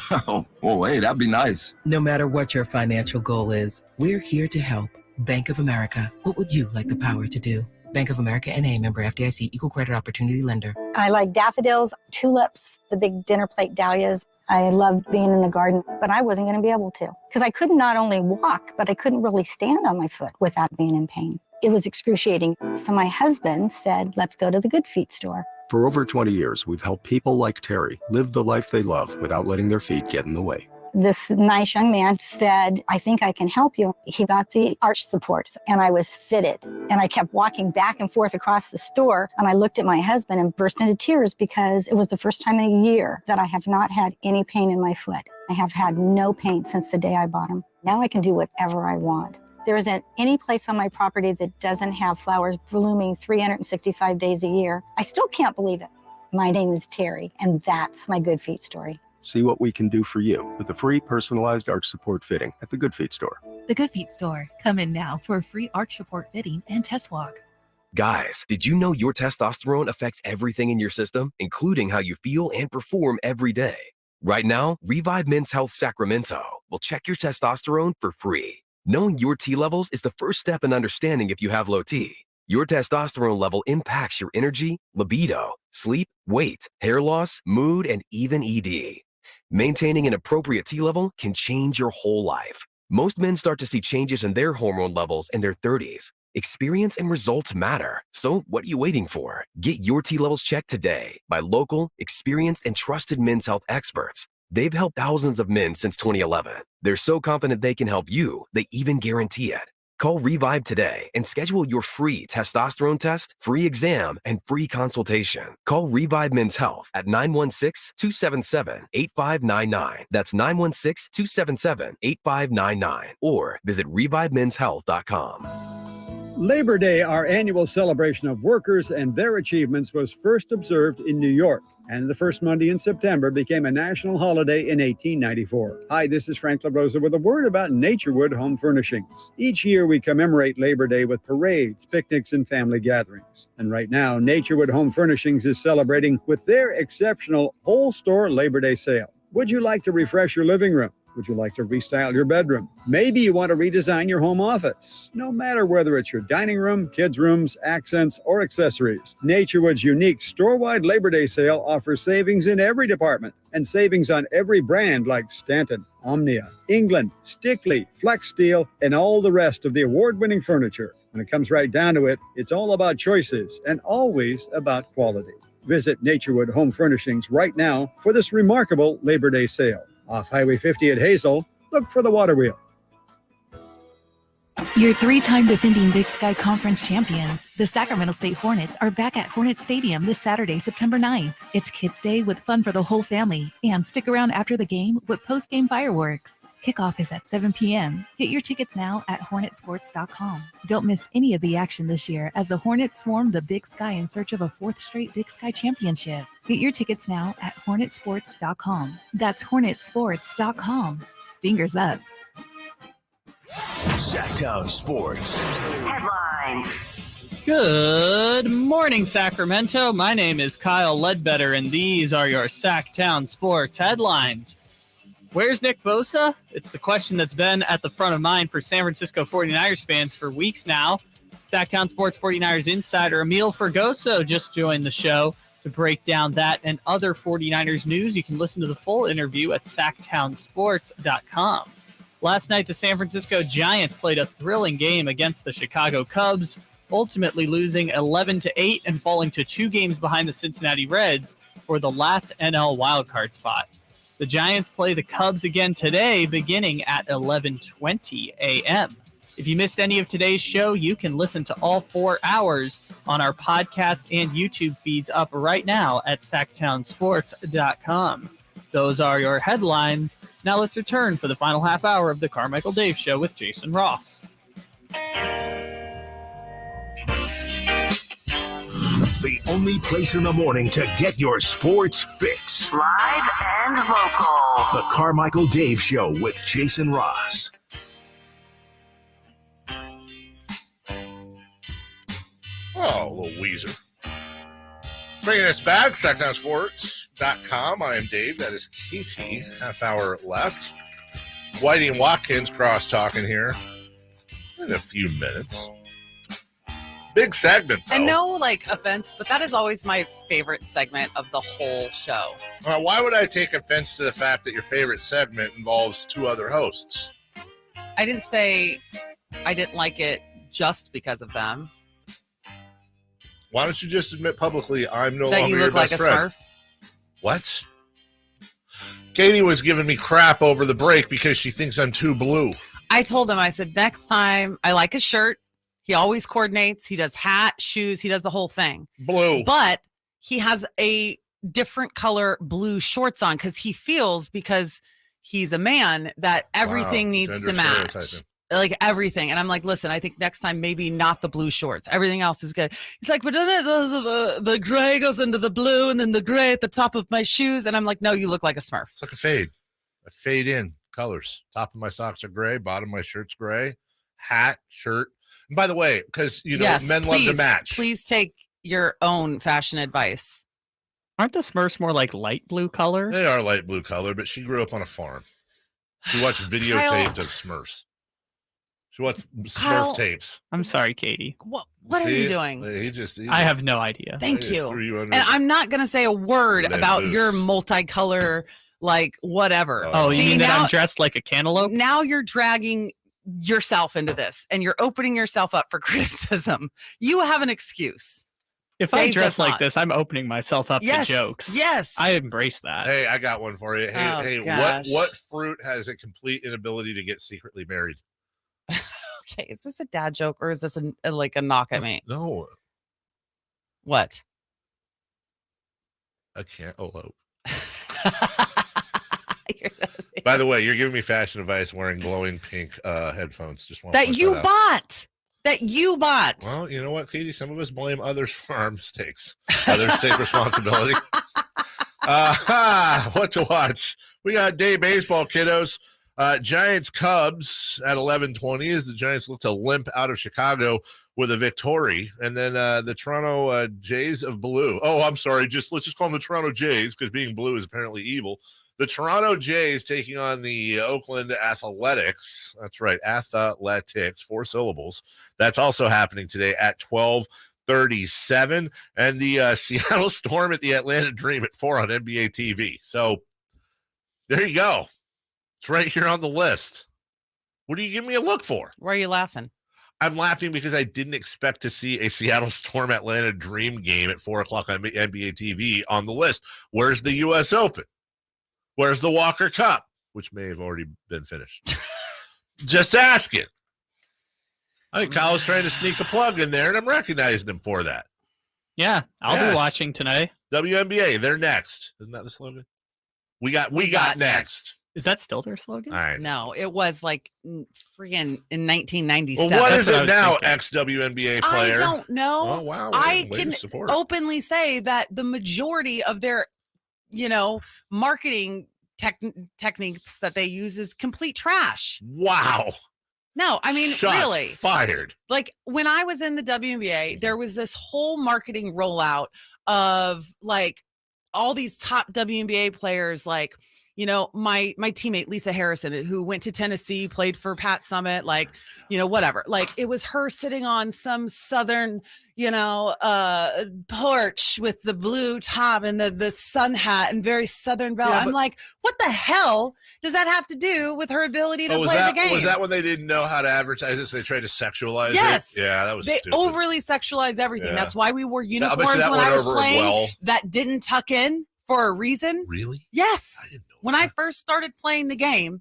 Oh, hey, that'd be nice. No matter what your financial goal is, we're here to help. Bank of America, what would you like the power to do? Bank of America N.A., member FDIC, equal credit opportunity lender. I like daffodils, tulips, the big dinner plate dahlias. I loved being in the garden, but I wasn't going to be able to because I couldn't not only walk, but I couldn't really stand on my foot without being in pain. It was excruciating. So my husband said, let's go to the Good Feet store. For over 20 years, we've helped people like Terry live the life they love without letting their feet get in the way. This nice young man said, I think I can help you. He got the arch supports and I was fitted. And I kept walking back and forth across the store. And I looked at my husband and burst into tears because it was the first time in a year that I have not had any pain in my foot. I have had no pain since the day I bought them. Now I can do whatever I want. There isn't any place on my property that doesn't have flowers blooming 365 days a year. I still can't believe it. My name is Terry, and that's my Good Feet story. See what we can do for you with a free personalized arch support fitting at the Good Feet store. The Good Feet store. Come in now for a free arch support fitting and test walk. Guys, did you know your testosterone affects everything in your system, including how you feel and perform every day? Right now, Revive Men's Health Sacramento will check your testosterone for free. Knowing your T levels is the first step in understanding if you have low T. Your testosterone level impacts your energy, libido, sleep, weight, hair loss, mood, and even ED. Maintaining an appropriate T level can change your whole life. Most men start to see changes in their hormone levels in their 30s. Experience and results matter. So what are you waiting for? Get your T levels checked today by local, experienced, and trusted men's health experts. They've helped thousands of men since 2011. They're so confident they can help you, they even guarantee it. Call Revive today and schedule your free testosterone test, free exam, and free consultation. Call Revive Men's Health at 916-277-8599. That's 916-277-8599. Or visit ReviveMen'sHealth.com. Labor Day, our annual celebration of workers and their achievements, was first observed in New York, and the first Monday in September became a national holiday in 1894. Hi, this is Frank LaRosa with a word about Naturwood Home Furnishings. Each year we commemorate Labor Day with parades, picnics, and family gatherings. And right now, Naturwood Home Furnishings is celebrating with their exceptional whole store Labor Day sale. Would you like to refresh your living room? Would you like to restyle your bedroom? Maybe you want to redesign your home office. No matter whether it's your dining room, kids' rooms, accents, or accessories, Naturwood's unique store-wide Labor Day sale offers savings in every department and savings on every brand like Stanton, Omnia, England, Stickley, Flex Steel, and all the rest of the award-winning furniture. When it comes right down to it, it's all about choices and always about quality. Visit Naturwood Home Furnishings right now for this remarkable Labor Day sale. Off Highway 50 at Hazel, look for the water wheel. Your three-time defending Big Sky Conference champions, the Sacramento State Hornets, are back at Hornet Stadium this Saturday, September 9th. It's Kids Day with fun for the whole family. And stick around after the game with post-game fireworks. Kickoff is at 7 p.m. Get your tickets now at hornetsports.com. Don't miss any of the action this year as the Hornets swarm the Big Sky in search of a fourth straight Big Sky championship. Get your tickets now at hornetsports.com. That's hornetsports.com. Stingers up. Sactown Sports. Headlines. Good morning, Sacramento. My name is Kyle Ledbetter, and these are your Sactown Sports headlines. Where's Nick Bosa? It's the question that's been at the front of mind for San Francisco 49ers fans for weeks now. Sactown Sports 49ers insider Emil Fergoso just joined the show to break down that and other 49ers news. You can listen to the full interview at SactownSports.com. Last night, the San Francisco Giants played a thrilling game against the Chicago Cubs, ultimately losing 11-8 and falling to 2 games behind the Cincinnati Reds for the last NL wildcard spot. The Giants play the Cubs again today, beginning at 11:20 a.m. If you missed any of today's show, you can listen to all 4 hours on our podcast and YouTube feeds up right now at SactownSports.com. Those are your headlines. Now let's return for the final half hour of the Carmichael Dave Show with Jason Ross. The only place in the morning to get your sports fix. Live and local. The Carmichael Dave Show with Jason Ross. Oh, little Weezer. Bringing us back, SactownSports.com. I am Dave. That is Katie. Half hour left. Whitey and Watkins cross-talking here in a few minutes. Big segment, though. And no, offense, but that is always my favorite segment of the whole show. Why would I take offense to the fact that your favorite segment involves 2 other hosts? I didn't say I didn't like it just because of them. Why don't you just admit publicly I'm no that longer you your look like best a friend? Smurf? What? Katie was giving me crap over the break because she thinks I'm too blue. I told him, I said, next time, I like his shirt. He always coordinates. He does hat, shoes. He does the whole thing. Blue. But he has a different color blue shorts on because he feels, because he's a man, that everything needs to match. Like everything. And I'm like, listen, I think next time maybe not the blue shorts. Everything else is good. He's like, but the gray goes into the blue and then the gray at the top of my shoes. And I'm like, no, you look like a Smurf. It's like a fade. I fade in colors. Top of my socks are gray. Bottom of my shirt's gray. Hat, shirt. And by the way, because, men love to match. Please take your own fashion advice. Aren't the Smurfs more like light blue color? They are light blue color, but she grew up on a farm. She watched videotapes of Smurfs. She watched Smurf tapes. I'm sorry, Katie. What are you doing? I have no idea. Thank you. And I'm not going to say a word about your multicolor, whatever. Oh, you mean that I'm dressed like a cantaloupe? Now you're dragging yourself into this and you're opening yourself up for criticism. You have an excuse. If I dress like this, I'm opening myself up to jokes. Yes. I embrace that. Hey, I got one for you. Hey, what fruit has a complete inability to get secretly married? Okay, is this a dad joke or is this a knock at me? No. What? A cantaloupe. By the way, you're giving me fashion advice wearing glowing pink headphones. Just want that you bought. That you bought. Well, you know what, Katie? Some of us blame others for our mistakes. Others take responsibility. What to watch? We got day baseball, kiddos. Giants Cubs at 11:20 as the Giants look to limp out of Chicago with a victory. And then the Toronto Jays of blue. Oh, I'm sorry. Let's just call them the Toronto Jays because being blue is apparently evil. The Toronto Jays taking on the Oakland Athletics. That's right, Athletics, 4 syllables. That's also happening today at 12:37. And the Seattle Storm at the Atlanta Dream at 4 on NBA TV. So there you go. It's right here on the list. What are you giving me a look for? Why are you laughing? I'm laughing because I didn't expect to see a Seattle Storm Atlanta Dream game at 4 o'clock on NBA TV on the list. Where's the U.S. Open? Where's the Walker Cup? Which may have already been finished. Just asking. I think Kyle's trying to sneak a plug in there, and I'm recognizing him for that. Yeah, I'll be watching tonight. WNBA, they're next. Isn't that the slogan? We got next. Is that still their slogan? All right. No, it was freaking in 1997. Well, what is it now, ex-WNBA player? I don't know. Oh, wow. I can openly say that the majority of their, marketing techniques that they use is complete trash. Wow. No, I mean, Shots really. fired. Like when I was in the WNBA, there was this whole marketing rollout of like all these top WNBA players, like, you know, my teammate, Lisa Harrison, who went to Tennessee, played for Pat Summitt, like, you know, whatever. Like it was her sitting on some Southern, you know, porch with the blue top and the sun hat and very Southern belle. I'm like, what the hell does that have to do with her ability to play the game? Was that when they didn't know how to advertise it, so they tried to sexualize it? Yeah, that was They stupid. overly sexualized everything. Yeah. That's why we wore uniforms when I was playing that didn't tuck in for a reason. Really? Yes. When I first started playing the game,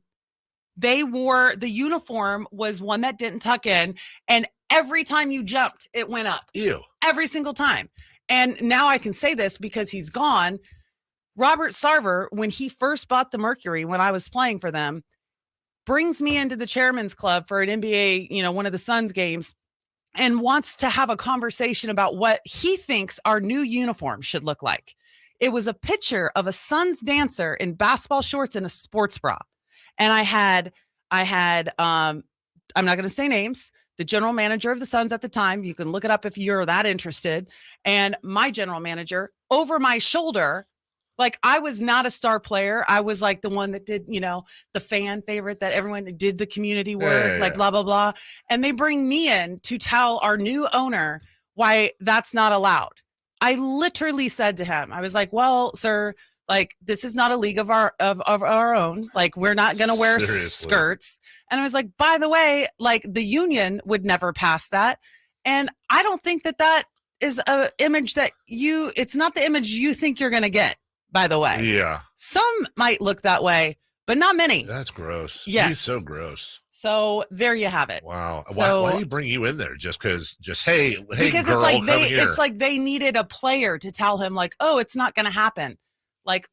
they wore the uniform was one that didn't tuck in, and every time you jumped, it went up. Ew. Every single time. And now I can say this because he's gone. Robert Sarver, when he first bought the Mercury, when I was playing for them, brings me into the chairman's club for an NBA, you know, one of the Suns games, and wants to have a conversation about what he thinks our new uniform should look like. It was a picture of a Suns dancer in basketball shorts and a sports bra. And I had, I'm not going to say names, the general manager of the Suns at the time. You can look it up if you're that interested. And my general manager over my shoulder, like I was not a star player. I was like the one that did, you know, the fan favorite that everyone did the community work, like blah, blah, blah. And they bring me in to tell our new owner why that's not allowed. I literally said to him, I was like, well, sir, like, this is not a league of our own. Like, we're not going to wear skirts. And I was like, by the way, like the union would never pass that. And I don't think that is a image that it's not the image you think you're going to get, by the way. Yeah. Some might look that way, but not many. That's gross. Yes. He's so gross. So there you have it. Wow. So, why do you bring you in there? Just hey, because girl, it's like they needed a player to tell him like, oh, it's not going to happen. Like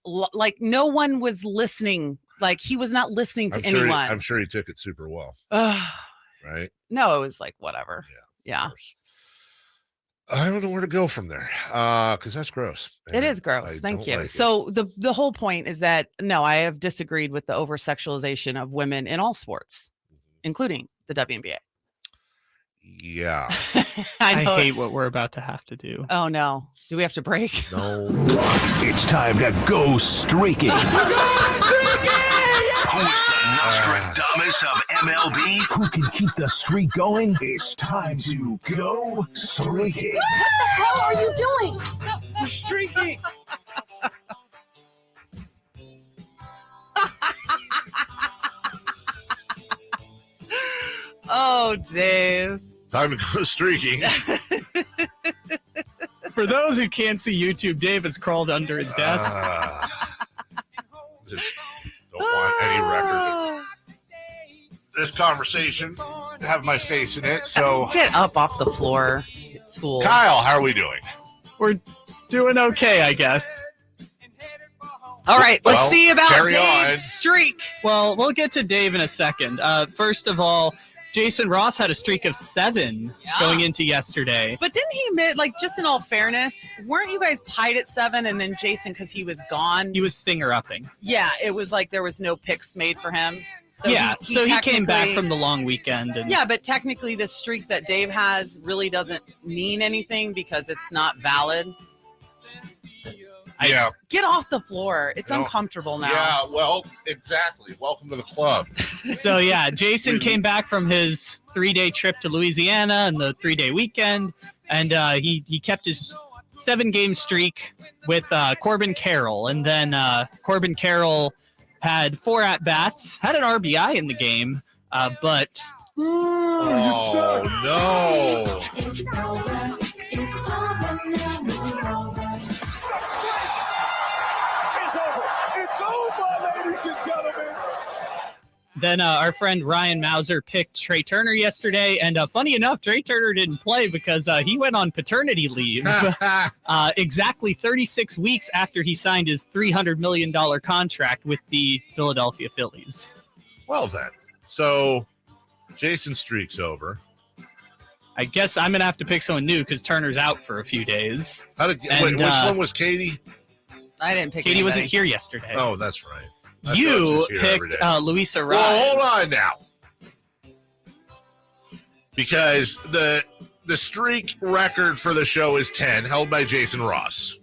no one was listening. Like he was not listening to anyone. I'm sure he took it super well. Right? No, it was like whatever. Yeah. I don't know where to go from there. Because that's gross. It is gross. Thank you. So the whole point is that no, I have disagreed with the over sexualization of women in all sports, including the WNBA. Yeah. I hate what we're about to have to do. Oh no. Do we have to break? No. It's time to go streaking. Who is the Nostradamus of MLB? Who can keep the streak going? It's time to go streaking. What the hell are you doing? We're streaking. Oh, Dave. Time to go streaking. For those who can't see YouTube, Dave has crawled under his desk. Just don't want any record of this conversation to have my face in it. So get up off the floor, you tool. Kyle, how are we doing? We're doing okay, I guess. All right, let's see about Dave's streak. Well, we'll get to Dave in a second. First of all, Jason Ross had a streak of 7 going into yesterday. But didn't he, like, just in all fairness, weren't you guys tied at 7 and then Jason, because he was gone? He was stinger-upping. Yeah, it was like there was no picks made for him. So he came back from the long weekend. And yeah, but technically the streak that Dave has really doesn't mean anything because it's not valid. Get off the floor. It's uncomfortable now. Yeah, well, exactly. Welcome to the club. So, yeah, Jason came back from his 3-day trip to Louisiana and the 3-day weekend, and he kept his 7-game streak with Corbin Carroll. And then Corbin Carroll had 4 at-bats, had an RBI in the game, but... Oh, no. It's over, ladies and gentlemen. Then our friend Ryan Mauser picked Trey Turner yesterday. And funny enough, Trey Turner didn't play because he went on paternity leave exactly 36 weeks after he signed his $300 million contract with the Philadelphia Phillies. Well, then. So Jason's streak's over. I guess I'm going to have to pick someone new because Turner's out for a few days. Which one was Katie? I didn't pick Katie wasn't here yesterday. Oh, that's right. You picked Luisa Reyes. Well, hold on now. because the streak record for the show is 10, held by Jason Ross.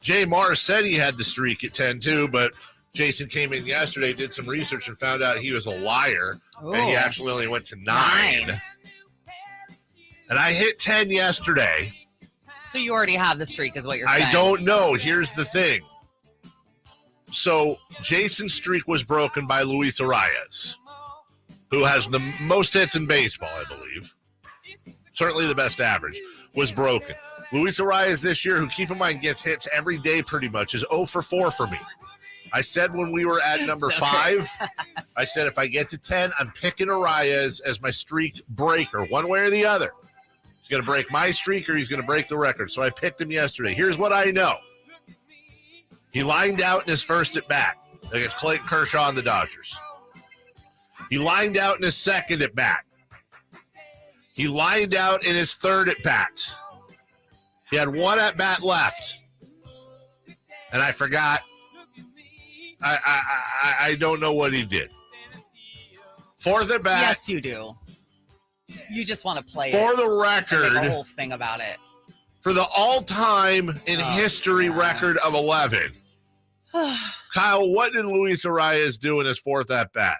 Jay Mars said he had the streak at 10 too, but Jason came in yesterday, did some research, and found out he was a liar, and he actually only went to 9. And I hit 10 yesterday. So you already have the streak is what you're saying. I don't know. Here's the thing. So Jason's streak was broken by Luis Arias, who has the most hits in baseball, I believe. Certainly the best average, was broken. Luis Arias this year, who, keep in mind, gets hits every day pretty much, is 0 for 4 for me. I said when we were at number 5, I said if I get to 10, I'm picking Arias as my streak breaker, one way or the other. He's going to break my streak or he's going to break the record. So I picked him yesterday. Here's what I know. He lined out in his first at bat against Clayton Kershaw and the Dodgers. He lined out in his second at bat. He lined out in his third at bat. He had one at bat left. And I forgot. I don't know what he did. Fourth at bat. Yes, you do. You just want to play for it. The record. Make a whole thing about it. For the all-time in history record of 11. Kyle, what did Luis Arias do in his fourth at bat?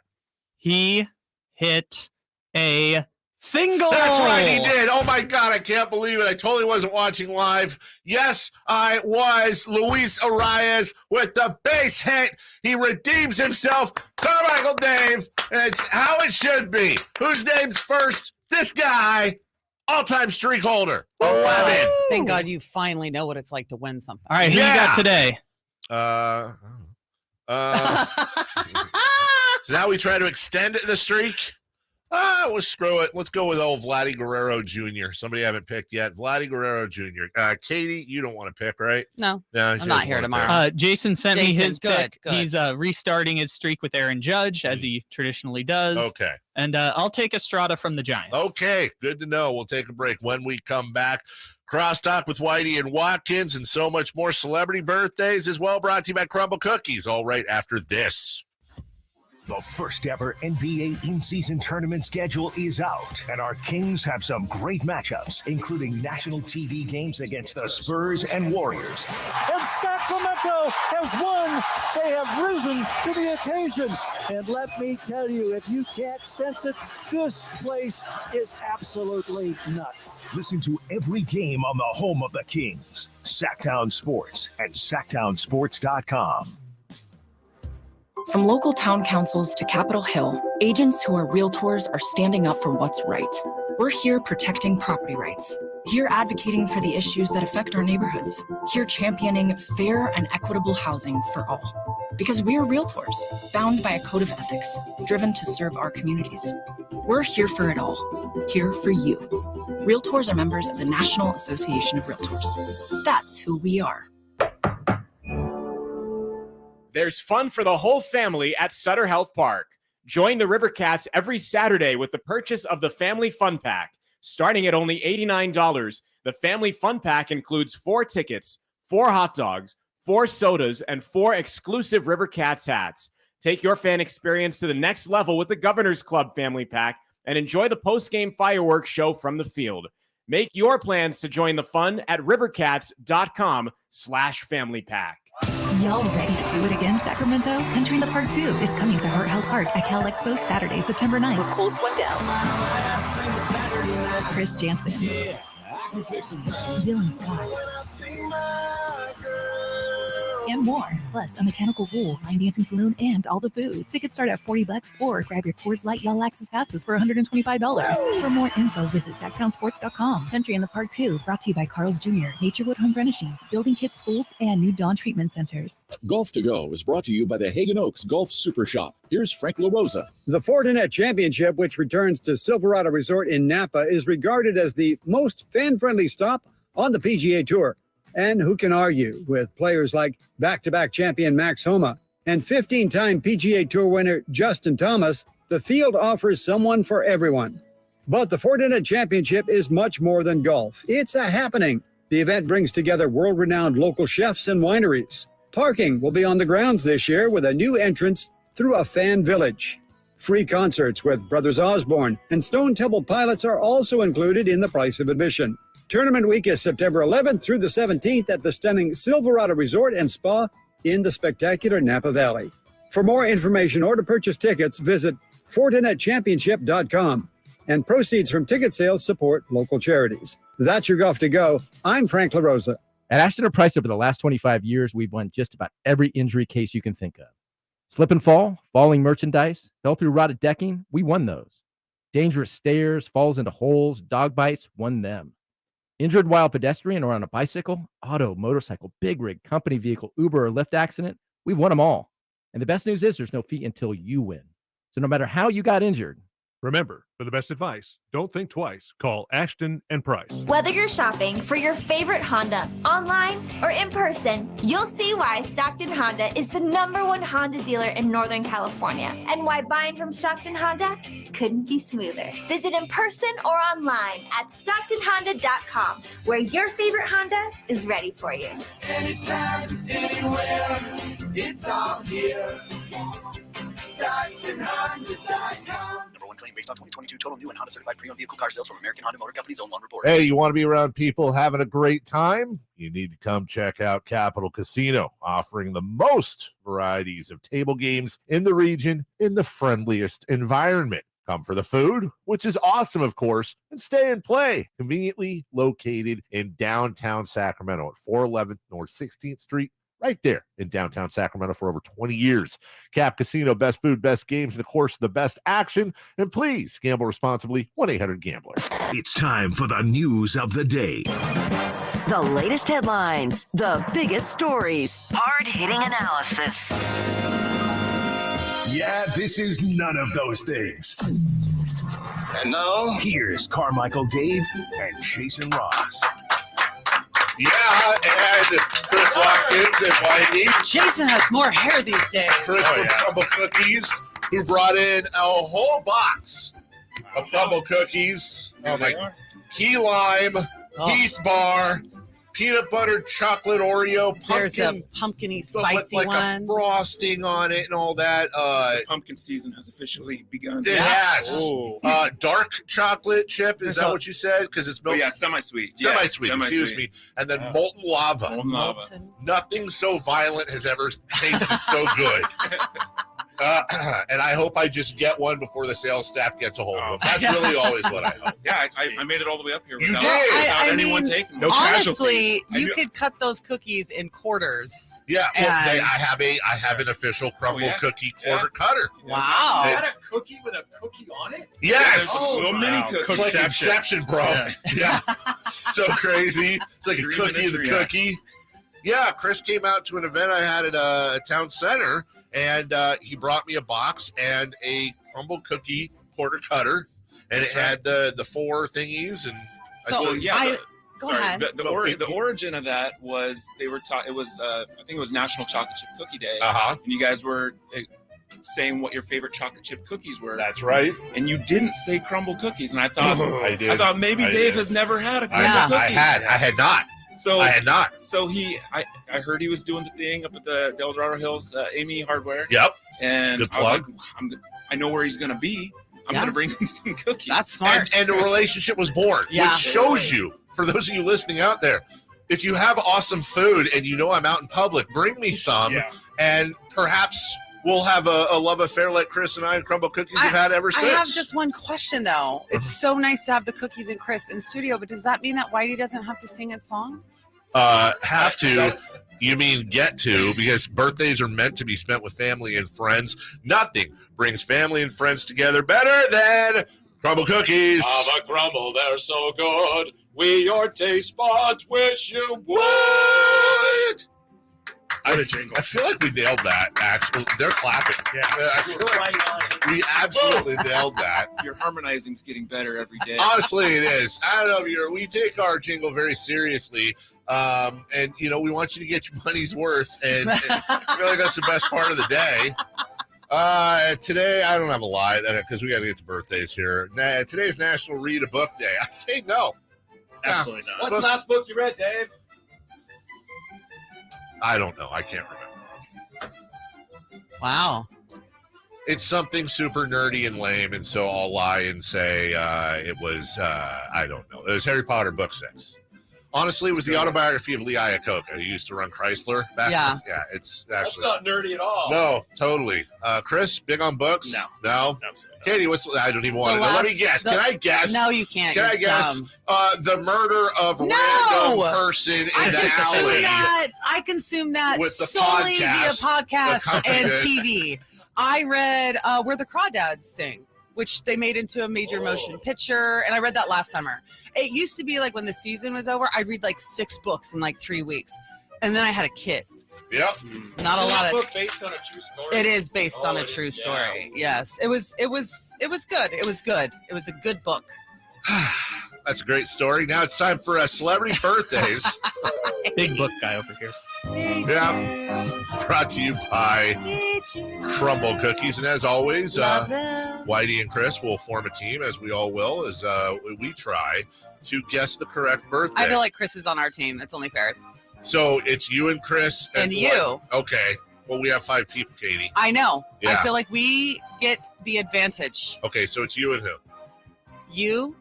He hit a single. That's right, he did. Oh my God, I can't believe it. I totally wasn't watching live. Yes, I was. Luis Arias with the base hit. He redeems himself. Carmichael Dave. It's how it should be. Whose name's first? This guy. All-time streak holder. 11. Thank God you finally know what it's like to win something. All right, who you got today? So now we try to extend the streak. We'll screw it. Let's go with old Vladdy Guerrero Jr. Somebody I haven't picked yet. Vladdy Guerrero Jr. Katie, you don't want to pick, right? No. Yeah, I'm not here tomorrow. Jason sent me his good, pick. He's restarting his streak with Aaron Judge, as he traditionally does. Okay. And I'll take Estrada from the Giants. Okay, good to know. We'll take a break. When we come back, Crosstalk with Whitey and Watkins and so much more. Celebrity birthdays as well, brought to you by Crumble Cookies. All right after this. The first ever NBA in-season tournament schedule is out, and our Kings have some great matchups, including national TV games against the Spurs and Warriors. And Sacramento has won. They have risen to the occasion. And let me tell you, if you can't sense it, this place is absolutely nuts. Listen to every game on the home of the Kings, Sactown Sports and SactownSports.com. From local town councils to Capitol Hill, agents who are realtors are standing up for what's right. We're here protecting property rights. Here advocating for the issues that affect our neighborhoods. Here championing fair and equitable housing for all. Because we're realtors, bound by a code of ethics, driven to serve our communities. We're here for it all. Here for you. Realtors are members of the National Association of Realtors. That's who we are. There's fun for the whole family at Sutter Health Park. Join the River Cats every Saturday with the purchase of the Family Fun Pack. Starting at only $89, the Family Fun Pack includes 4 tickets, 4 hot dogs, 4 sodas, and 4 exclusive River Cats hats. Take your fan experience to the next level with the Governor's Club Family Pack and enjoy the post-game fireworks show from the field. Make your plans to join the fun at rivercats.com/family pack. Y'all ready to do it again, Sacramento? Country in the Park 2 is coming to Heart Health Park at Cal Expo Saturday, September 9th with Cole Swindell, Chris Jansen, Dylan Scott, and more. Plus, a mechanical pool, line dancing saloon, and all the food. Tickets start at $40 or grab your Coors Light Y'all Access passes for $125. For more info, visit SactownSports.com. Country in the Park 2, brought to you by Carl's Jr., Naturwood Home Furnishings, Building Kids Schools, and New Dawn Treatment Centers. Golf to Go is brought to you by the Hagen Oaks Golf Super Shop. Here's Frank LaRosa. The Fortinet Championship, which returns to Silverado Resort in Napa, is regarded as the most fan-friendly stop on the PGA Tour. And who can argue with players like back-to-back champion Max Homa and 15-time PGA Tour winner Justin Thomas? The field offers someone for everyone. But the Fortinet Championship is much more than golf. It's a happening. The event brings together world-renowned local chefs and wineries. Parking will be on the grounds this year with a new entrance through a fan village. Free concerts with Brothers Osborne and Stone Temple Pilots are also included in the price of admission. Tournament week is September 11th through the 17th at the stunning Silverado Resort and Spa in the spectacular Napa Valley. For more information or to purchase tickets, visit FortinetChampionship.com. And proceeds from ticket sales support local charities. That's your Golf to Go. I'm Frank LaRosa. At Ashton & Price, over the last 25 years, we've won just about every injury case you can think of. Slip and fall, falling merchandise, fell through rotted decking, we won those. Dangerous stairs, falls into holes, dog bites, won them. Injured while pedestrian or on a bicycle, auto, motorcycle, big rig, company vehicle, Uber, or Lyft accident, we've won them all. And the best news is there's no fee until you win. So no matter how you got injured, remember, for the best advice, don't think twice. Call Ashton & Price. Whether you're shopping for your favorite Honda online or in person, you'll see why Stockton Honda is the #1 Honda dealer in Northern California, and why buying from Stockton Honda couldn't be smoother. Visit in person or online at StocktonHonda.com, where your favorite Honda is ready for you. Anytime, anywhere, it's all here. StocktonHonda.com. #1 claim based on 2022 total new and Honda certified pre-owned vehicle car sales from American Honda Motor Company's own one report. Hey, you want to be around people having a great time? You need to come check out Capital Casino, offering the most varieties of table games in the region in the friendliest environment. Come for the food, which is awesome, of course, and stay and play. Conveniently located in downtown Sacramento at 411 North 16th Street. Right there in downtown Sacramento for over 20 years. Cap Casino, best food, best games, and of course, the best action. And please gamble responsibly. 1-800-GAMBLER. It's time for the news of the day. The latest headlines, the biggest stories, hard-hitting analysis. Yeah, this is none of those things. And now, here's Carmichael, Dave, and Jason Ross. Yeah, and Chris Watkins and Whitey. Jason has more hair these days. Chris from Crumble Cookies, who brought in a whole box of Crumble Cookies. Oh, they are? Key lime, Heath bar, peanut butter chocolate Oreo, pumpkin. There's a pumpkin-y spicy like one. a frosting on it and all that. The pumpkin season has officially begun. It has. Dark chocolate chip, is that what you said? Because it's milk. Oh, yeah, semi-sweet. Semi-sweet, excuse me. And then molten lava. Molten lava. Nothing so violent has ever tasted so good. And I hope I just get one before the sales staff gets a hold of them. That's really always what I hope. Yeah, I made it all the way up here You without, did. without I anyone mean, taking one. honestly, you knew- could cut those cookies in quarters. Yeah, well, And- I have an official crumble cookie quarter cutter. Wow. Is that It's- a cookie with a cookie on it? Yes. Little mini cookie. It's like Inception, bro. Yeah. So crazy. It's like a Dream cookie in in a the tree. cookie. Yeah, Chris came out to an event I had at a town center, and he brought me a box and a crumble cookie quarter cutter, and it had the four thingies. And So, Go ahead. The origin of that was they were taught. It was I think it was National Chocolate Chip Cookie Day, Uh-huh. and you guys were saying what your favorite chocolate chip cookies were. That's right. And you didn't say crumble cookies, and I thought I did. I thought maybe I Dave did. has never had a crumble I cookie. had not. So I had not. So I heard he was doing the thing up at the El Dorado Hills, Amy Hardware. Yep. And Good I was plug. like, I know where he's gonna be. I'm gonna bring him some cookies. That's smart. And a relationship was born, Yeah. which shows you, for those of you listening out there, if you have awesome food and you know I'm out in public, bring me some, and perhaps we'll have a love affair like Chris and I and crumble cookies have had ever since. I have just one question, though. It's so nice to have the cookies and Chris in studio, but does that mean that Whitey doesn't have to sing a song? Have to. You mean get to, because birthdays are meant to be spent with family and friends. Nothing brings family and friends together better than crumble cookies. Have a crumble, they're so good. We, your taste buds, wish you would. I feel like we nailed that, actually. They're clapping. Yeah. I feel like we absolutely nailed that. Your harmonizing's getting better every day. Honestly, it is. I don't know. We take our jingle very seriously. And, we want you to get your money's worth. And I feel like that's the best part of the day. Today, I don't have a lie because we got to get to birthdays here. Today's National Read a Book Day. I say no. Absolutely not. What's the last book you read, Dave? I don't know. I can't remember. Wow. It's something super nerdy and lame, and so I'll lie and say it was, I don't know. It was Harry Potter book 6. Honestly, it was the autobiography of Lee Iacocca, who used to run Chrysler back Yeah. Yeah, it's That's actually... not nerdy at all. No, totally. Chris, big on books? No? Katie, I don't even want to know. Let me guess. Can I guess? No, you can't. Can I You're guess? dumb. The murder of random person in the alley. I consume that With the solely podcast, via podcast and accompanying. TV. I read Where the Crawdads Sing, which they made into a major motion picture, and I read that last summer. It used to be like when the season was over, I'd read like 6 books in like 3 weeks, and then I had a kid. Yep. Not a lot of. book based on a true story. It is based on a true story. Yes, it was good. It was good. It was a good book. That's a great story. Now it's time for celebrity birthdays. Big book guy over here. Yeah. Brought to you by Crumble Cookies. And as always, Whitey and Chris will form a team, as we all will, as we try to guess the correct birthday. I feel like Chris is on our team. It's only fair. So it's you and Chris. And you. Okay. Well, we have 5 people, Katie. I know. Yeah. I feel like we get the advantage. Okay, so it's you and who? You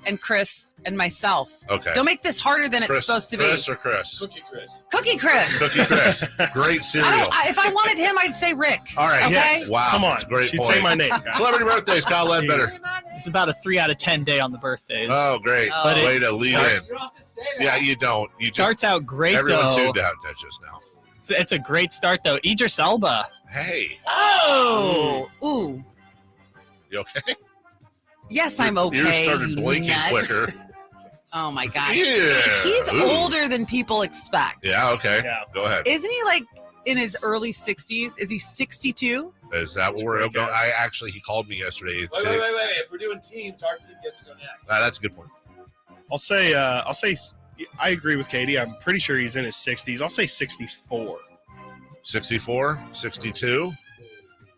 and Chris and myself. Okay. Don't make this harder than Chris, it's supposed to be. Chris or Chris? Cookie Chris. Cookie Chris. Cookie Chris. Great cereal. If I wanted him, I'd say Rick. All right. Okay? Yes. Wow. Come on. That's a great She'd point. say my name, guys. Celebrity birthdays, Kyle Ledbetter. It's about a 3 out of 10 day on the birthdays. Oh, great. But Way to lead in. You don't have to say that. Yeah, you don't. You just Starts out great, everyone though. tuned out that just now. It's a great start, though. Idris Elba. Hey. Oh. Ooh. You okay? Yes, I'm okay. You started you blinking nuts. quicker. Oh my gosh. Yeah. He's Ooh. older than people expect. Yeah, okay. Go ahead. Isn't he like in his early 60s? Is he 62? Is that what we're going? He called me yesterday. Wait. If we're doing teams, our team gets to go next. That's a good point. I'll say I agree with Katie. I'm pretty sure he's in his 60s. I'll say 64. 64, 62.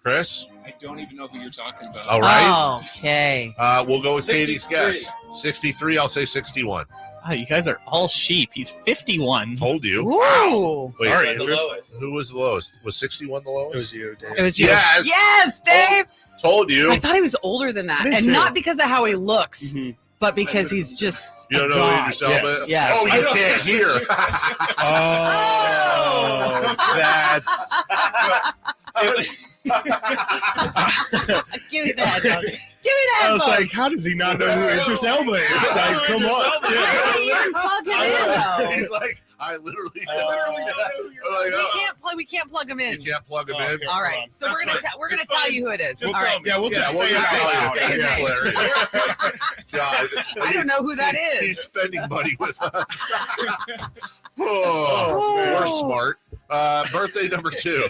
Chris? I don't even know who you're talking about. All right. Okay. We'll go with 63. Katie's guess. 63, I'll say 61. Oh, you guys are all sheep. He's 51. Told you. Ooh. Wait, Sorry, The lowest. who was the lowest? Was 61 the lowest? It was you, Dave. It was you. Yes. Yes, Dave. Told you. I thought he was older than that. Me And too. not because of how he looks, Mhm. but because he's just You don't a know god. who yourself is? Yes. Oh, you can't hear. Oh, that's. Give me that. Give me that. I was phone. like, how does he not know who Idris Elba is? Like, come on. How do you even plug him in, though? He's like, I literally We can't plug him in. You can't plug him in. All right, so we're gonna tell you who it is. All right. Yeah, we'll just we'll say just it tell out you. loud. Say his It's name. hilarious. God. I don't know who that is. He's spending money with us. We're smart. Birthday number 2.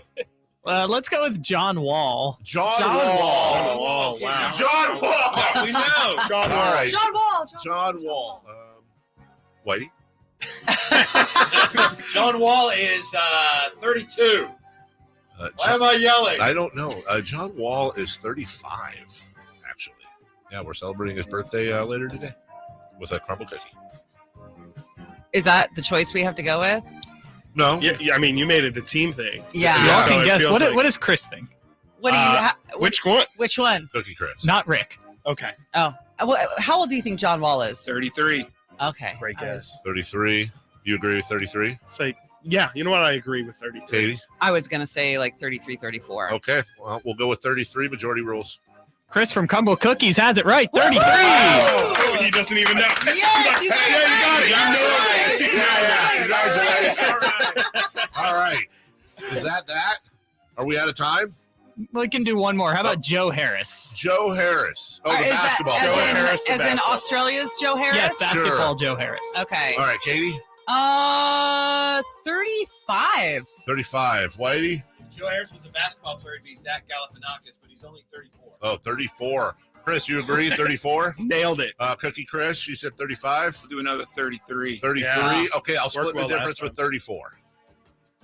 Let's go with John Wall. John Oh, Wall. wow. John Wall. We know. John All right. John Wall. John Wall. Whitey? John Wall is 32. Why am I yelling? I don't know. John Wall is 35, actually. Yeah, we're celebrating his birthday later today with a crumble cookie. Is that the choice we have to go with? No. Yeah, I mean, you made it a team thing. Yeah. Y'all So can it guess. feels What like- does Chris think? What do you? Which one? Which one? Cookie Chris. Not Rick. Okay. Oh, well, how old do you think John Wall is? 33. Okay. Great guess. 33. You agree with 33? Say, yeah, you know what? I agree with 33. Katie? I was gonna say like 33, 34. Okay. Well, we'll go with 33. Majority rules. Chris from Crumble Cookies has it right. 33. Oh, he doesn't even know. Yes, you got it. All right. Is that? Are we out of time? We can do one more. How about Joe Harris? Joe Harris. Oh, the Is that basketball as player. in, Harris, the as in basketball. Australia's Joe Harris? Yes, basketball Joe Harris. Okay. All right, Katie? 35. 35. Whitey? Joe Harris was a basketball player. It'd be Zach Galifianakis, but he's only 34. Oh, 34. Chris, you agree? 34? Nailed it. Cookie Chris, you said 35? We'll do another 33. 33? Yeah. Okay, I'll split Worked well the difference last with 34.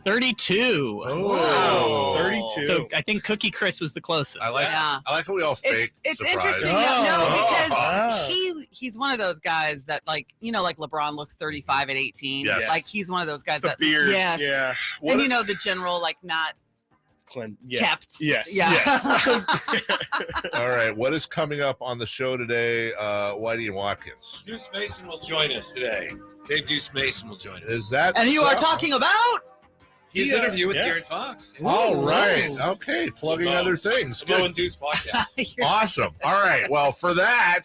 32. Oh. 32. So I think Cookie Chris was the closest. I like how we all fake It's surprise. interesting that because Oh. he's one of those guys that like LeBron looked 35 at 18. Yes. Like he's one of those guys It's the that beard. Yes. Yeah. And the general like not kept. Yes. Yeah. Yes. All right. What is coming up on the show today, Whitey and Watkins? Deuce Mason will join us today. Dave Deuce Mason will join us. Is that And you so? are talking about his interview with Darren Fox. All right. Okay. Plugging other things. Mo and Deuce podcast. Awesome. All right. Well, for that,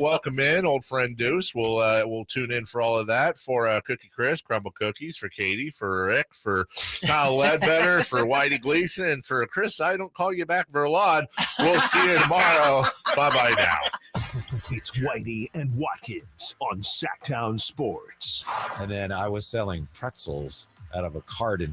welcome in, old friend Deuce. We'll tune in for all of that. For Cookie Chris, Crumble Cookies, for Katie, for Rick, for Kyle Ledbetter, for Whitey Gleason, and for Chris. I don't call you back, Verlod. We'll see you tomorrow. Bye now. It's Whitey and Watkins on Sactown Sports. And then I was selling pretzels out of a cart in